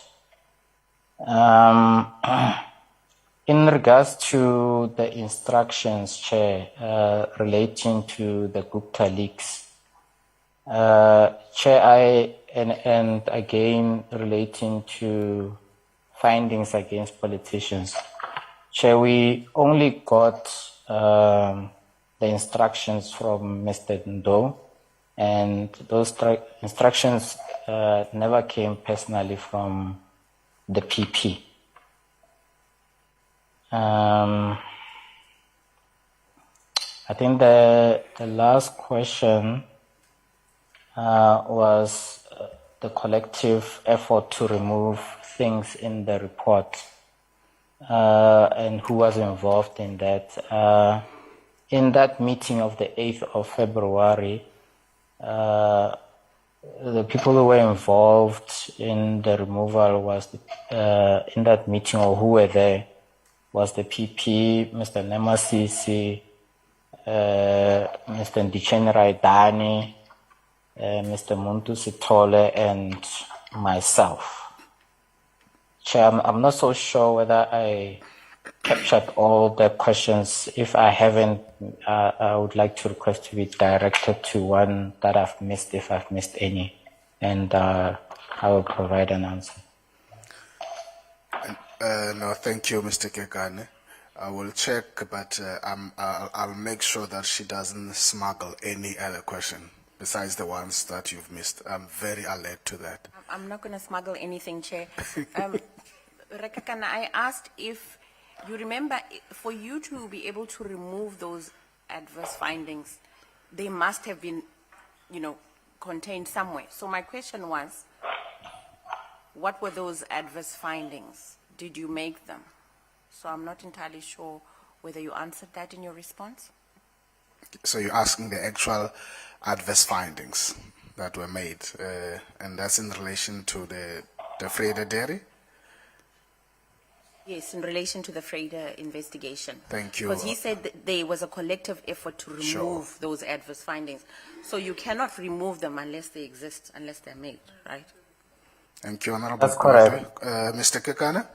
In regards to the instructions, Chair, relating to the Gupta leaks, Chair, and again relating to findings against politicians, Chair, we only got the instructions from Mr. Ndo, and those instructions never came personally from the PP. I think the last question was the collective effort to remove things in the report and who was involved in that. In that meeting of the 8th of February, the people who were involved in the removal was in that meeting, or who were there, was the PP, Mr. Nemasisi, Mr. Ndichenrai Dani, Mr. Muntu Sitole, and myself. Chair, I'm not so sure whether I captured all the questions. If I haven't, I would like to request to be directed to one that I've missed, if I've missed any, and I will provide an answer. No, thank you, Mr. Kekane. I will check, but I'll make sure that she doesn't smuggle any other question besides the ones that you've missed. I'm very alert to that. I'm not going to smuggle anything, Chair. Rekakana, I asked if you remember, for you to be able to remove those adverse findings, they must have been, contained somewhere. So my question was, what were those adverse findings? Did you make them? So I'm not entirely sure whether you answered that in your response. So you're asking the actual adverse findings that were made, and that's in relation to the Freda dairy? Yes, in relation to the Freda investigation. Thank you. Because he said that there was a collective effort to remove those adverse findings. So you cannot remove them unless they exist, unless they're made, right? Thank you, Honorable. That's correct. Mr. Kekana?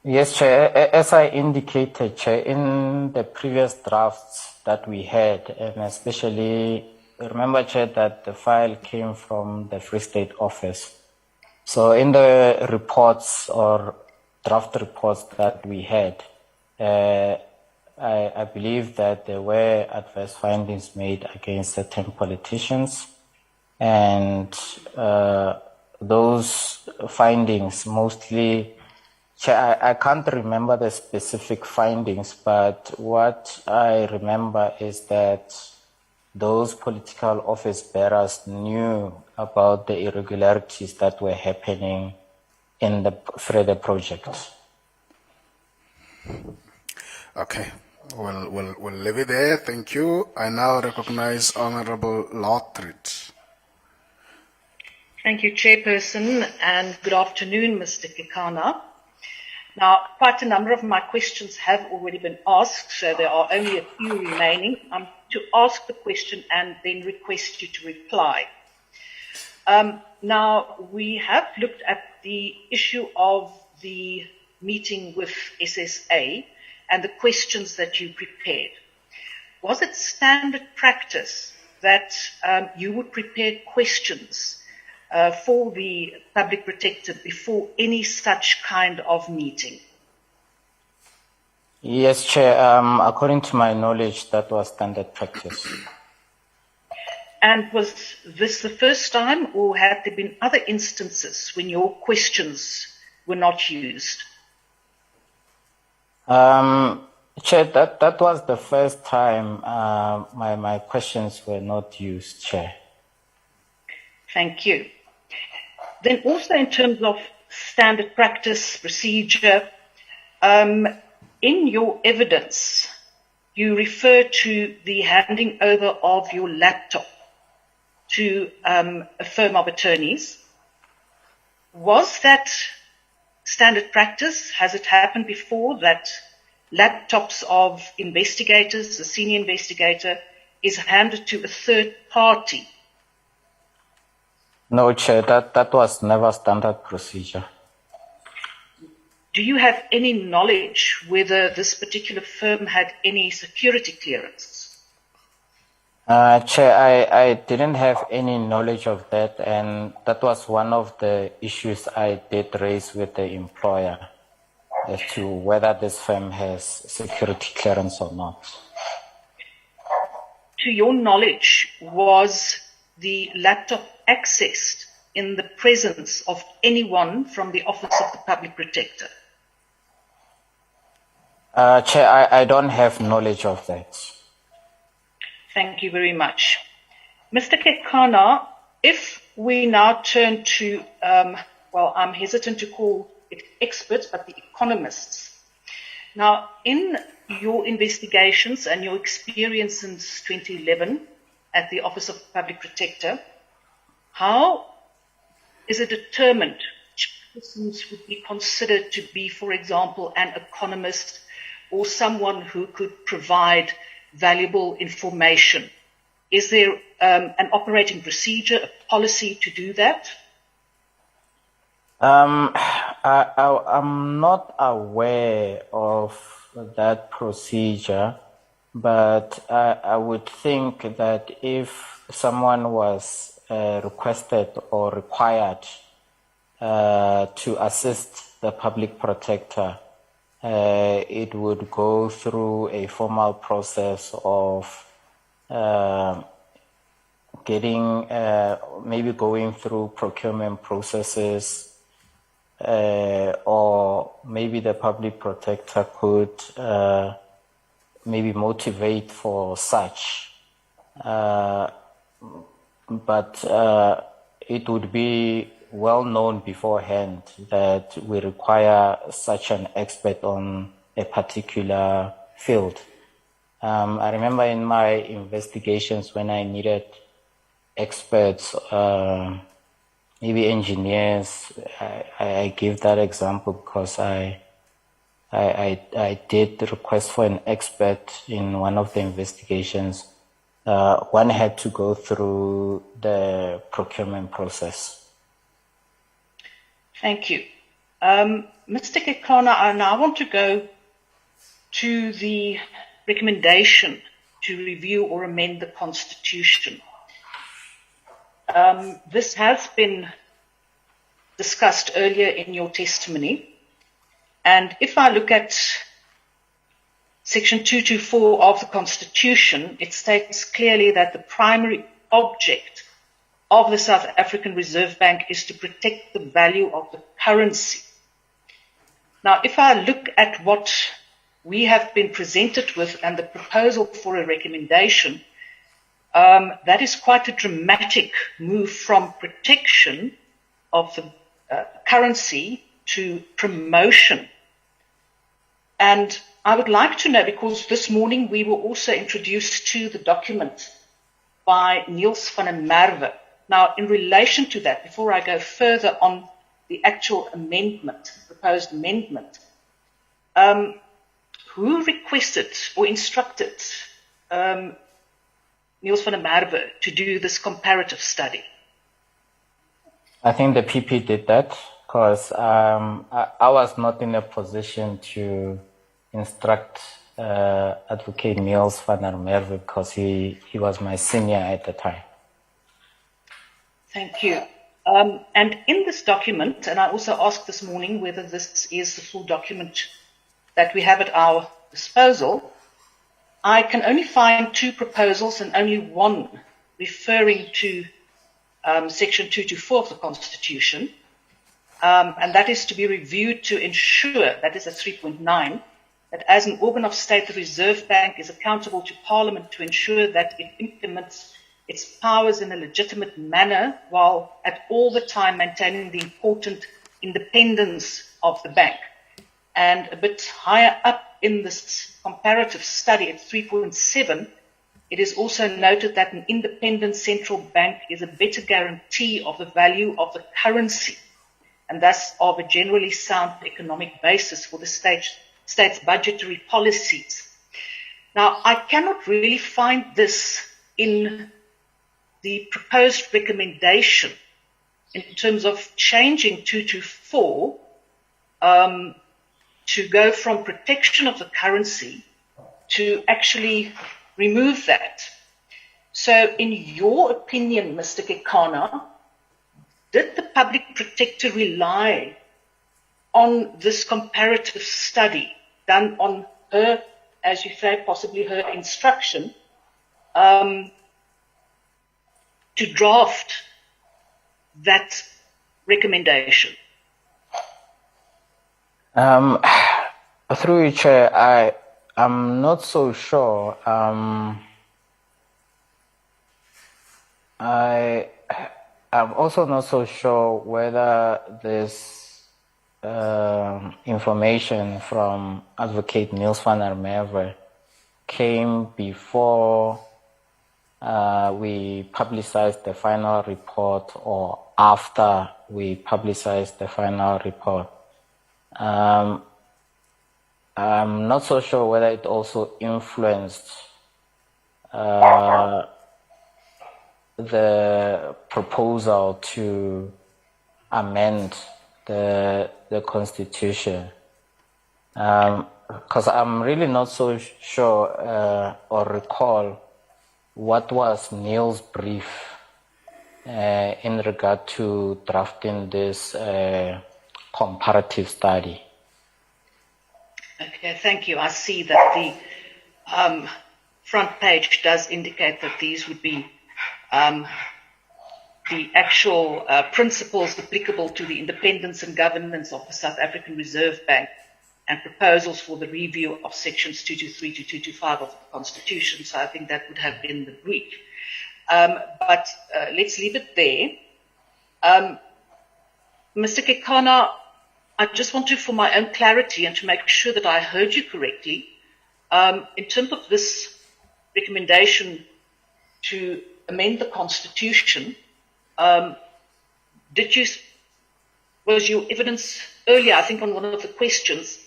Yes, Chair. As I indicated, Chair, in the previous drafts that we had, and especially, remember, Chair, that the file came from the Free State office. So in the reports or draft reports that we had, I believe that there were adverse findings made against certain politicians, and those findings mostly, I can't remember the specific findings, but what I remember is that those political office bearers knew about the irregularities that were happening in the Freda project. Okay, we'll leave it there. Thank you. I now recognize Honorable Lothridge. Thank you, Chairperson, and good afternoon, Mr. Kekana. Now, quite a number of my questions have already been asked, so there are only a few remaining. I'm to ask the question and then request you to reply. Now, we have looked at the issue of the meeting with SSA and the questions that you prepared. Was it standard practice that you would prepare questions for the public protector before any such kind of meeting? Yes, Chair. According to my knowledge, that was standard practice. And was this the first time, or had there been other instances when your questions were not used? Chair, that was the first time my questions were not used, Chair. Thank you. Then also in terms of standard practice, procedure, in your evidence, you refer to the handing over of your laptop to a firm of attorneys. Was that standard practice? Has it happened before that laptops of investigators, the senior investigator, is handed to a third party? No, Chair, that was never standard procedure. Do you have any knowledge whether this particular firm had any security clearance? Chair, I didn't have any knowledge of that, and that was one of the issues I did raise with the employer as to whether this firm has security clearance or not. To your knowledge, was the laptop accessed in the presence of anyone from the Office of the Public Protector? Chair, I don't have knowledge of that. Thank you very much. Mr. Kekana, if we now turn to, well, I'm hesitant to call it experts, but the economists. Now, in your investigations and your experience since 2011 at the Office of the Public Protector, how is it determined which persons would be considered to be, for example, an economist or someone who could provide valuable information? Is there an operating procedure, a policy to do that? I'm not aware of that procedure, but I would think that if someone was requested or required to assist the public protector, it would go through a formal process of maybe going through procurement processes, or maybe the public protector could maybe motivate for such. But it would be well known beforehand that we require such an expert on a particular field. I remember in my investigations when I needed experts, maybe engineers, I give that example because I did request for an expert in one of the investigations. One had to go through the procurement process. Thank you. Mr. Kekana, I now want to go to the recommendation to review or amend the Constitution. This has been discussed earlier in your testimony. And if I look at Section 224 of the Constitution, it states clearly that the primary object of the South African Reserve Bank is to protect the value of the currency. Now, if I look at what we have been presented with and the proposal for a recommendation, that is quite a dramatic move from protection of the currency to promotion. And I would like to know, because this morning we were also introduced to the document by Niels van der Merwe. Now, in relation to that, before I go further on the actual amendment, proposed amendment, who requested or instructed Niels van der Merwe to do this comparative study? I think the PP did that because I was not in a position to instruct Advocate Niels van der Merwe because he was my senior at the time. Thank you. And in this document, and I also asked this morning whether this is the full document that we have at our disposal, I can only find two proposals and only one referring to Section 224 of the Constitution, and that is to be reviewed to ensure, that is at 3.9, that as an organ of state, the Reserve Bank is accountable to Parliament to ensure that it implements its powers in a legitimate manner while at all the time maintaining the important independence of the bank. And a bit higher up in this comparative study at 3.7, it is also noted that an independent central bank is a better guarantee of the value of the currency and thus of a generally sound economic basis for the state's budgetary policies. Now, I cannot really find this in the proposed recommendation in terms of changing 224 to go from protection of the currency to actually remove that. So in your opinion, Mr. Kekana, did the public protector rely on this comparative study done on her, as you say, possibly her instruction, to draft that recommendation? Through you, Chair, I'm not so sure. I'm also not so sure whether this information from Advocate Niels van der Merwe came before we publicized the final report or after we publicized the final report. I'm not so sure whether it also influenced the proposal to amend the Constitution. Because I'm really not so sure or recall what was Neil's brief in regard to drafting this comparative study. Okay, thank you. I see that the front page does indicate that these would be the actual principles applicable to the independence and governance of the South African Reserve Bank and proposals for the review of sections 223 to 225 of the Constitution. So I think that would have been the brief. But let's leave it there. Mr. Kekana, I just want to, for my own clarity and to make sure that I heard you correctly, in terms of this recommendation to amend the Constitution, was your evidence earlier, I think on one of the questions,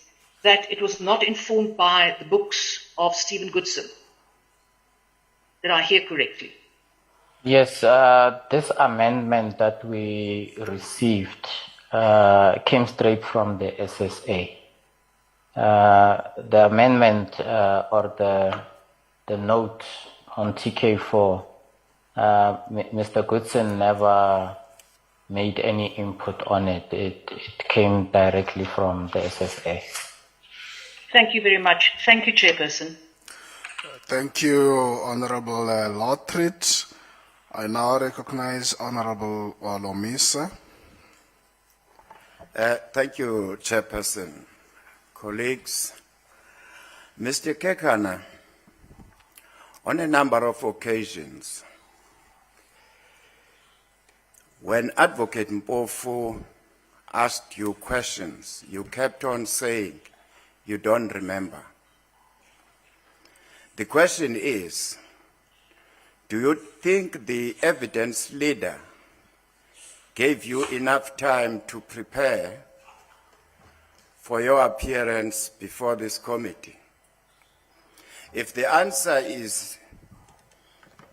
that it was not informed by the books of Stephen Goodson? Did I hear correctly? Yes, this amendment that we received came straight from the SSA. The amendment or the note on TK4, Mr. Goodson never made any input on it. It came directly from the SSA. Thank you very much. Thank you, Chairperson. Thank you, Honorable Lotrit. I now recognize Honorable Walomisa. Thank you, Chairperson. Colleagues, Mr. Kekana, on a number of occasions, when Advocate Mpofu asked you questions, you kept on saying you don't remember. The question is, do you think the evidence leader gave you enough time to prepare for your appearance before this committee? If the answer is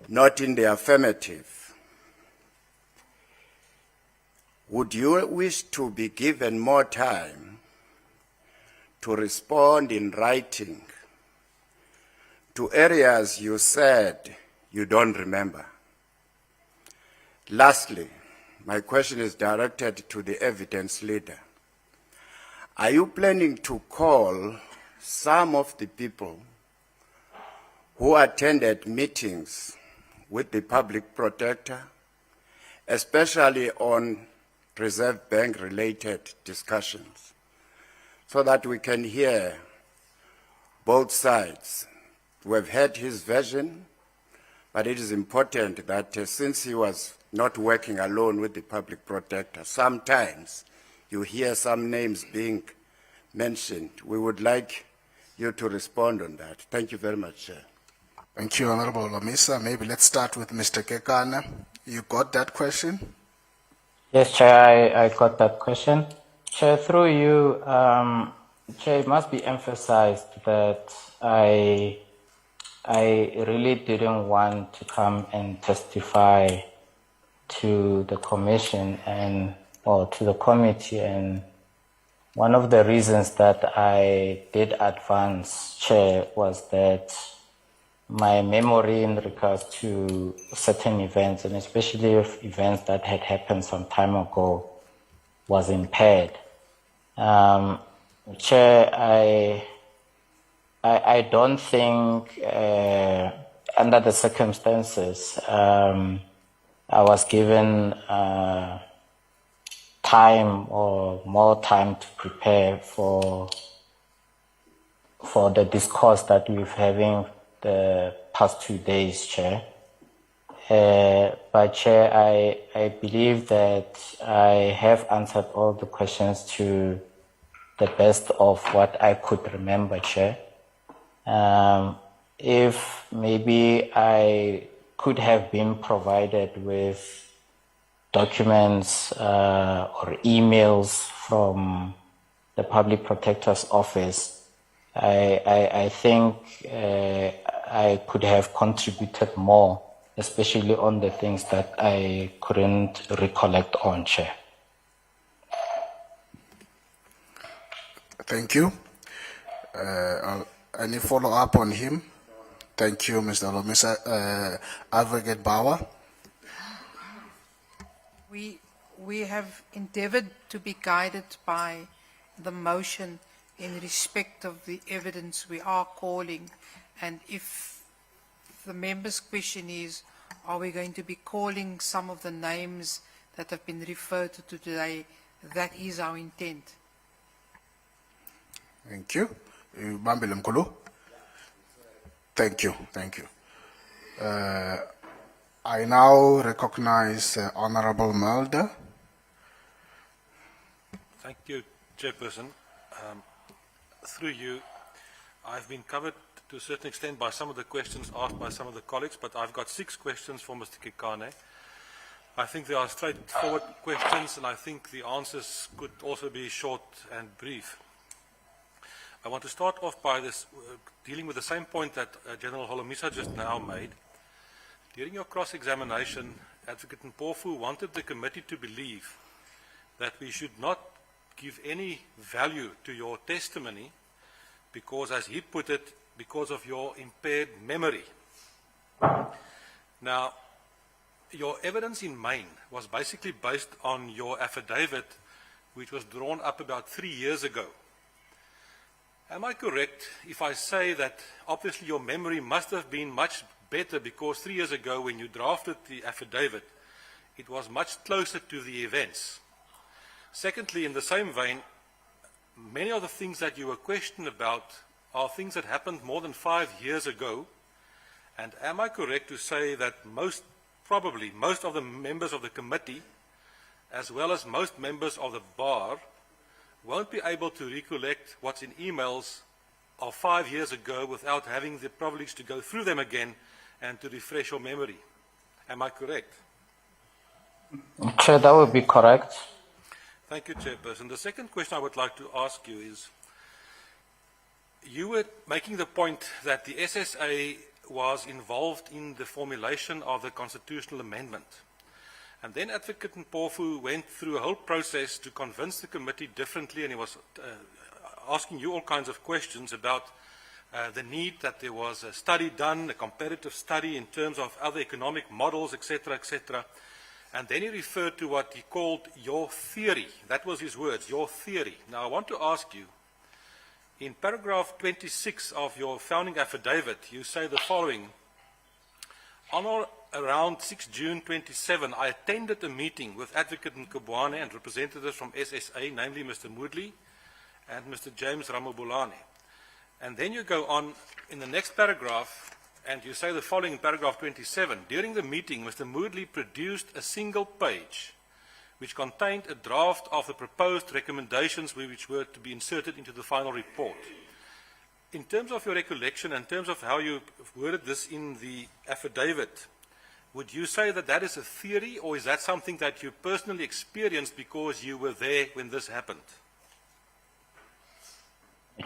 not in the affirmative, would you wish to be given more time to respond in writing to areas you said you don't remember? Lastly, my question is directed to the evidence leader. Are you planning to call some of the people who attended meetings with the public protector, especially on Reserve Bank related discussions, so that we can hear both sides. We have heard his version, but it is important that since he was not working alone with the public protector, sometimes you hear some names being mentioned. We would like you to respond on that. Thank you very much, Chair. Thank you, Honorable Lomisa. Maybe let's start with Mr. Kekana. You got that question? Yes, Chair, I got that question. Chair, through you, Chair, it must be emphasized that I really didn't want to come and testify to the commission or to the committee, and one of the reasons that I did advance, Chair, was that my memory in regards to certain events, and especially events that had happened some time ago, was impaired. Chair, I don't think, under the circumstances, I was given time or more time to prepare for the discourse that we've having the past 2 days, Chair. But Chair, I believe that I have answered all the questions to the best of what I could remember, Chair. If maybe I could have been provided with documents or emails from the Public Protector's Office, I think I could have contributed more, especially on the things that I couldn't recollect on, Chair. Thank you. Any follow-up on him? Thank you, Mr. Lomisa. Advocate Bauer? We have endeavored to be guided by the motion in respect of the evidence we are calling, and if the member's question is, are we going to be calling some of the names that have been referred to today, that is our intent. Thank you. Bambile Mkhulu? Thank you. Thank you. I now recognize Honorable Mulder. Thank you, Chairperson. Through you, I've been covered to a certain extent by some of the questions asked by some of the colleagues, but I've got 6 questions for Mr. Kekane. I think they are straightforward questions, and I think the answers could also be short and brief. I want to start off by this, dealing with the same point that General Holomisa just now made. During your cross-examination, Advocate Mpofu wanted the committee to believe that we should not give any value to your testimony because, as he put it, because of your impaired memory. Now, your evidence in Maine was basically based on your affidavit, which was drawn up about 3 years ago. Am I correct if I say that obviously your memory must have been much better because 3 years ago when you drafted the affidavit, it was much closer to the events? Secondly, in the same vein, many of the things that you were questioned about are things that happened more than 5 years ago. And am I correct to say that probably most of the members of the committee, as well as most members of the bar, won't be able to recollect what's in emails of 5 years ago without having the privilege to go through them again and to refresh your memory? Am I correct? Chair, that would be correct. Thank you, Chairperson. The second question I would like to ask you is, you were making the point that the SSA was involved in the formulation of the constitutional amendment. And then Advocate Mpofu went through a whole process to convince the committee differently, and he was asking you all kinds of questions about the need that there was a study done, a comparative study in terms of other economic models, etc., etc. And then he referred to what he called your theory. That was his words, your theory. Now I want to ask you, in paragraph 26 of your founding affidavit, you say the following: on or around 6 June 27, I attended a meeting with Advocate Mkhwebane and representatives from SSA, namely Mr. Moodley and Mr. James Ramabulane. And then you go on in the next paragraph, and you say the following in paragraph 27. During the meeting, Mr. Moodley produced a single page which contained a draft of the proposed recommendations which were to be inserted into the final report. In terms of your recollection, in terms of how you worded this in the affidavit, would you say that that is a theory, or is that something that you personally experienced because you were there when this happened?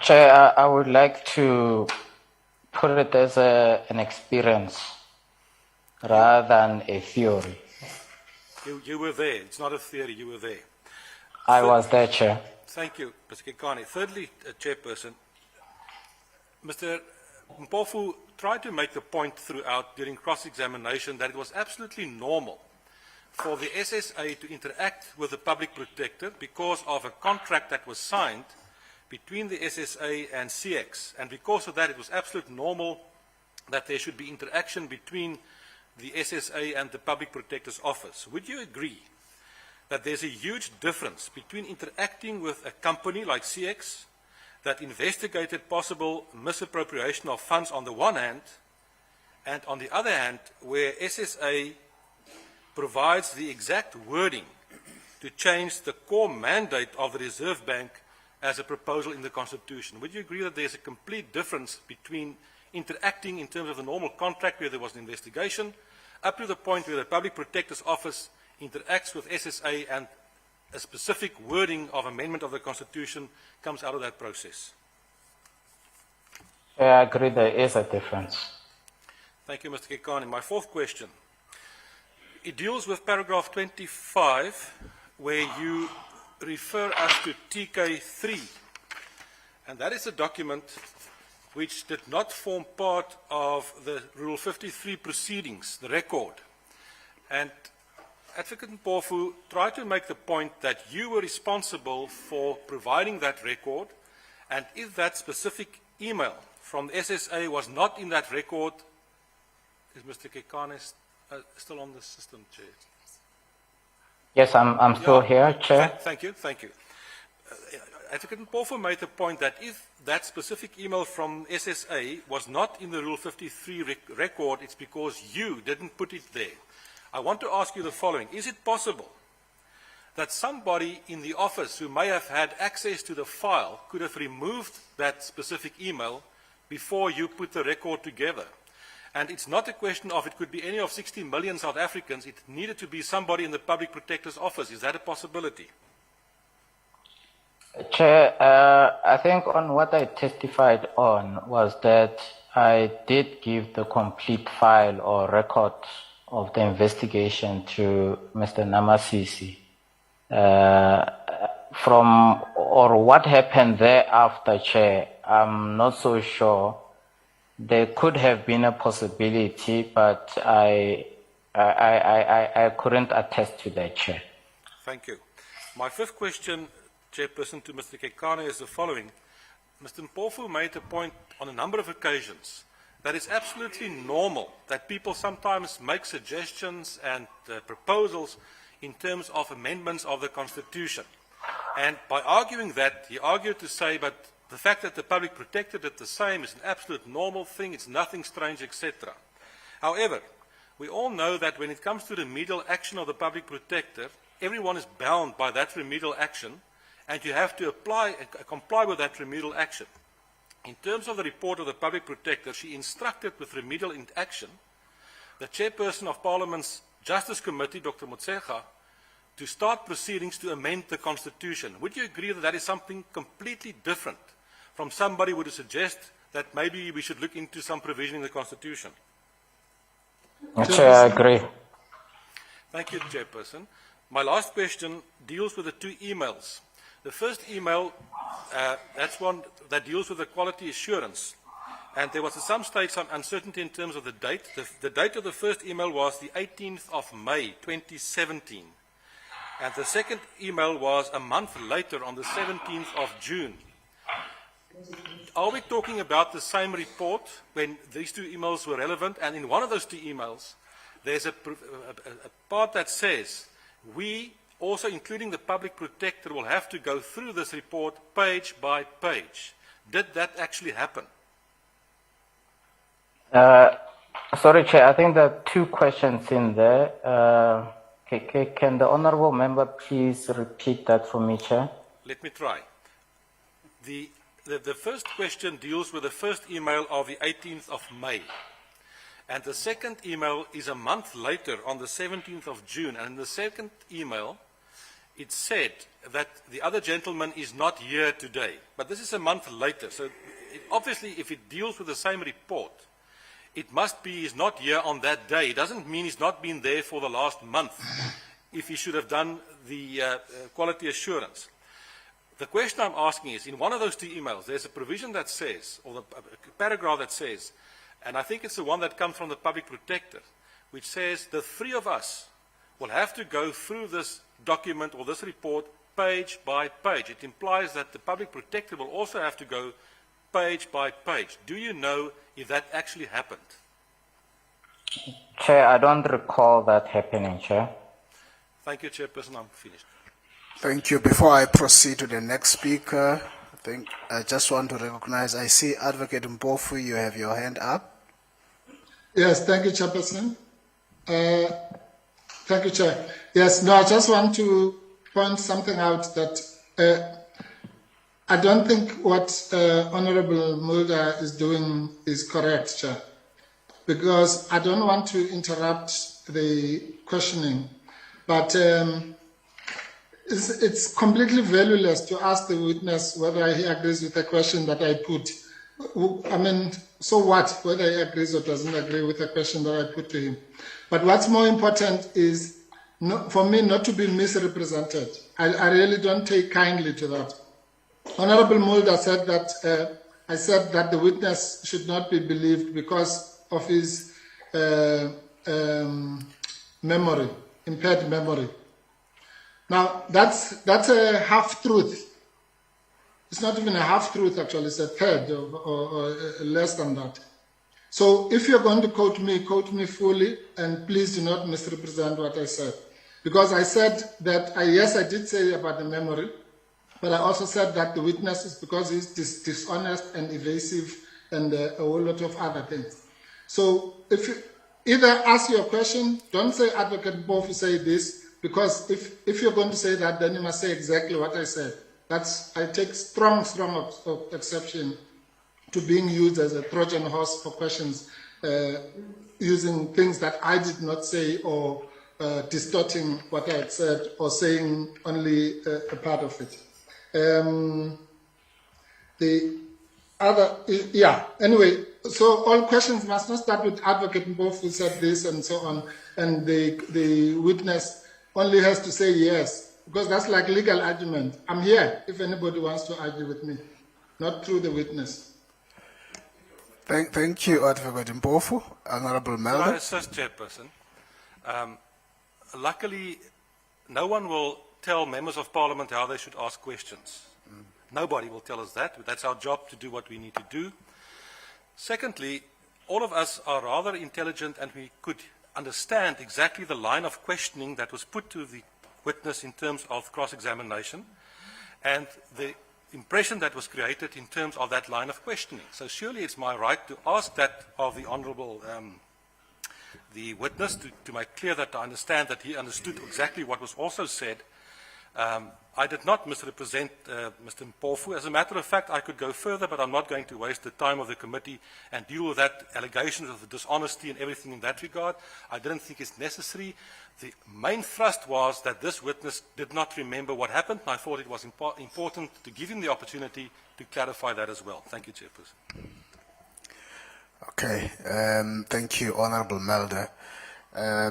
Chair, I would like to put it as an experience rather than a theory. You were there. It's not a theory. You were there. I was there, Chair. Thank you, Mr. Kekane. Thirdly, Chairperson, Mr. Mpofu tried to make the point throughout during cross-examination that it was absolutely normal for the SSA to interact with the public protector because of a contract that was signed between the SSA and CX. And because of that, it was absolutely normal that there should be interaction between the SSA and the Public Protector's Office. Would you agree that there's a huge difference between interacting with a company like CX that investigated possible misappropriation of funds on the one hand, and on the other hand, where SSA provides the exact wording to change the core mandate of the Reserve Bank as a proposal in the Constitution? Would you agree that there's a complete difference between interacting in terms of the normal contract where there was an investigation, up to the point where the Public Protector's Office interacts with SSA and a specific wording of amendment of the Constitution comes out of that process? I agree there is a difference. Thank you, Mr. Kekane. My fourth question, it deals with paragraph 25, where you refer us to TK3, and that is a document which did not form part of the Rule 53 proceedings, the record. And Advocate Mpofu tried to make the point that you were responsible for providing that record, and if that specific email from the SSA was not in that record, is Mr. Kekane still on the system, Chair? Yes, I'm still here, Chair. Thank you. Advocate Mpofu made the point that if that specific email from SSA was not in the Rule 53 record, it's because you didn't put it there. I want to ask you the following. Is it possible that somebody in the office who may have had access to the file could have removed that specific email before you put the record together? And it's not a question of it could be any of 60 million South Africans. It needed to be somebody in the Public Protector's Office. Is that a possibility? Chair, I think on what I testified on was that I did give the complete file or record of the investigation to Mr. Namasisi. Or what happened thereafter, Chair, I'm not so sure. There could have been a possibility, but I couldn't attest to that, Chair. Thank you. My fifth question, Chairperson, to Mr. Kekane is the following. Mr. Mpofu made a point on a number of occasions that it's absolutely normal that people sometimes make suggestions and proposals in terms of amendments of the Constitution. And by arguing that, he argued to say, but the fact that the Public Protector did the same is an absolute normal thing, it's nothing strange, etc. However, we all know that when it comes to remedial action of the Public Protector, everyone is bound by that remedial action, and you have to comply with that remedial action. In terms of the report of the Public Protector, she instructed with remedial action the Chairperson of Parliament's Justice Committee, Dr. Motshega, to start proceedings to amend the Constitution. Would you agree that that is something completely different from somebody who would suggest that maybe we should look into some provision in the Constitution? Chair, I agree. Thank you, Chairperson. My last question deals with the two emails. The first email, that's one that deals with the quality assurance. And there was at some stage some uncertainty in terms of the date. The date of the first email was the 18th of May, 2017. And the second email was a month later on the 17th of June. Are we talking about the same report when these two emails were relevant? And in one of those two emails, there's a part that says, we, also including the Public Protector, will have to go through this report page by page. Did that actually happen? Sorry, Chair, I think there are two questions in there. Can the Honourable Member please repeat that for me, Chair? Let me try. The first question deals with the first email of the 18th of May. And the second email is a month later, on the 17th of June. And in the second email, it said that the other gentleman is not here today. But this is a month later. So obviously, if it deals with the same report, it must be he's not here on that day. It doesn't mean he's not been there for the last month, if he should have done the quality assurance. The question I'm asking is, in one of those two emails, there's a provision that says, or a paragraph that says, and I think it's the one that comes from the Public Protector, which says the three of us will have to go through this document or this report page by page. It implies that the Public Protector will also have to go page by page. Do you know if that actually happened? Chair, I don't recall that happening, Chair. Thank you, Chairperson. I'm finished. Thank you. Before I proceed to the next speaker, I just want to recognize, I see Advocate Mpofu, you have your hand up. Yes, thank you, Chairperson. Thank you, Chair. Yes, no, I just want to point something out that I don't think what Honorable Mulder is doing is correct, Chair, because I don't want to interrupt the questioning, but it's completely valueless to ask the witness whether he agrees with the question that I put. I mean, so what, whether he agrees or doesn't agree with the question that I put to him. But what's more important is for me not to be misrepresented. I really don't take kindly to that. Honorable Mulder said that I said that the witness should not be believed because of his memory, impaired memory. Now, that's a half-truth. It's not even a half-truth, actually. It's a third or less than that. So if you're going to quote me fully, and please do not misrepresent what I said. Because I said that, yes, I did say about the memory, but I also said that the witness is because he's dishonest and evasive and a whole lot of other things. So if you either ask your question, don't say Advocate Mpofu say this, because if you're going to say that, then you must say exactly what I said. I take strong exception to being used as a Trojan horse for questions, using things that I did not say or distorting what I had said or saying only a part of it. The other, anyway, so all questions must not start with Advocate Mpofu said this and so on, and the witness only has to say yes, because that's like legal argument. I'm here if anybody wants to argue with me, not through the witness. Thank you, Advocate Mpofu. Honorable Melder. Can I assist, Chairperson? Luckily, no one will tell members of Parliament how they should ask questions. Nobody will tell us that. That's our job to do what we need to do. Secondly, all of us are rather intelligent and we could understand exactly the line of questioning that was put to the witness in terms of cross-examination and the impression that was created in terms of that line of questioning. So surely it's my right to ask that of the Honourable the witness to make clear that I understand that he understood exactly what was also said. I did not misrepresent Mr. Mpofu. As a matter of fact, I could go further, but I'm not going to waste the time of the committee and deal with that allegations of dishonesty and everything in that regard. I didn't think it's necessary. The main thrust was that this witness did not remember what happened, and I thought it was important to give him the opportunity to clarify that as well. Thank you, Chairperson. Okay, thank you, Honourable Melder.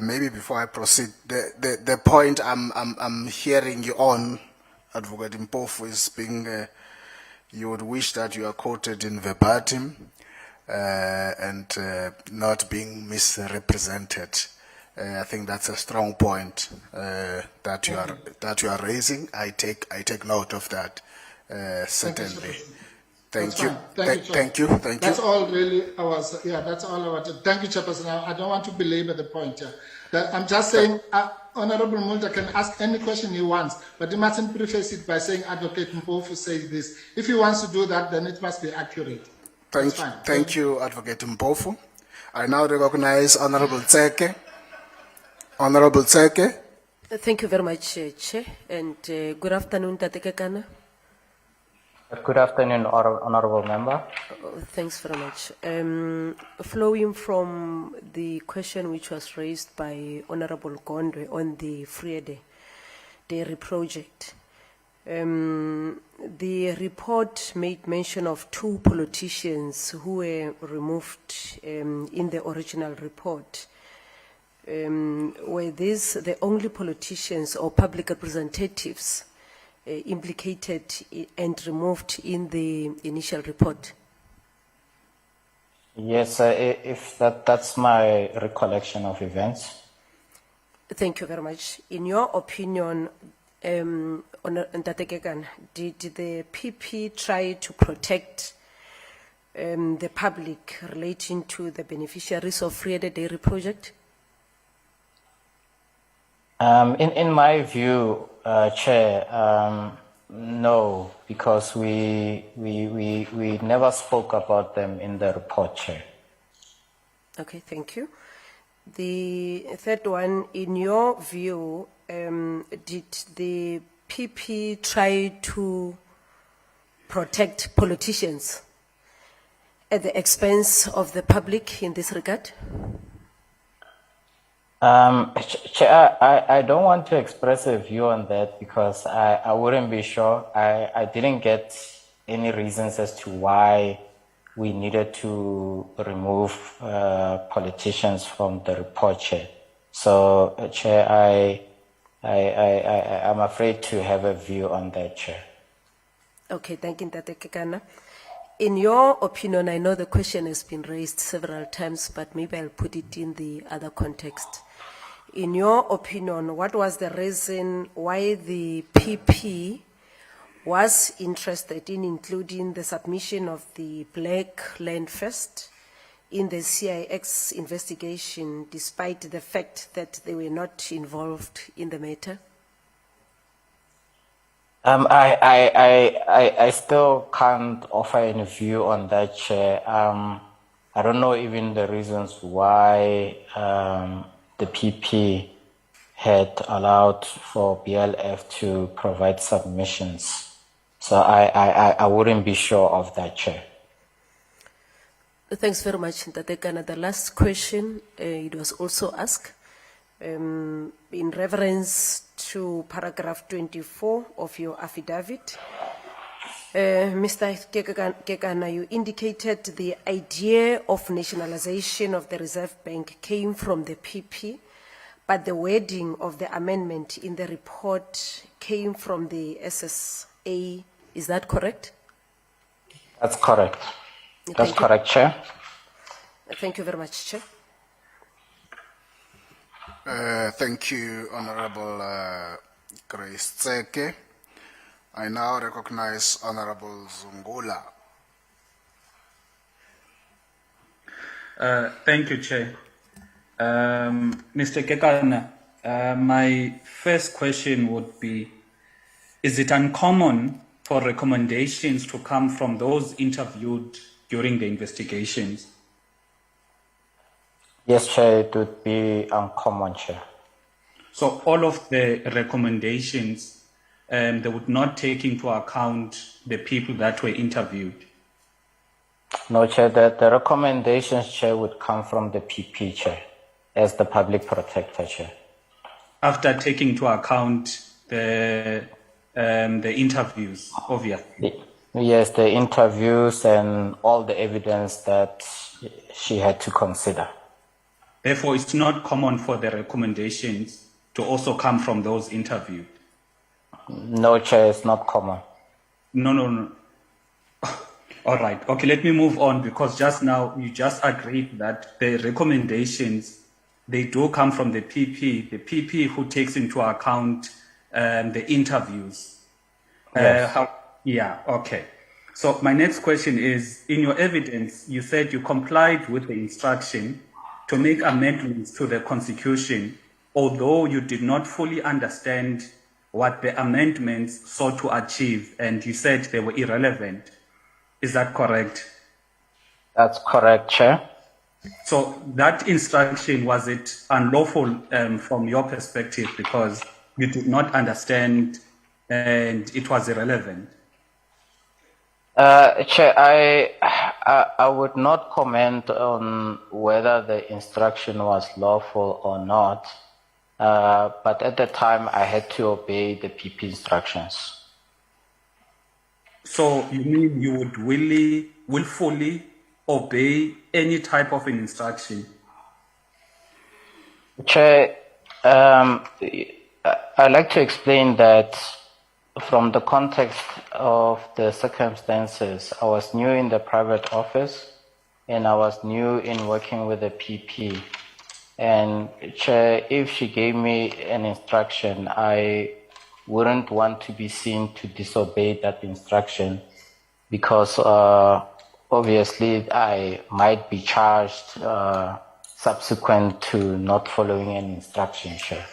Maybe before I proceed, the point I'm hearing you on, Advocate Mpofu, is being you would wish that you are quoted in verbatim and not being misrepresented. I think that's a strong point that you are raising. I take note of that, certainly. Thank you. fine. Thank you, Chair. Thank you. Thank That's you. all really I was, yeah, that's all I wanted. Thank you, Chairperson. I don't want to belabor the point. I'm just saying, Honorable Mulder can ask any question he wants, but he mustn't preface it by saying Advocate Mpofu says this. If he wants to do that, then it must be accurate. That's fine. Thank you, Advocate Mpofu. I now recognize Honorable Tseke. Honorable Tseke. Thank you very much, Chair, and good afternoon, Tate Kekana. Good afternoon, Honorable Member. Thanks very much. Flowing from the question which was raised by Honorable Gondwe on the Friede Dairy Project, the report made mention of 2 politicians who were removed in the original report. Were these the only politicians or public representatives implicated and removed in the initial report? Yes, if that's my recollection of events. Thank you very much. In your opinion, Ntate Kekana, did the PP try to protect the public relating to the beneficiaries of Friede Dairy Project? In my view, Chair, no, because we never spoke about them in the report, Chair. Okay, thank you. The third one, in your view, did the PP try to protect politicians at the expense of the public in this regard? Chair, I don't want to express a view on that because I wouldn't be sure. I didn't get any reasons as to why we needed to remove politicians from the report, Chair. So, Chair, I'm afraid to have a view on that, Chair. Okay, thank you, Tate Kekana. In your opinion, I know the question has been raised several times, but maybe I'll put it in the other context. In your opinion, what was the reason why the PP was interested in including the submission of the Black Land First in the CIX investigation, despite the fact that they were not involved in the matter? I still can't offer any view on that, Chair. I don't know even the reasons why the PP had allowed for BLF to provide submissions. So I wouldn't be sure of that, Chair. Thanks very much, Ntate Kekana. The last question, it was also asked in reference to paragraph 24 of your affidavit. Mr. Kekana, you indicated the idea of nationalization of the Reserve Bank came from the PP, but the wording of the amendment in the report came from the SSA. Is that correct? That's correct. That's correct, Chair. Thank you very much, Chair. Thank you, Honorable Grace Tseke. I now recognize Honorable Zungula. Thank you, Chair. Mr. Kekana, my first question would be, is it uncommon for recommendations to come from those interviewed during the investigations? Yes, Chair, it would be uncommon, Chair. So all of the recommendations, they would not take into account the people that were interviewed? No, Chair, the recommendations, Chair, would come from the PP, Chair, as the public protector, Chair. After taking into account the interviews, obviously? Yes, the interviews and all the evidence that she had to consider. Therefore, it's not common for the recommendations to also come from those interviewed? No, Chair, it's not common. No. All right. Okay, let me move on, because just now you just agreed that the recommendations, they do come from the PP who takes into account the interviews. Yes. Yeah, okay. So my next question is, in your evidence, you said you complied with the instruction to make amendments to the Constitution, although you did not fully understand what the amendments sought to achieve, and you said they were irrelevant. Is that correct? That's correct, Chair. So that instruction, was it unlawful from your perspective because you did not understand and it was irrelevant? Chair, I would not comment on whether the instruction was lawful or not, but at the time I had to obey the PP instructions. So you mean you would willfully obey any type of an instruction? Chair, I'd like to explain that from the context of the circumstances, I was new in the private office and I was new in working with the PP. And Chair, if she gave me an instruction, I wouldn't want to be seen to disobey that instruction because obviously I might be charged subsequent to not following an instruction, Chair.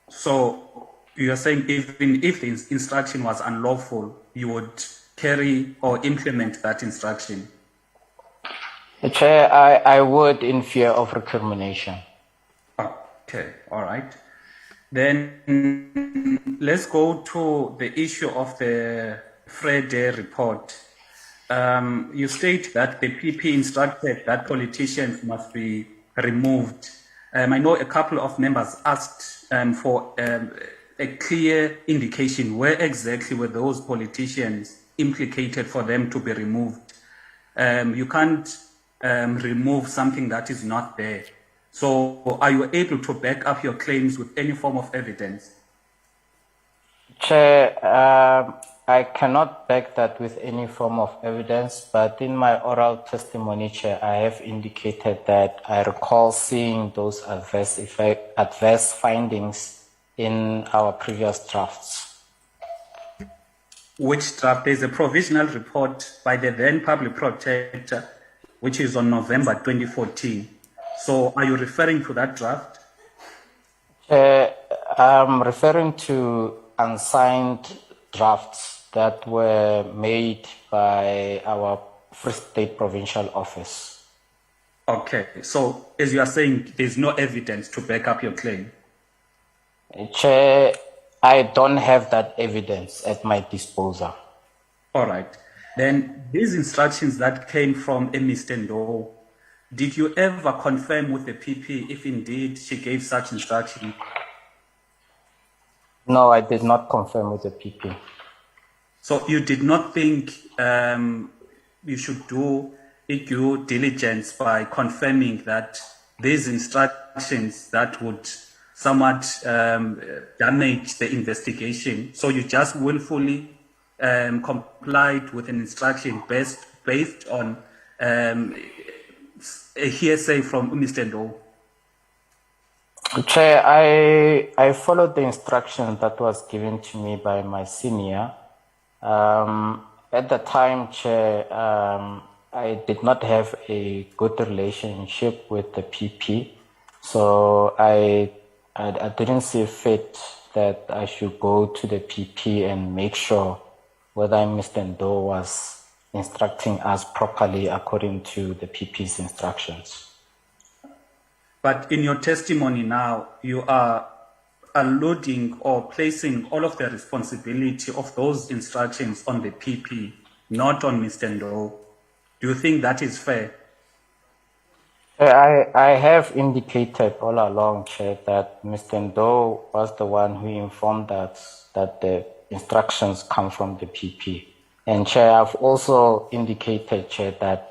So you are saying even if the instruction was unlawful, you would carry or implement that instruction? Chair, I would in fear of recrimination. Okay, all right. Then let's go to the issue of the Friday report. You state that the PP instructed that politicians must be removed. I know a couple of members asked for a clear indication where exactly were those politicians implicated for them to be removed. You can't remove something that is not there. So are you able to back up your claims with any form of evidence? Chair, I cannot back that with any form of evidence, but in my oral testimony, Chair, I have indicated that I recall seeing those adverse findings in our previous drafts. Which draft? There's a provisional report by the then Public Protector, which is on November 2014. So are you referring to that draft? I'm referring to unsigned drafts that were made by our Free State Provincial Office. Okay, so as you are saying, there's no evidence to back up your claim? Chair, I don't have that evidence at my disposal. All right. Then these instructions that came from Mr. Ndo, did you ever confirm with the PP if indeed she gave such instruction? No, I did not confirm with the PP. So you did not think you should do due diligence by confirming that these instructions that would somewhat damage the investigation. So you just willfully complied with an instruction based on a hearsay from Mr. Ndo? Chair, I followed the instruction that was given to me by my senior. At the time, Chair, I did not have a good relationship with the PP, so I didn't see fit that I should go to the PP and make sure whether Mr. Ndo was instructing us properly according to the PP's instructions. But in your testimony now, you are alluding or placing all of the responsibility of those instructions on the PP, not on Mr. Ndo. Do you think that is fair? I have indicated all along, Chair, that Mr. Ndo was the one who informed us that the instructions come from the PP. And Chair, I've also indicated, Chair, that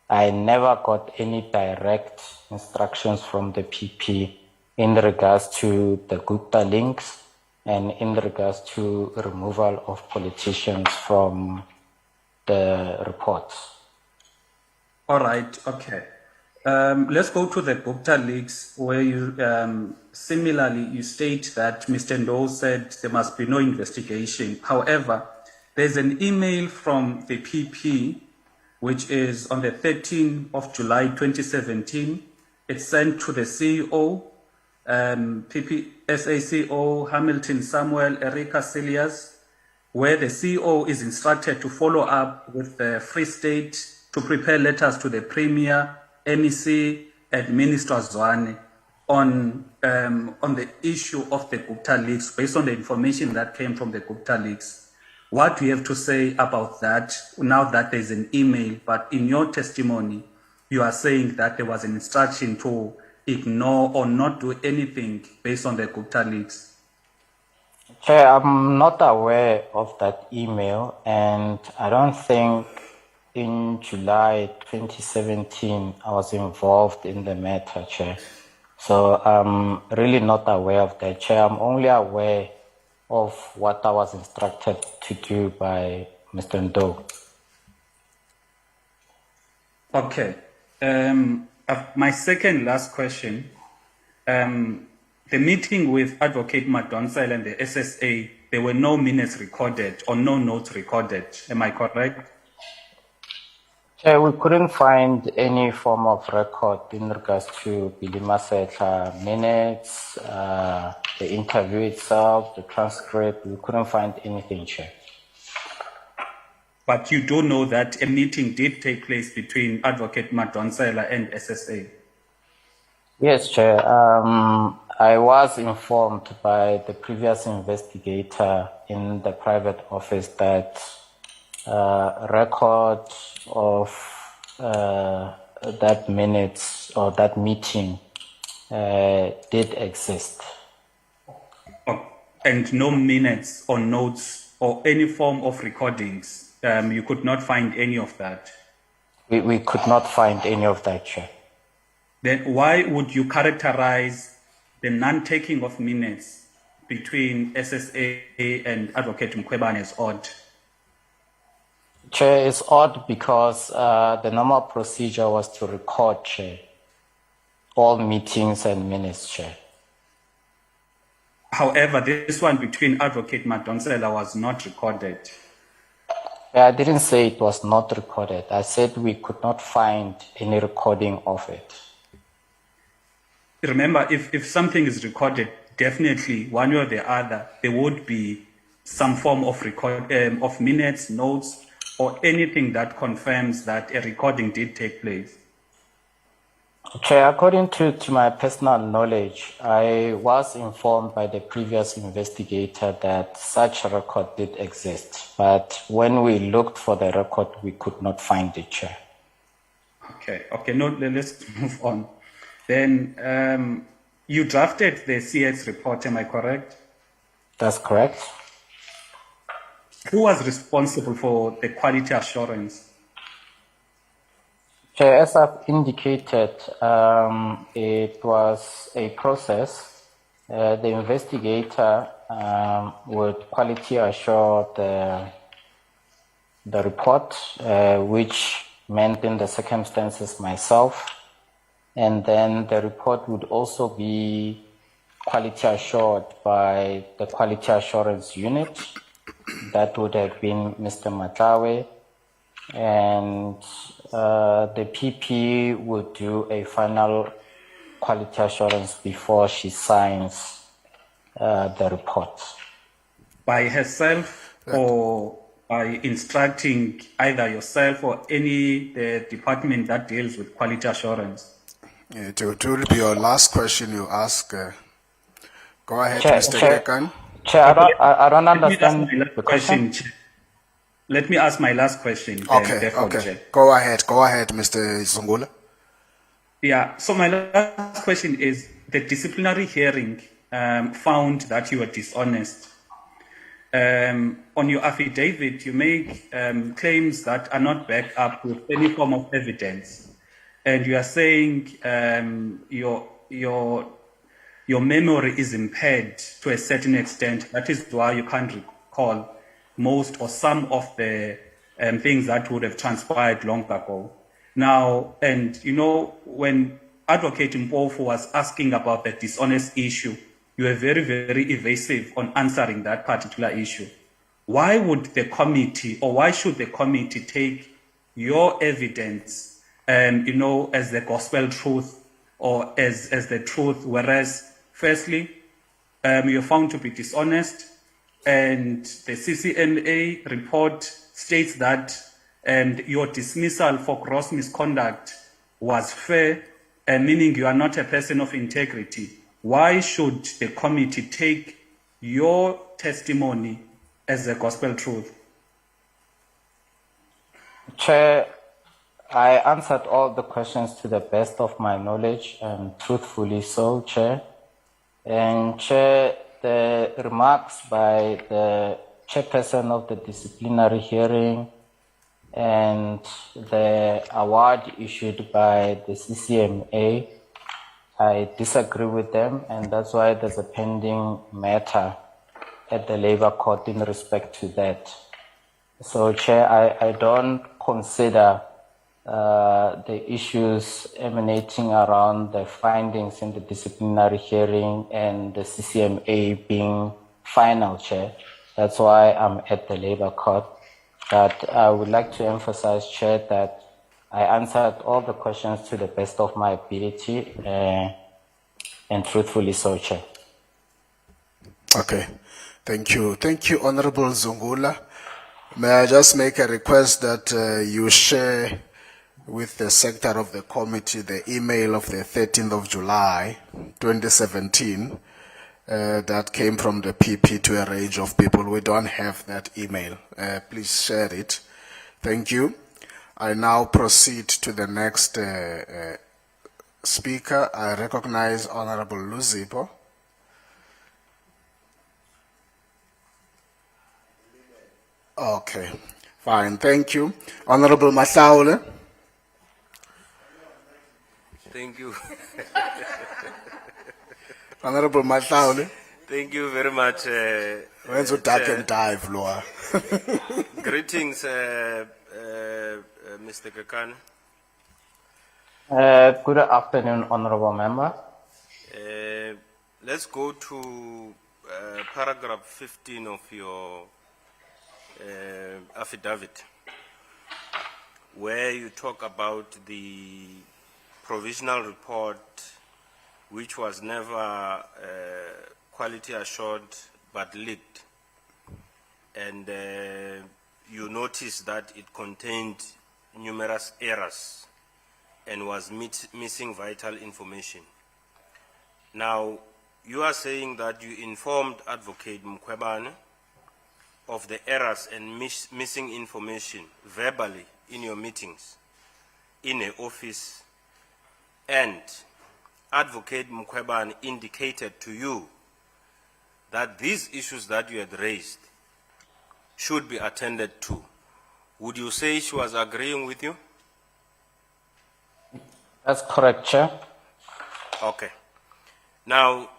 I never got any direct instructions from the PP in regards to the Gupta links and in regards to removal of politicians from the reports. All right, okay. Let's go to the Gupta leaks where you similarly you state that Mr. Ndo said there must be no investigation. However, there's an email from the PP, which is on the 13th of July 2017. It's sent to the CEO, PP SACO Hamilton Samuel Erica Celias, where the CEO is instructed to follow up with the Free State to prepare letters to the Premier, MEC, and Minister Zwane on the issue of the Gupta leaks, based on the information that came from the Gupta leaks. What do you have to say about that now that there's an email, but in your testimony, you are saying that there was an instruction to ignore or not do anything based on the Gupta leaks? Chair, I'm not aware of that email, and I don't think in July 2017 I was involved in the matter, Chair. So I'm really not aware of that, Chair. I'm only aware of what I was instructed to do by Mr. Ndo. Okay. My second last question. The meeting with Advocate Madonsela and the SSA, there were no minutes recorded or no notes recorded. Am I correct? Chair, we couldn't find any form of record in regards to Billy Masetla minutes, the interview itself, the transcript. We couldn't find anything, Chair. But you do know that a meeting did take place between Advocate Madonsela and SSA? Yes, Chair. I was informed by the previous investigator in the private office that record of that minutes or that meeting did exist. And no minutes or notes or any form of recordings? You could not find any of that? We could not find any of that, Chair. Then why would you characterize the non-taking of minutes between SSA and Advocate Mkhwebane as odd? Chair, it's odd because the normal procedure was to record, Chair, all meetings and minutes, Chair. However, this one between Advocate Madonsela was not recorded. I didn't say it was not recorded. I said we could not find any recording of it. Remember, if something is recorded, definitely one way or the other, there would be some form of record of minutes, notes, or anything that confirms that a recording did take place. Chair, according to my personal knowledge, I was informed by the previous investigator that such a record did exist. But when we looked for the record, we could not find it, Chair. Okay, no, let's move on. Then you drafted the CX report, am I correct? That's correct. Who was responsible for the quality assurance? Chair, as I've indicated, it was a process. The investigator would quality assure the report, which meant in the circumstances myself. And then the report would also be quality assured by the quality assurance unit. That would have been Mr. Matlawe. And the PP would do a final quality assurance before she signs the report. By herself or by instructing either yourself or any department that deals with quality assurance? It will be your last question you ask. Go ahead, Chair, Mr. Kekan. Chair, I don't understand the question. Let me ask my last question. Okay. Go ahead, Mr. Zungula. Yeah, so my last question is, the disciplinary hearing found that you were dishonest. On your affidavit, you make claims that are not backed up with any form of evidence. And you are saying your memory is impaired to a certain extent. That is why you can't recall most or some of the things that would have transpired long ago. Now, and you know, when Advocate Mpofu was asking about the dishonest issue, you were very, very evasive on answering that particular issue. why would the committee, or why should the committee take your evidence, as the gospel truth or as the truth, whereas firstly, you're found to be dishonest, and the CCMA report states that your dismissal for gross misconduct was fair, meaning you are not a person of integrity. Why should the committee take your testimony as the gospel truth? Chair, I answered all the questions to the best of my knowledge and truthfully so, Chair. And Chair, the remarks by the chairperson of the disciplinary hearing and the award issued by the CCMA, I disagree with them, and that's why there's a pending matter at the Labour Court in respect to that. So, Chair, I don't consider the issues emanating around the findings in the disciplinary hearing and the CCMA being final, Chair. That's why I'm at the Labour Court. But I would like to emphasize, Chair, that I answered all the questions to the best of my ability and truthfully so, Chair. Okay, thank you. Thank you, Honorable Zungula. May I just make a request that you share with the secretary of the committee the email of the 13th of July, 2017, that came from the PP to a range of people. We don't have that email. Please share it. Thank you. I now proceed to the next speaker. I recognize Honorable Luzipo. Okay, fine. Thank you. Honorable Masaule. Thank you. Honorable Masaule. Thank you very much. When's the duck and dive, Loa? Greetings, Mr. Kakan. Good afternoon, Honorable Member. Let's go to paragraph 15 of your affidavit, where you talk about the provisional report, which was never quality assured but leaked, and you notice that it contained numerous errors and was missing vital information. Now, you are saying that you informed Advocate Mkhwebane of the errors and missing information verbally in your meetings in an office, and Advocate Mkhwebane indicated to you that these issues that you had raised should be attended to. Would you say she was agreeing with you? That's correct, Chair. Okay. Now,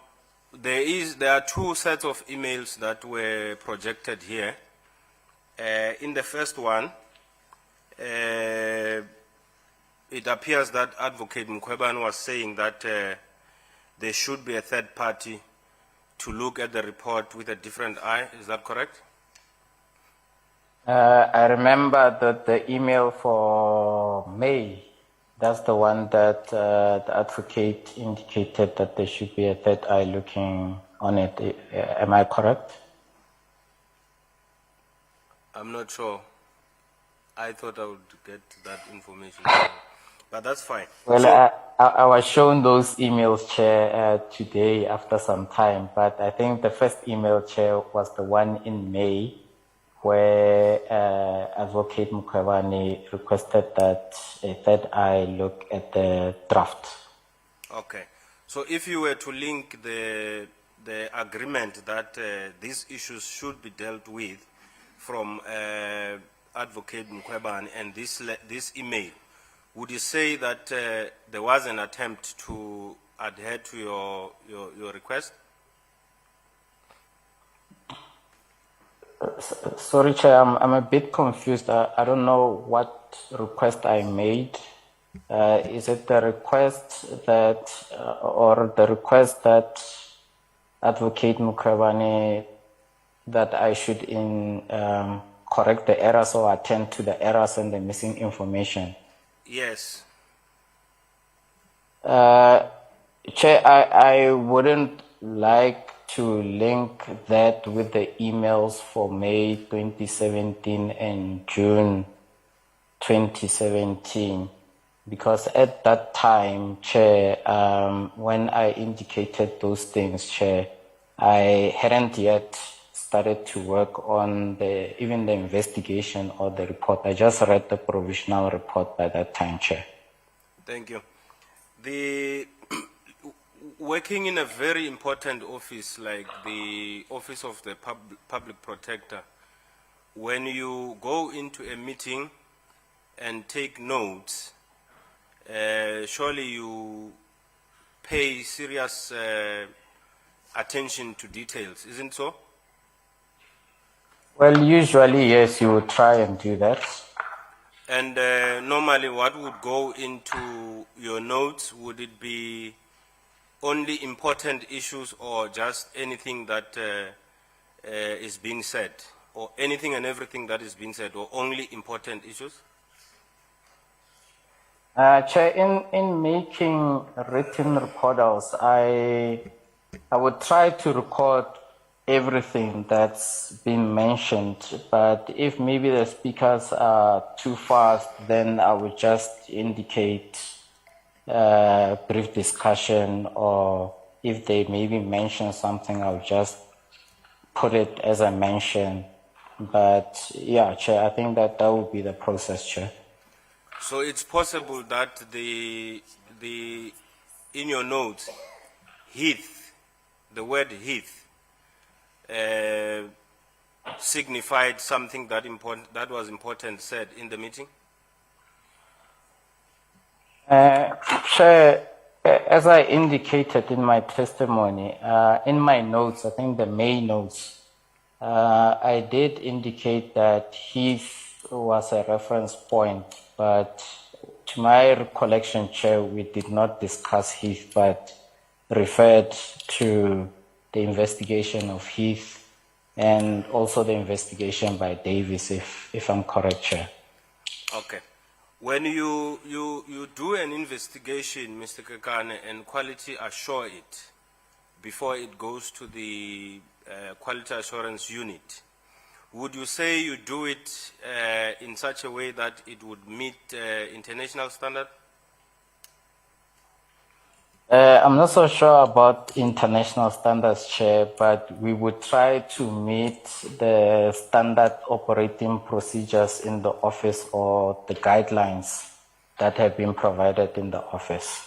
there are two sets of emails that were projected here. In the first one, it appears that Advocate Mkhwebane was saying that there should be a third party to look at the report with a different eye. Is that correct? I remember that the email for May, that's the one that the advocate indicated that there should be a third eye looking on it. Am I correct? I'm not sure. I thought I would get that information, but that's fine. Well, So- I was shown those emails, Chair, today after some time, but I think the first email, Chair, was the one in May, where Advocate Mkhwebane requested that a third eye look at the draft. Okay. So if you were to link the agreement that these issues should be dealt with from Advocate Mkhwebane and this email, would you say that there was an attempt to adhere to your request? Sorry, Chair, I'm a bit confused. I don't know what request I made. Is it the request that, or the request that Advocate Mkhwebane that I should correct the errors or attend to the errors and the missing information. Yes. Chair, I wouldn't like to link that with the emails for May 2017 and June 2017, because at that time, Chair, when I indicated those things, Chair, I hadn't yet started to work on even the investigation or the report. I just read the provisional report by that time, Chair. Thank you. Working in a very important office like the Office of the Public Protector, when you go into a meeting and take notes, surely you pay serious attention to details, isn't so? Well, usually, yes, you would try and do that. And normally what would go into your notes? Would it be only important issues or just anything that is being said? Or anything and everything that is being said, or only important issues? Chair, in making written reportals, I would try to record everything that's been mentioned, but if maybe the speakers are too fast, then I would just indicate brief discussion, or if they maybe mention something, I'll just put it as I mentioned. But yeah, Chair, I think that would be the process, Chair. So it's possible that in your notes, Heath, the word Heath, signified something that was important said in the meeting? Chair, as I indicated in my testimony, in my notes, I think the May notes, I did indicate that Heath was a reference point, but to my recollection, Chair, we did not discuss Heath, but referred to the investigation of Heath and also the investigation by Davis, if I'm correct, Chair. Okay. When you do an investigation, Mr. Kekane, and quality assure it before it goes to the quality assurance unit, would you say you do it in such a way that it would meet international standard? I'm not so sure about international standards, Chair, but we would try to meet the standard operating procedures in the office or the guidelines that have been provided in the office.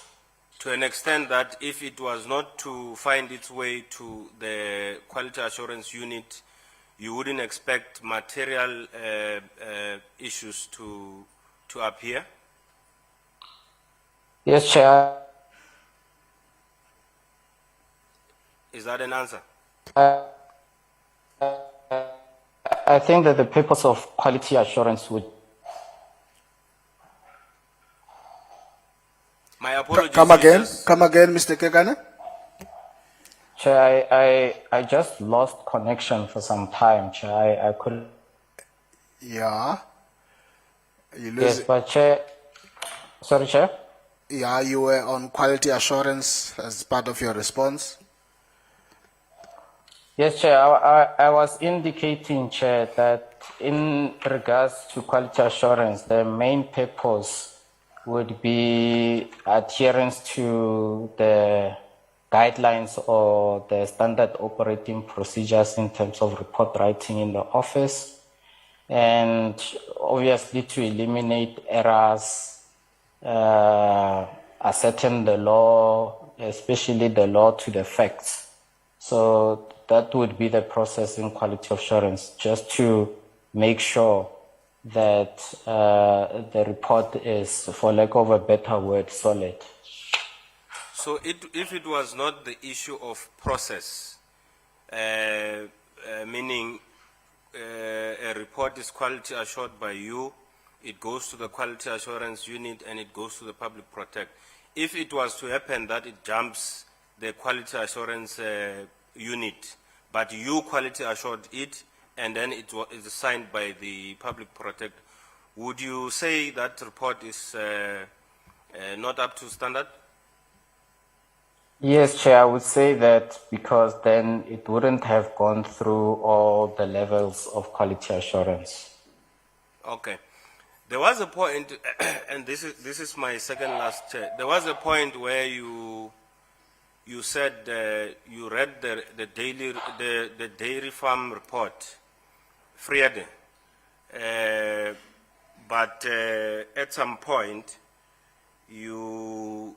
To an extent that if it was not to find its way to the quality assurance unit, you wouldn't expect material issues to appear? Yes, Chair. Is that an answer? I think that the purpose of quality assurance would... My apologies. Come again, Mr. Kekane. Chair, I just lost connection for some time, Chair. I couldn't... Yeah. Yes, but Chair... Sorry, Chair? Yeah, you were on quality assurance as part of your response. Yes, Chair. I was indicating, Chair, that in regards to quality assurance, the main purpose would be adherence to the guidelines or the standard operating procedures in terms of report writing in the office, and obviously to eliminate errors, ascertain the law, especially the law to the facts. So that would be the process in quality assurance, just to make sure that the report is, for lack of a better word, solid. So if it was not the issue of process, meaning a report is quality assured by you, it goes to the quality assurance unit and it goes to the public protect. If it was to happen that it jumps the quality assurance unit, but you quality assured it, and then it is signed by the public protector. Would you say that report is not up to standard? Yes, Chair, I would say that because then it wouldn't have gone through all the levels of quality assurance. Okay. There was a point, and this is my second last Chair. There was a point where you said you read the dairy farm report, Friede, but at some point you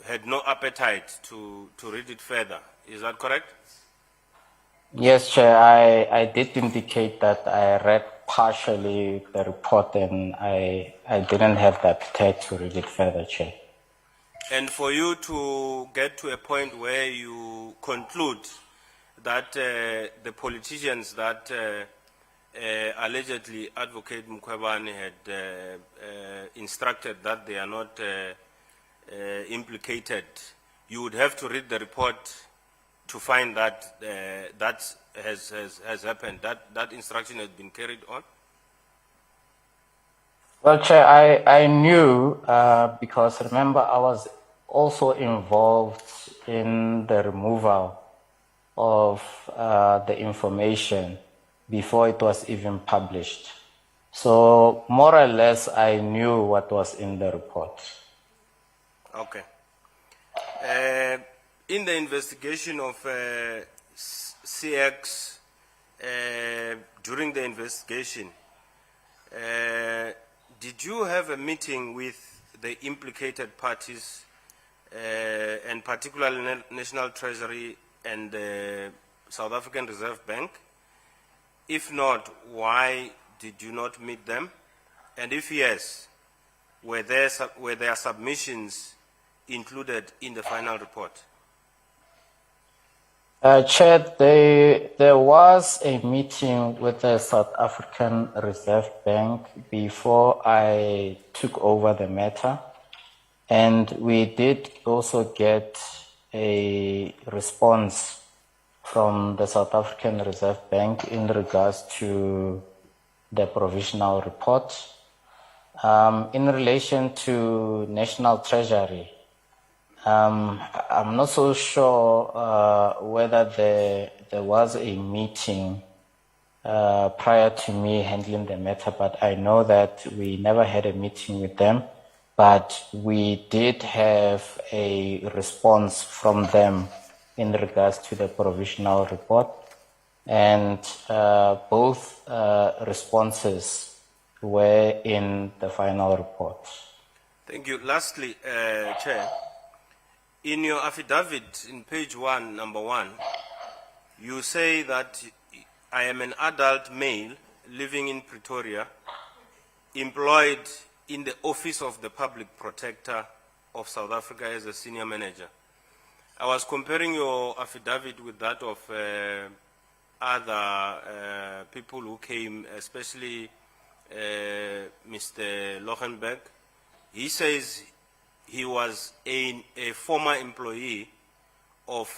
had no appetite to read it further. Is that correct? Yes, Chair, I did indicate that I read partially the report and I didn't have the appetite to read it further, Chair. And for you to get to a point where you conclude that the politicians that allegedly Advocate Mkhwebane had instructed that they are not implicated, you would have to read the report to find that that has happened, that instruction has been carried on? Well, Chair, I knew because remember I was also involved in the removal of the information before it was even published. So more or less I knew what was in the report. Okay. In the investigation of CX, during the investigation, did you have a meeting with the implicated parties, and particularly National Treasury and the South African Reserve Bank? If not, why did you not meet them? And if yes, were their submissions included in the final report? Chair, there was a meeting with the South African Reserve Bank before I took over the matter, and we did also get a response from the South African Reserve Bank in regards to the provisional report. In relation to National Treasury, I'm not so sure whether there was a meeting prior to me handling the matter, but I know that we never had a meeting with them, but we did have a response from them in regards to the provisional report, and both responses were in the final report. Thank you. Lastly, Chair, in your affidavit in page 1, number 1, you say that I am an adult male living in Pretoria, employed in the Office of the Public Protector of South Africa as a senior manager. I was comparing your affidavit with that of other people who came, especially Mr. Lochenberg. He says he was a former employee of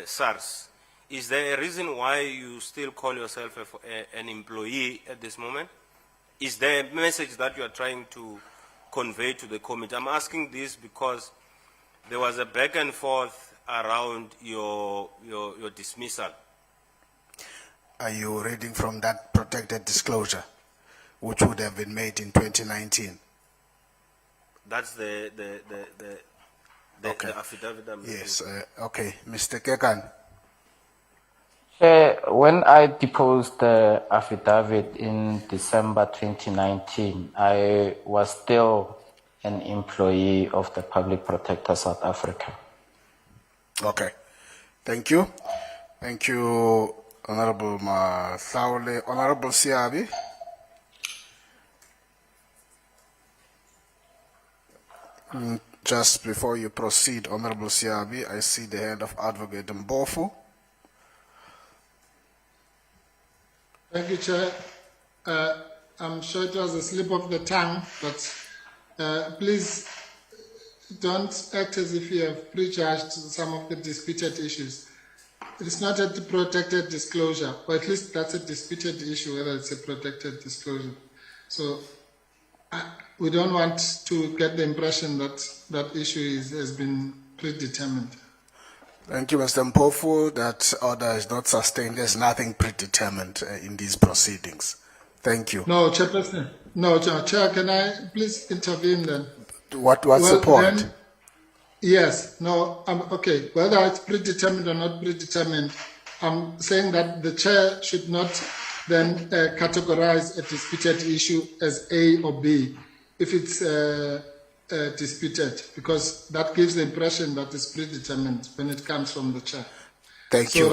SARS. Is there a reason why you still call yourself an employee at this moment? Is there a message that you are trying to convey to the committee? I'm asking this because there was a back and forth around your dismissal. Are you reading from that protected disclosure, which would have been made in 2019? That's the Okay. affidavit. Yes. Okay, Mr. Kekan. When I deposed the affidavit in December 2019, I was still an employee of the Public Protector South Africa. Okay. Thank you. Thank you, Honorable Mahlaule. Honorable Siabi. Just before you proceed, Honorable Siabi, I see the hand of Advocate Mbofu. Thank you, Chair. I'm sure it was a slip of the tongue, but please don't act as if you have prejudged some of the disputed issues. It's not a protected disclosure, or at least that's a disputed issue whether it's a protected disclosure. So we don't want to get the impression that that issue has been predetermined. Thank you, Mr. Mpofu. That order is not sustained. There's nothing predetermined in these proceedings. Thank you. No, Chairperson. No, Chair, can I please intervene then? What's the point? Then, yes, no, okay. Whether it's predetermined or not predetermined, I'm saying that the Chair should not then categorize a disputed issue as A or B if it's disputed, because that gives the impression that it's predetermined when it comes from the Chair. Thank you. So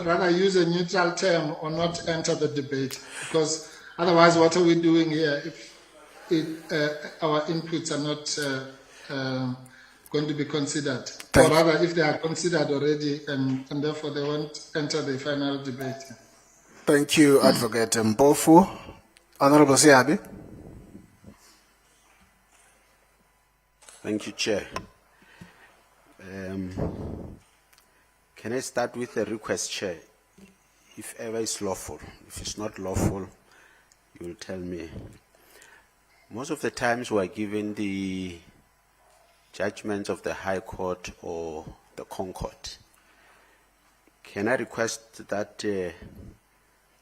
rather use a neutral term or not enter the debate, because otherwise what are we doing here if our inputs are not going to be considered? Or rather, if they are considered already and therefore they won't enter the final debate. Thank you, Advocate Mpofu. Honorable Siabi. Thank you, Chair. Can I start with a request, Chair? If ever it's lawful. If it's not lawful, you will tell me. Most of the times we are given the judgments of the High Court or the Concord. Can I request that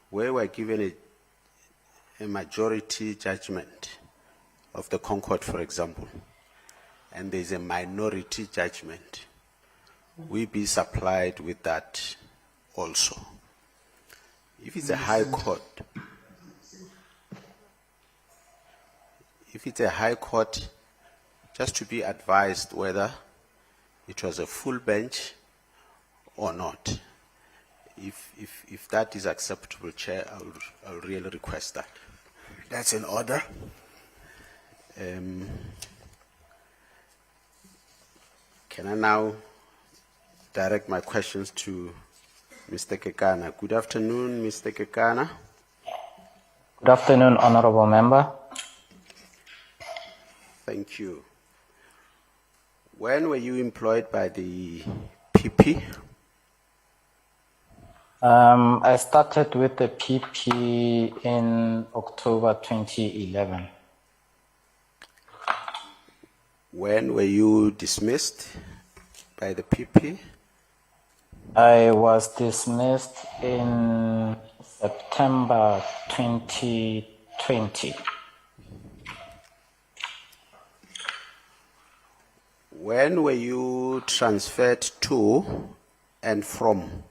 where we are given a majority judgment of the Concord, for example, and there's a minority judgment, we be supplied with that also? If it's a High Court, just to be advised whether it was a full bench or not. If that is acceptable, Chair, I'll really request that. That's in order. Can I now direct my questions to Mr. Kekana? Good afternoon, Mr. Kekana. Good afternoon, Honorable Member. Thank you. When were you employed by the PP? I started with the PP in October 2011. When were you dismissed by the PP? I was dismissed in September 2020. When were you transferred to and from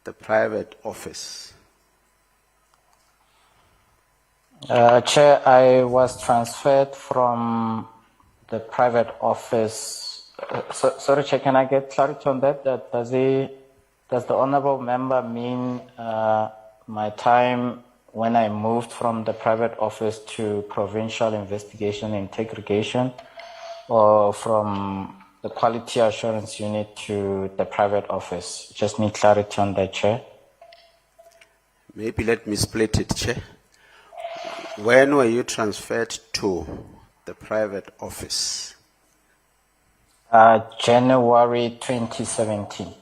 the private office? Chair, I was transferred from the private office. Sorry, Chair, can I get clarity on that? Does the Honorable Member mean my time when I moved from the private office to provincial investigation integration, or from the quality assurance unit to the private office? Just need clarity on that, Chair. Maybe let me split it, Chair. When were you transferred to the private office? January 2017.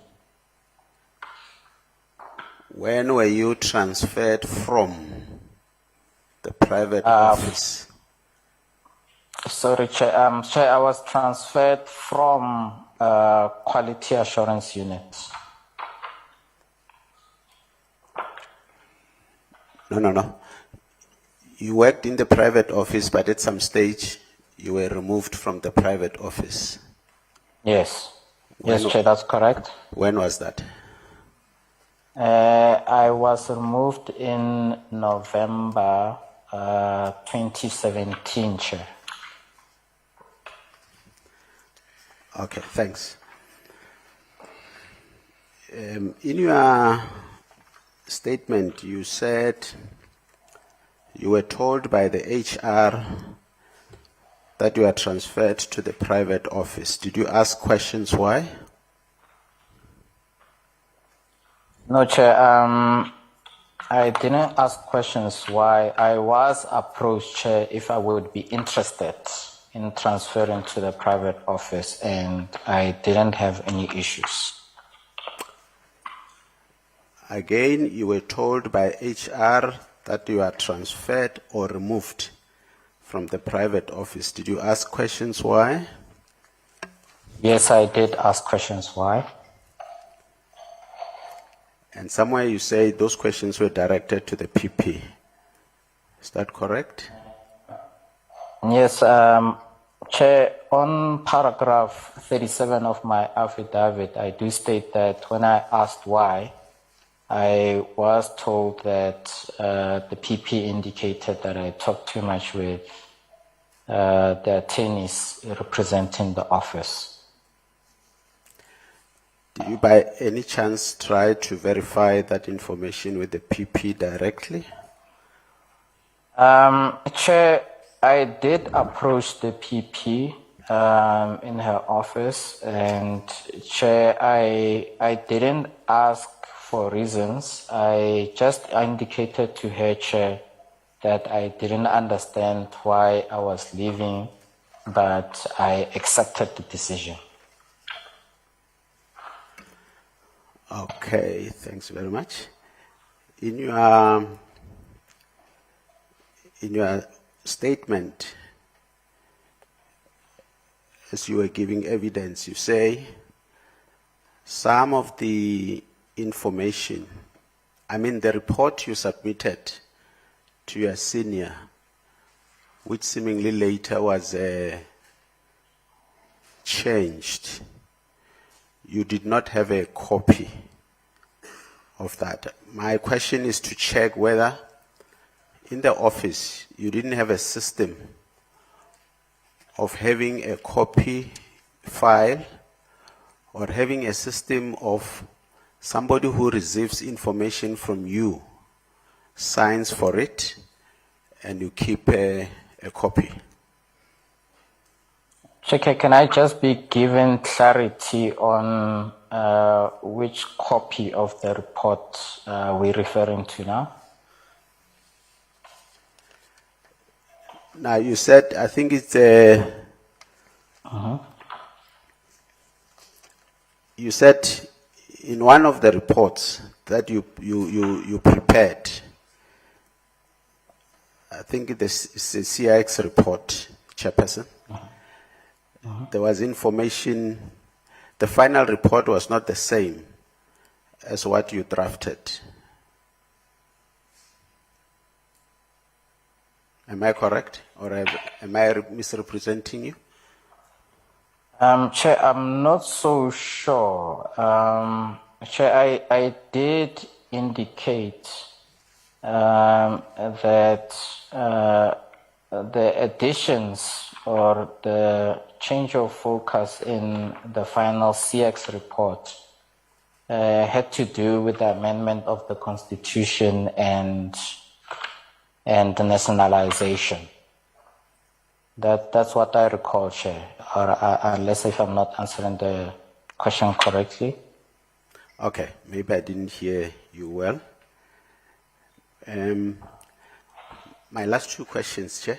When were you transferred from the private office? Sorry, Chair. Chair, I was transferred from quality assurance unit. No. You worked in the private office, but at some stage you were removed from the private office. Yes. Yes, Chair, that's correct. When was that? I was removed in November 2017, Chair. Okay, thanks. In your statement, you said you were told by the HR that you are transferred to the private office. Did you ask questions why? No, Chair. I didn't ask questions why. I was approached, Chair, if I would be interested in transferring to the private office, and I didn't have any issues. Again, you were told by HR that you are transferred or removed from the private office. Did you ask questions why? Yes, I did ask questions why. And somewhere you say those questions were directed to the PP. Is that correct? Yes, Chair, on paragraph 37 of my affidavit, I do state that when I asked why, I was told that the PP indicated that I talked too much with the attorneys representing the office. Did you by any chance try to verify that information with the PP directly? Chair, I did approach the PP in her office, and Chair, I didn't ask for reasons. I just indicated to her, Chair, that I didn't understand why I was leaving, but I accepted the decision. Okay, thanks very much. In your statement, as you were giving evidence, you say some of the information, the report you submitted to your senior, which seemingly later was changed, you did not have a copy of that. My question is to check whether in the office you didn't have a system of having a copy file or having a system of somebody who receives information from you signs for it and you keep a copy. Cheke, can I just be given clarity on which copy of the report we're referring to now? Now you said, I think it's you said in one of the reports that you prepared, I think it's a CIX report, Chairperson. There was information, the final report was not the same as what you drafted. Am I correct? Or am I misrepresenting you? Chair, I'm not so sure. Chair, I did indicate that the additions or the change of focus in the final CX report had to do with the amendment of the Constitution and the nationalization. That's what I recall, Chair, or unless if I'm not answering the question correctly. Okay, maybe I didn't hear you well. My last two questions, Chair.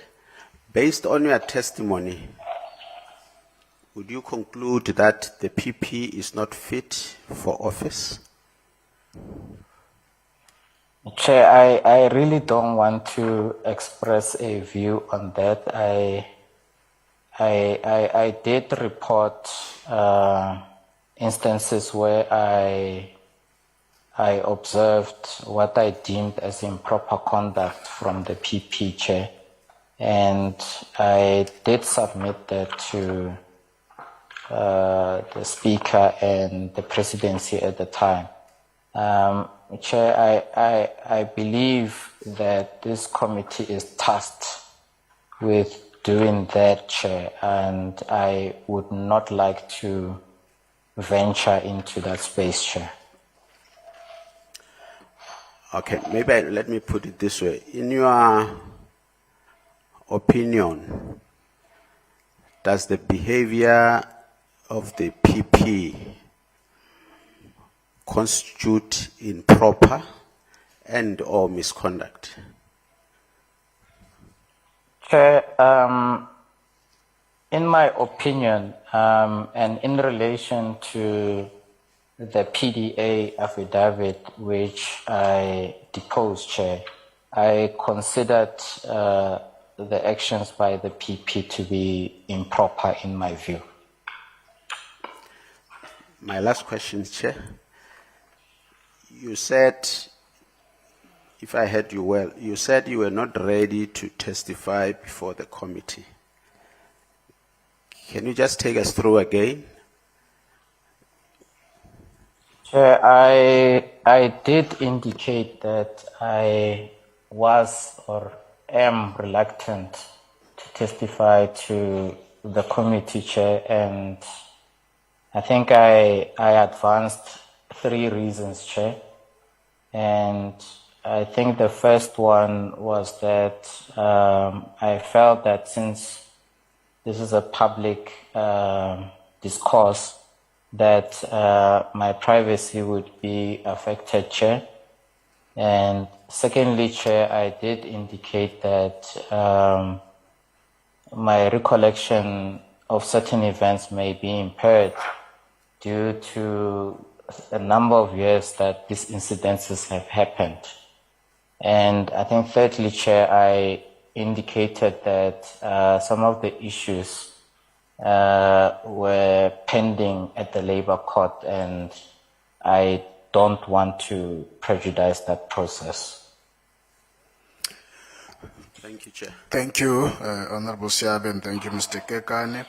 Based on your testimony, would you conclude that the PP is not fit for office? Chair, I really don't want to express a view on that. I did report instances where I observed what I deemed as improper conduct from the PP, Chair, and I did submit that to the Speaker and the Presidency at the time. Chair, I believe that this committee is tasked with doing that, Chair, and I would not like to venture into that space, Chair. Okay, maybe let me put it this way. In your opinion, does the behavior of the PP constitute improper and or misconduct? Chair, in my opinion, and in relation to the PDA affidavit which I deposed, Chair, I considered the actions by the PP to be improper in my view. My last question, Chair. You said, if I heard you well, you said you were not ready to testify before the committee. Can you just take us through again? Chair, I did indicate that I was or am reluctant to testify to the committee, Chair, and I think I advanced 3 reasons, Chair. And I think the first one was that I felt that since this is a public discourse, that my privacy would be affected, Chair. And secondly, Chair, I did indicate that my recollection of certain events may be impaired due to a number of years that these incidences have happened. And I think thirdly, Chair, I indicated that some of the issues were pending at the Labour Court, and I don't want to prejudice that process. Thank you, Chair. Thank you, Honorable Siabe, and thank you, Mr. Kekane.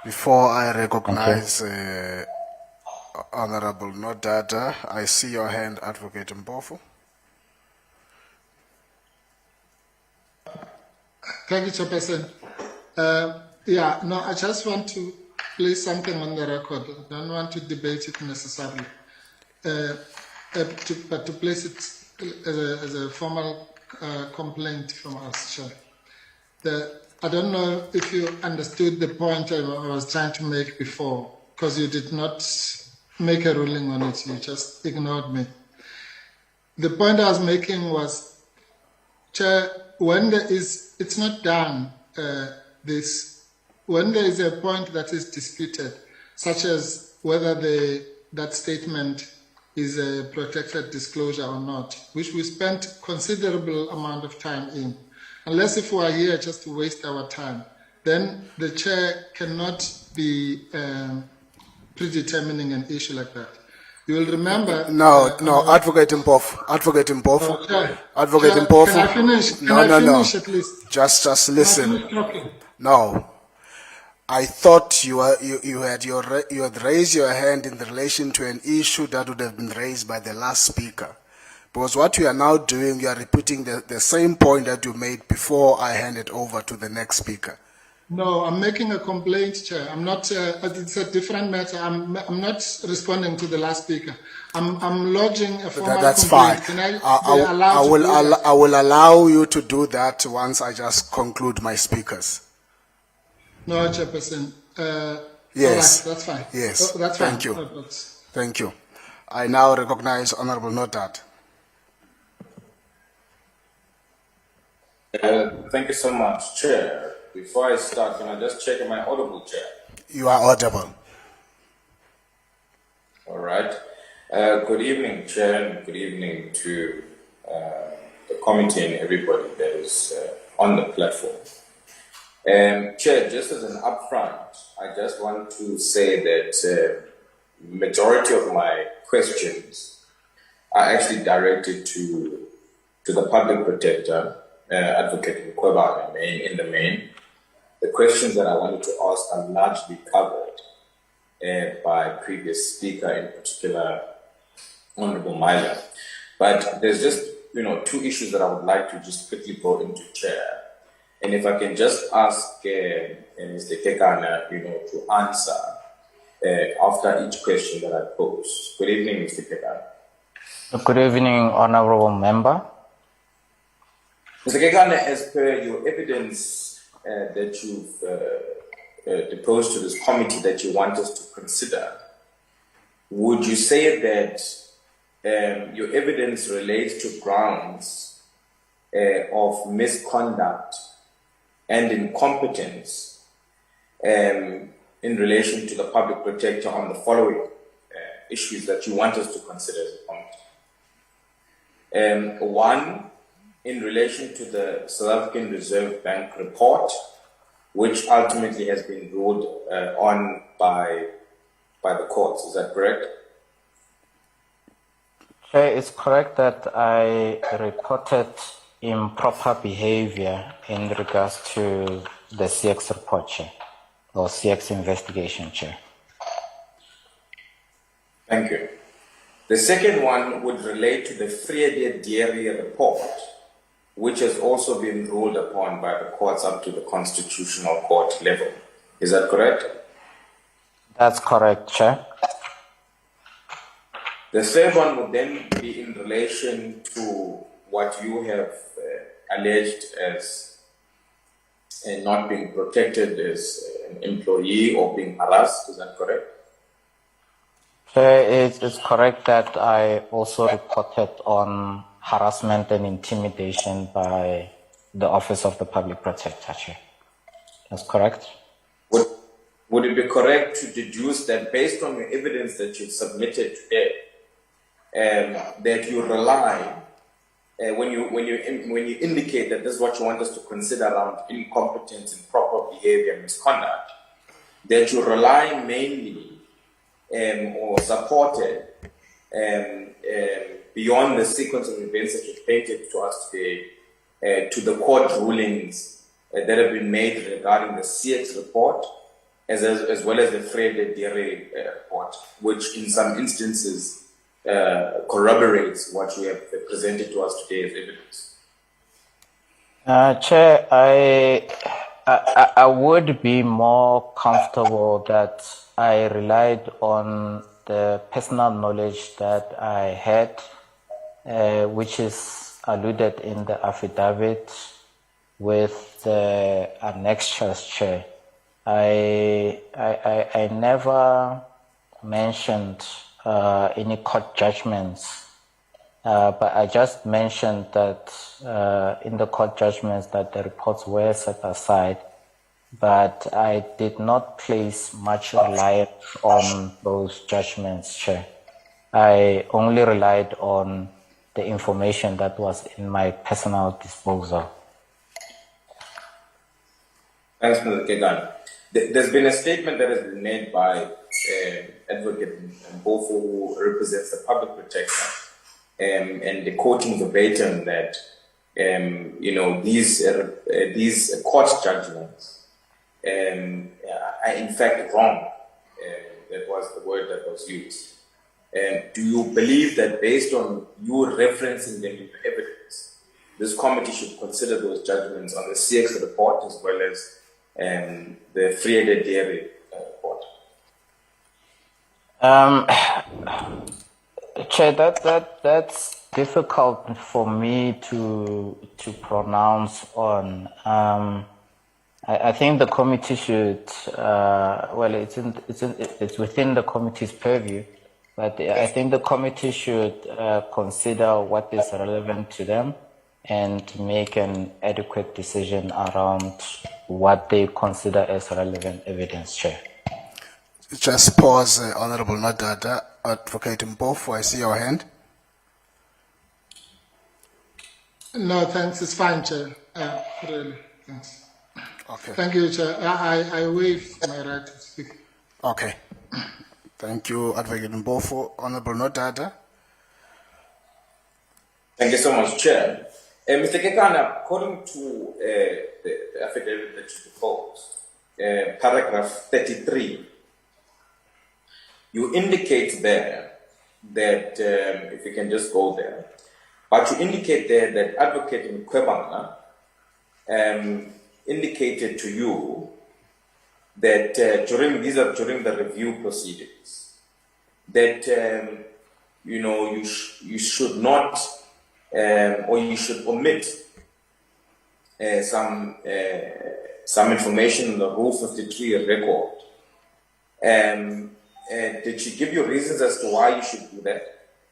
Before I recognize Honorable Nodada, I see your hand, Advocate Mpofu. Thank you, Chairperson. I just want to place something on the record. I don't want to debate it necessarily, but to place it as a formal complaint from us, Chair. I don't know if you understood the point I was trying to make before, because you did not make a ruling on it, you just ignored me. The point I was making was, Chair, when there is, it's not done, when there is a point that is disputed, such as whether that statement is a protected disclosure or not, which we spent considerable amount of time in, unless if we are here just to waste our time, then the chair cannot be predetermining an issue like that. You will remember... No, Advocate Mpofu. Advocate Mpofu. Okay. Advocate Chair, Mpofu. Can I finish? Can No, I no, finish no. at least? Just listen. Can I finish talking? No. I thought you had raised your hand in relation to an issue that would have been raised by the last speaker. Because what you are now doing, you are repeating the same point that you made before I hand it over to the next speaker. No, I'm making a complaint, Chair. I'm not. It's a different matter. I'm not responding to the last speaker. I'm lodging a formal That's complaint. fine. Can I I will allow you to do that once I just conclude my speakers. No, Chairperson. Yes. All right, that's fine. Yes. Oh, that's fine. Thank you. Thank you. I now recognize Honorable Nodad. Thank you so much, Chair. Before I start, can I just check am I audible, Chair? You are audible. All right. Good evening, Chair, and good evening to the committee and everybody that is on the platform. Chair, just as an upfront, I just want to say that majority of my questions are actually directed to the Public Protector, Advocate Mkhwebane in the main. The questions that I wanted to ask are largely covered by previous speaker, in particular, Honorable Myla. But there's just, 2 issues that I would like to just quickly go into, Chair. And if I can just ask Mr. Kekana, to answer after each question that I pose. Good evening, Mr. Kekana. Good evening, Honorable Member. Mr. Kekana, as per your evidence that you've deposed to this committee that you want us to consider, would you say that your evidence relates to grounds of misconduct and incompetence in relation to the public protector on the following issues that you want us to consider as a committee. One, in relation to the South African Reserve Bank report, which ultimately has been ruled on by the courts. Is that correct? Chair, it's correct that I reported improper behavior in regards to the CX report, Chair, or CX investigation, Chair. Thank you. The second one would relate to the Vrede Dairy report, which has also been ruled upon by the courts up to the Constitutional Court level. Is that correct? That's correct, Chair. The third one would then be in relation to what you have alleged as not being protected as an employee or being harassed. Is that correct? It is correct that I also reported on harassment and intimidation by the Office of the Public Protector, Chair. That's correct. Would it be correct to deduce that based on the evidence that you've submitted today, that you rely, when you indicate that this is what you want us to consider around incompetence, improper behavior, and misconduct, that you rely mainly or supported beyond the sequence of events that you've painted to us today, to the court rulings that have been made regarding the CX report, as well as the Vrede Dairy report, which in some instances corroborates what you have presented to us today as evidence. Chair, I would be more comfortable that I relied on the personal knowledge that I had, which is alluded in the affidavit with the annexures, Chair. I never mentioned any court judgments, but I just mentioned that in the court judgments that the reports were set aside, but I did not place much reliance on those judgments, Chair. I only relied on the information that was in my personal disposal. Thanks, Mr. Kegan. There's been a statement that has been made by Advocate Mbofu, who represents the public protector, and the quoting verbatim that these court judgments are in fact wrong. That was the word that was used. Do you believe that based on you referencing them in the evidence, this committee should consider those judgments on the CX report as well as the Vrede Dairy report? Chair, that's difficult for me to pronounce on. I think the committee should. It's within the committee's purview, but I think the committee should consider what is relevant to them and make an adequate decision around what they consider as relevant evidence, Chair. Just pause, Honorable Nadada. Advocate Mbofu, I see your hand. No, thanks. It's fine, Chair. Really, thanks. Okay. Thank you, Chair. I waive my right to speak. Okay. Thank you, Advocate Mbofu. Honorable Nadada. Thank you so much, Chair. Mr. Kekana, according to the affidavit that you proposed, paragraph 33, you indicate there that, if you can just go there, but you indicate there that Advocate Mkhwebane indicated to you that during the review proceedings, that you should not or you should omit some information in the Rule 53 record. Did she give you reasons as to why you should do that?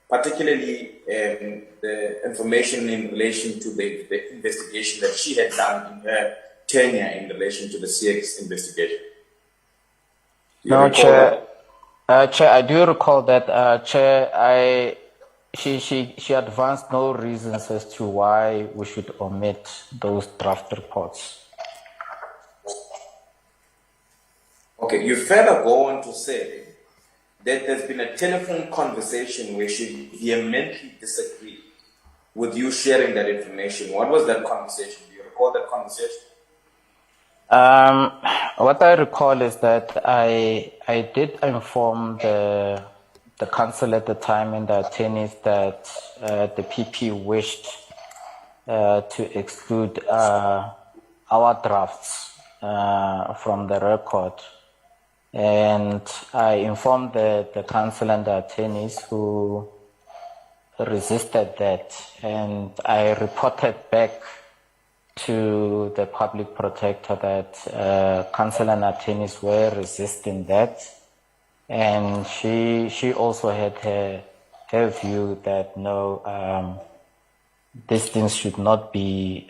Particularly the information in relation to the investigation that she had done in her tenure in relation to the CX investigation. You No, recall Chair. Chair, I do recall that. Chair, she advanced no reasons as to why we should omit those draft reports. Okay, you further go on to say that there's been a telephone conversation where she vehemently disagreed with you sharing that information. What was that conversation? Do you recall that conversation? What I recall is that I did inform the council at the time and the attorneys that the PP wished to exclude our drafts from the record. And I informed the council and the attorneys who resisted that. And I reported back to the public protector that council and attorneys were resisting that. And she also had her view that no, these things should not be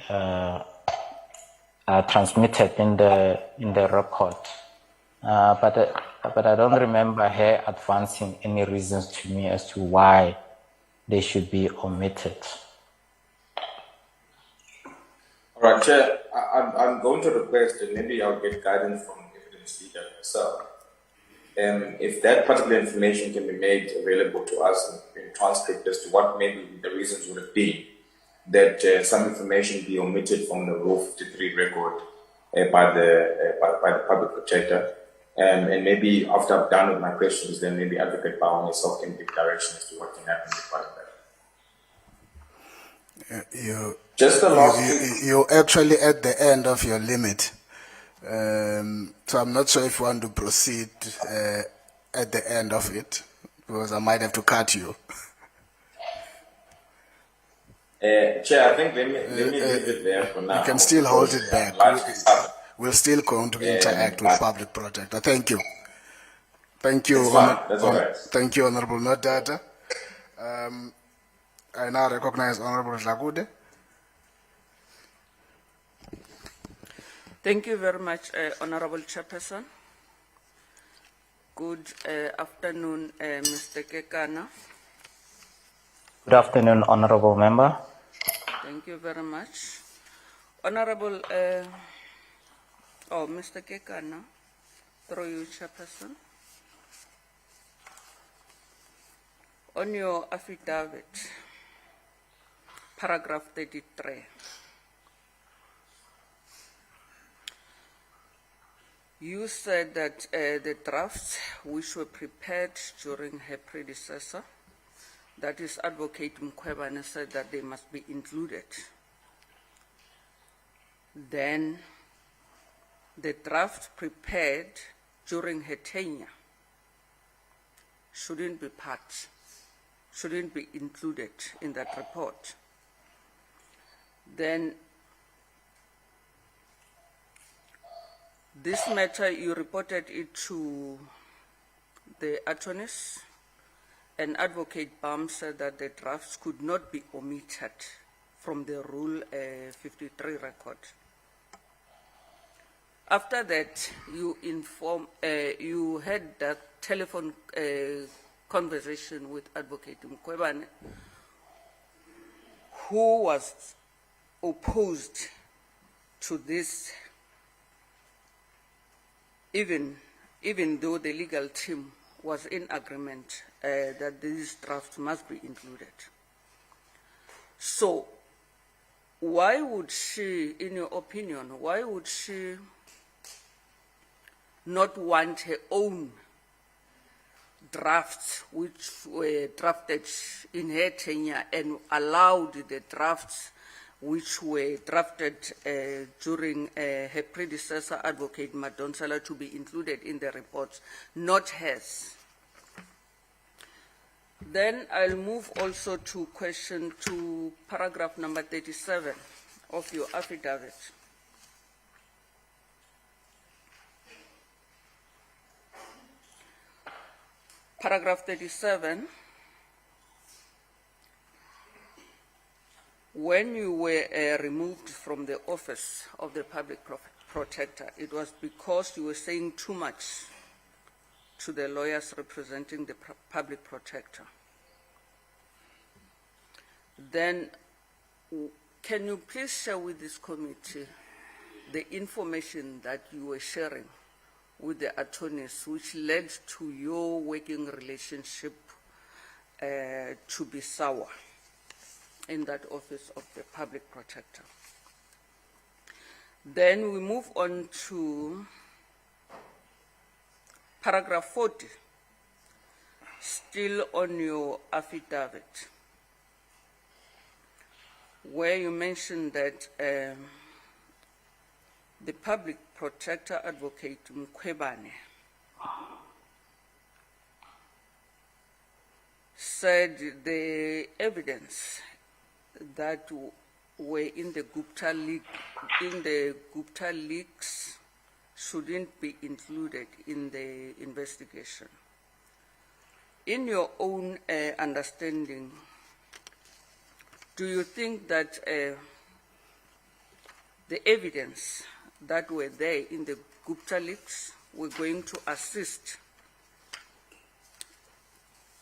transmitted in the record. But I don't remember her advancing any reasons to me as to why they should be omitted. All right, Chair, I'm going to request, and maybe I'll get guidance from the evidence leader herself. If that particular information can be made available to us in transcript as to what maybe the reasons would have been that some information be omitted from the Rule 53 record by the public protector. And maybe after I've done with my questions, then maybe Advocate Bao and yourself can give direction as to what can happen because of that. You're actually at the end of your limit. So I'm not sure if you want to proceed at the end of it, because I might have to cut you. Chair, I think let me leave it there for now. You can still hold it back. We're still going to interact with public protector. Thank you. Thank you. That's all right. Thank you, Honorable Nodata. I now recognize Honorable Dlakude. Thank you very much, Honorable Chairperson. Good afternoon, Mr. Kekana. Good afternoon, Honorable Member. Thank you very much. Honorable, Mr. Kekana, through you, Chairperson. On your affidavit, paragraph 33, you said that the drafts which were prepared during her predecessor, that is Advocate Mkhwebane, said that they must be included. Then the draft prepared during her tenure shouldn't be included in that report. Then this matter, you reported it to the attorneys, and Advocate Bam said that the drafts could not be omitted from the Rule 53 record. After that, you had that telephone conversation with Advocate Mkhwebane, who was opposed to this, even though the legal team was in agreement that these drafts must be included. So, why would she, in your opinion, why would she not want her own drafts which were drafted in her tenure and allowed the drafts which were drafted during her predecessor, Advocate Madonsela, to be included in the reports, not hers? Then I'll move also to paragraph number 37 of your affidavit. Paragraph 37, when you were removed from the office of the public protector, it was because you were saying too much to the lawyers representing the public protector. Then, can you please share with this committee the information that you were sharing with the attorneys which led to your working relationship to be sour in that office of the public protector? Then we move on to paragraph 40, still on your affidavit, where you mentioned that the public protector advocate Mkhwebane said the evidence that were in the Gupta leaks shouldn't be included in the investigation. In your own understanding, do you think that the evidence that were there in the Gupta leaks were going to assist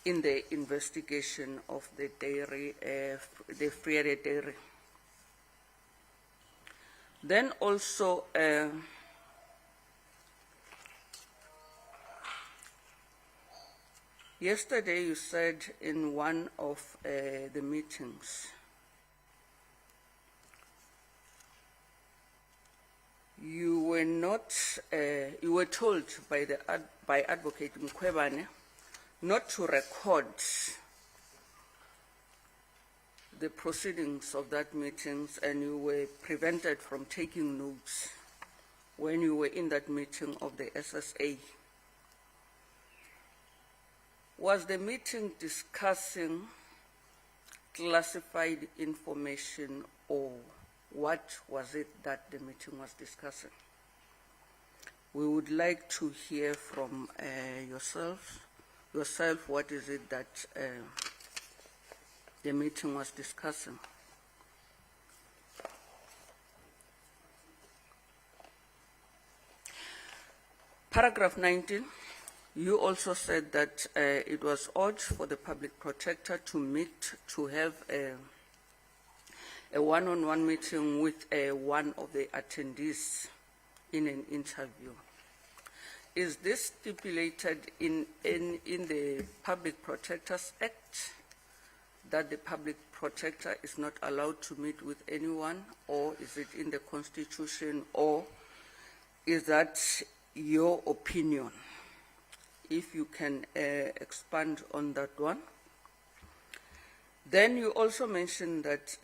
in the investigation of the dairy, the Friere dairy? Then also, yesterday you said in one of the meetings, you were not, you were told by Advocate Mkhwebane not to record the proceedings of that meetings, and you were prevented from taking notes when you were in that meeting of the SSA. Was the meeting discussing classified information, or what was it that the meeting was discussing? We would like to hear from yourself, what is it that the meeting was discussing? Paragraph 19, you also said that it was odd for the public protector to meet, to have a one-on-one meeting with one of the attendees in an interview. Is this stipulated in the Public Protectors Act, that the public protector is not allowed to meet with anyone, or is it in the Constitution, or is that your opinion? If you can expand on that one. Then you also mentioned that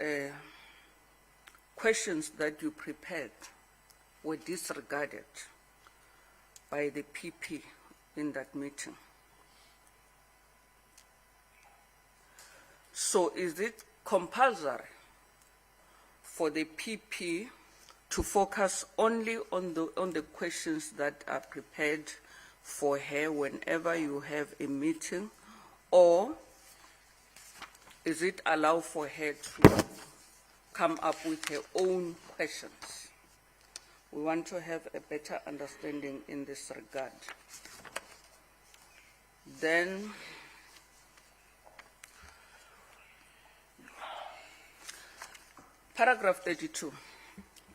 questions that you prepared were disregarded by the PP in that meeting. So is it compulsory for the PP to focus only on the questions that are prepared for her whenever you have a meeting, or is it allowed for her to come up with her own questions? We want to have a better understanding in this regard. Then, paragraph 32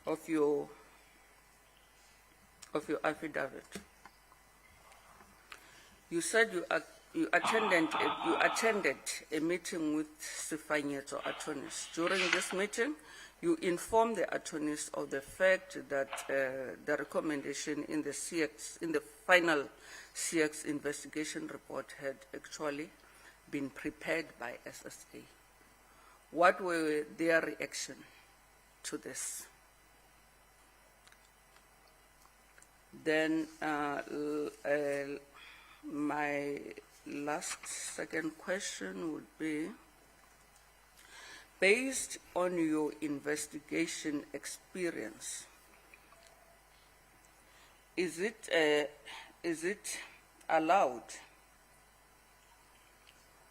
of your affidavit. You said you attended a meeting with Sifanyeto attorneys. During this meeting, you informed the attorneys of the fact that the recommendation in the final CX investigation report had actually been prepared by SSA. What were their reaction to this? Then my second question would be, based on your investigation experience, is it allowed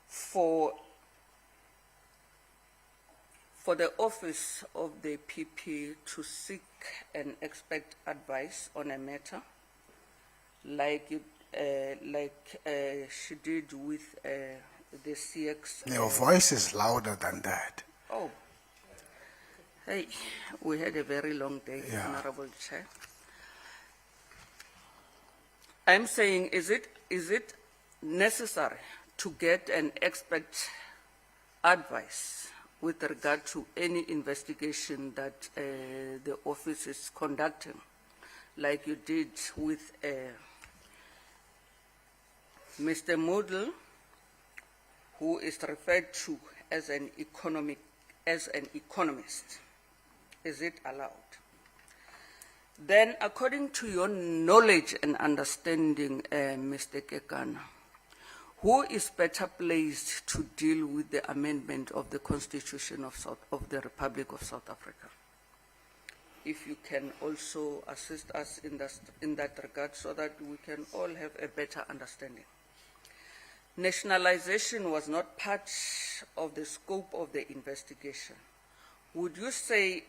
for the office of the PP to seek and expect advice on a matter? Like like she did with the CX. Your voice is louder than that. Oh, hey, we had a very long day, Yeah. Honorable Chair. I'm saying, is it necessary to get an expert advice with regard to any investigation that the office is conducting, like you did with Mr. Moodle, who is referred to as an economist? Is it allowed? Then, according to your knowledge and understanding, Mr. Kekana, who is better placed to deal with the amendment of the Constitution of the Republic of South Africa? If you can also assist us in that regard so that we can all have a better understanding. Nationalization was not part of the scope of the investigation. Would you say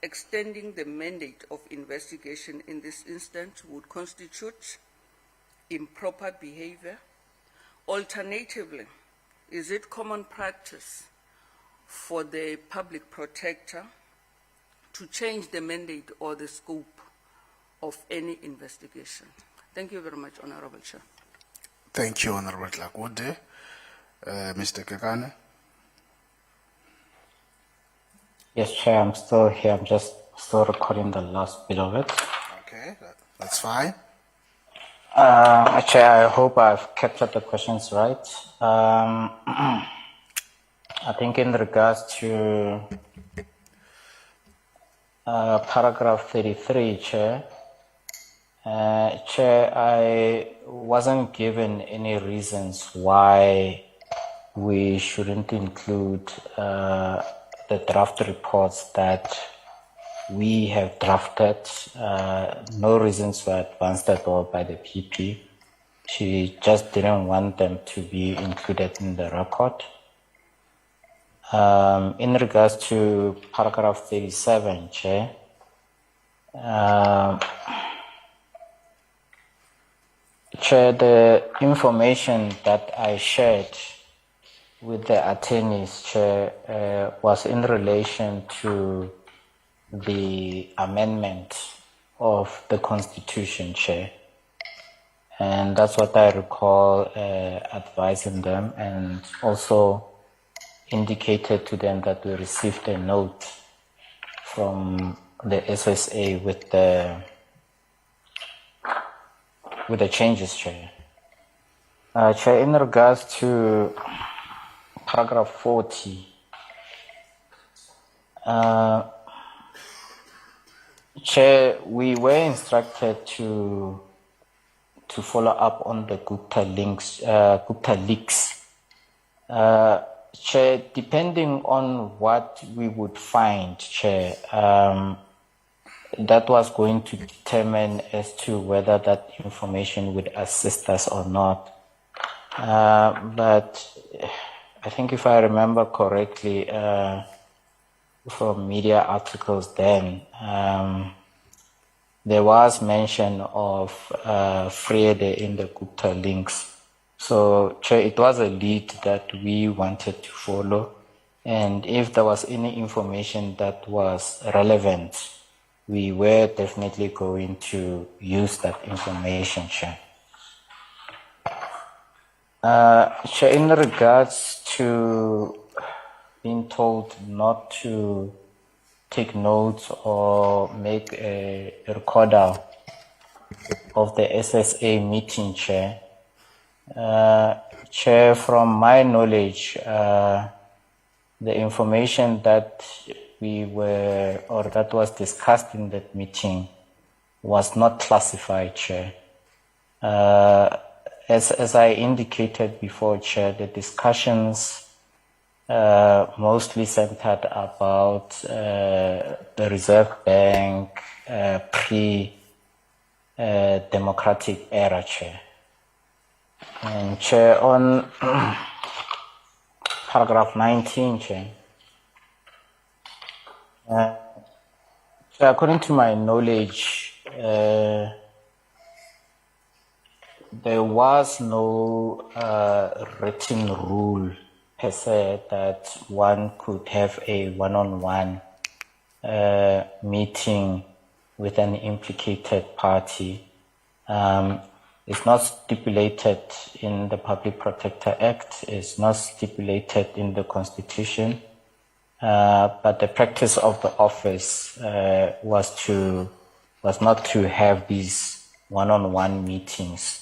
extending the mandate of investigation in this instance would constitute improper behavior? Alternatively, is it common practice for the public protector to change the mandate or the scope of any investigation? Thank you very much, Honorable Chair. Thank you, Honorable Tlakode. Mr. Kekana? Yes, Chair, I'm still here. I'm just still recording the last bit of it. Okay, that's fine. Chair, I hope I've captured the questions right. I think in regards to paragraph 33, Chair, Chair, I wasn't given any reasons why we shouldn't include the draft reports that we have drafted. No reasons were advanced at all by the PP. She just didn't want them to be included in the record. In regards to paragraph 37, Chair, Chair, the information that I shared with the attorneys, Chair, was in relation to the amendment of the Constitution, Chair. And that's what I recall advising them, and also indicated to them that we received a note from the SSA with the changes, Chair. Chair, in regards to paragraph 40, Chair, we were instructed to follow up on the Gupta leaks. Chair, depending on what we would find, Chair, that was going to determine as to whether that information would assist us or not. But I think if I remember correctly, from media articles then, there was mention of Friede in the Gupta links. So, Chair, it was a lead that we wanted to follow. And if there was any information that was relevant, we were definitely going to use that information, Chair. Chair, in regards to being told not to take notes or make a recorder of the SSA meeting, Chair, Chair, from my knowledge, the information that we were, or that was discussed in that meeting was not classified, Chair. As I indicated before, Chair, the discussions mostly centered about the Reserve Bank pre-democratic era, Chair. And Chair, on paragraph 19, Chair, Chair, according to my knowledge, there was no written rule per se that one could have a one-on-one meeting with an implicated party. It's not stipulated in the Public Protector Act, it's not stipulated in the Constitution, but the practice of the office was not to have these one-on-one meetings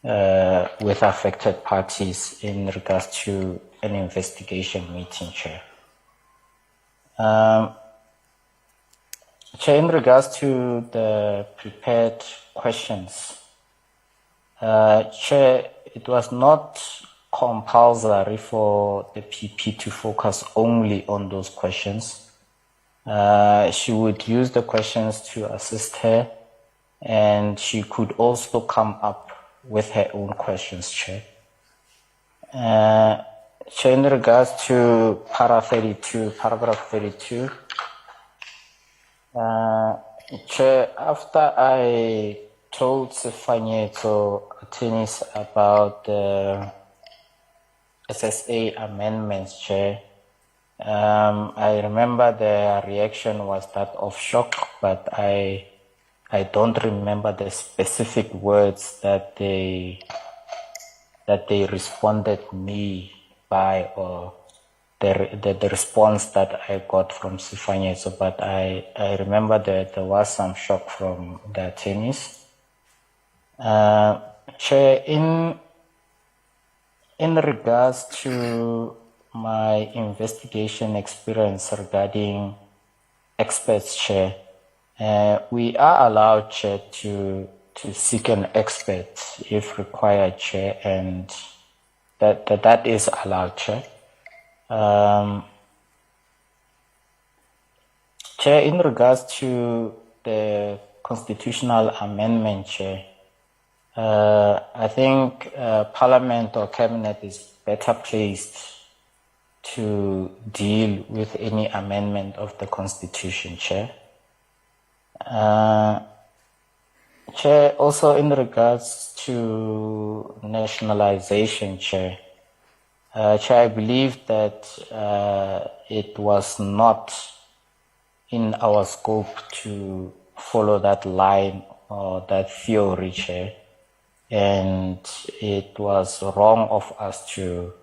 with affected parties in regards to an investigation meeting, Chair. Chair, in regards to the prepared questions, Chair, it was not compulsory for the PP to focus only on those questions. She would use the questions to assist her, and she could also come up with her own questions, Chair. Chair, in regards to paragraph 32, Chair, after I told Sifanyetso attorneys about the SSA amendments, Chair, I remember their reaction was that of shock, but I don't remember the specific words that they responded me by, or the response that I got from Sifanyetso, but I remember that there was some shock from the attorneys. Chair, in regards to my investigation experience regarding experts, Chair, we are allowed, Chair, to seek an expert if required, Chair, and that is allowed, Chair. Chair, in regards to the constitutional amendment, Chair, I think Parliament or Cabinet is better placed to deal with any amendment of the Constitution, Chair. Chair, also in regards to nationalization, Chair, Chair, I believe that it was not in our scope to follow that line or that theory, Chair, and it was wrong of us to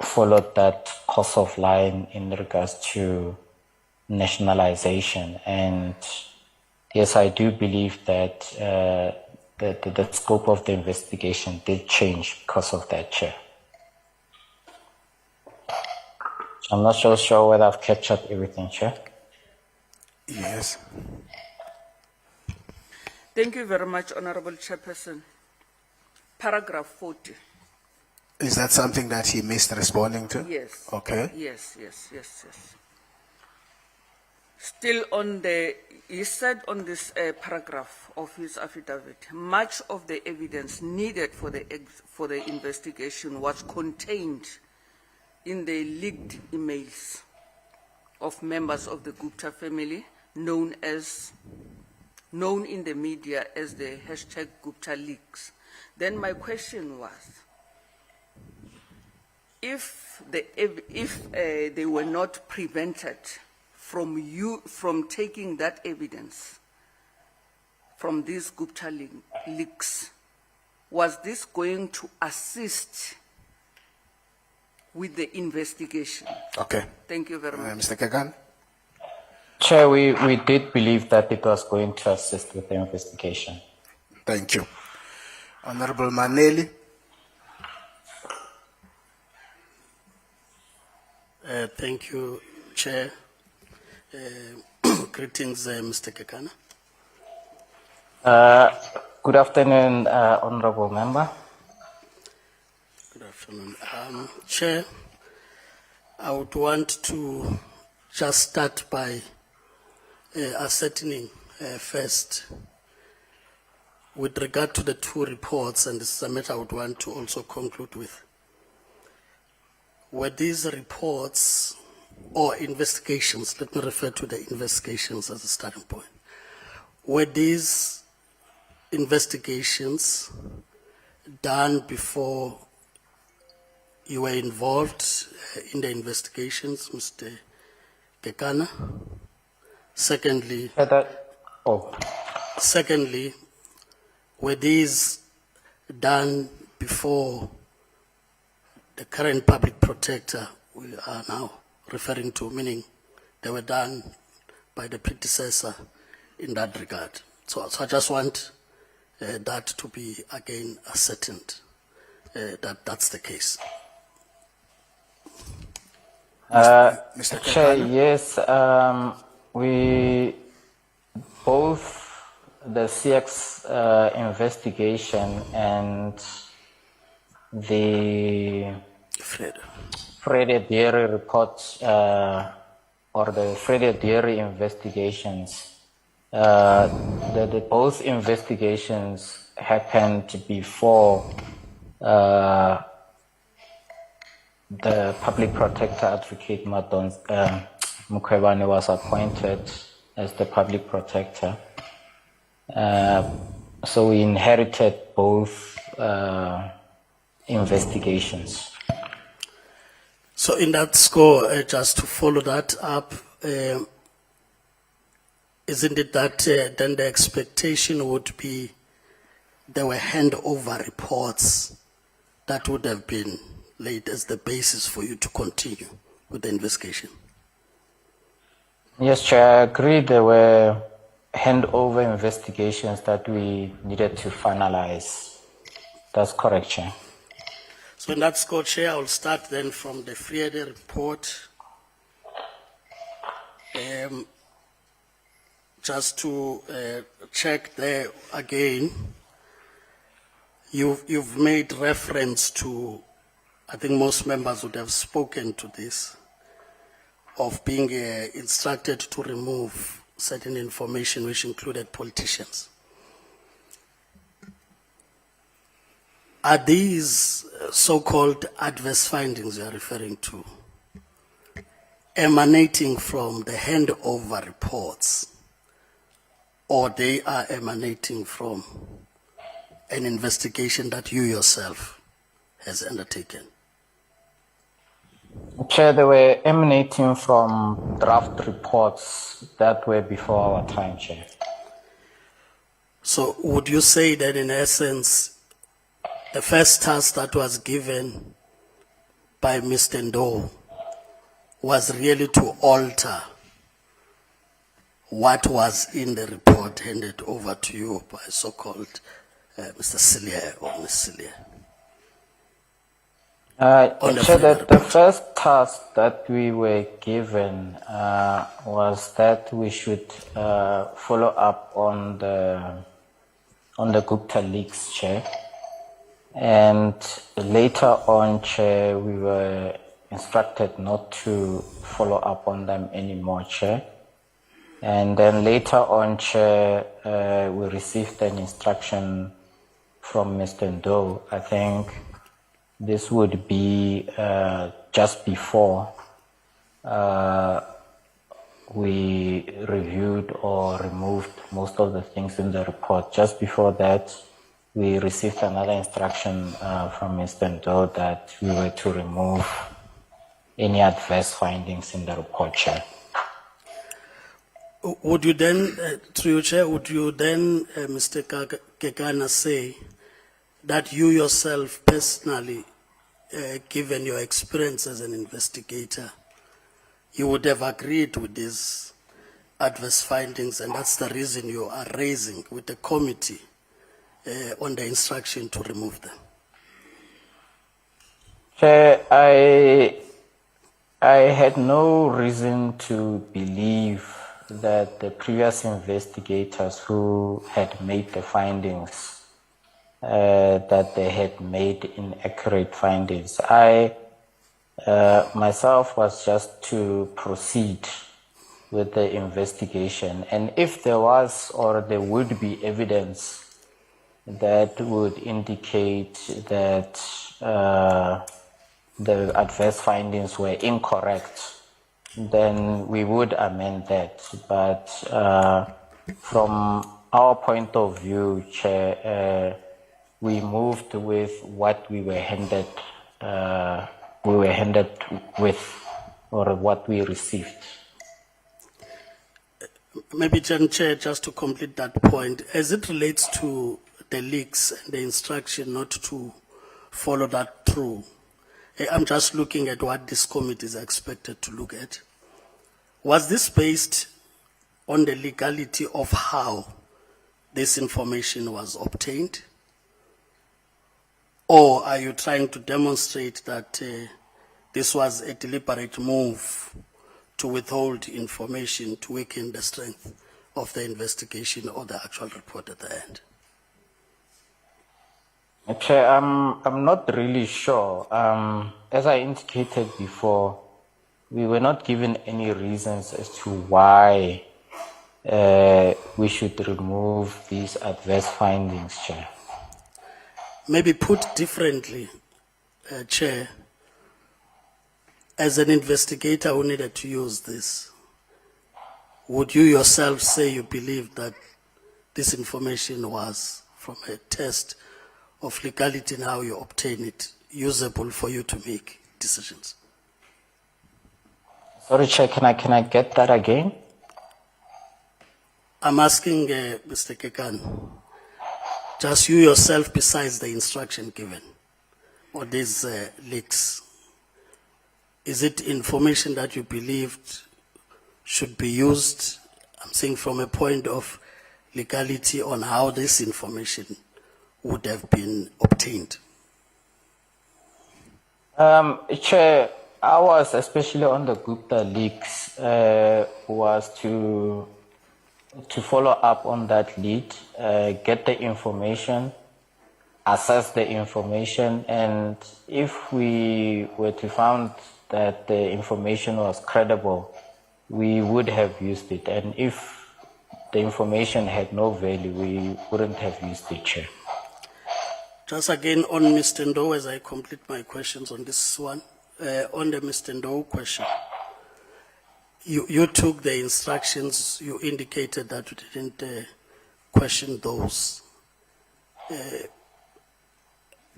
follow that course of line in regards to nationalization. And yes, I do believe that the scope of the investigation did change because of that, Chair. I'm not so sure whether I've captured everything, Chair. Yes. Thank you very much, Honorable Chairperson. Paragraph 40. Is that something that he missed responding to? Yes. Okay. Yes. Still on the, he said on this paragraph of his affidavit, much of the evidence needed for the investigation was contained in the leaked emails of members of the Gupta family, known in the media as the hashtag Gupta leaks. Then my question was, if they were not prevented from taking that evidence from these Gupta leaks, was this going to assist with the investigation? Okay. Thank you very much. Mr. Kagan? Chair, we did believe that it was going to assist with the investigation. Thank you. Honorable Maneli? Thank you, Chair. Greetings, Mr. Kekana. Good afternoon, Honorable Member. Good afternoon. Chair, I would want to just start by ascertaining first, with regard to the two reports, and this is a matter I would want to also conclude with. Were these reports or investigations, let me refer to the investigations as a starting point, were these investigations done before you were involved in the investigations, Mr. Kekana? Secondly, secondly, were these done before the current public protector we are now referring to, meaning they were done by the predecessor in that regard? So I just want that to be again ascertained, that that's the case. Mr. Chair, yes, we both the CX investigation and the Freddie Dairy report or the Freddie Dairy investigations, the both investigations happened before the public protector advocate Mkhwebane was appointed as the public protector. So we inherited both investigations. So in that score, just to follow that up, isn't it that then the expectation would be there were handover reports that would have been laid as the basis for you to continue with the investigation? Yes, Chair, I agree there were handover investigations that we needed to finalize. That's correct, Chair. So in that score, Chair, I'll start then from the Friede report. Just to check there again, you've made reference to, I think most members would have spoken to this, of being instructed to remove certain information which included politicians. Are these so-called adverse findings you are referring to emanating from the handover reports, or they are emanating from an investigation that you yourself has undertaken? Chair, they were emanating from draft reports that were before our time, Chair. So would you say that in essence, the first task that was given by Mr. Ndo was really to alter what was in the report handed over to you by so-called Mr. Cillier or Ms. Cillier? Chair, the first task that we were given was that we should follow up on the Gupta leaks, Chair. And later on, Chair, we were instructed not to follow up on them anymore, Chair. And then later on, Chair, we received an instruction from Mr. Ndo. I think this would be just before we reviewed or removed most of the things in the report. Just before that, we received another instruction from Mr. Ndo that we were to remove any adverse findings in the report, Chair. Would you then, through your Chair, would you then, Mr. Kekana, say that you yourself personally, given your experience as an investigator, you would have agreed with these adverse findings, and that's the reason you are raising with the committee on the instruction to remove them? Chair, I had no reason to believe that the previous investigators who had made the findings, that they had made inaccurate findings. I myself was just to proceed with the investigation, and if there was or there would be evidence that would indicate that the adverse findings were incorrect, then we would amend that. But from our point of view, Chair, we moved with what we were handed. With, or what we received. Maybe, Chair, just to complete that point, as it relates to the leaks and the instruction not to follow that through, I'm just looking at what this committee is expected to look at. Was this based on the legality of how this information was obtained? Or are you trying to demonstrate that this was a deliberate move to withhold information to weaken the strength of the investigation or the actual report at the end? Chair, I'm not really sure. As I indicated before, we were not given any reasons as to why we should remove these adverse findings, Chair. Maybe put differently, Chair, as an investigator who needed to use this, would you yourself say you believe that this information was, from a test of legality and how you obtain it, usable for you to make decisions? Sorry, Chair, can I get that again? I'm asking Mr. Kekan, just you yourself, besides the instruction given, or these leaks, is it information that you believed should be used? I'm saying from a point of legality on how this information would have been obtained. Chair, ours, especially on the Gupta leaks, was to follow up on that lead, get the information, assess the information, and if we were to find that the information was credible, we would have used it. And if the information had no value, we wouldn't have used it, Chair. Just again on Mr. Ndo, as I complete my questions on this one, on the Mr. Ndo question, you took the instructions, you indicated that you didn't question those.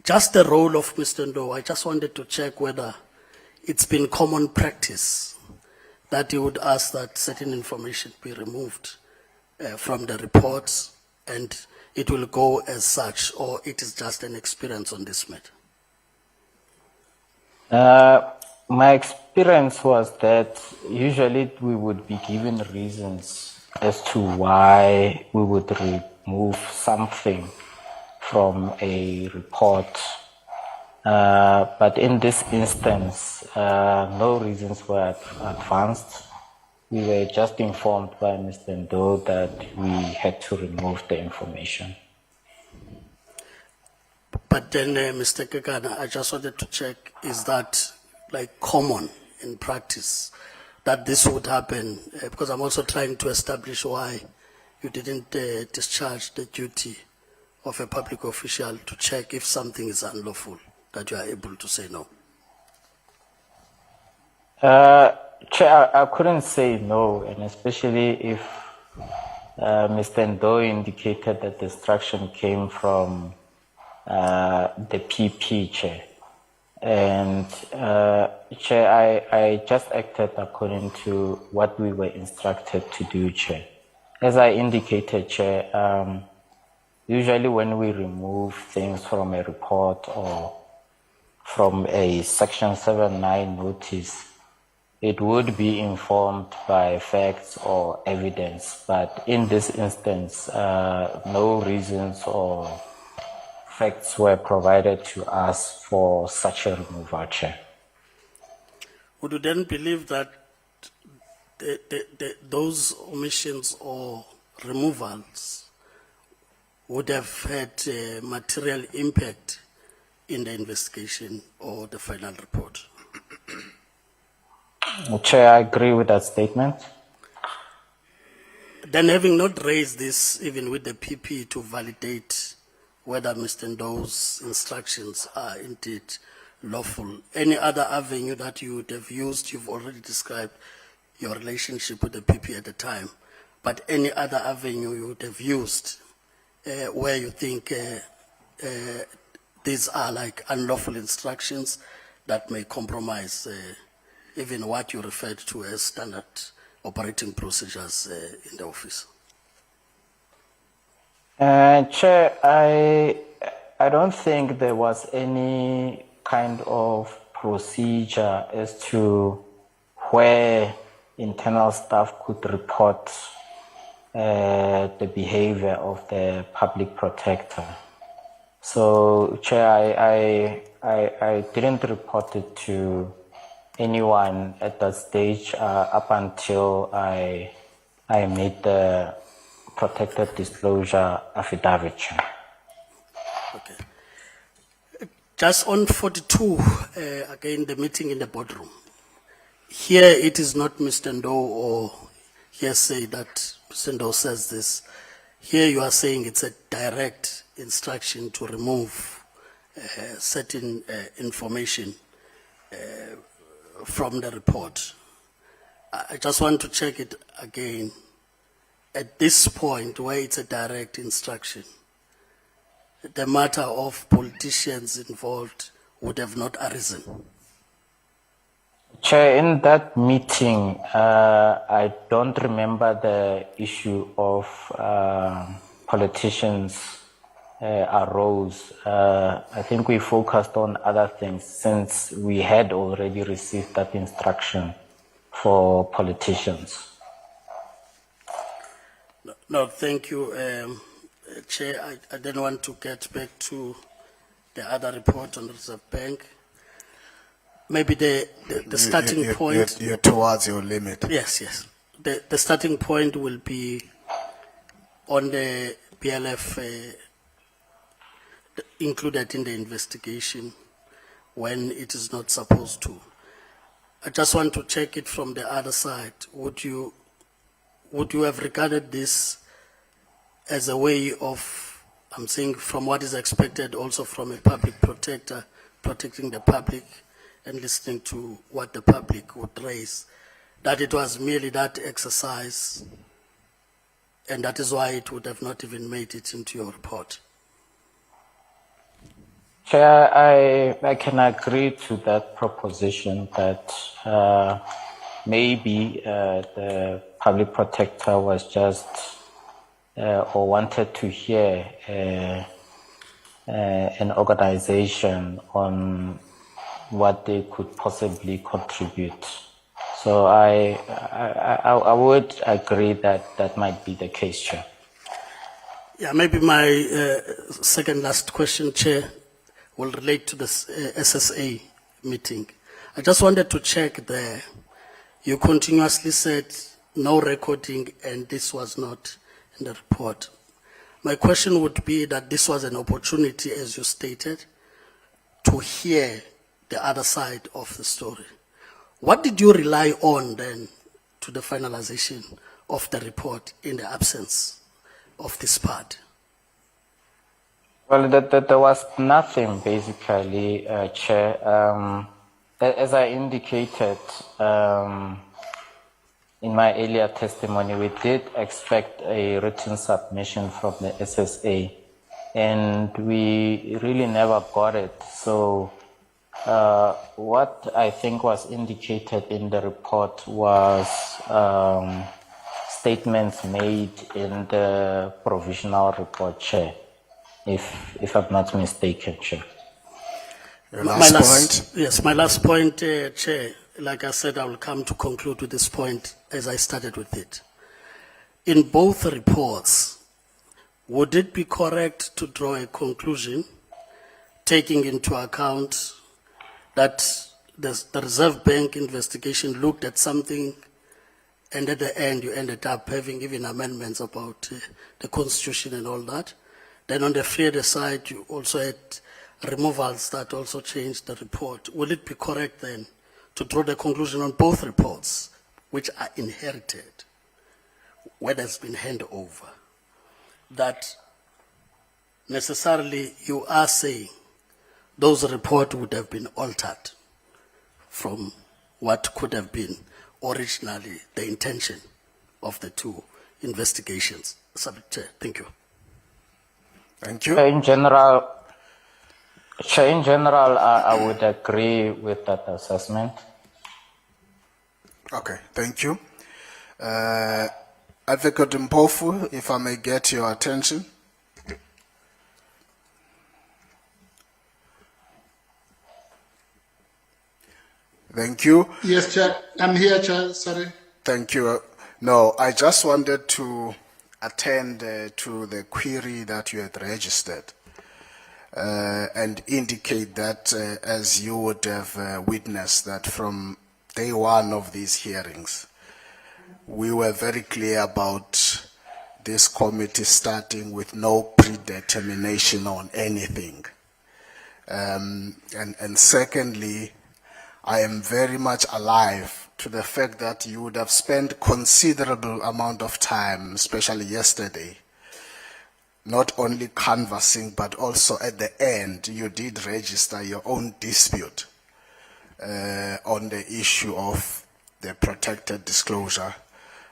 Just the role of Mr. Ndo, I just wanted to check whether it's been common practice that you would ask that certain information be removed from the reports and it will go as such, or it is just an experience on this matter? My experience was that usually we would be given reasons as to why we would remove something from a report. But in this instance, no reasons were advanced. We were just informed by Mr. Ndo that we had to remove the information. But then, Mr. Kekana, I just wanted to check, is that like common in practice that this would happen? Because I'm also trying to establish why you didn't discharge the duty of a public official to check if something is unlawful, that you are able to say no. Chair, I couldn't say no, and especially if Mr. Ndo indicated that the instruction came from the PP, Chair. And Chair, I just acted according to what we were instructed to do, Chair. As I indicated, Chair, usually when we remove things from a report or from a Section 79 notice, it would be informed by facts or evidence. But in this instance, no reasons or facts were provided to us for such a removal, Chair. Would you then believe that those omissions or removals would have had a material impact in the investigation or the final report? Chair, I agree with that statement. Then, having not raised this even with the PP to validate whether Mr. Ndo's instructions are indeed lawful, any other avenue that you would have used, you've already described your relationship with the PP at the time, but any other avenue you would have used where you think these are like unlawful instructions that may compromise even what you referred to as standard operating procedures in the office. Chair, I don't think there was any kind of procedure as to where internal staff could report the behavior of the public protector. So, Chair, I didn't report it to anyone at that stage up until I made the protected disclosure affidavit. Okay. Just on 42, again, the meeting in the boardroom. Here it is not Mr. Ndo or hearsay that Mr. Ndo says this. Here you are saying it's a direct instruction to remove certain information from the report. I just want to check it again. At this point where it's a direct instruction, the matter of politicians involved would have not arisen. Chair, in that meeting, I don't remember the issue of politicians arose. I think we focused on other things since we had already received that instruction for politicians. No, thank you, Chair. I didn't want to get back to the other report on the Reserve Bank. Maybe the starting point... You're towards your limit. Yes. The starting point will be on the PLF included in the investigation when it is not supposed to. I just want to check it from the other side. Would you have regarded this as a way of, I'm saying from what is expected also from a public protector, protecting the public and listening to what the public would raise, that it was merely that exercise and that is why it would have not even made it into your report? Chair, I can agree to that proposition that maybe the public protector was just or wanted to hear an organization on what they could possibly contribute. So I would agree that that might be the case, Chair. Yeah, maybe my second last question, Chair, will relate to this SSA meeting. I just wanted to check there. You continuously said no recording and this was not in the report. My question would be that this was an opportunity, as you stated, to hear the other side of the story. What did you rely on then to the finalization of the report in the absence of this part? Well, there was nothing basically, Chair. As I indicated in my earlier testimony, we did expect a written submission from the SSA, and we really never got it. So what I think was indicated in the report was statements made in the provisional report, Chair, if I'm not mistaken, Chair. My last point, Chair, like I said, I will come to conclude with this point as I started with it. In both reports, would it be correct to draw a conclusion, taking into account that the Reserve Bank investigation looked at something and at the end you ended up having even amendments about the Constitution and all that? Then on the Friede side, you also had removals that also changed the report. Will it be correct then to draw the conclusion on both reports, which are inherited, where there's been handover, that necessarily you are saying those reports would have been altered from what could have been originally the intention of the two investigations. Subject Chair, thank you. Thank you. In general, I would agree with that assessment. Okay, thank you. Advocate Mpofu, if I may get your attention. Thank you. Yes, Chair. I'm here, Chair. Sorry. Thank you. No, I just wanted to attend to the query that you had registered and indicate that as you would have witnessed that from day one of these hearings, we were very clear about this committee starting with no predetermination on anything. And secondly, I am very much alive to the fact that you would have spent considerable amount of time, especially yesterday, not only canvassing, but also at the end, you did register your own dispute on the issue of the Protected Disclosure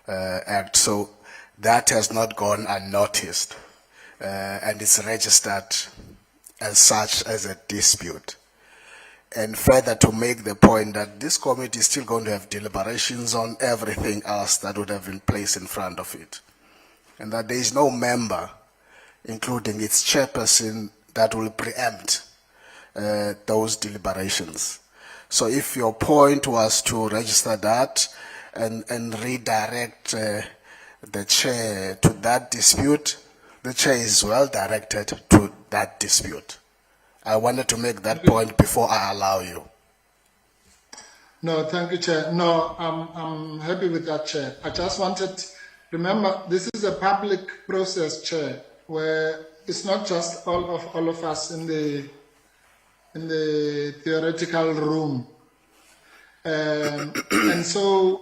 Act. So that has not gone unnoticed, and it's registered as such as a dispute. And further, to make the point that this committee is still going to have deliberations on everything else that would have been placed in front of it. And that there is no member, including its chairperson, that will preempt those deliberations. So if your point was to register that and redirect the chair to that dispute, the chair is well directed to that dispute. I wanted to make that point before I allow you. No, thank you, Chair. No, I'm happy with that, Chair. I just wanted, remember, this is a public process, Chair, where it's not just all of us in the theoretical room, and so,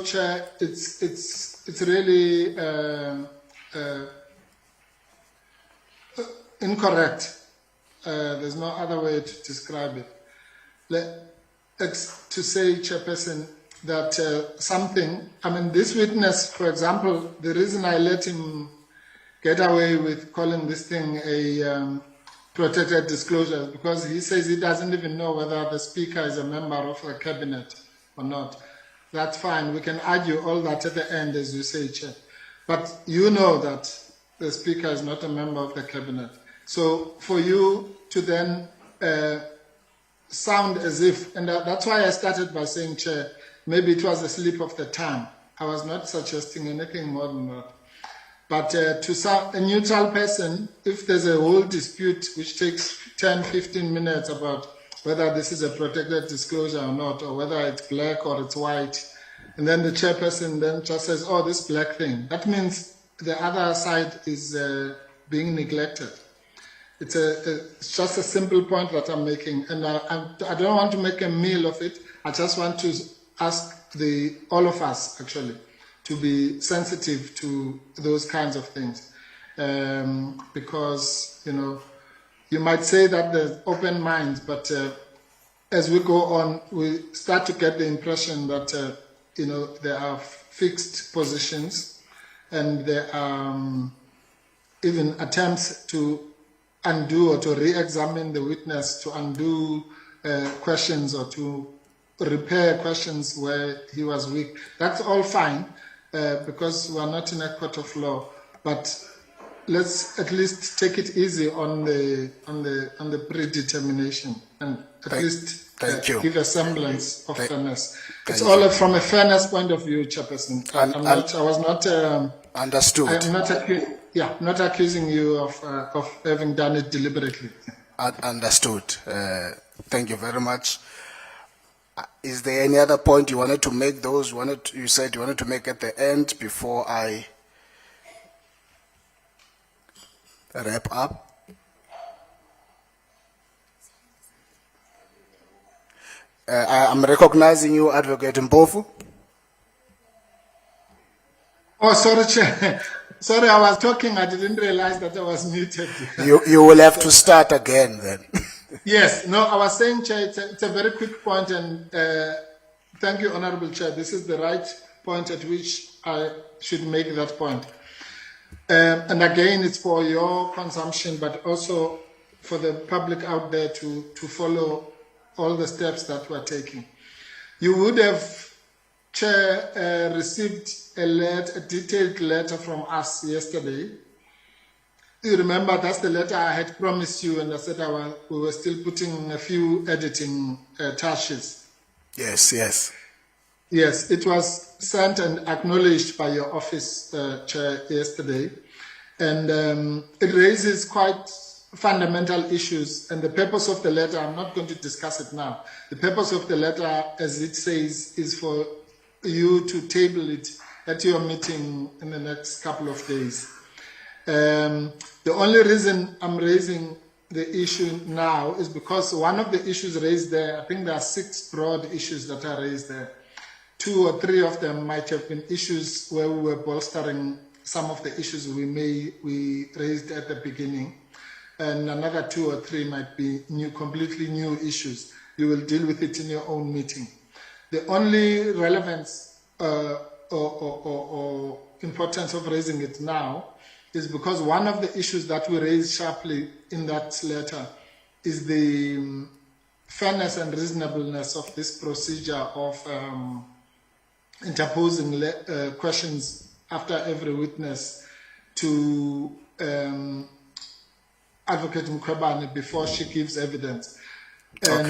Chair, it's really incorrect. There's no other way to describe it. To say, Chairperson, that something, I mean, this witness, for example, the reason I let him get away with calling this thing a protected disclosure is because he says he doesn't even know whether the speaker is a member of the cabinet or not. That's fine. We can argue all that at the end, as you say, Chair. But you know that the speaker is not a member of the cabinet. So for you to then sound as if, and that's why I started by saying, Chair, maybe it was a slip of the tongue. I was not suggesting anything more than that. But to a neutral person, if there's a whole dispute which takes 10, 15 minutes about whether this is a protected disclosure or not, or whether it's black or it's white, and then the chairperson then just says, oh, this black thing, that means the other side is being neglected. It's just a simple point that I'm making, and I don't want to make a meal of it. I just want to ask all of us, actually, to be sensitive to those kinds of things, because, you know, you might say that there's open minds, but as we go on, we start to get the impression that, you know, there are fixed positions, and there are even attempts to undo or to re-examine the witness, to undo questions or to repair questions where he was weak. That's all fine, because we are not in a court of law. But let's at least take it easy on the predetermination, and at least give a semblance of fairness. It's all from a fairness point of view, Chairperson. I was not understood. I'm not not accusing you of having done it deliberately. Understood. Thank you very much. Is there any other point you wanted to make? You said you wanted to make at the end before I wrap up? I'm recognizing you, Advocate Mpofu. Oh, sorry, Chair. Sorry, I was talking. I didn't realize that I was muted. You will have to start again then. Yes. No, I was saying, Chair, it's a very quick point, and thank you, Honorable Chair. This is the right point at which I should make that point. And again, it's for your consumption, but also for the public out there to follow all the steps that we're taking. You would have, Chair, received a detailed letter from us yesterday. You remember that's the letter I had promised you, and I said we were still putting a few editing touches. Yes, yes. Yes, it was sent and acknowledged by your office, Chair, yesterday. And it raises quite fundamental issues. And the purpose of the letter, I'm not going to discuss it now. The purpose of the letter, as it says, is for you to table it at your meeting in the next couple of days. The only reason I'm raising the issue now is because one of the issues raised there, I think there are 6 broad issues that are raised there. 2 or 3 of them might have been issues where we were bolstering some of the issues we raised at the beginning. And another 2 or 3 might be completely new issues. You will deal with it in your own meeting. The only relevance or importance of raising it now is because one of the issues that we raised sharply in that letter is the fairness and reasonableness of this procedure of interposing questions after every witness to Advocate Mkhwebane before she gives evidence. And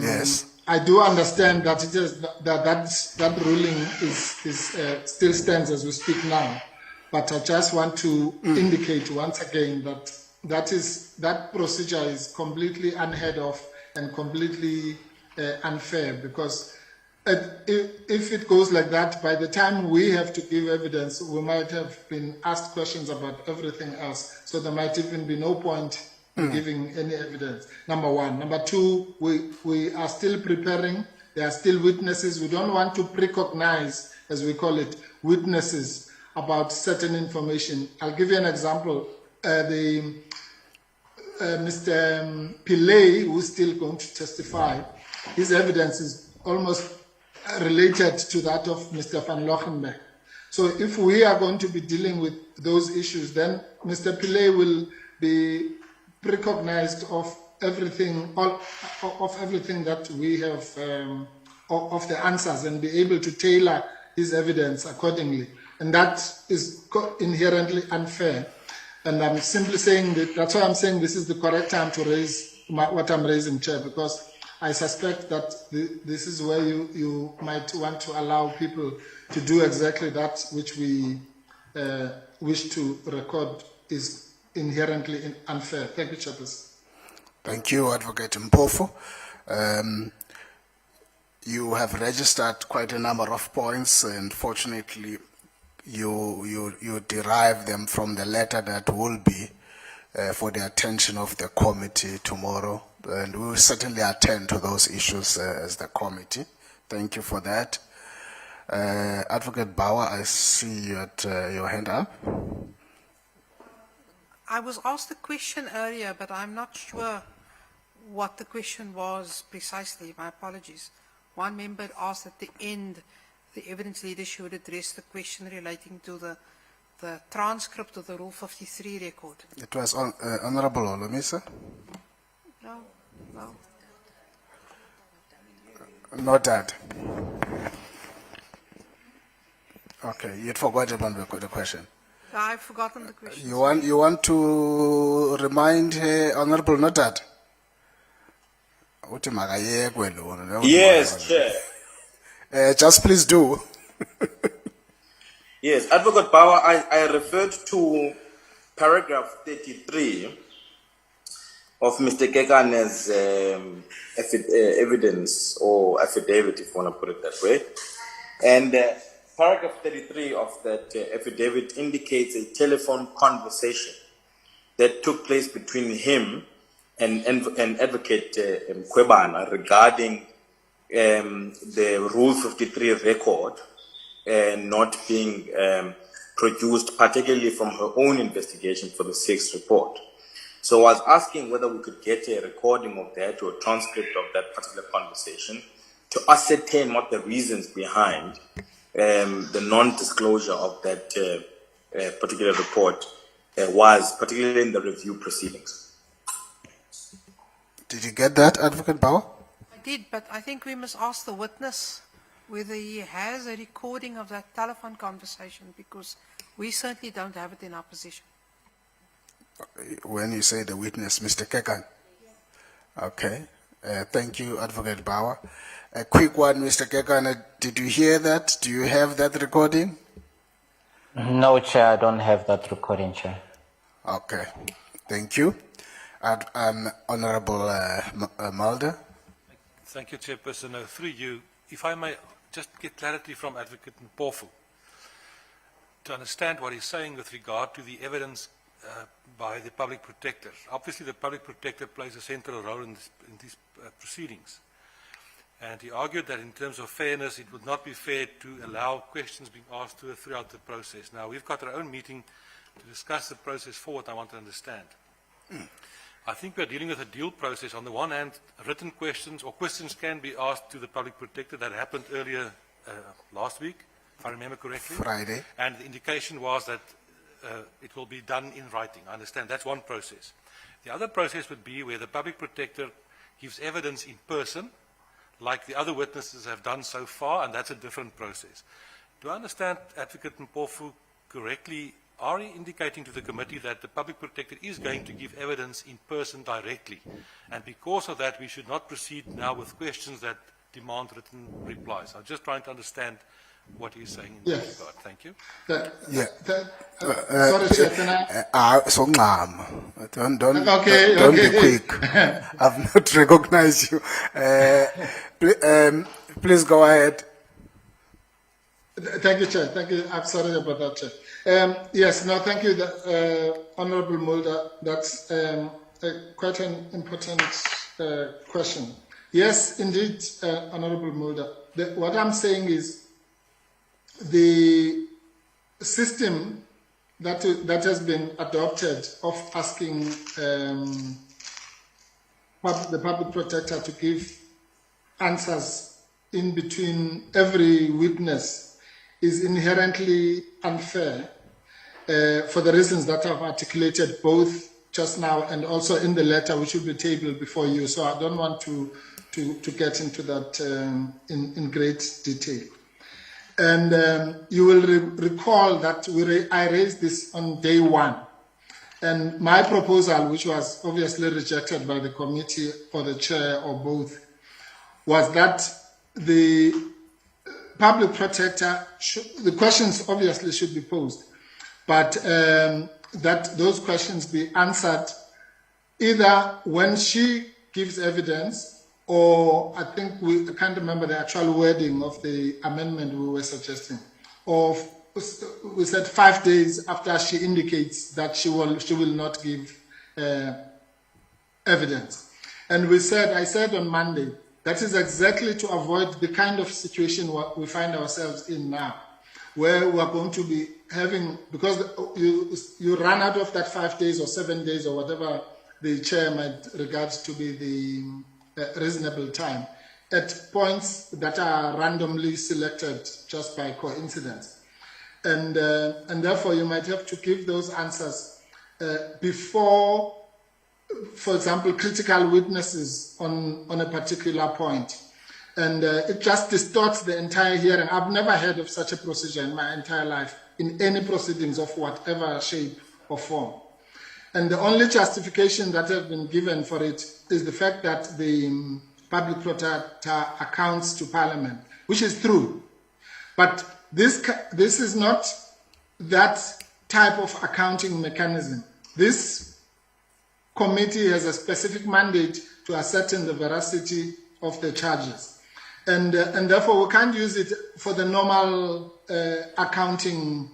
yes. I do understand that it is that ruling is still stands as we speak now. But I just want to indicate once again that procedure is completely unheard of and completely unfair, because if it goes like that, by the time we have to give evidence, we might have been asked questions about everything else. So there might even be no point in giving any evidence, number one. Number two, we are still preparing. There are still witnesses. We don't want to precognize, as we call it, witnesses about certain information. I'll give you an example. Mr. Pillay, who's still going to testify, his evidence is almost related to that of Mr. van Lochenberg. So if we are going to be dealing with those issues, then Mr. Pillay will be recognized of everything, of everything that we have, of the answers, and be able to tailor his evidence accordingly. And that is inherently unfair. And I'm simply saying that's why I'm saying this is the correct time to raise what I'm raising, Chair, because I suspect that this is where you might want to allow people to do exactly that which we wish to record is inherently unfair. Thank you, Chairperson. Thank you, Advocate Mpofu. You have registered quite a number of points, and fortunately, you derive them from the letter that will be for the attention of the committee tomorrow, and we will certainly attend to those issues as the committee. Thank you for that. Advocate Bauer, I see you at your hand up. I was asked a question earlier, but I'm not sure what the question was precisely. My apologies. One member asked at the end, the evidence leader should address the question relating to the transcript of the Rule 53 record. It was Honorable Olomisa? No. Not that. Okay, you'd forgotten about the question. I've forgotten the question. You want to remind Honorable Notat? Yes, Chair. Just please do. Yes, Advocate Bauer, I referred to paragraph 33 of Mr. Kekane's evidence or affidavit, if you want to put it that way. And paragraph 33 of that affidavit indicates a telephone conversation that took place between him and Advocate Mkhwebane regarding the Rule 53 record not being produced, particularly from her own investigation for the 6th report. So I was asking whether we could get a recording of that or a transcript of that particular conversation to ascertain what the reasons behind the non-disclosure of that particular report was, particularly in the review proceedings. Did you get that, Advocate Bauer? I did, but I think we must ask the witness whether he has a recording of that telephone conversation, because we certainly don't have it in our possession. When you say the witness, Mr. Kekan. Okay. Thank you, Advocate Bauer. A quick one, Mr. Kekan. Did you hear that? Do you have that recording? No, Chair, I don't have that recording, Chair. Okay. Thank you. Honorable Mulder. Thank you, Chairperson. Through you, if I may just get clarity from Advocate Mpofu to understand what he's saying with regard to the evidence by the Public Protector. Obviously, the Public Protector plays a central role in these proceedings. And he argued that in terms of fairness, it would not be fair to allow questions being asked to her throughout the process. Now, we've got our own meeting to discuss the process forward. I want to understand. I think we're dealing with a dual process. On the one hand, written questions or questions can be asked to the Public Protector. That happened earlier last week, if I remember correctly. Friday. And the indication was that it will be done in writing. I understand. That's one process. The other process would be where the Public Protector gives evidence in person, like the other witnesses have done so far, and that's a different process. Do I understand Advocate Mpofu correctly? Are you indicating to the committee that the Public Protector is going to give evidence in person directly? And because of that, we should not proceed now with questions that demand written replies. I'm just trying to understand what he's saying in that regard. Thank you. Sorry, Chair, can I? Don't be quick. I've not recognized you. Please go ahead. Thank you, Chair. Thank you. I'm sorry about that, Chair. Yes, no, thank you, Honorable Mulder. That's quite an important question. Yes, indeed, Honorable Mulder. What I'm saying is the system that has been adopted of asking the Public Protector to give answers in between every witness is inherently unfair for the reasons that I've articulated both just now and also in the letter which will be tabled before you. So I don't want to get into that in great detail. And you will recall that I raised this on day one. And my proposal, which was obviously rejected by the committee or the chair or both, was that the Public Protector, the questions obviously should be posed, but that those questions be answered either when she gives evidence, or I think I can't remember the actual wording of the amendment we were suggesting, or we said 5 days after she indicates that she will not give evidence. And I said on Monday, that is exactly to avoid the kind of situation we find ourselves in now, where we are going to be having, because you run out of that 5 days or 7 days or whatever the chair might regard to be the reasonable time, at points that are randomly selected just by coincidence. And therefore you might have to give those answers before, for example, critical witnesses on a particular point. And it just distorts the entire hearing. I've never heard of such a procedure in my entire life, in any proceedings of whatever shape or form. And the only justification that has been given for it is the fact that the Public Protector accounts to Parliament, which is true. But this is not that type of accounting mechanism. This committee has a specific mandate to ascertain the veracity of the charges. And therefore we can't use it for the normal accounting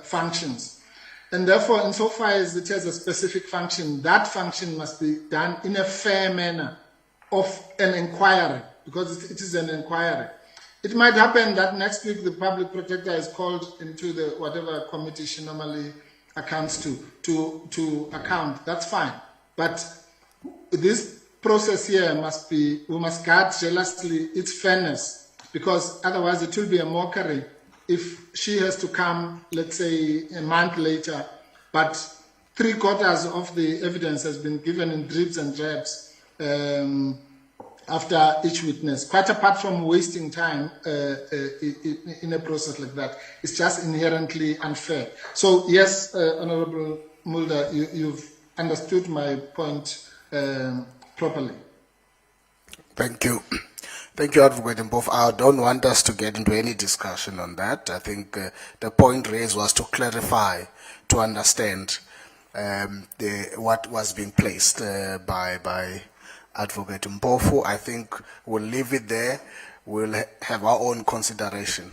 functions. And therefore, insofar as it has a specific function, that function must be done in a fair manner of an inquiry, because it is an inquiry. It might happen that next week the Public Protector is called into the whatever committee she normally accounts to account. That's fine. But this process here we must guard jealously its fairness because otherwise it will be a mockery if she has to come, let's say, a month later, but 3/4 of the evidence has been given in dribs and drabs after each witness. Quite apart from wasting time in a process like that, it's just inherently unfair. So yes, Honorable Mulder, you've understood my point properly. Thank you. Thank you, Advocate Mpofu. I don't want us to get into any discussion on that. I think the point raised was to clarify, to understand what was being placed by Advocate Mpofu. I think we'll leave it there. We'll have our own consideration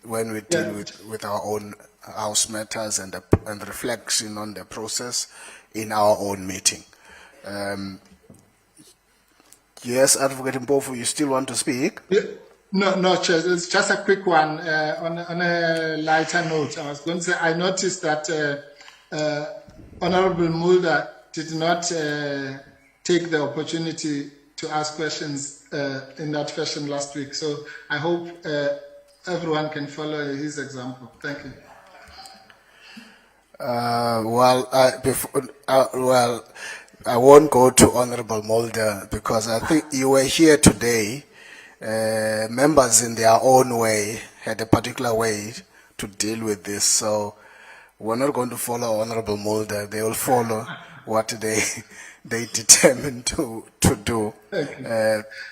when we deal with our own house matters and reflection on the process in our own meeting. Yes, Advocate Mpofu, you still want to speak? Yeah. No, Chair, it's just a quick one. On a lighter note, I was going to say, I noticed that Honorable Mulder did not take the opportunity to ask questions in that fashion last week. So I hope everyone can follow his example. Thank you. I won't go to Honorable Mulder because I think you were here today. Members in their own way had a particular way to deal with this. So we're not going to follow Honorable Mulder. They will follow what they determined to do.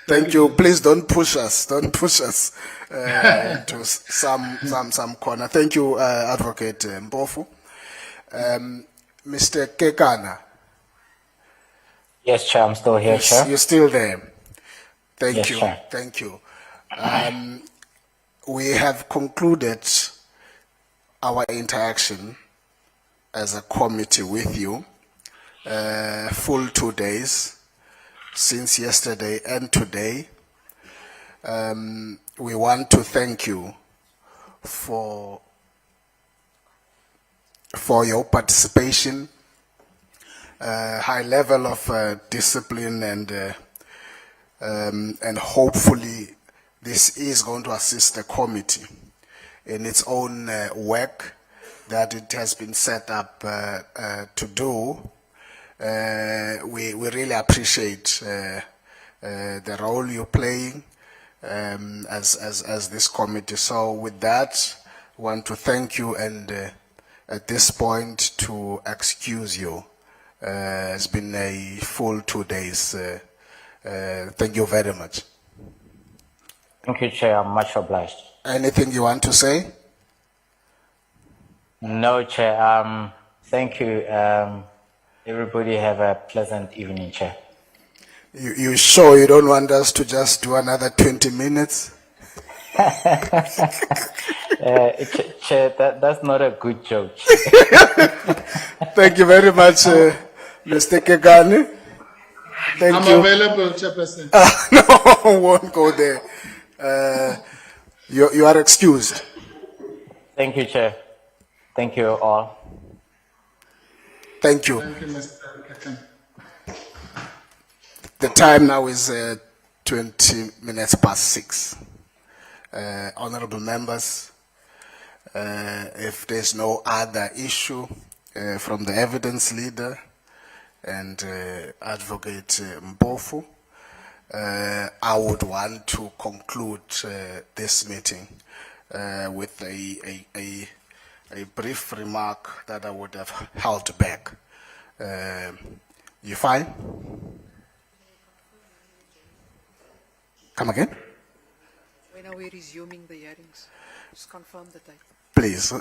Thank you. Please don't push us. Don't push us into some corner. Thank you, Advocate Mpofu. Mr. Kekana. Yes, Chair, I'm still here, Chair. You're still there. Thank Yes, you. Chair. Thank you. We have concluded our interaction as a committee with you. Full 2 days since yesterday and today. We want to thank you for your participation, high level of discipline, and hopefully this is going to assist the committee in its own work that it has been set up to do. We really appreciate the role you're playing as this committee. So with that, I want to thank you and at this point to excuse you. It's been a full 2 days. Thank you very much. Thank you, Chair. I'm much obliged. Anything you want to say? No, Chair. Thank you. Everybody have a pleasant evening, Chair. You sure you don't want us to just do another 20 minutes? Chair, that's not a good joke. Thank you very much, Mr. Kekane. Thank you. I'm available, Chairperson. No, won't go there. You are excused. Thank you, Chair. Thank you all. Thank you. Thank you, Mr. Kekane. The time now is 20 minutes past 6. Honorable members, if there's no other issue from the evidence leader and Advocate Mpofu, I would want to conclude this meeting with a brief remark that I would have held back. You fine? Come again? When are we resuming the hearings? Just confirm the date. Please,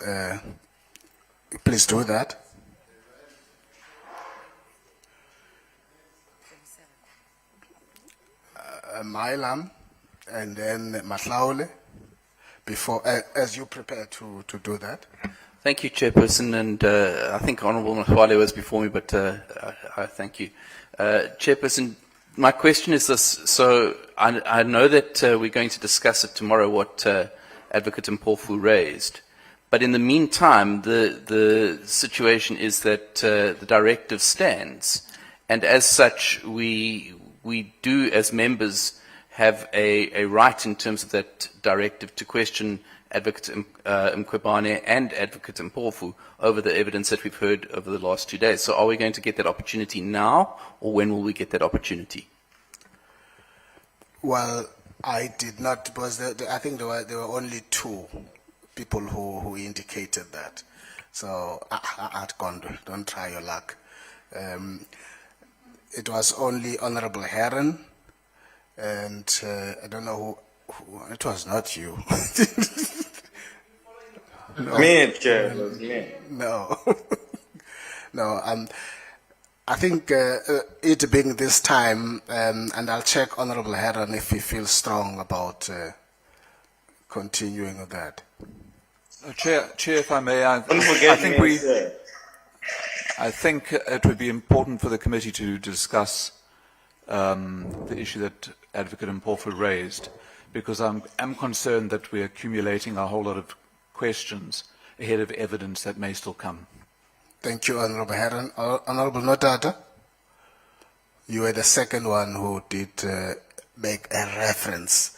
please do that. Mailam and then Mahlaule, before, as you prepare to do that. Thank you, Chairperson, and I think Honourable Mkhwebane was before me, but I thank you. Chairperson, my question is this. So I know that we're going to discuss it tomorrow, what Advocate Mpofu raised. But in the meantime, the situation is that the directive stands. And as such, we do, as members, have a right in terms of that directive to question Advocate Mkhwebane and Advocate Mpofu over the evidence that we've heard over the last 2 days. So are we going to get that opportunity now, or when will we get that opportunity? Well, I did not, because I think there were only 2 people who indicated that. So, at Gondo, don't try your luck. It was only Honorable Heron, and I don't know who, it was not you. No. Me, Chair, it was me. No. No, I think it being this time, and I'll check Honorable Heron if he feels strong about continuing with that. Chair, if I may, I think it would be important for the committee to discuss the issue that Advocate Mpofu raised, because I'm concerned that we're accumulating a whole lot of questions ahead of evidence that may still come. Thank you, Honorable Heron. Honorable Notata, you were the second one who did make a reference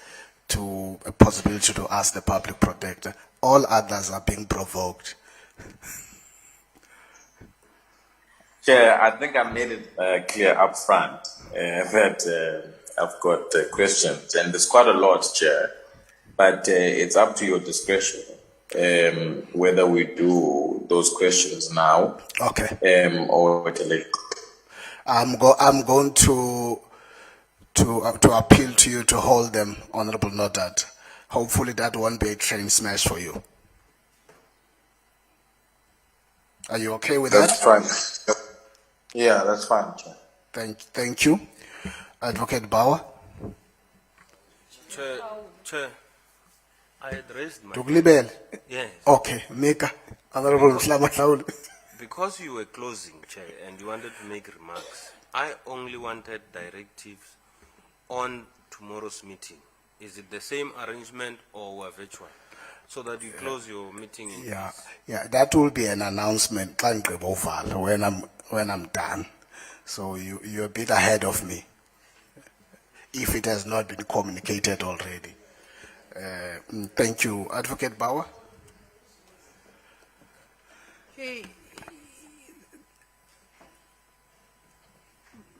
to a possibility to ask the public protector. All others are being provoked. Chair, I think I made it clear up front that I've got questions, and there's quite a lot, Chair, but it's up to your discretion whether we do those questions now, okay, or at a later. I'm going to appeal to you to hold them, Honorable Notat. Hopefully that won't be a train smash for you. Are you okay with That's that? fine. Yeah, that's fine, Chair. Thank you. Advocate Bauer. Chair, I addressed my... Tuglibele? Yes. Okay, Mika. Honorable Mslama. Because you were closing, Chair, and you wanted to make remarks, I only wanted directives on tomorrow's meeting. Is it the same arrangement or virtual? So that you close your meeting in Yeah, that will be an announcement when I'm done. So you're a bit ahead of me, if it has not been communicated already. Thank you. Advocate Bauer? Okay.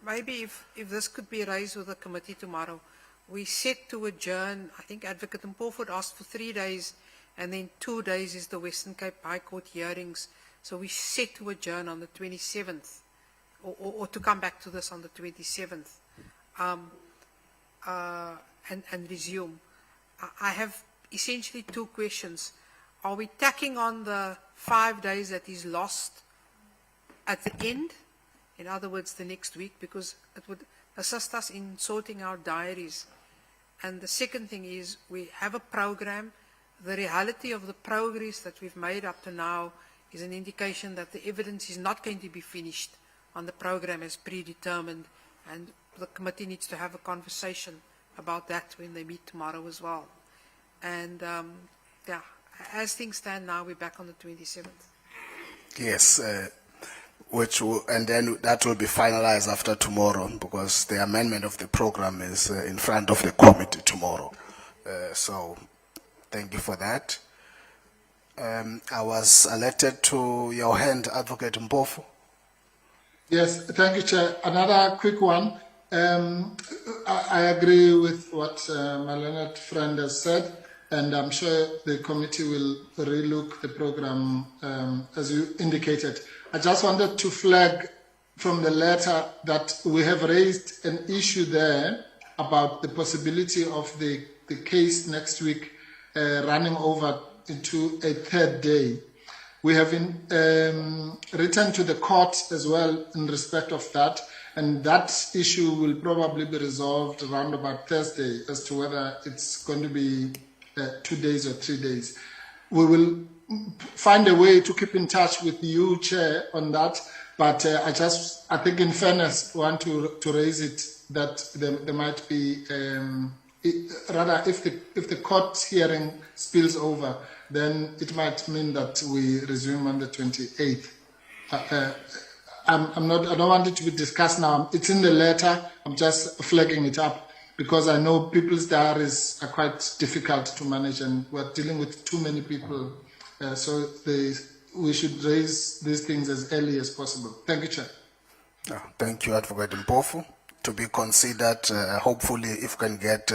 Maybe if this could be raised with the committee tomorrow, we set to adjourn. I think Advocate Mpofu asked for 3 days, and then 2 days is the Western Cape High Court hearings. So we set to adjourn on the 27th, or to come back to this on the 27th, and resume. I have essentially 2 questions. Are we tacking on the 5 days that is lost at the end? In other words, the next week, because it would assist us in sorting our diaries. And the second thing is, we have a program. The reality of the progress that we've made up to now is an indication that the evidence is not going to be finished on the program as predetermined, and the committee needs to have a conversation about that when they meet tomorrow as well. And yeah, as things stand now, we're back on the 27th. Yes, and then that will be finalized after tomorrow, because the amendment of the program is in front of the committee tomorrow. So thank you for that. I was alerted to your hand, Advocate Mpofu. Yes, thank you, Chair. Another quick one. I agree with what my learned friend has said, and I'm sure the committee will relook the program as you indicated. I just wanted to flag from the letter that we have raised an issue there about the possibility of the case next week running over into a 3rd day. We have written to the court as well in respect of that, and that issue will probably be resolved around about Thursday as to whether it's going to be 2 days or 3 days. We will find a way to keep in touch with you, Chair, on that, but I think in fairness, want to raise it that there might be, rather if the court hearing spills over, then it might mean that we resume on the 28th. I don't want it to be discussed now. It's in the letter. I'm just flagging it up because I know people's diaries are quite difficult to manage and we're dealing with too many people. So we should raise these things as early as possible. Thank you, Chair. Thank you, Advocate Mpofu. To be considered, hopefully, if we can get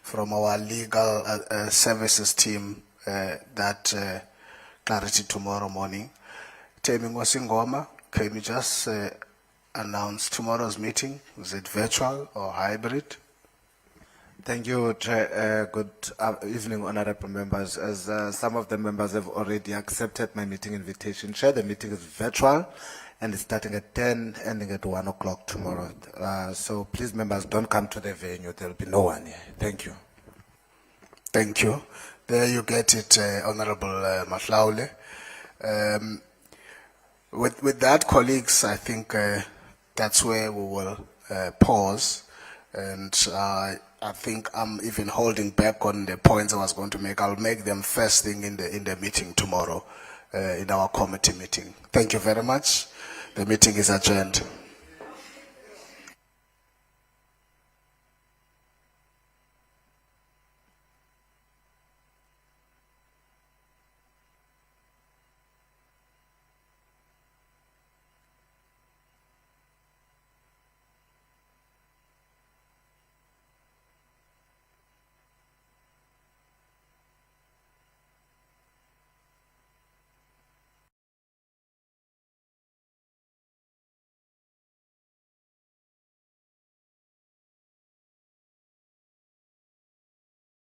from our legal services team that clarity tomorrow morning. Temi Ngosingoma, can you just announce tomorrow's meeting? Is it virtual or hybrid? Thank you, Chair. Good evening, honorable members. As some of the members have already accepted my meeting invitation, Chair, the meeting is virtual and it's starting at 10, ending at 1 o'clock tomorrow. So please, members, don't come to the venue. There will be no one here. Thank you. Thank you. There you get it, Honorable Mahlaule. With that, colleagues, I think that's where we will pause. And I think I'm even holding back on the points I was going to make. I'll make them first thing in the meeting tomorrow, in our committee meeting. Thank you very much. The meeting is adjourned.